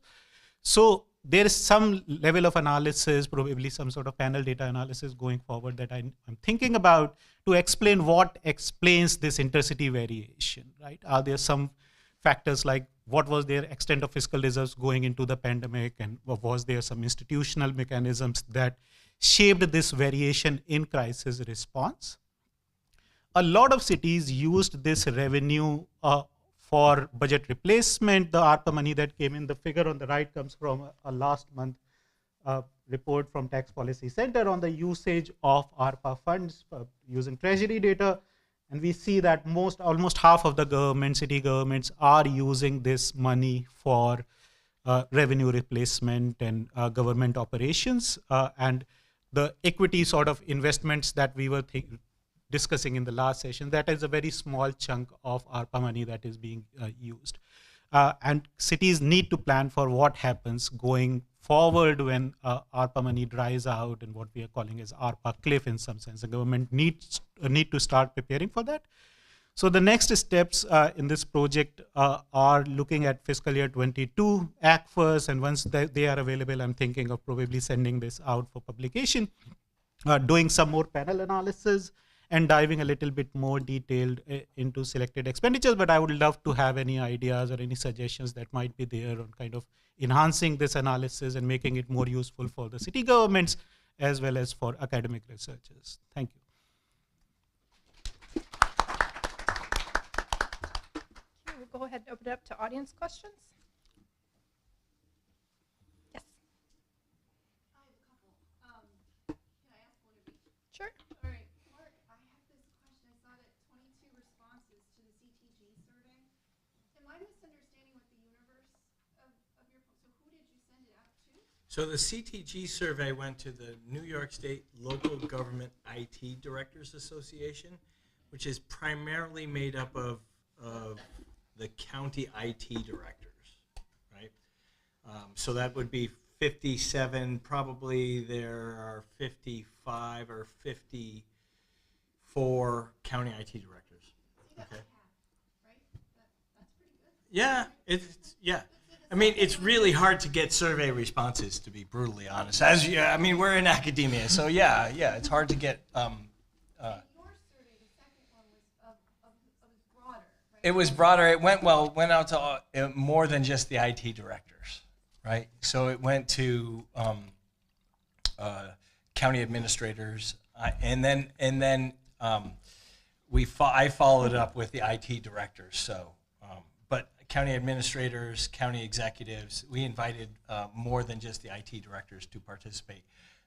So there is some level of analysis, probably some sort of panel data analysis going forward that I'm thinking about to explain what explains this intercity variation, right? Are there some factors like what was their extent of fiscal reserves going into the pandemic, and was there some institutional mechanisms that shaped this variation in crisis response. A lot of cities used this revenue for budget replacement. The ARPA money that came in, the figure on the right comes from a last month report from Tax Policy Center on the usage of ARPA funds using treasury data. And we see that almost half of the city governments are using this money for revenue replacement and government operations. And the equity sort of investments that we were discussing in the last session, that is a very small chunk of ARPA money that is being used. And cities need to plan for what happens going forward when ARPA money dries out and what we are calling as ARPA cliff in some sense. The government need to start preparing for that. So the next steps in this project are looking at fiscal year 22 ACFAs, and once they are available, I'm thinking of probably sending this out for publication, doing some more panel analysis, and diving a little bit more detailed into selected expenditures. But I would love to have any ideas or any suggestions that might be there on kind of enhancing this analysis and making it more useful for the city governments as well as for academic researchers. Thank you. Okay, we'll go ahead and open it up to audience questions. Yes. I have a couple. Can I ask one of each? Sure. All right, Mark, I have this question. I saw that 22 responses to the CTG survey. Am I misunderstanding what the universe of your, so who did you send it out to? So the CTG survey went to the New York State Local Government IT Directors Association, which is primarily made up of the county IT directors, right? So that would be 57, probably there are 55 or 54 county IT directors. Okay. Yeah, yeah. I mean, it's really hard to get survey responses, to be brutally honest. I mean, we're in academia, so yeah, it's hard to get. It was broader. It went out to more than just the IT directors, right? So it went to county administrators, and then I followed up with the IT directors. So, but county administrators, county executives, we invited more than just the IT directors to participate.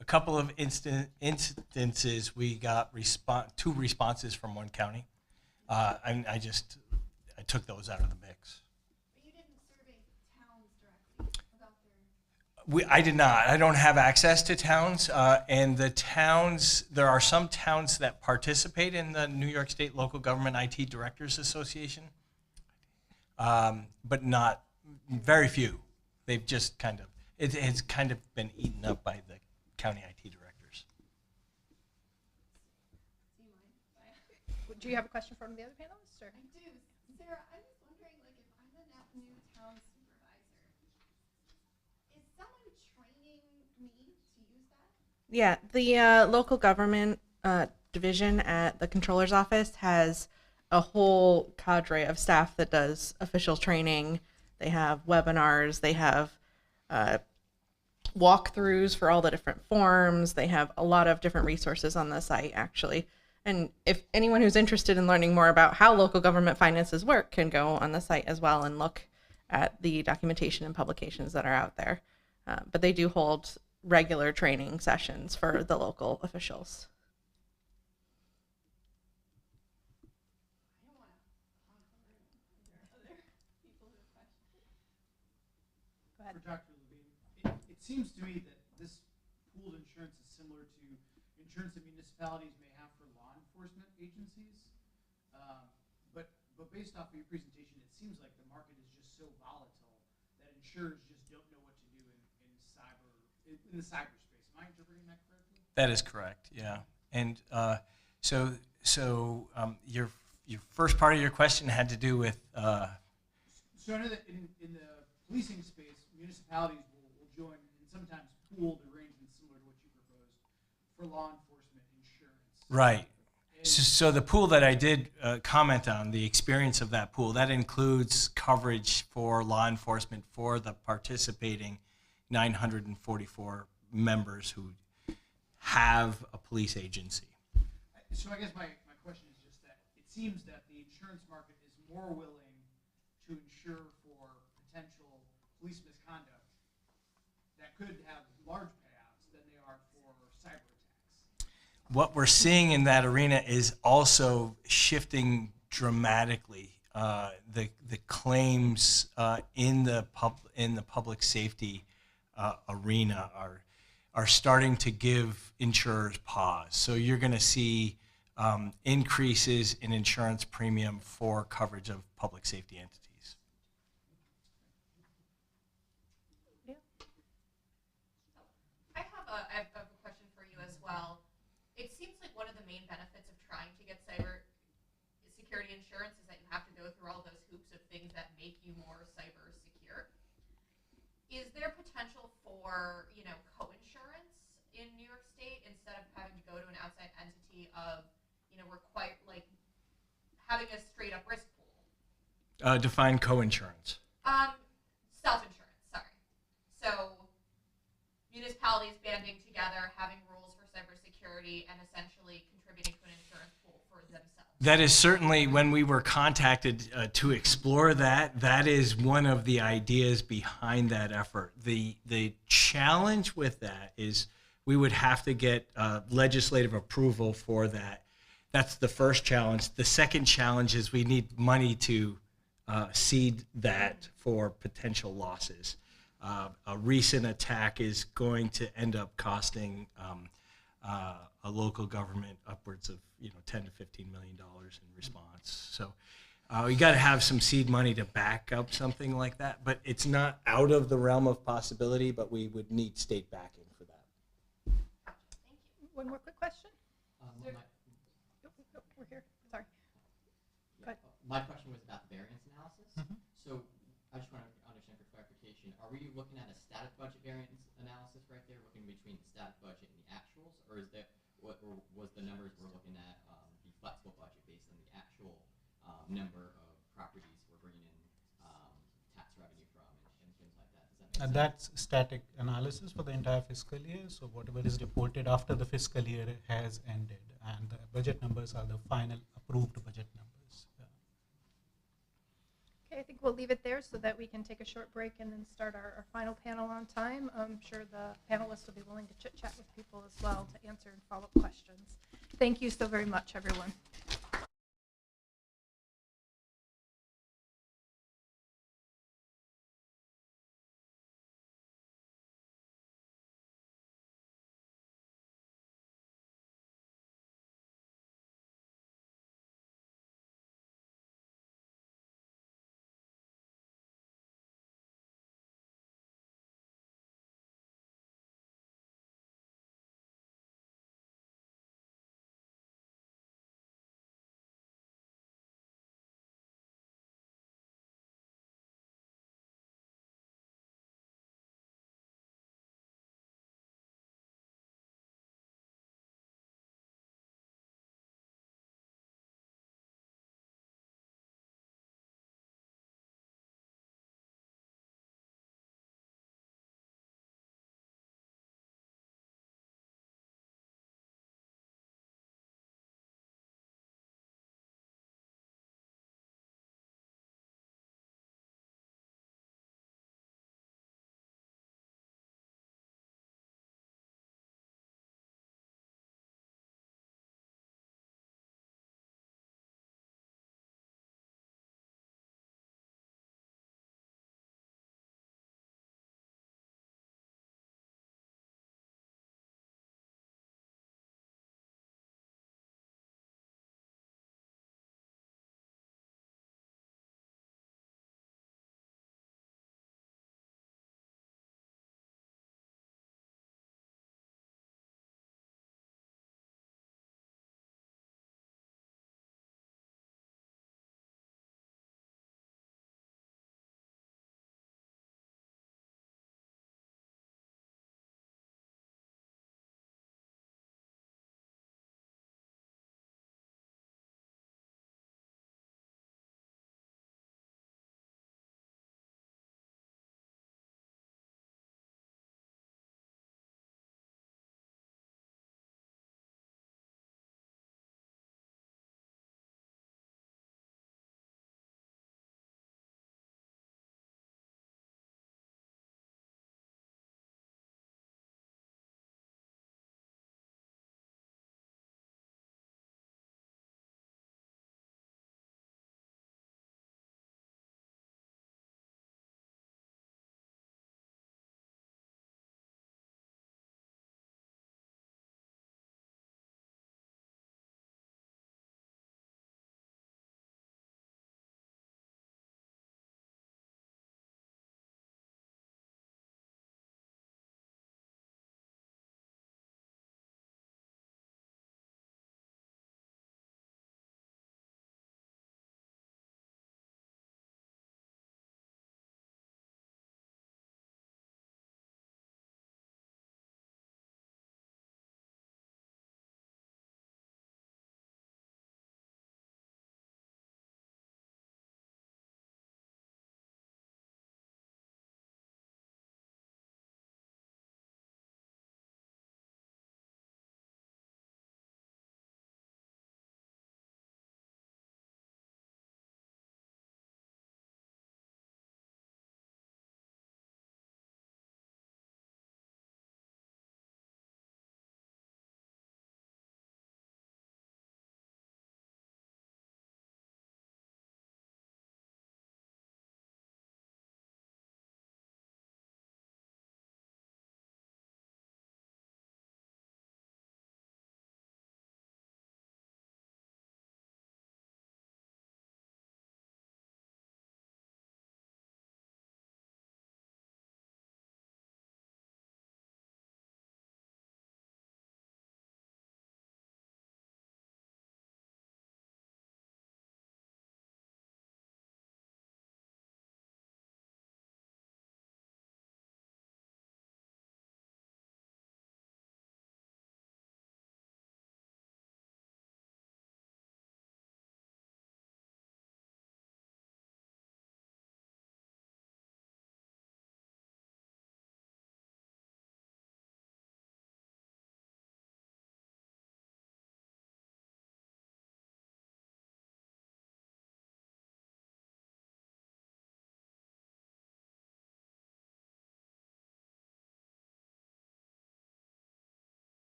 A couple of instances, we got 2 responses from one county. I took those out of the mix. But you didn't survey towns directly about their... I did not. I don't have access to towns. And the towns, there are some towns that participate in the New York State Local Government IT Directors Association, but not very few. They've just it has kind of been eaten up by the county IT directors. Do you have a question from the other panelists? Or? I do. Sarah, I was wondering, like, if I'm a new town supervisor, is someone training me to use that? Yeah, the local government division at the controller's office has a whole cadre of staff that does official training. They have webinars, they have walkthroughs for all the different forms. They have a lot of different resources on the site, actually. And if anyone who's interested in learning more about how local government finances work can go on the site as well and look at the documentation and publications that are out there. But they do hold regular training sessions for the local officials. Go ahead. For Dr. Levine, it seems to me that this pooled insurance is similar to insurance that municipalities may have for law enforcement agencies. But based off of your presentation, it seems like the market is just so volatile that insurers just don't know what to do in the cyberspace. Am I interpreting that correctly? That is correct. Yeah, and so your first part of your question had to do with. So I know that in the policing space, municipalities will join and sometimes pooled arrangements similar to what you proposed for law enforcement insurance. Right. So the pool that I did comment on, the experience of that pool, that includes coverage for law enforcement for the participating 944 members who have a police agency. So I guess my question is just that it seems that the insurance market is more willing to insure for potential police misconduct that could have large payouts than they are for cyber attacks. What we're seeing in that arena is also shifting dramatically. The claims in the public safety arena are starting to give insurers pause. So you're going to see increases in insurance premium for coverage of public safety entities. I have a question for you as well. It seems like one of the main benefits of trying to get cyber security insurance is that you have to go through all those hoops of things that make you more cyber secure. Is there potential for, co-insurance in New York State instead of having to go to an outside entity of, having a straight up risk pool? Define co-insurance. Self-insurance, sorry. So municipalities banding together, having rules for cybersecurity, and essentially contributing to an insurance pool for themselves. That is certainly, when we were contacted to explore that, that is one of the ideas behind that effort. The challenge with that is we would have to get legislative approval for that. That's the first challenge. The second challenge is we need money to seed that for potential losses. A recent attack is going to end up costing a local government upwards of $10 to $15 million in response. So we got to have some seed money to back up something like that. But it's not out of the realm of possibility, but we would need state backing for that. One more quick question. We're here. Sorry. Go ahead. My question was about the variance analysis. So I just want to understand for clarification, are we looking at a static budget variance analysis right there, looking between the static budget and the actuals, or is there, or was the numbers we're looking at the flexible budget based on the actual number of properties we're bringing in tax revenue from and things like that? Does that make sense? And that's static analysis for the entire fiscal year. So whatever is reported after the fiscal year has ended, and the budget numbers are the final approved budget numbers. Yeah. Okay, I think we'll leave it there so that we can take a short break and then start our final panel on time. I'm sure the panelists will be willing to chit-chat with people as well to answer and follow-up questions. Thank you so very much, everyone.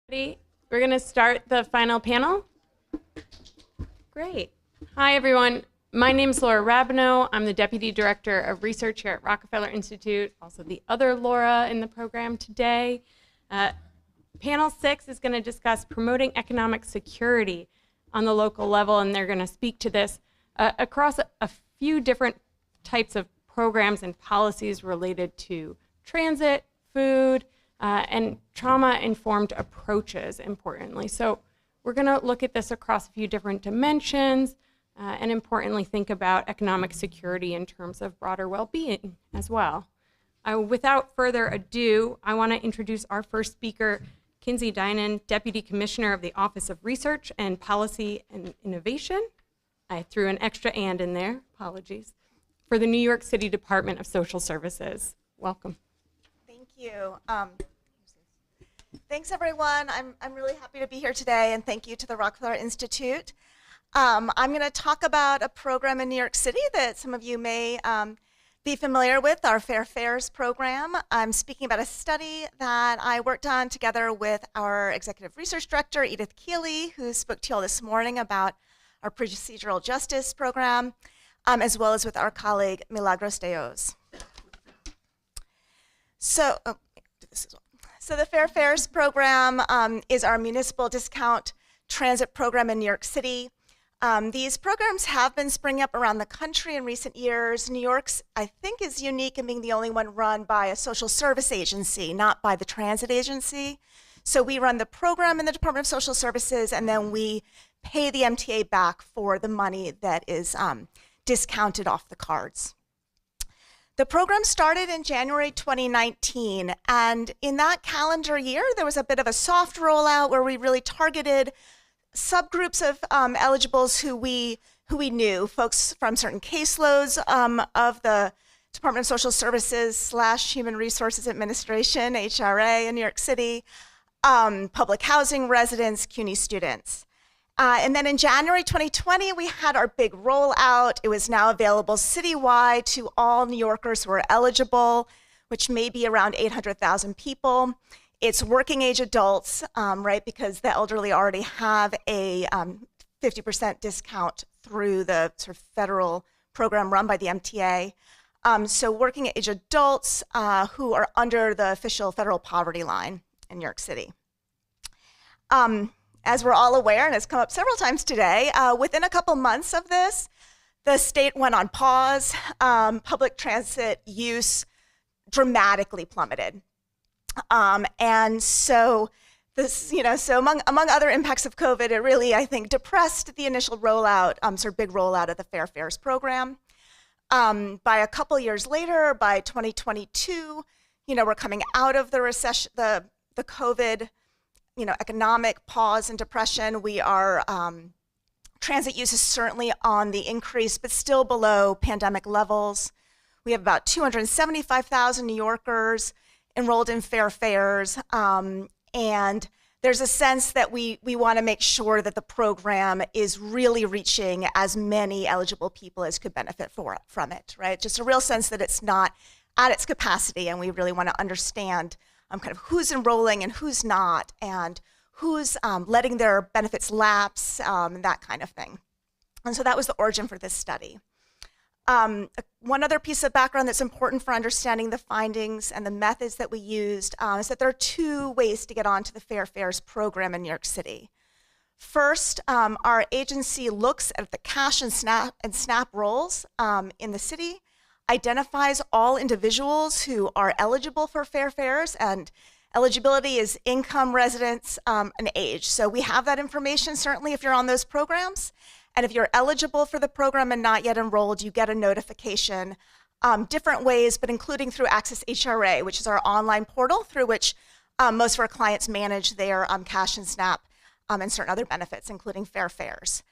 We're going to start the final panel. Great. Hi, everyone. My name is Laura Rabineau. I'm the Deputy Director of Research here at Rockefeller Institute, also the other Laura in the program today. Panel 6 is going to discuss promoting economic security on the local level, and they're going to speak to this across a few different types of programs and policies related to transit, food, and trauma-informed approaches, importantly. So we're going to look at this across a few different dimensions, and importantly, think about economic security in terms of broader well-being as well. Without further ado, I want to introduce our first speaker, Kinsey Dinan, Deputy Commissioner of the Office of Research and Policy and Innovation. I threw an extra "and" in there, apologies, for the New York City Department of Social Services. Welcome. Thank you. Thanks, everyone. I'm really happy to be here today, and thank you to the Rockefeller Institute. I'm going to talk about a program in New York City that some of you may be familiar with, our Fair Fares program. I'm speaking about a study that I worked on together with our Executive Research Director, Edith Kealey, who spoke to you all this morning about our procedural justice program, as well as with our colleague, Milagros Deos. So, do this as well. So the Fair Fares program is our municipal discount transit program in New York City. These programs have been springing up around the country in recent years. New York's, I think, is unique in being the only one run by a social service agency, not by the transit agency. So we run the program in the Department of Social Services, and then we pay the MTA back for the money that is discounted off the cards. The program started in January 2019, and in that calendar year, there was a bit of a soft rollout where we really targeted subgroups of eligibles who we knew, folks from certain caseloads of the Department of Social Services / Human Resources Administration, HRA in New York City, public housing residents, CUNY students. And then in January 2020, we had our big rollout. It was now available citywide to all New Yorkers who are eligible, which may be around 800,000 people. It's working age adults, right, because the elderly already have a 50% discount through the sort of federal program run by the MTA. So working age adults who are under the official federal poverty line in New York City. As we're all aware, and it's come up several times today, within a couple months of this, the state went on pause. Public transit use dramatically plummeted. And so this, so among other impacts of COVID, it really, I think, depressed the initial rollout, sort of big rollout of the Fair Fares program. By a couple years later, by 2022, we're coming out of the recession, the COVID, economic pause and depression. We are, transit use is certainly on the increase, but still below pandemic levels. We have about 275,000 New Yorkers enrolled in Fair Fares, and there's a sense that we want to make sure that the program is really reaching as many eligible people as could benefit from it, right? Just a real sense that it's not at its capacity, and we really want to understand kind of who's enrolling and who's not, and who's letting their benefits lapse, and that kind of thing. And so that was the origin for this study. One other piece of background that's important for understanding the findings and the methods that we used is that there are two ways to get onto the Fair Fares program in New York City. First, our agency looks at the cash and SNAP rolls in the city, identifies all individuals who are eligible for Fair Fares, and eligibility is income, residence, and age. So we have that information, certainly, if you're on those programs. And if you're eligible for the program and not yet enrolled, you get a notification different ways, but including through Access HRA, which is our online portal through which most of our clients manage their cash and SNAP and certain other benefits, including Fair Fares.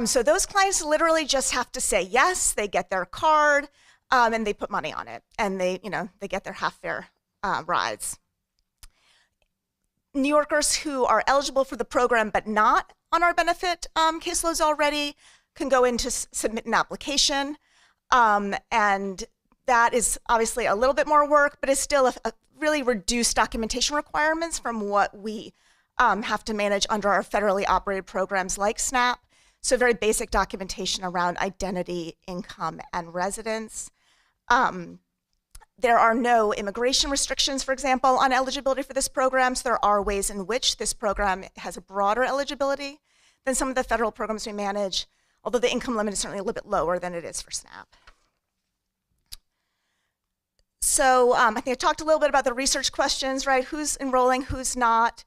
So those clients literally just have to say yes, they get their card, and they put money on it, and they get their half fare rides. New Yorkers who are eligible for the program but not on our benefit caseloads already can go in to submit an application, and that is obviously a little bit more work, but it's still a really reduced documentation requirements from what we have to manage under our federally operated programs like SNAP. So very basic documentation around identity, income, and residence. There are no immigration restrictions, for example, on eligibility for this program. So there are ways in which this program has a broader eligibility than some of the federal programs we manage, although the income limit is certainly a little bit lower than it is for SNAP. So I think I talked a little bit about the research questions, right? Who's enrolling, who's not?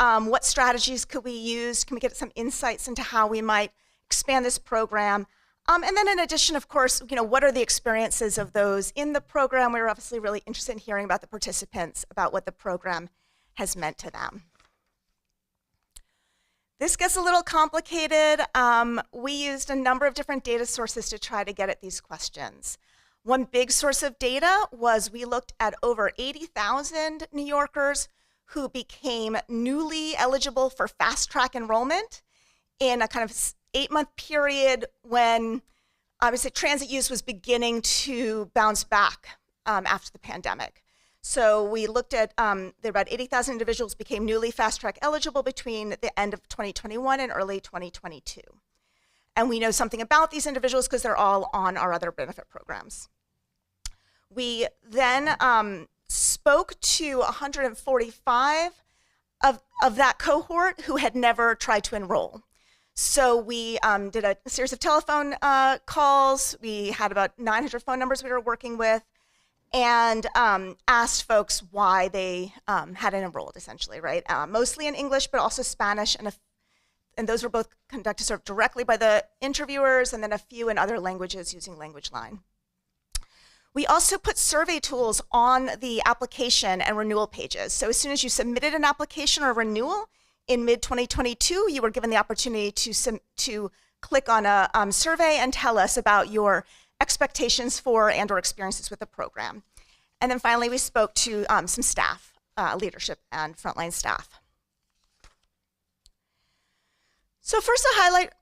What strategies could we use? Can we get some insights into how we might expand this program? And then in addition, of course, what are the experiences of those in the program? We're obviously really interested in hearing about the participants, about what the program has meant to them. This gets a little complicated. We used a number of different data sources to try to get at these questions. One big source of data was we looked at over 80,000 New Yorkers who became newly eligible for fast track enrollment in a kind of 8-month period when obviously transit use was beginning to bounce back after the pandemic. So we looked at, there were about 80,000 individuals became newly fast track eligible between the end of 2021 and early 2022. And we know something about these individuals because they're all on our other benefit programs. We then spoke to 145 of that cohort who had never tried to enroll. So we did a series of telephone calls. We had about 900 phone numbers we were working with, and asked folks why they hadn't enrolled, essentially, right? Mostly in English, but also Spanish, and those were both conducted sort of directly by the interviewers, and then a few in other languages using LanguageLine. We also put survey tools on the application and renewal pages. So as soon as you submitted an application or renewal in mid-2022, you were given the opportunity to click on a survey and tell us about your expectations for and or experiences with the program. And then finally, we spoke to some staff, leadership and frontline staff. So first, a highlight,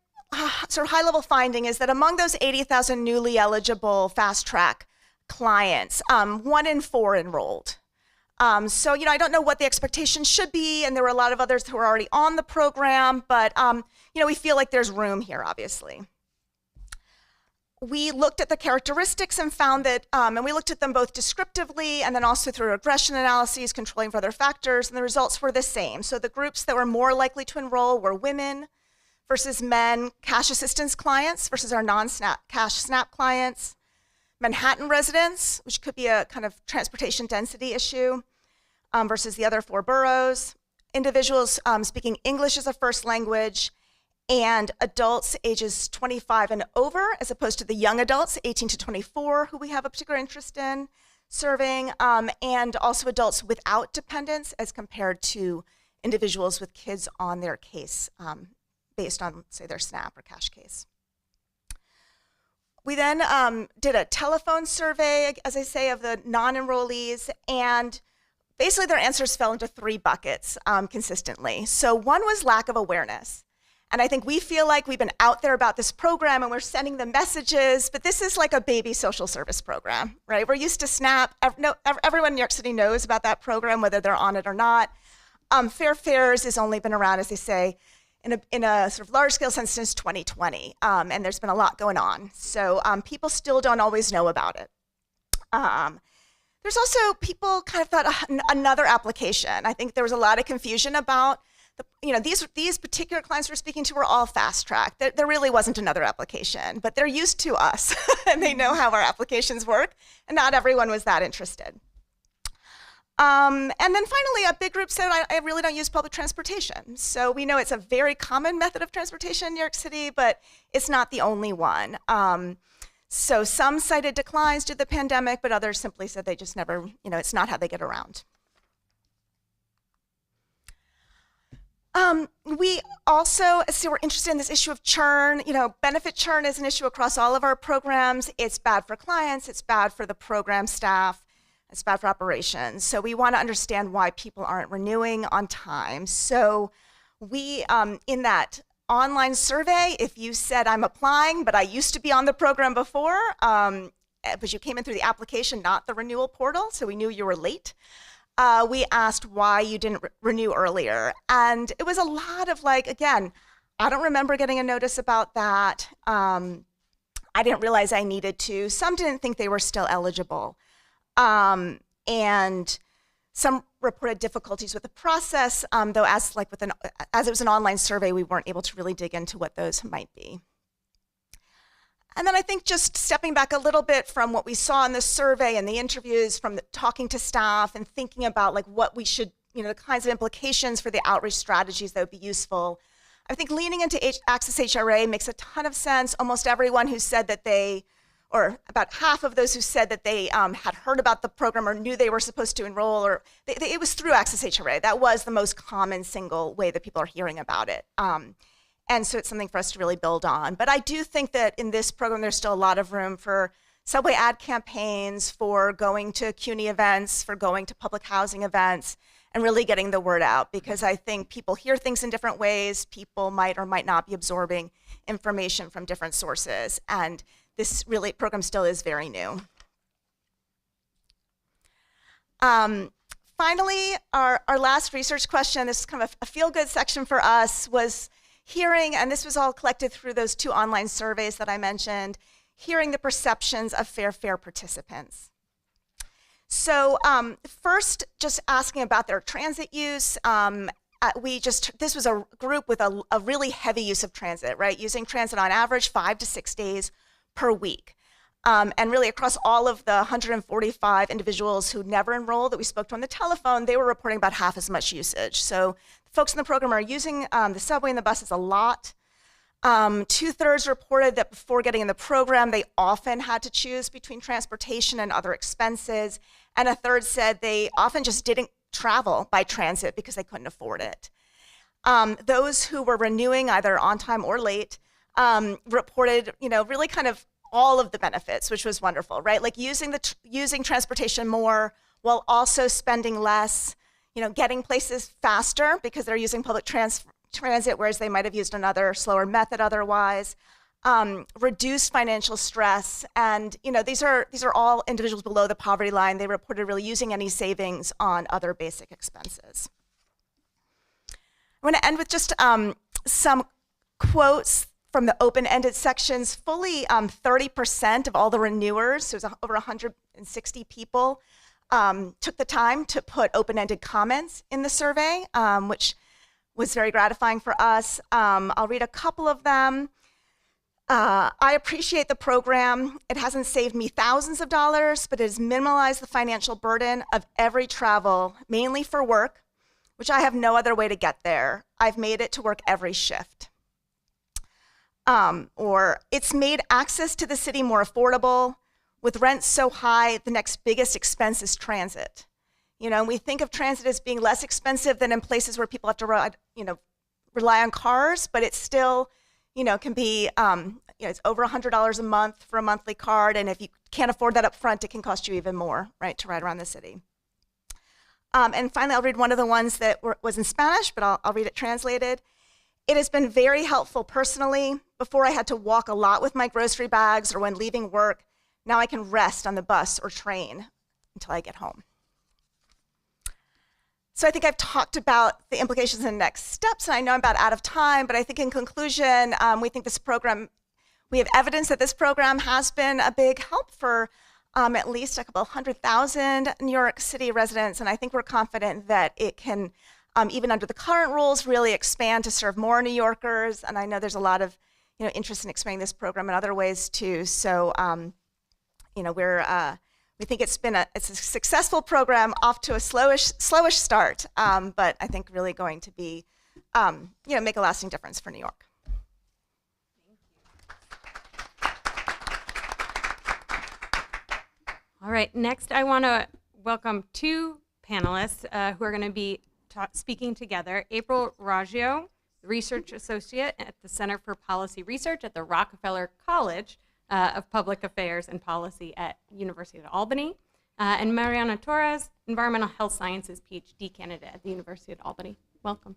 sort of high-level finding is that among those 80,000 newly eligible fast track clients, 1 in 4 enrolled. So, I don't know what the expectation should be, and there were a lot of others who were already on the program, but, we feel like there's room here, obviously. We looked at the characteristics and found that, and we looked at them both descriptively and then also through regression analyses, controlling for other factors, and the results were the same. So the groups that were more likely to enroll were women versus men, cash assistance clients versus our non-SNAP cash SNAP clients, Manhattan residents, which could be a kind of transportation density issue, versus the other 4 boroughs, individuals speaking English as a first language, and adults ages 25 and over, as opposed to the young adults, 18 to 24, who we have a particular interest in serving, and also adults without dependents as compared to individuals with kids on their case based on, say, their SNAP or cash case. We then did a telephone survey, as I say, of the non-enrollees, and basically their answers fell into 3 buckets consistently. So one was lack of awareness. And I think we feel like we've been out there about this program and we're sending them messages, but this is like a baby social service program, right? We're used to SNAP. Everyone in New York City knows about that program, whether they're on it or not. Fair Fares has only been around, as they say, in a sort of large-scale sense since 2020, and there's been a lot going on. So people still don't always know about it. There's also people kind of thought another application. I think there was a lot of confusion about these particular clients we're speaking to were all fast track. There really wasn't another application, but they're used to us and they know how our applications work, and not everyone was that interested. And then finally, a big group said, I really don't use public transportation. So we know it's a very common method of transportation in New York City, but it's not the only one. So some cited declines due to the pandemic, but others simply said they just never, it's not how they get around. We also, we're interested in this issue of churn. Benefit churn is an issue across all of our programs. It's bad for clients, it's bad for the program staff, it's bad for operations. So we want to understand why people aren't renewing on time. So we, in that online survey, if you said, I'm applying, but I used to be on the program before, but you came in through the application, not the renewal portal, so we knew you were late. we asked why you didn't renew earlier. And it was a lot of like, again, I don't remember getting a notice about that. I didn't realize I needed to. Some didn't think they were still eligible. And some reported difficulties with the process, though as it was an online survey, we weren't able to really dig into what those might be. And then I think just stepping back a little bit from what we saw in the survey and the interviews, from talking to staff and thinking about like what we should, the kinds of implications for the outreach strategies that would be useful. I think leaning into Access HRA makes a ton of sense. Almost everyone who said that or about half of those who said that they had heard about the program or knew they were supposed to enroll, or it was through Access HRA. That was the most common single way that people are hearing about it. And so it's something for us to really build on. But I do think that in this program, there's still a lot of room for subway ad campaigns, for going to CUNY events, for going to public housing events, and really getting the word out, because I think people hear things in different ways. People might or might not be absorbing information from different sources. And this program still is very new. Finally, our last research question, this is kind of a feel-good section for us, was hearing, and this was all collected through those 2 online surveys that I mentioned, hearing the perceptions of fair participants. So first, just asking about their transit use. This was a group with a really heavy use of transit, right? Using transit on average 5 to 6 days per week. And really across all of the 145 individuals who never enrolled that we spoke to on the telephone, they were reporting about half as much usage. So folks in the program are using the subway and the buses a lot. 2/3 reported that before getting in the program, they often had to choose between transportation and other expenses. And 1/3 said they often just didn't travel by transit because they couldn't afford it. Those who were renewing either on time or late reported, really kind of all of the benefits, which was wonderful, right? Like using transportation more while also spending less, getting places faster because they're using public transit, whereas they might have used another slower method otherwise. Reduced financial stress, and these are all individuals below the poverty line. They reported really using any savings on other basic expenses. I want to end with just some quotes from the open-ended sections. Fully 30% of all the renewers, so it was over 160 people, took the time to put open-ended comments in the survey, which was very gratifying for us. I'll read a couple of them. I appreciate the program. It hasn't saved me thousands of dollars, but it has minimalized the financial burden of every travel, mainly for work, which I have no other way to get there. I've made it to work every shift. Or it's made access to the city more affordable. With rents so high, the next biggest expense is transit. We think of transit as being less expensive than in places where people have to rely on cars, but it's still, can be, it's over $100 a month for a monthly card. And if you can't afford that up front, it can cost you even more, right, to ride around the city. And finally, I'll read one of the ones that was in Spanish, but I'll read it translated. It has been very helpful personally. Before I had to walk a lot with my grocery bags or when leaving work. Now I can rest on the bus or train until I get home. So I think I've talked about the implications and next steps, and I know I'm about out of time, but I think in conclusion, we think we have evidence that this program has been a big help for at least a couple 100,000 New York City residents, and I think we're confident that it can, even under the current rules, really expand to serve more New Yorkers, and I know there's a lot of interest in expanding this program in other ways too. So we think it's a successful program, off to a slowish start, but I think really going to be, make a lasting difference for New York. All right, next I want to welcome 2 panelists who are going to be speaking together. April Rangel, Research Associate at the Center for Policy Research at the Rockefeller College of Public Affairs and Policy at University of Albany, and Mariana Torres, Environmental Health Sciences PhD candidate at the University of Albany. Welcome.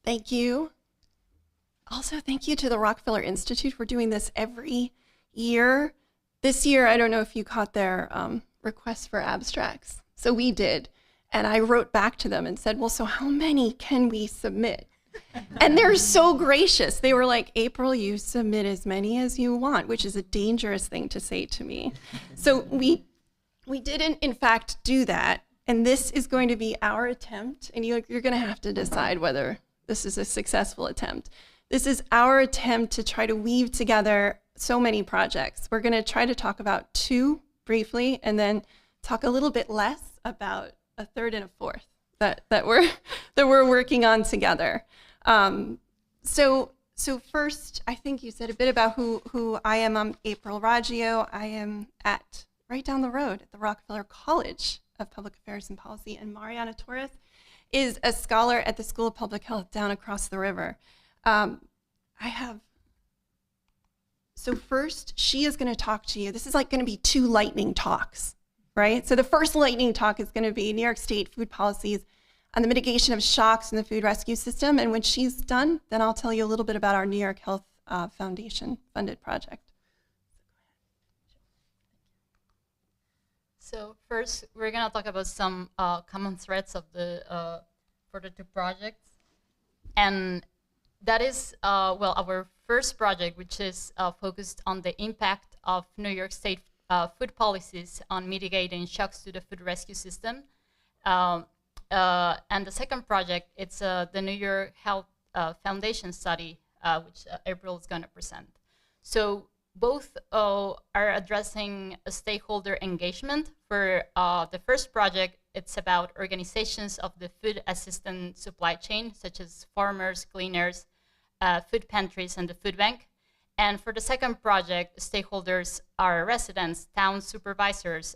Thank you. Also, thank you to the Rockefeller Institute for doing this every year. This year, I don't know if you caught their requests for abstracts. So we did. And I wrote back to them and said, well, so how many can we submit? And they're so gracious. They were like, April, you submit as many as you want, which is a dangerous thing to say to me. So we didn't, in fact, do that. And this is going to be our attempt. And you're going to have to decide whether this is a successful attempt. This is our attempt to try to weave together so many projects. We're going to try to talk about 2 briefly, and then talk a little bit less about a 3rd and a 4th that we're working on together. So first, I think you said a bit about who I am. I'm April Raggio. I am at right down the road at the Rockefeller College of Public Affairs and Policy, and Mariana Torres is a scholar at the School of Public Health down across the river. So first, she is going to talk to you. This is like going to be 2 lightning talks, right? So the first lightning talk is going to be New York State food policies on the mitigation of shocks in the food rescue system. And when she's done, then I'll tell you a little bit about our New York Health Foundation funded project. So first, we're going to talk about some common threads of the for the 2 projects. And that is, well, our first project, which is focused on the impact of New York State food policies on mitigating shocks to the food rescue system. And the second project, it's the New York Health Foundation study, which April is going to present. So both are addressing a stakeholder engagement. For the first project, it's about organizations of the food assistance supply chain, such as farmers, cleaners, food pantries, and the food bank. And for the second project, stakeholders are residents, town supervisors,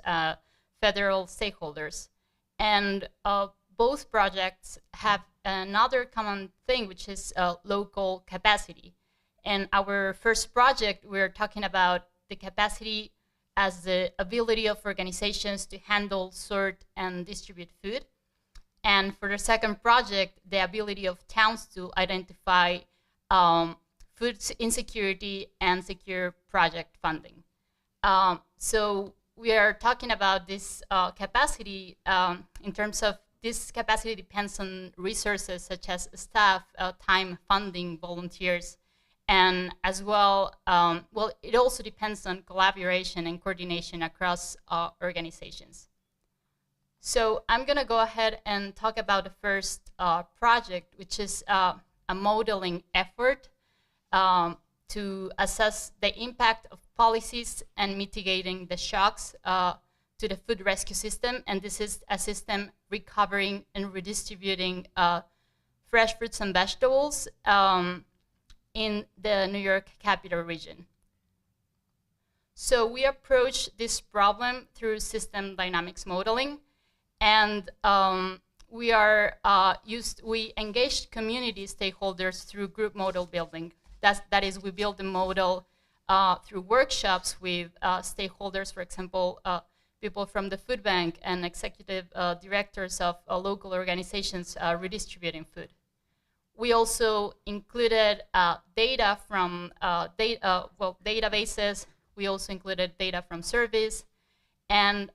federal stakeholders. And both projects have another common thing, which is local capacity. In our first project, we're talking about the capacity as the ability of organizations to handle, sort, and distribute food. And for the second project, the ability of towns to identify food insecurity and secure project funding. So we are talking about this capacity in terms of this capacity depends on resources such as staff, time, funding, volunteers, and as well, well, it also depends on collaboration and coordination across organizations. So I'm gonna go ahead and talk about the first project, which is a modeling effort to assess the impact of policies and mitigating the shocks to the food rescue system. And this is a system recovering and redistributing fresh fruits and vegetables in the New York capital region. So we approach this problem through system dynamics modeling, and we engaged community stakeholders through group model building. That is, we build the model through workshops with stakeholders, for example, people from the food bank and executive directors of local organizations redistributing food. We also included data from databases. We also included data from surveys, and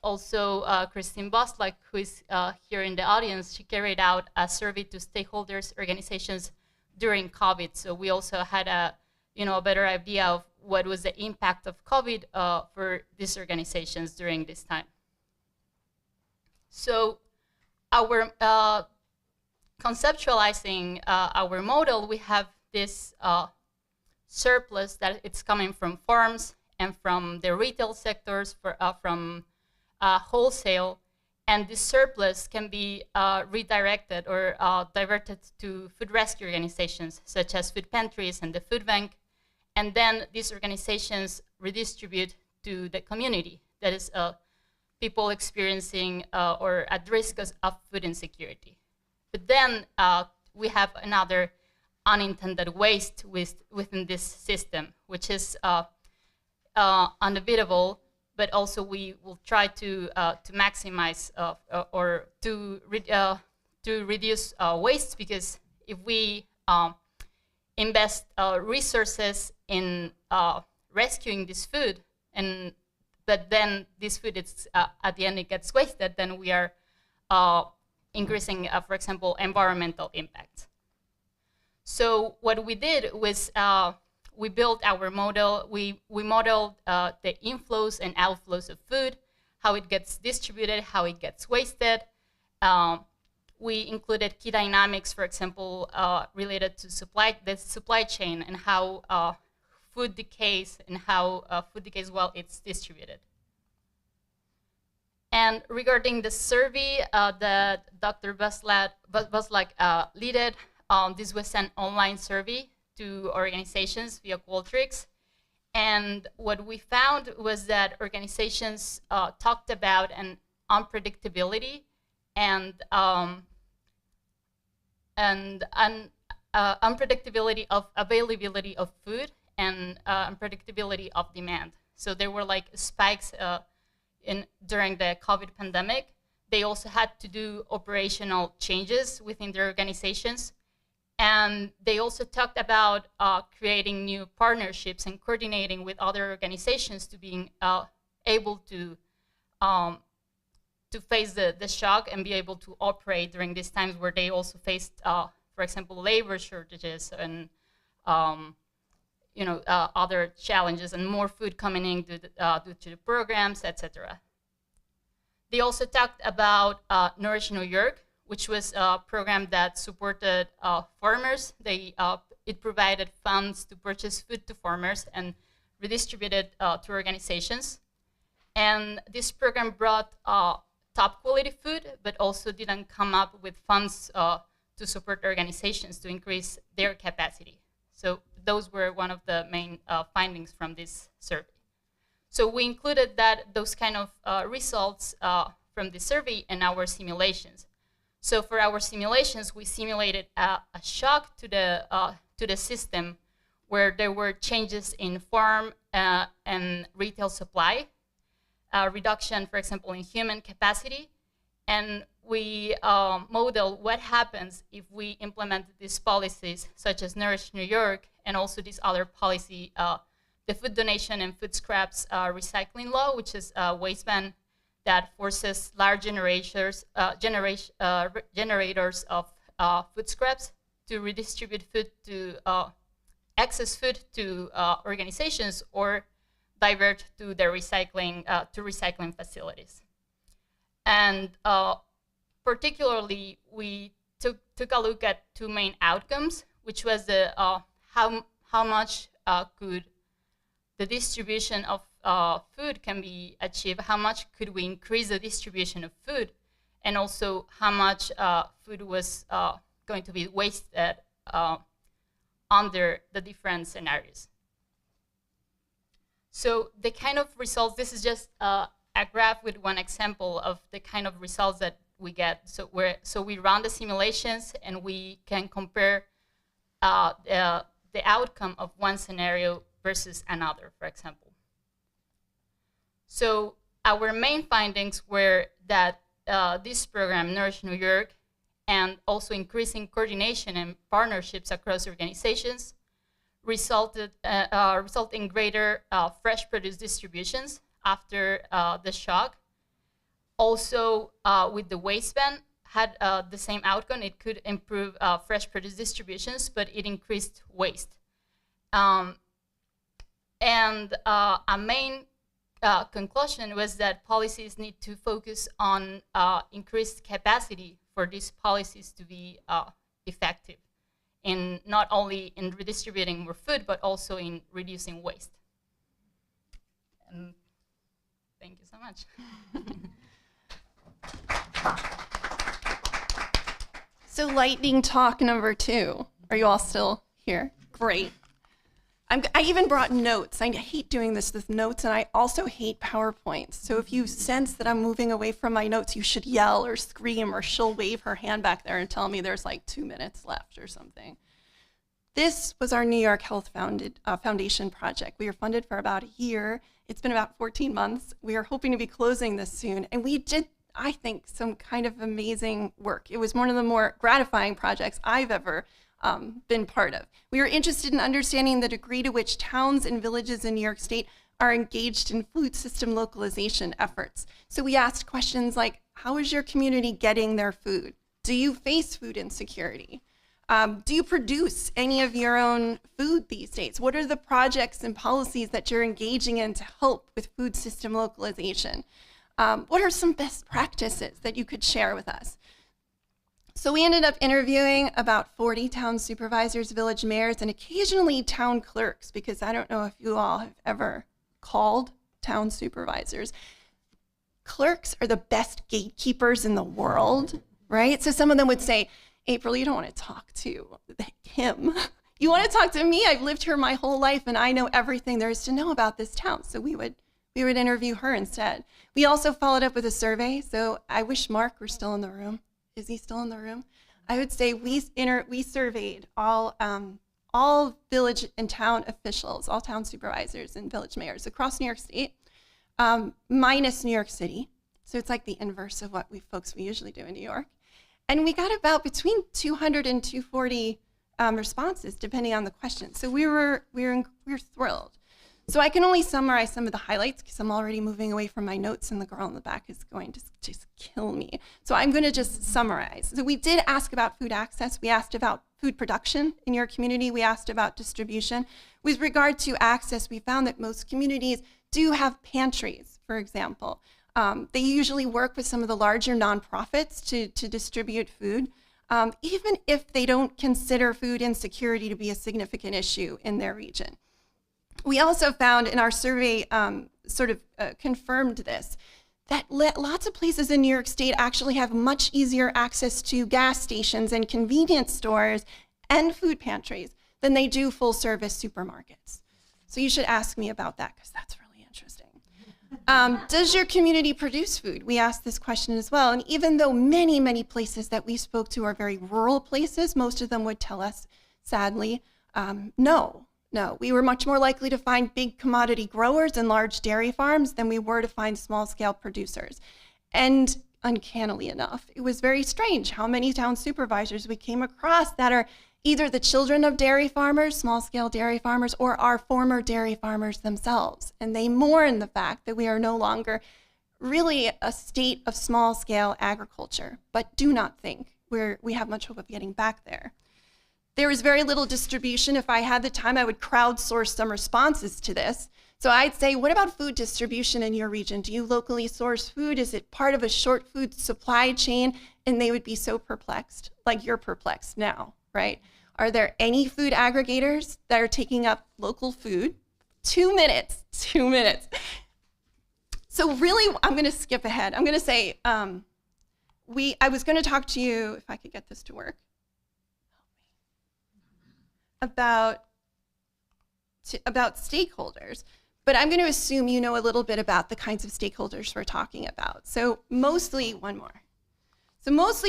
also Christine Bostlak, who is here in the audience, she carried out a survey to stakeholders, organizations during COVID. So we also had a better idea of what was the impact of COVID for these organizations during this time. So our conceptualizing our model, we have this surplus that it's coming from farms and from the retail sectors, from wholesale, and this surplus can be redirected or diverted to food rescue organizations such as food pantries and the food bank, and then these organizations redistribute to the community, that is people experiencing or at risk of food insecurity. But then we have another unintended waste within this system, which is unavoidable, but also we will try to maximize or to reduce waste, because if we invest resources in rescuing this food, and but then this food is at the end it gets wasted, then we are increasing, for example, environmental impact. So what we did was we built our model. We modeled the inflows and outflows of food, how it gets distributed, how it gets wasted. We included key dynamics, for example, related to the supply chain and how food decays and how food decays while it's distributed. And regarding the survey that Dr. Buslak led, this was an online survey to organizations via Qualtrics. And what we found was that organizations talked about an unpredictability and unpredictability of availability of food and unpredictability of demand. So there were like spikes during the COVID pandemic. They also had to do operational changes within their organizations. And they also talked about creating new partnerships and coordinating with other organizations to being able to face the shock and be able to operate during these times where they also faced, for example, labor shortages and other challenges and more food coming in due to the programs, etc. They also talked about Nourish New York, which was a program that supported farmers. It provided funds to purchase food to farmers and redistributed to organizations. And this program brought top quality food, but also didn't come up with funds to support organizations to increase their capacity. So those were one of the main findings from this survey. So we included those kind of results from the survey in our simulations. So for our simulations, we simulated a shock to the system where there were changes in farm and retail supply, reduction, for example, in human capacity, and we model what happens if we implement these policies, such as Nourish New York, and also this other policy, the food donation and food scraps recycling law, which is a waste ban that forces large generators of food scraps to redistribute food to excess food to organizations or divert to the recycling facilities. And particularly, we took a look at two main outcomes, which was the how much could the distribution of food can be achieved, how much could we increase the distribution of food, and also how much food was going to be wasted under the different scenarios. So the kind of results, this is just a graph with one example of the kind of results that we get. So we run the simulations and we can compare the outcome of one scenario versus another, for example. So our main findings were that this program, Nourish New York, and also increasing coordination and partnerships across organizations result in greater fresh produce distributions after the shock. Also, with the waste ban, had the same outcome. It could improve fresh produce distributions, but it increased waste. And a main conclusion was that policies need to focus on increased capacity for these policies to be effective, in not only in redistributing more food, but also in reducing waste. And thank you so much. So lightning talk number 2. Are you all still here? Great. I even brought notes. I hate doing this with notes, and I also hate PowerPoints. So if you sense that I'm moving away from my notes, you should yell or scream, or she'll wave her hand back there and tell me there's like 2 minutes left or something. This was our New York Health Foundation project. We were funded for about a year. It's been about 14 months. We are hoping to be closing this soon. And we did, I think, some kind of amazing work. It was one of the more gratifying projects I've ever been part of. We were interested in understanding the degree to which towns and villages in New York State are engaged in food system localization efforts. So we asked questions like, how is your community getting their food? Do you face food insecurity? Do you produce any of your own food these days? What are the projects and policies that you're engaging in to help with food system localization? What are some best practices that you could share with us? So we ended up interviewing about 40 town supervisors, village mayors, and occasionally town clerks, because I don't know if you all have ever called town supervisors. Clerks are the best gatekeepers in the world, right? So some of them would say, April, you don't want to talk to him. You want to talk to me? I've lived here my whole life and I know everything there is to know about this town. So we would interview her instead. We also followed up with a survey. So I wish Mark were still in the room. Is he still in the room? I would say we surveyed all village and town officials, all town supervisors and village mayors across New York State, minus New York City. So it's like the inverse of what we usually do in New York. And we got about between 200 and 240 responses, depending on the question. So we were thrilled. So I can only summarize some of the highlights because I'm already moving away from my notes and the girl in the back is going to just kill me. So I'm going to just summarize. So we did ask about food access. We asked about food production in your community. We asked about distribution. With regard to access, we found that most communities do have pantries, for example. They usually work with some of the larger nonprofits to distribute food, even if they don't consider food insecurity to be a significant issue in their region. We also found in our survey, confirmed this, that lots of places in New York State actually have much easier access to gas stations and convenience stores and food pantries than they do full service supermarkets. So you should ask me about that because that's really interesting. Does your community produce food? We asked this question as well. And even though many, many places that we spoke to are very rural places, most of them would tell us, sadly, no. We were much more likely to find big commodity growers and large dairy farms than we were to find small scale producers. And uncannily enough, it was very strange how many town supervisors we came across that are either the children of dairy farmers, small-scale dairy farmers, or our former dairy farmers themselves. And they mourn the fact that we are no longer really a state of small-scale agriculture, but do not think we have much hope of getting back there. There is very little distribution. If I had the time, I would crowdsource some responses to this. So I'd say, what about food distribution in your region? Do you locally source food? Is it part of a short food supply chain? And they would be so perplexed, like you're perplexed now. Right? Are there any food aggregators that are taking up local food? 2 minutes. So really, I'm going to skip ahead. I'm going to say, I was going to talk to you, if I could get this to work, about stakeholders. But I'm going to assume you know a little bit about the kinds of stakeholders we're talking about. So mostly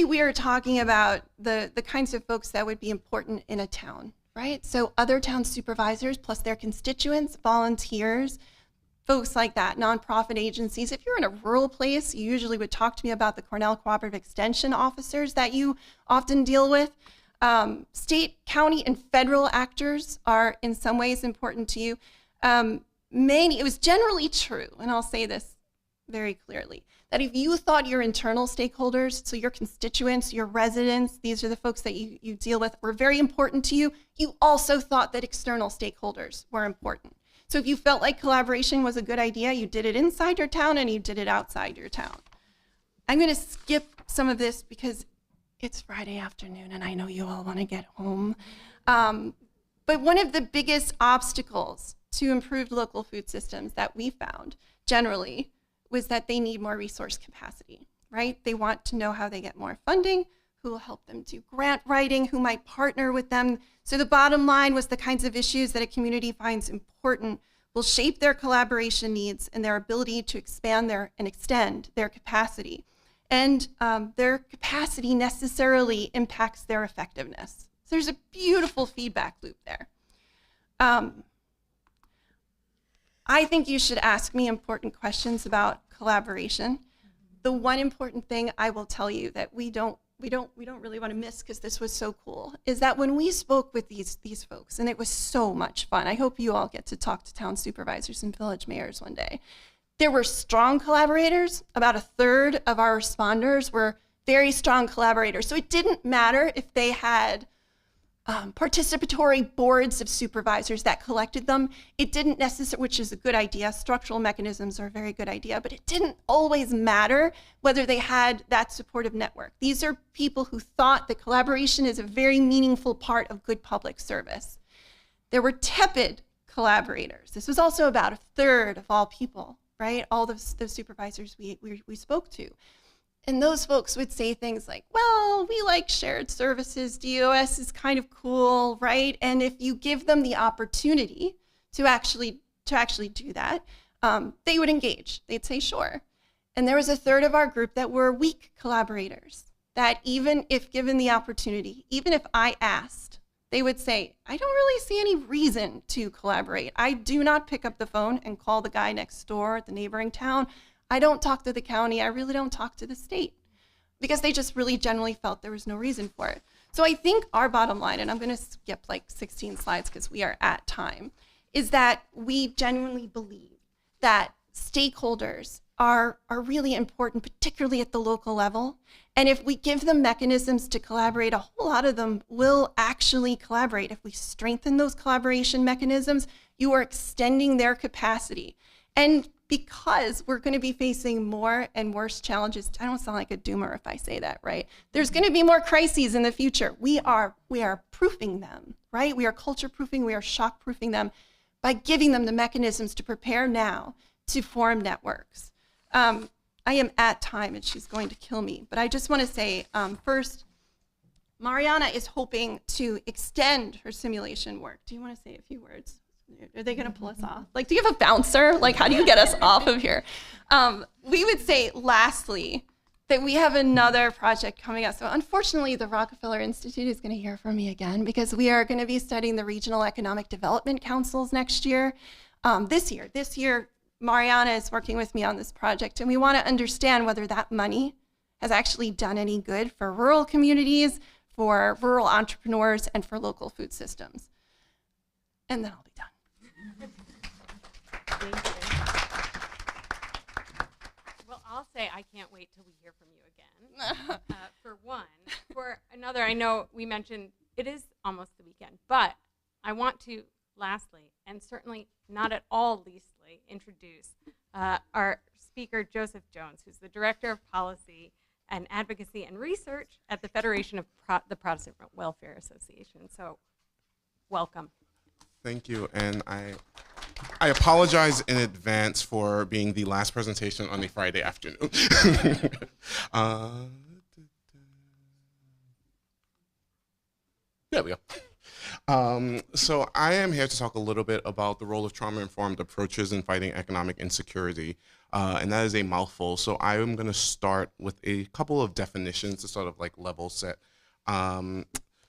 we are talking about the kinds of folks that would be important in a town, right? So other town supervisors plus their constituents, volunteers, folks like that, nonprofit agencies. If you're in a rural place, you usually would talk to me about the Cornell Cooperative Extension officers that you often deal with. State, county, and federal actors are in some ways important to you. It was generally true, and I'll say this very clearly, that if you thought your internal stakeholders, so your constituents, your residents, these are the folks that you deal with, were very important to you, you also thought that external stakeholders were important. So if you felt like collaboration was a good idea, you did it inside your town and you did it outside your town. I'm going to skip some of this because it's Friday afternoon and I know you all want to get home. But one of the biggest obstacles to improved local food systems that we found generally was that they need more resource capacity, right? They want to know how they get more funding, who will help them do grant writing, who might partner with them. So the bottom line was the kinds of issues that a community finds important will shape their collaboration needs and their ability to expand and extend their capacity. And their capacity necessarily impacts their effectiveness. So there's a beautiful feedback loop there. I think you should ask me important questions about collaboration. The one important thing I will tell you that we don't we don't really want to miss because this was so cool, is that when we spoke with these folks, and it was so much fun. I hope you all get to talk to town supervisors and village mayors one day. There were strong collaborators. About a third of our responders were very strong collaborators. So it didn't matter if they had participatory boards of supervisors that collected them. It didn't necessarily, which is a good idea. Structural mechanisms are a very good idea, but it didn't always matter whether they had that supportive network. These are people who thought that collaboration is a very meaningful part of good public service. There were tepid collaborators. This was also about a third of all people, right? All the supervisors we spoke to. And those folks would say things like, well, we like shared services, DOS is kind of cool, right? And if you give them the opportunity to actually do that, they would engage. They'd say, sure. And there was a third of our group that were weak collaborators, that even if given the opportunity, even if I asked, they would say, I don't really see any reason to collaborate. I do not pick up the phone and call the guy next door at the neighboring town. I don't talk to the county. I really don't talk to the state, because they just really generally felt there was no reason for it. So I think our bottom line, and I'm going to skip like 16 slides because we are at time, is that we genuinely believe that stakeholders are really important, particularly at the local level. And if we give them mechanisms to collaborate, a whole lot of them will actually collaborate. If we strengthen those collaboration mechanisms, you are extending their capacity. And because we're going to be facing more and worse challenges, I don't sound like a doomer if I say that, right? There's going to be more crises in the future. We are proofing them, right? We are culture proofing, we are shock proofing them by giving them the mechanisms to prepare now to form networks. I am at time and she's going to kill me, but I just want to say, first, Mariana is hoping to extend her simulation work. Do you want to say a few words? Are they going to pull us off? Like, do you have a bouncer? Like, how do you get us off of here? We would say, lastly, that we have another project coming up. So unfortunately, the Rockefeller Institute is going to hear from me again, because we are going to be studying the Regional Economic Development Councils next year. This year, Mariana is working with me on this project, and we want to understand whether that money has actually done any good for rural communities, for rural entrepreneurs, and for local food systems. And then I'll be done. Thank you. Well, I'll say I can't wait till we hear from you again. For one. For another, I know we mentioned it is almost the weekend, but I want to lastly, and certainly not at all leastly, introduce our speaker, Joseph Jones, who's the Director of Policy and Advocacy and Research at the Federation of the Protestant Welfare Association. So welcome. Thank you, and I apologize in advance for being the last presentation on a Friday afternoon. There we go. So I am here to talk a little bit about the role of trauma-informed approaches in fighting economic insecurity, and that is a mouthful. So I am going to start with a couple of definitions to sort of like level set.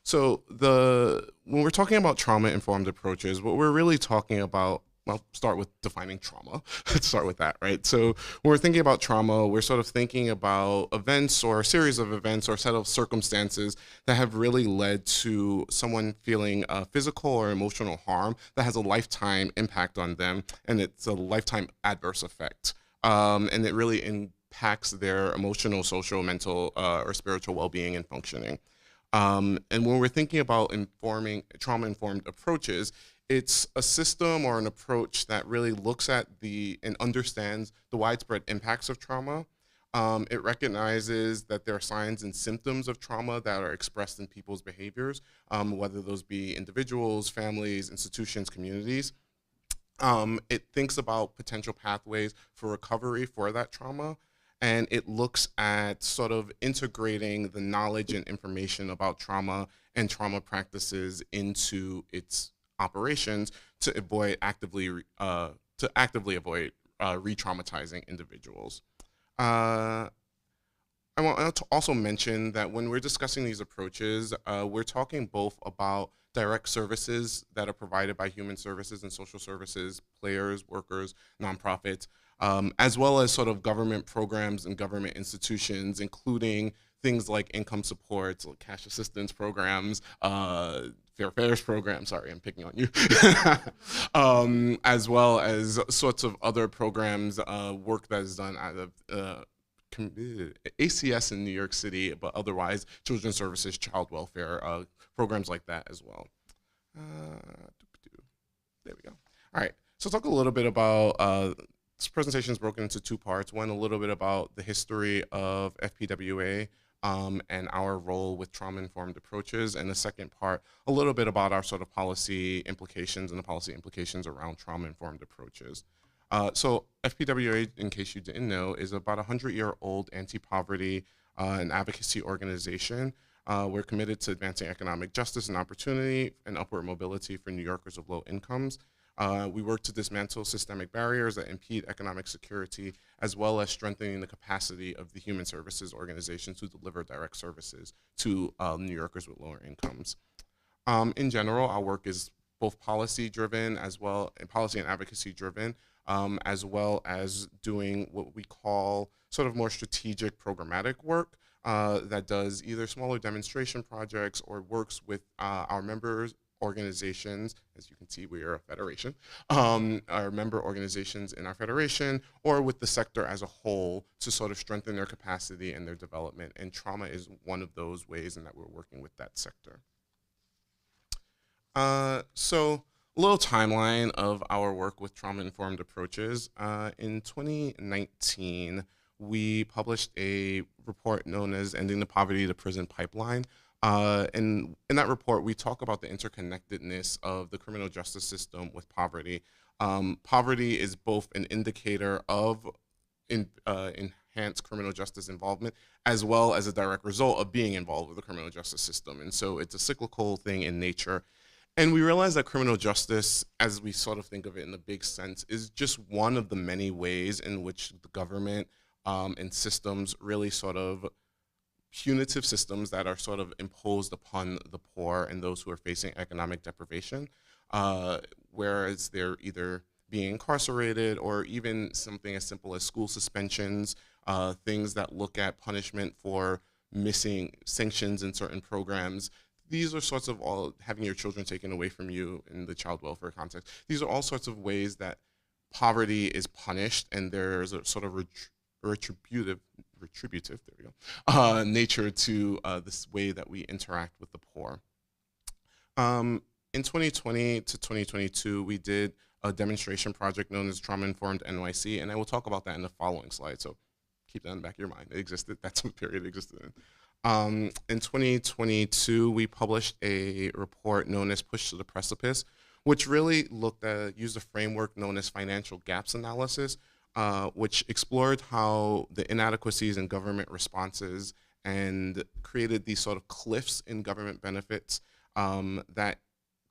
So when we're talking about trauma-informed approaches, what we're really talking about, well, start with defining trauma. Let's start with that, right? So when we're thinking about trauma, we're sort of thinking about events or a series of events or a set of circumstances that have really led to someone feeling physical or emotional harm that has a lifetime impact on them, and it's a lifetime adverse effect. And it really impacts their emotional, social, mental, or spiritual well-being and functioning. And when we're thinking about informing trauma-informed approaches, it's a system or an approach that really looks at and understands the widespread impacts of trauma. It recognizes that there are signs and symptoms of trauma that are expressed in people's behaviors, whether those be individuals, families, institutions, communities. It thinks about potential pathways for recovery for that trauma. And it looks at sort of integrating the knowledge and information about trauma and trauma practices into its operations to actively avoid re-traumatizing individuals. I want to also mention that when we're discussing these approaches, we're talking both about direct services that are provided by human services and social services, players, workers, nonprofits, as well as sort of government programs and government institutions, including things like income supports, like cash assistance programs, fair fares programs, sorry, I'm picking on you, as well as sorts of other programs, work that is done out of ACS in New York City, but otherwise children's services, child welfare, programs like that as well. There we go. All right, so talk a little bit about, this presentation is broken into two parts. One, a little bit about the history of FPWA and our role with trauma-informed approaches, and the second part, a little bit about our sort of policy implications and the policy implications around trauma-informed approaches. So FPWA, in case you didn't know, is about a 100-year-old anti-poverty and advocacy organization. We're committed to advancing economic justice and opportunity and upward mobility for New Yorkers of low incomes. We work to dismantle systemic barriers that impede economic security, as well as strengthening the capacity of the human services organizations to deliver direct services to New Yorkers with lower incomes. In general, our work is both policy-driven as well, and policy and advocacy-driven, as well as doing what we call sort of more strategic programmatic work that does either smaller demonstration projects or works with our members organizations. As you can see, we are a federation, our member organizations in our federation, or with the sector as a whole to sort of strengthen their capacity and their development. And trauma is one of those ways in that we're working with that sector. So a little timeline of our work with trauma-informed approaches. In 2019, we published a report known as Ending the Poverty to Prison Pipeline. And in that report, we talk about the interconnectedness of the criminal justice system with poverty. Poverty is both an indicator of enhanced criminal justice involvement, as well as a direct result of being involved with the criminal justice system. And so it's a cyclical thing in nature. And we realize that criminal justice, as we sort of think of it in the big sense, is just one of the many ways in which the government and systems really sort of punitive systems that are sort of imposed upon the poor and those who are facing economic deprivation, whereas they're either being incarcerated or even something as simple as school suspensions, things that look at punishment for missing sanctions in certain programs. These are sorts of all, having your children taken away from you in the child welfare context. These are all sorts of ways that poverty is punished, and there's a sort of retributive, there we go, nature to this way that we interact with the poor. In 2020 to 2022, we did a demonstration project known as Trauma-Informed NYC, and I will talk about that in the following slide, so keep that in the back of your mind. It existed, that's what period it existed in. In 2022, we published a report known as Push to the Precipice, which really used a framework known as financial gaps analysis, which explored how the inadequacies in government responses and created these sort of cliffs in government benefits, that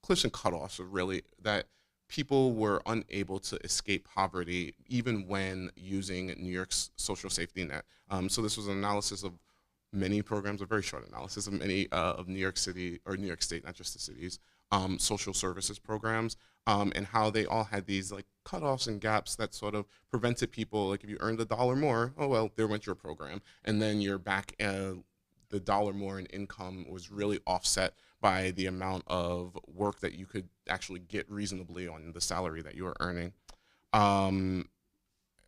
cliffs and cutoffs are really that people were unable to escape poverty even when using New York's social safety net. So this was an analysis of many programs, a very short analysis of many of New York City, or New York State, not just the cities, social services programs, and how they all had these like cutoffs and gaps that sort of prevented people, like if you earned $1 more, oh well, there went your program. And then you're back, the $1 more in income was really offset by the amount of work that you could actually get reasonably on the salary that you were earning.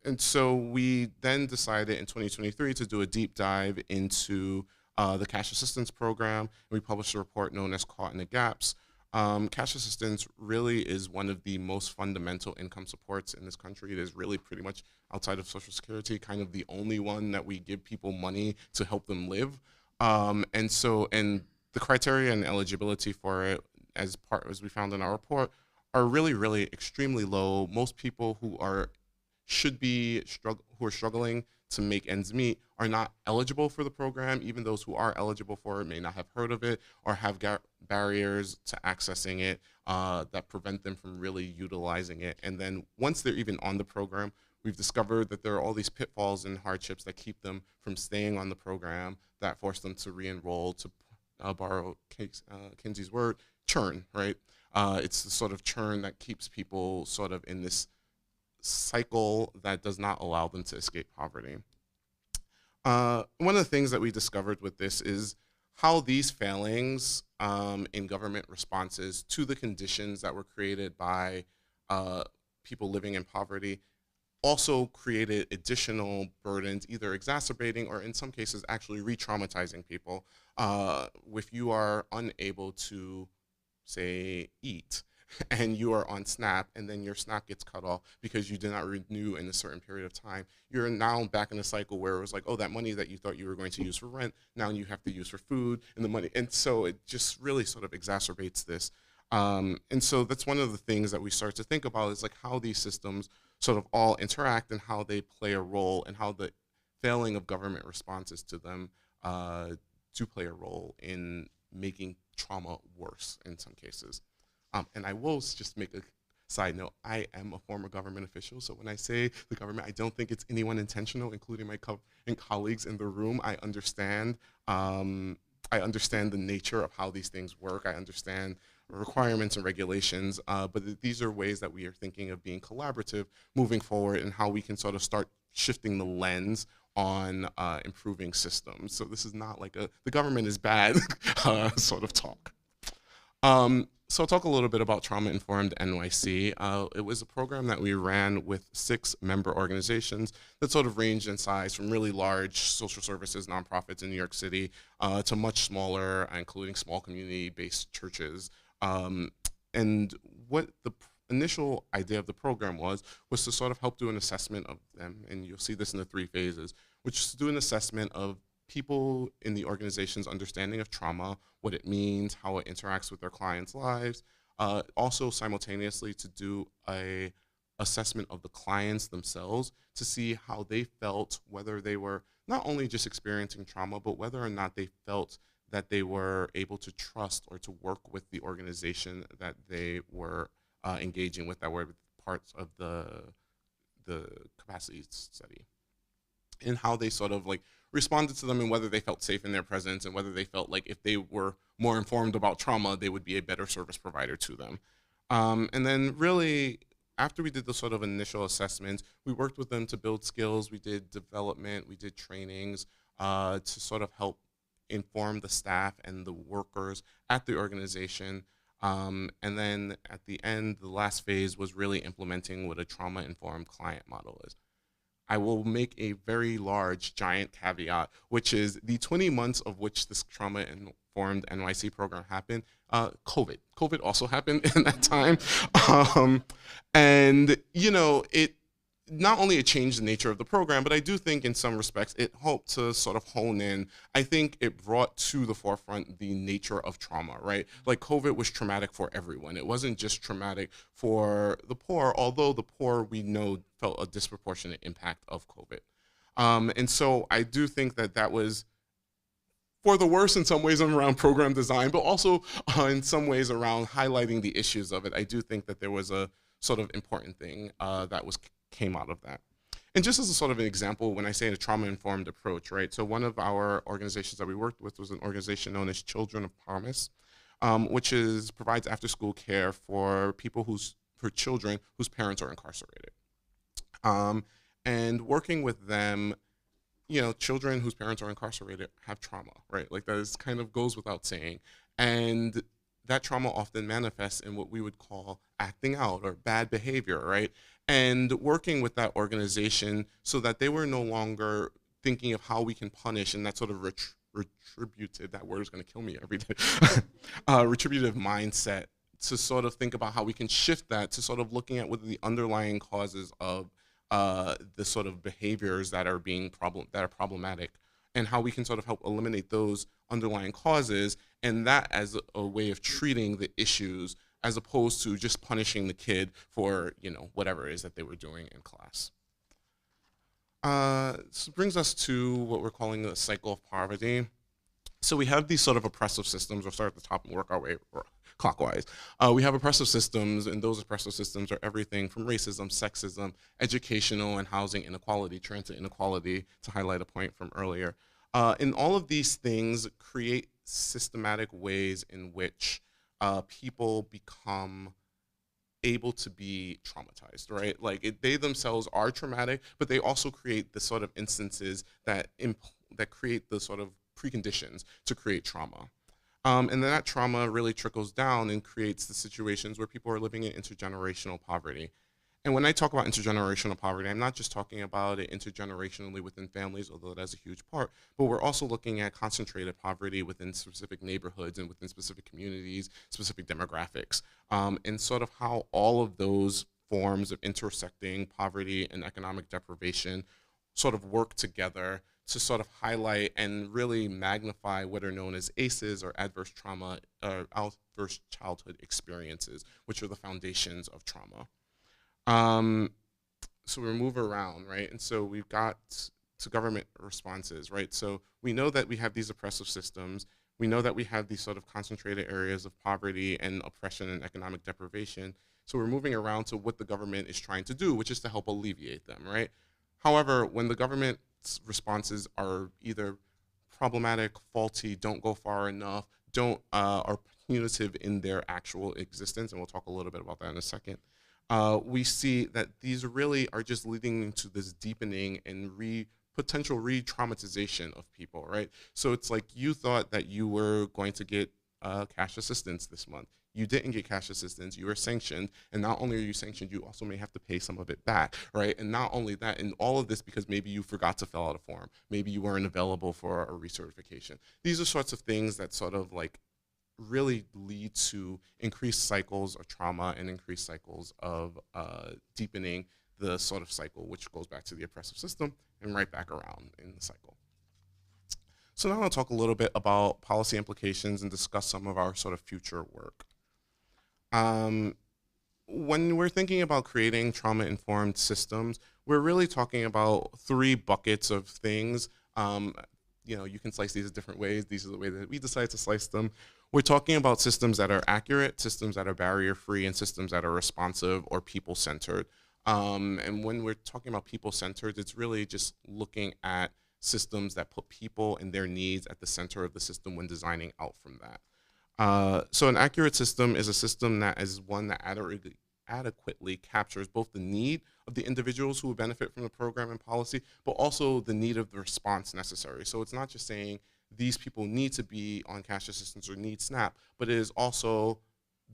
And so we then decided in 2023 to do a deep dive into the cash assistance program. We published a report known as Caught in the Gaps. Cash assistance really is one of the most fundamental income supports in this country. It is really pretty much outside of Social Security, kind of the only one that we give people money to help them live. And the criteria and eligibility for it, as we found in our report, are really, really extremely low. Most people who are struggling to make ends meet are not eligible for the program. Even those who are eligible for it may not have heard of it or have barriers to accessing it that prevent them from really utilizing it. And then once they're even on the program, we've discovered that there are all these pitfalls and hardships that keep them from staying on the program, that force them to re-enroll, to borrow Kinsey's word, churn, right? It's the sort of churn that keeps people sort of in this cycle that does not allow them to escape poverty. One of the things that we discovered with this is how these failings in government responses to the conditions that were created by people living in poverty also created additional burdens, either exacerbating or in some cases actually re-traumatizing people. If you are unable to, say, eat, and you are on SNAP, and then your SNAP gets cut off because you did not renew in a certain period of time, you're now back in a cycle where it was like, oh, that money that you thought you were going to use for rent, now you have to use for food and the money. And so it just really sort of exacerbates this. And so that's one of the things that we start to think about is like how these systems sort of all interact and how they play a role and how the failing of government responses to them do play a role in making trauma worse in some cases. And I will just make a side note, I am a former government official, so when I say the government, I don't think it's anyone intentional, including my colleagues in the room. I understand the nature of how these things work. I understand requirements and regulations, but these are ways that we are thinking of being collaborative moving forward and how we can sort of start shifting the lens on improving systems. So this is not like the government is bad sort of talk. So I'll talk a little bit about Trauma-Informed NYC. It was a program that we ran with 6 member organizations that sort of ranged in size from really large social services nonprofits in New York City to much smaller, including small community-based churches. And what the initial idea of the program was to sort of help do an assessment of them, and you'll see this in the 3 phases, which is to do an assessment of people in the organization's understanding of trauma, what it means, how it interacts with their clients' lives, also simultaneously to do a assessment of the clients themselves to see how they felt, whether they were not only just experiencing trauma, but whether or not they felt that they were able to trust or to work with the organization that they were engaging with, that were parts of the capacity study, and how they sort of like responded to them and whether they felt safe in their presence and whether they felt like if they were more informed about trauma, they would be a better service provider to them. And then really, after we did the sort of initial assessments, we worked with them to build skills. We did development, we did trainings to sort of help inform the staff and the workers at the organization. And then at the end, the last phase was really implementing what a trauma-informed client model is. I will make a very large, giant caveat, which is the 20 months of which this Trauma-Informed NYC program happened, COVID. COVID also happened in that time. And, you know, it not only it changed the nature of the program, but I do think in some respects it helped to sort of hone in. I think it brought to the forefront the nature of trauma, right? Like COVID was traumatic for everyone. It wasn't just traumatic for the poor, although the poor we know felt a disproportionate impact of COVID. And so I do think that that was for the worse in some ways around program design, but also in some ways around highlighting the issues of it. I do think that there was a sort of important thing that came out of that. And just as a sort of an example, when I say a trauma-informed approach, right? So one of our organizations that we worked with was an organization known as Children of Promise, which provides after-school care for children whose parents are incarcerated. And working with them, you know, children whose parents are incarcerated have trauma, right? Like that is kind of goes without saying. And that trauma often manifests in what we would call acting out or bad behavior, right? And working with that organization so that they were no longer thinking of how we can punish and that sort of retributive, that word is going to kill me every day, retributive mindset to sort of think about how we can shift that to sort of looking at what are the underlying causes of the sort of behaviors that are problematic, and how we can sort of help eliminate those underlying causes, and that as a way of treating the issues as opposed to just punishing the kid for, you know, whatever it is that they were doing in class. This brings us to what we're calling the cycle of poverty. So we have these sort of oppressive systems. We'll start at the top and work our way clockwise. We have oppressive systems, and those oppressive systems are everything from racism, sexism, educational and housing inequality, transit inequality, to highlight a point from earlier. And all of these things create systematic ways in which people become able to be traumatized, right? Like they themselves are traumatic, but they also create the sort of instances that create the sort of preconditions to create trauma. And then that trauma really trickles down and creates the situations where people are living in intergenerational poverty. And when I talk about intergenerational poverty, I'm not just talking about it intergenerationally within families, although that's a huge part, but we're also looking at concentrated poverty within specific neighborhoods and within specific communities, specific demographics, and sort of how all of those forms of intersecting poverty and economic deprivation sort of work together to sort of highlight and really magnify what are known as ACEs, or adverse trauma, or adverse childhood experiences, which are the foundations of trauma. So we move around, right? And so we've got to government responses, right? So we know that we have these oppressive systems. We know that we have these sort of concentrated areas of poverty and oppression and economic deprivation. So we're moving around to what the government is trying to do, which is to help alleviate them, right? However, when the government's responses are either problematic, faulty, don't go far enough, are punitive in their actual existence, and we'll talk a little bit about that in a second, we see that these really are just leading to this deepening and potential re-traumatization of people, right? So it's like you thought that you were going to get cash assistance this month. You didn't get cash assistance, you were sanctioned, and not only are you sanctioned, you also may have to pay some of it back, right? And not only that, and all of this because maybe you forgot to fill out a form, maybe you weren't available for a recertification. These are sorts of things that sort of like really lead to increased cycles of trauma and increased cycles of deepening the sort of cycle, which goes back to the oppressive system and right back around in the cycle. So now I'll talk a little bit about policy implications and discuss some of our sort of future work. When we're thinking about creating trauma-informed systems, we're really talking about 3 buckets of things. You know, you can slice these different ways. These are the way that we decide to slice them. We're talking about systems that are accurate, systems that are barrier-free, and systems that are responsive or people-centered. And when we're talking about people-centered, it's really just looking at systems that put people and their needs at the center of the system when designing out from that. So an accurate system is a system that is one that adequately captures both the need of the individuals who would benefit from the program and policy, but also the need of the response necessary. So it's not just saying these people need to be on cash assistance or need SNAP, but it is also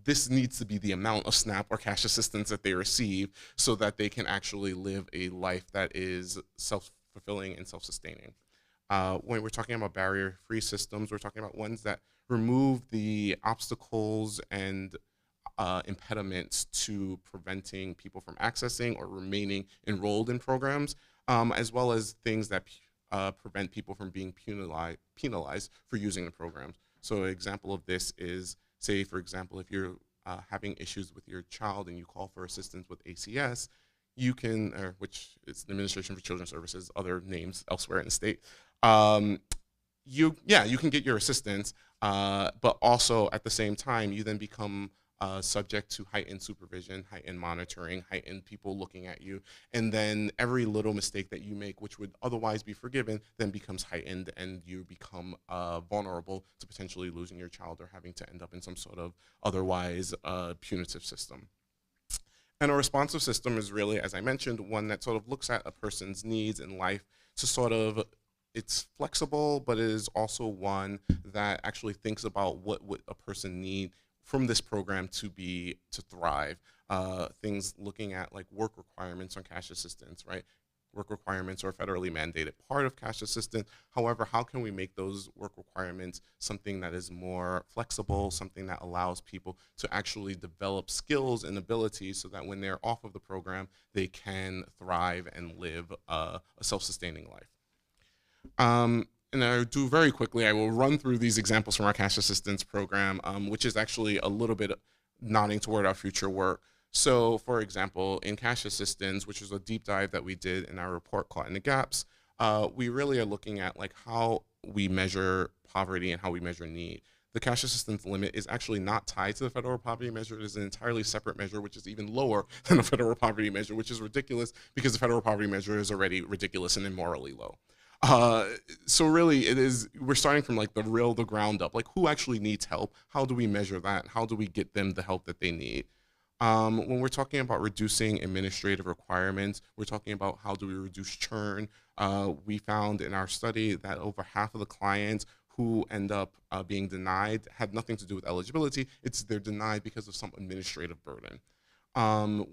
this needs to be the amount of SNAP or cash assistance that they receive so that they can actually live a life that is self-fulfilling and self-sustaining. When we're talking about barrier-free systems, we're talking about ones that remove the obstacles and impediments to preventing people from accessing or remaining enrolled in programs, as well as things that prevent people from being penalized for using the programs. So an example of this is, say, for example, if you're having issues with your child and you call for assistance with ACS, you can, which is the Administration for Children's Services, other names elsewhere in the state, you can get your assistance, but also at the same time, you then become subject to heightened supervision, heightened monitoring, heightened people looking at you, and then every little mistake that you make, which would otherwise be forgiven, then becomes heightened, and you become vulnerable to potentially losing your child or having to end up in some sort of otherwise punitive system. And a responsive system is really, as I mentioned, one that sort of looks at a person's needs in life to sort of, it's flexible, but it is also one that actually thinks about what would a person need from this program to thrive. Things looking at like work requirements on cash assistance, right? Work requirements are a federally mandated part of cash assistance. However, how can we make those work requirements something that is more flexible, something that allows people to actually develop skills and abilities so that when they're off of the program, they can thrive and live a self-sustaining life. And I'll do very quickly, I will run through these examples from our cash assistance program, which is actually a little bit nodding toward our future work. So for example, in cash assistance, which is a deep dive that we did in our report called In the Gaps, we really are looking at like how we measure poverty and how we measure need. The cash assistance limit is actually not tied to the federal poverty measure. It is an entirely separate measure, which is even lower than the federal poverty measure, which is ridiculous because the federal poverty measure is already ridiculous and immorally low. So really we're starting from like the ground up, like who actually needs help? How do we measure that? How do we get them the help that they need? When we're talking about reducing administrative requirements, we're talking about how do we reduce churn. We found in our study that over half of the clients who end up being denied had nothing to do with eligibility. They're denied because of some administrative burden.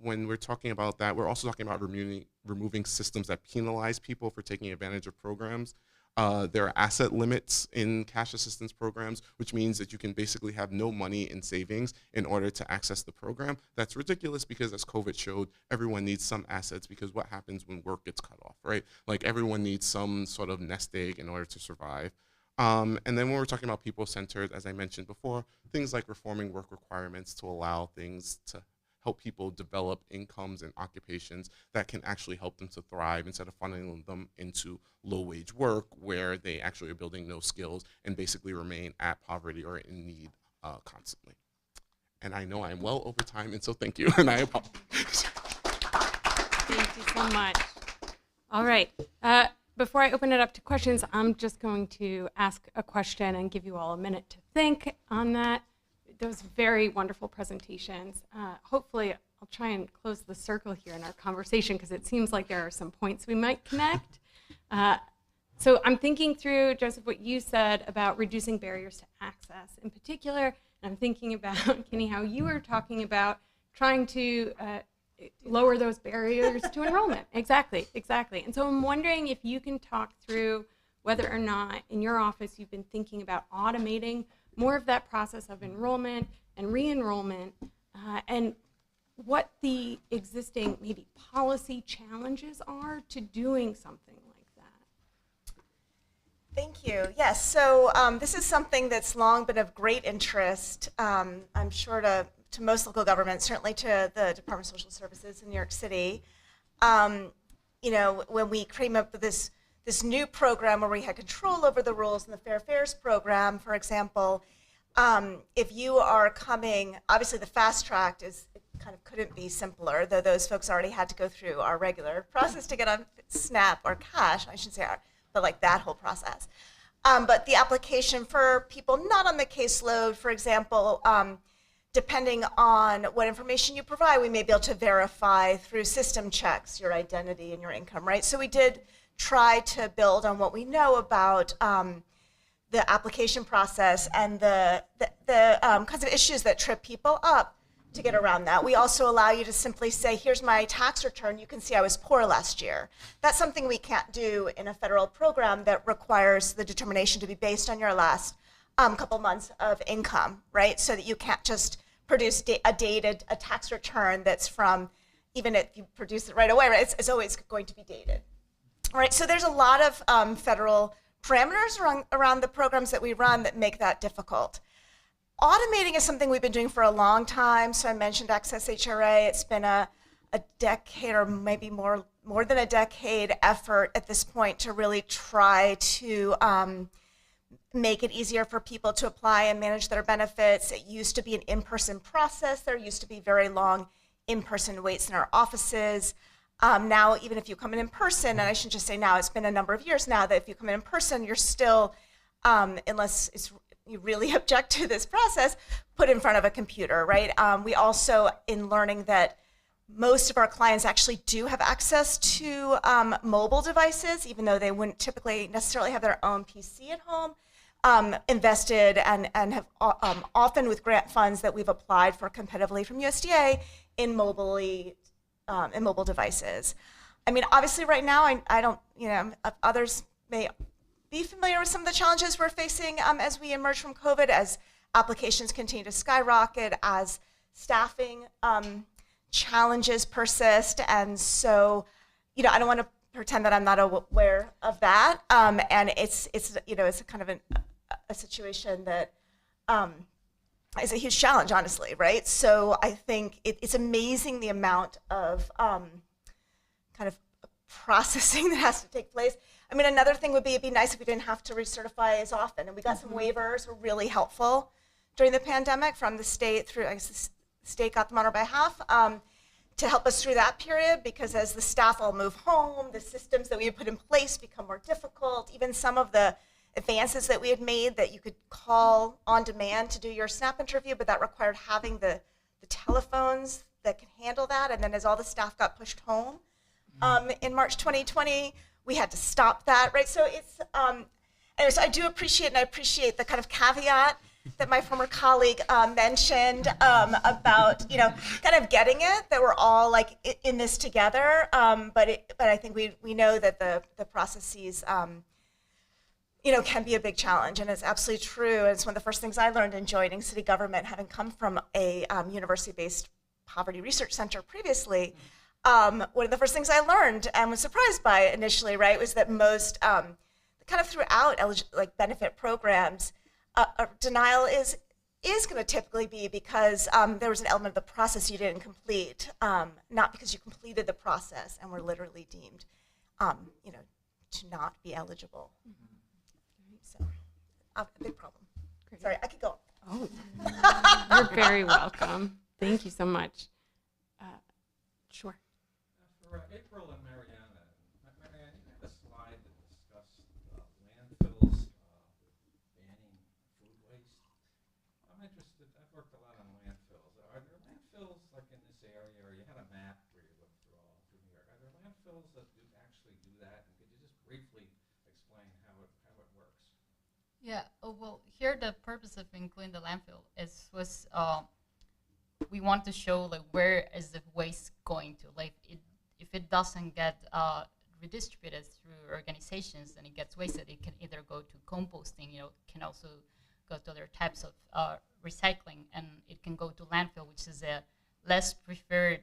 When we're talking about that, we're also talking about removing systems that penalize people for taking advantage of programs. There are asset limits in cash assistance programs, which means that you can basically have no money in savings in order to access the program. That's ridiculous because, as COVID showed, everyone needs some assets, because what happens when work gets cut off, right? Like, everyone needs some sort of nest egg in order to survive. And then when we're talking about people-centered, as I mentioned before, things like reforming work requirements to allow things to help people develop incomes and occupations that can actually help them to thrive, instead of funneling them into low-wage work where they actually are building no skills and basically remain at poverty or in need constantly. And I know I'm well over time, and so thank you, and I apologize. Thank you so much. All right. Before I open it up to questions, I'm just going to ask a question and give you all a minute to think on that. Those very wonderful presentations. Hopefully, I'll try and close the circle here in our conversation, because it seems like there are some points we might connect. So I'm thinking through, Joseph, what you said about reducing barriers to access in particular, and I'm thinking about, Kenny, how you were talking about trying to lower those barriers to enrollment. Exactly. And so I'm wondering if you can talk through whether or not in your office you've been thinking about automating more of that process of enrollment and re-enrollment, and what the existing maybe policy challenges are to doing something like that. Thank you. Yes, so this is something that's long been of great interest, I'm sure to most local governments, certainly to the Department of Social Services in New York City. You know, when we came up with this new program where we had control over the rules in the Fair Fares program, for example, if you are coming, obviously the fast track couldn't be simpler, though those folks already had to go through our regular process to get on SNAP or cash, I shouldn't say our, but like that whole process. But the application for people not on the caseload, for example, depending on what information you provide, we may be able to verify through system checks your identity and your income, right? So we did try to build on what we know about the application process and the kinds of issues that trip people up to get around that. We also allow you to simply say, here's my tax return. You can see I was poor last year. That's something we can't do in a federal program that requires the determination to be based on your last couple months of income, right? So that you can't just produce a tax return that's from, even if you produce it right away, right? It's always going to be dated. All right, so there's a lot of federal parameters around the programs that we run that make that difficult. Automating is something we've been doing for a long time. So I mentioned Access HRA. It's been a decade or maybe more than a decade effort at this point to really try to make it easier for people to apply and manage their benefits. It used to be an in-person process. There used to be very long in-person waits in our offices. Now, even if you come in person, and I shouldn't just say now, it's been a number of years now that if you come in person, you're still, unless you really object to this process, put in front of a computer, right? We also, in learning that most of our clients actually do have access to mobile devices, even though they wouldn't typically necessarily have their own PC at home, invested and have often with grant funds that we've applied for competitively from USDA in mobile devices. I mean, obviously right now, I don't, others may be familiar with some of the challenges we're facing as we emerge from COVID, as applications continue to skyrocket, as staffing challenges persist. And so, I don't want to pretend that I'm not aware of that. And it's a kind of a situation that is a huge challenge, honestly, right? So I think it's amazing the amount of kind of processing that has to take place. I mean, another thing would be, it'd be nice if we didn't have to recertify as often. And we got some waivers, were really helpful during the pandemic from the state through, I guess the state got them on our behalf to help us through that period, because as the staff all move home, the systems that we had put in place become more difficult. Even some of the advances that we had made that you could call on demand to do your SNAP interview, but that required having the telephones that can handle that. And then as all the staff got pushed home in March 2020, we had to stop that, right? So it's, anyway, so I do appreciate, and I appreciate the kind of caveat that my former colleague mentioned about, you know, kind of getting it, that we're all like in this together. But I think we know that the processes, you know, can be a big challenge, and it's absolutely true. And it's one of the first things I learned in joining city government, having come from a university-based poverty research center previously. One of the first things I learned and was surprised by initially, right, was that most kind of throughout like benefit programs, denial is going to typically be because there was an element of the process you didn't complete, not because you completed the process and were literally deemed, you know, to not be eligible. So, a big problem. Great. Sorry, I could go. Oh, you're very welcome. Thank you so much. Sure. For April and Mariana, Mariana, you had a slide that discussed landfills banning food waste. I'm interested, I've worked a lot on landfills. Are there landfills like in this area, or you had a map where you looked through all through New York? Are there landfills that do actually do that? And could you just briefly explain how it works? Yeah, well, here the purpose of including the landfill was we want to show like where is the waste going to. Like if it doesn't get redistributed through organizations and it gets wasted, it can either go to composting, you know, can also go to other types of recycling, and it can go to landfill, which is a less preferred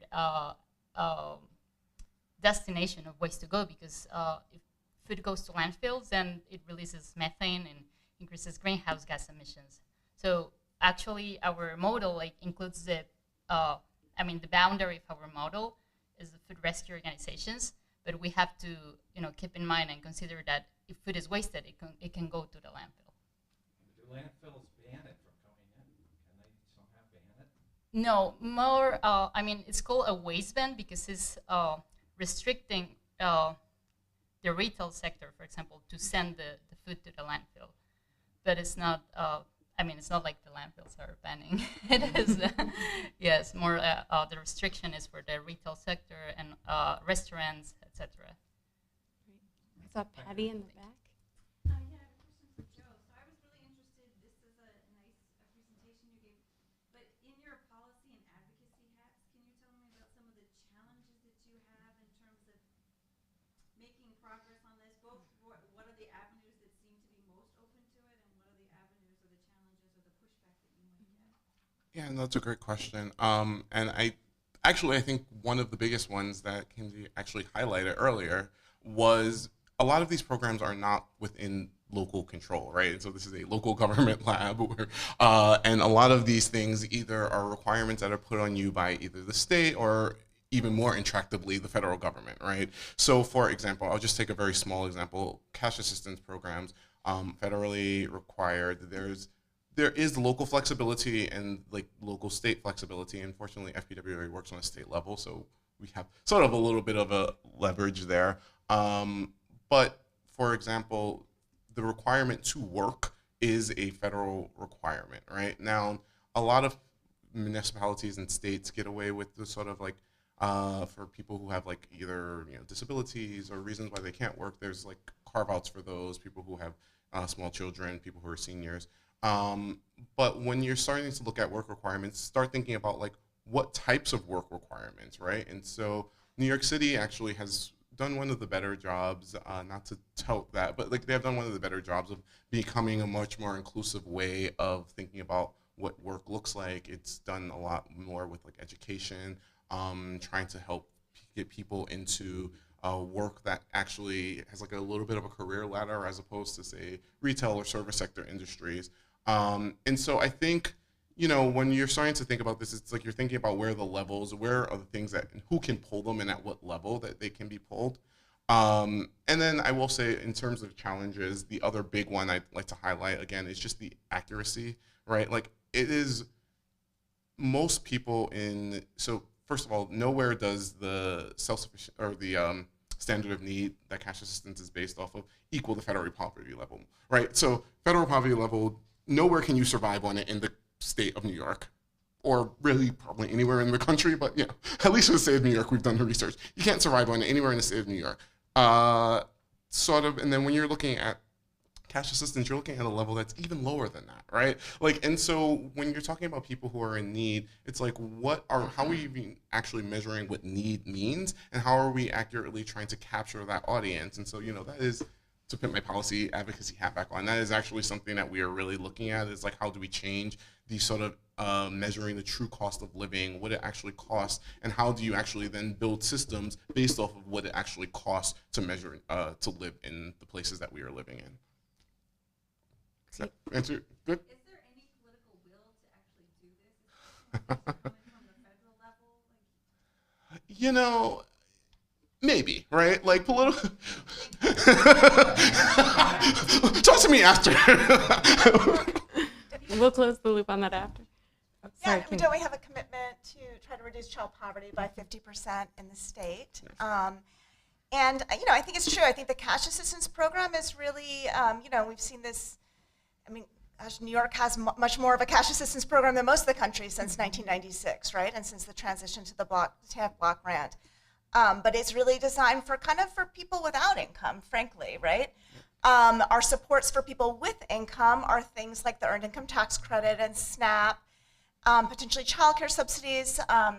destination of waste to go, because if food goes to landfills, then it releases methane and increases greenhouse gas emissions. So actually, our model like includes the, the boundary of our model is the food rescue organizations, but we have to, you know, keep in mind and consider that if food is wasted, it can go to the landfill. Do landfills ban it from coming in? Can they somehow ban it? No, more. It's called a waste ban because it's restricting the retail sector, for example, to send the food to the landfill. But it's not. It's not like the landfills are banning. It is, yes, more. The restriction is for the retail sector and restaurants, etc. I saw Patty in the back. Yeah, I have a question for Joe. So I was really interested. This is a nice presentation you gave. But in your policy and advocacy hats, can you tell me about some of the challenges that you have in terms of making progress on this? Both what are the avenues that seem to be most open to it, and what are the avenues or the challenges or the pushback that you might get? Yeah, and that's a great question. And I think one of the biggest ones that Kinsey actually highlighted earlier was a lot of these programs are not within local control, right? And so this is a local government lab, where, and a lot of these things either are requirements that are put on you by either the state or even more intractably, the federal government, right? So for example, I'll just take a very small example, cash assistance programs, federally required. There is local flexibility and like local state flexibility. Unfortunately, FPWA works on a state level, so we have sort of a little bit of a leverage there. But for example, the requirement to work is a federal requirement, right? Now, a lot of municipalities and states get away with the sort of like, for people who have like either disabilities or reasons why they can't work, there's like carve-outs for those people who have small children, people who are seniors. But when you're starting to look at work requirements, start thinking about like what types of work requirements, right? And so New York City actually has done one of the better jobs, not to tout that, but like they have done one of the better jobs of becoming a much more inclusive way of thinking about what work looks like. It's done a lot more with like education, trying to help get people into work that actually has like a little bit of a career ladder as opposed to say retail or service sector industries. And so I think, when you're starting to think about this, it's like you're thinking about where are the levels, where are the things that, and who can pull them and at what level that they can be pulled. And then I will say in terms of challenges, the other big one I'd like to highlight again is just the accuracy, right? Like it is most people so first of all, nowhere does the self-sufficient or the standard of need that cash assistance is based off of equal the federal poverty level, right? So federal poverty level, nowhere can you survive on it in the state of New York or really probably anywhere in the country, but yeah, at least in the state of New York, we've done the research. You can't survive on it anywhere in the state of New York. And then when you're looking at cash assistance, you're looking at a level that's even lower than that, right? Like, and so when you're talking about people who are in need, it's like, how are you actually measuring what need means, and how are we accurately trying to capture that audience? And so, that is, to put my policy advocacy hat back on, that is actually something that we are really looking at, is like, how do we change the sort of measuring the true cost of living, what it actually costs, and how do you actually then build systems based off of what it actually costs to measure, to live in the places that we are living in. Is that answer good? Is there any political will to actually do this? Is this coming from the federal level? Maybe, right? Like political. Talk to me after. We'll close the loop on that after. Oh, sorry, Yeah, don't we have a commitment to try to reduce child poverty by 50% in the state? And I think it's true. I think the cash assistance program is really, we've seen this. I mean, gosh, New York has much more of a cash assistance program than most of the country since 1996, right? And since the transition to the block grant. But it's really designed for for people without income, frankly, right? Our supports for people with income are things like the Earned Income Tax Credit and SNAP, potentially childcare subsidies, and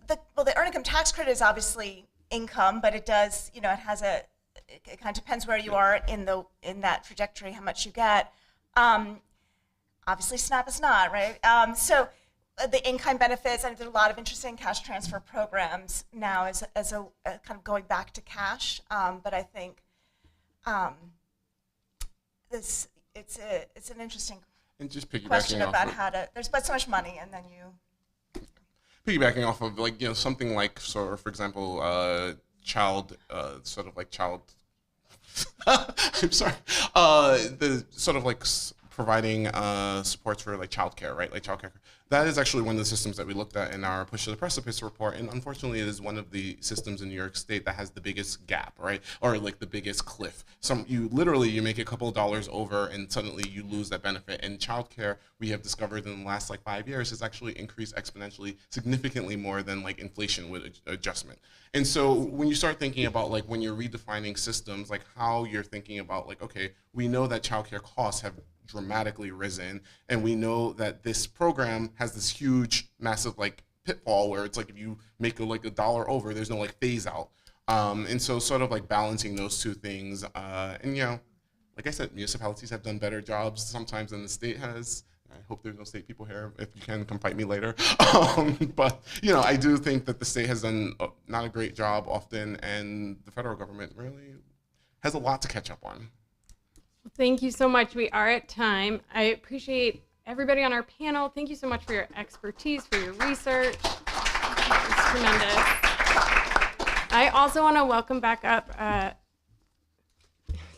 the Earned Income Tax Credit is obviously income, but it does, it has it kind of depends where you are in that trajectory, how much you get. Obviously, SNAP is not, right? So the in-kind benefits, and there's a lot of interesting cash transfer programs now as a kind of going back to cash. But I think it's an interesting and just piggybacking question about off how to. There's but so much money, and then you. Piggybacking off of something like, for example, child. I'm sorry. The sort of like providing supports for like childcare, right? Like childcare. That is actually one of the systems that we looked at in our Push to the Precipice report, and unfortunately, it is one of the systems in New York State that has the biggest gap, right? Or like the biggest cliff. You make a couple of dollars over, and suddenly you lose that benefit. And childcare, we have discovered in the last 5 years, has actually increased exponentially, significantly more than like inflation with adjustment. And so when you start thinking about when you're redefining systems, like how you're thinking about okay, we know that childcare costs have dramatically risen, and we know that this program has this huge, massive pitfall where it's if you make a dollar over, there's no phase out, and so sort of balancing those two things, and like I said, municipalities have done better jobs sometimes than the state has. I hope there's no state people here. If you can, come fight me later. But I do think that the state has done not a great job often, and the federal government really has a lot to catch up on. Thank you so much. We are at time. I appreciate everybody on our panel. Thank you so much for your expertise, for your research. It's tremendous. I also want to welcome back up,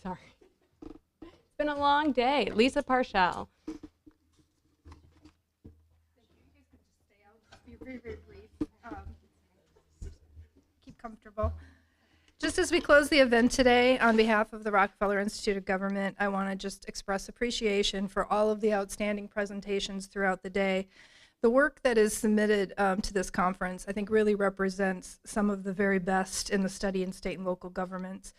sorry. It's been a long day. Lisa Parshall. Very, very brief. Keep comfortable. Just as we close the event today, on behalf of the Rockefeller Institute of Government, I want to just express appreciation for all of the outstanding presentations throughout the day. The work that is submitted to this conference, I think, really represents some of the very best in the study in state and local governments.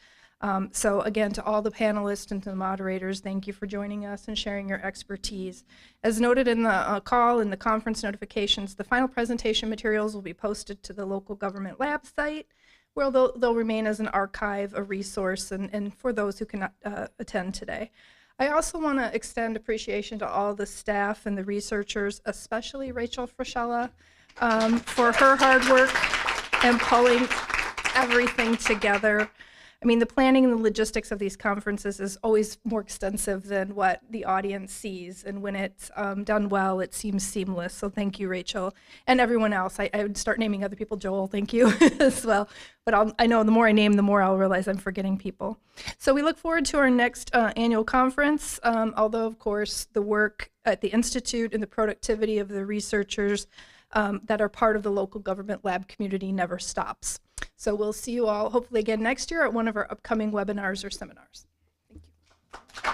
So again, to all the panelists and to the moderators, thank you for joining us and sharing your expertise. As noted in the call and the conference notifications, the final presentation materials will be posted to the local government lab site, where they'll remain as an archive, a resource, and for those who cannot attend today. I also want to extend appreciation to all the staff and the researchers, especially Rachel Frashella, for her hard work and pulling everything together. I mean, the planning and the logistics of these conferences is always more extensive than what the audience sees, and when it's done well, it seems seamless. So thank you, Rachel, and everyone else. I would start naming other people. Joel, thank you as well. But I know the more I name, the more I'll realize I'm forgetting people. So we look forward to our next annual conference, although, of course, the work at the Institute and the productivity of the researchers that are part of the local government lab community never stops. So we'll see you all hopefully again next year at one of our upcoming webinars or seminars. Thank you.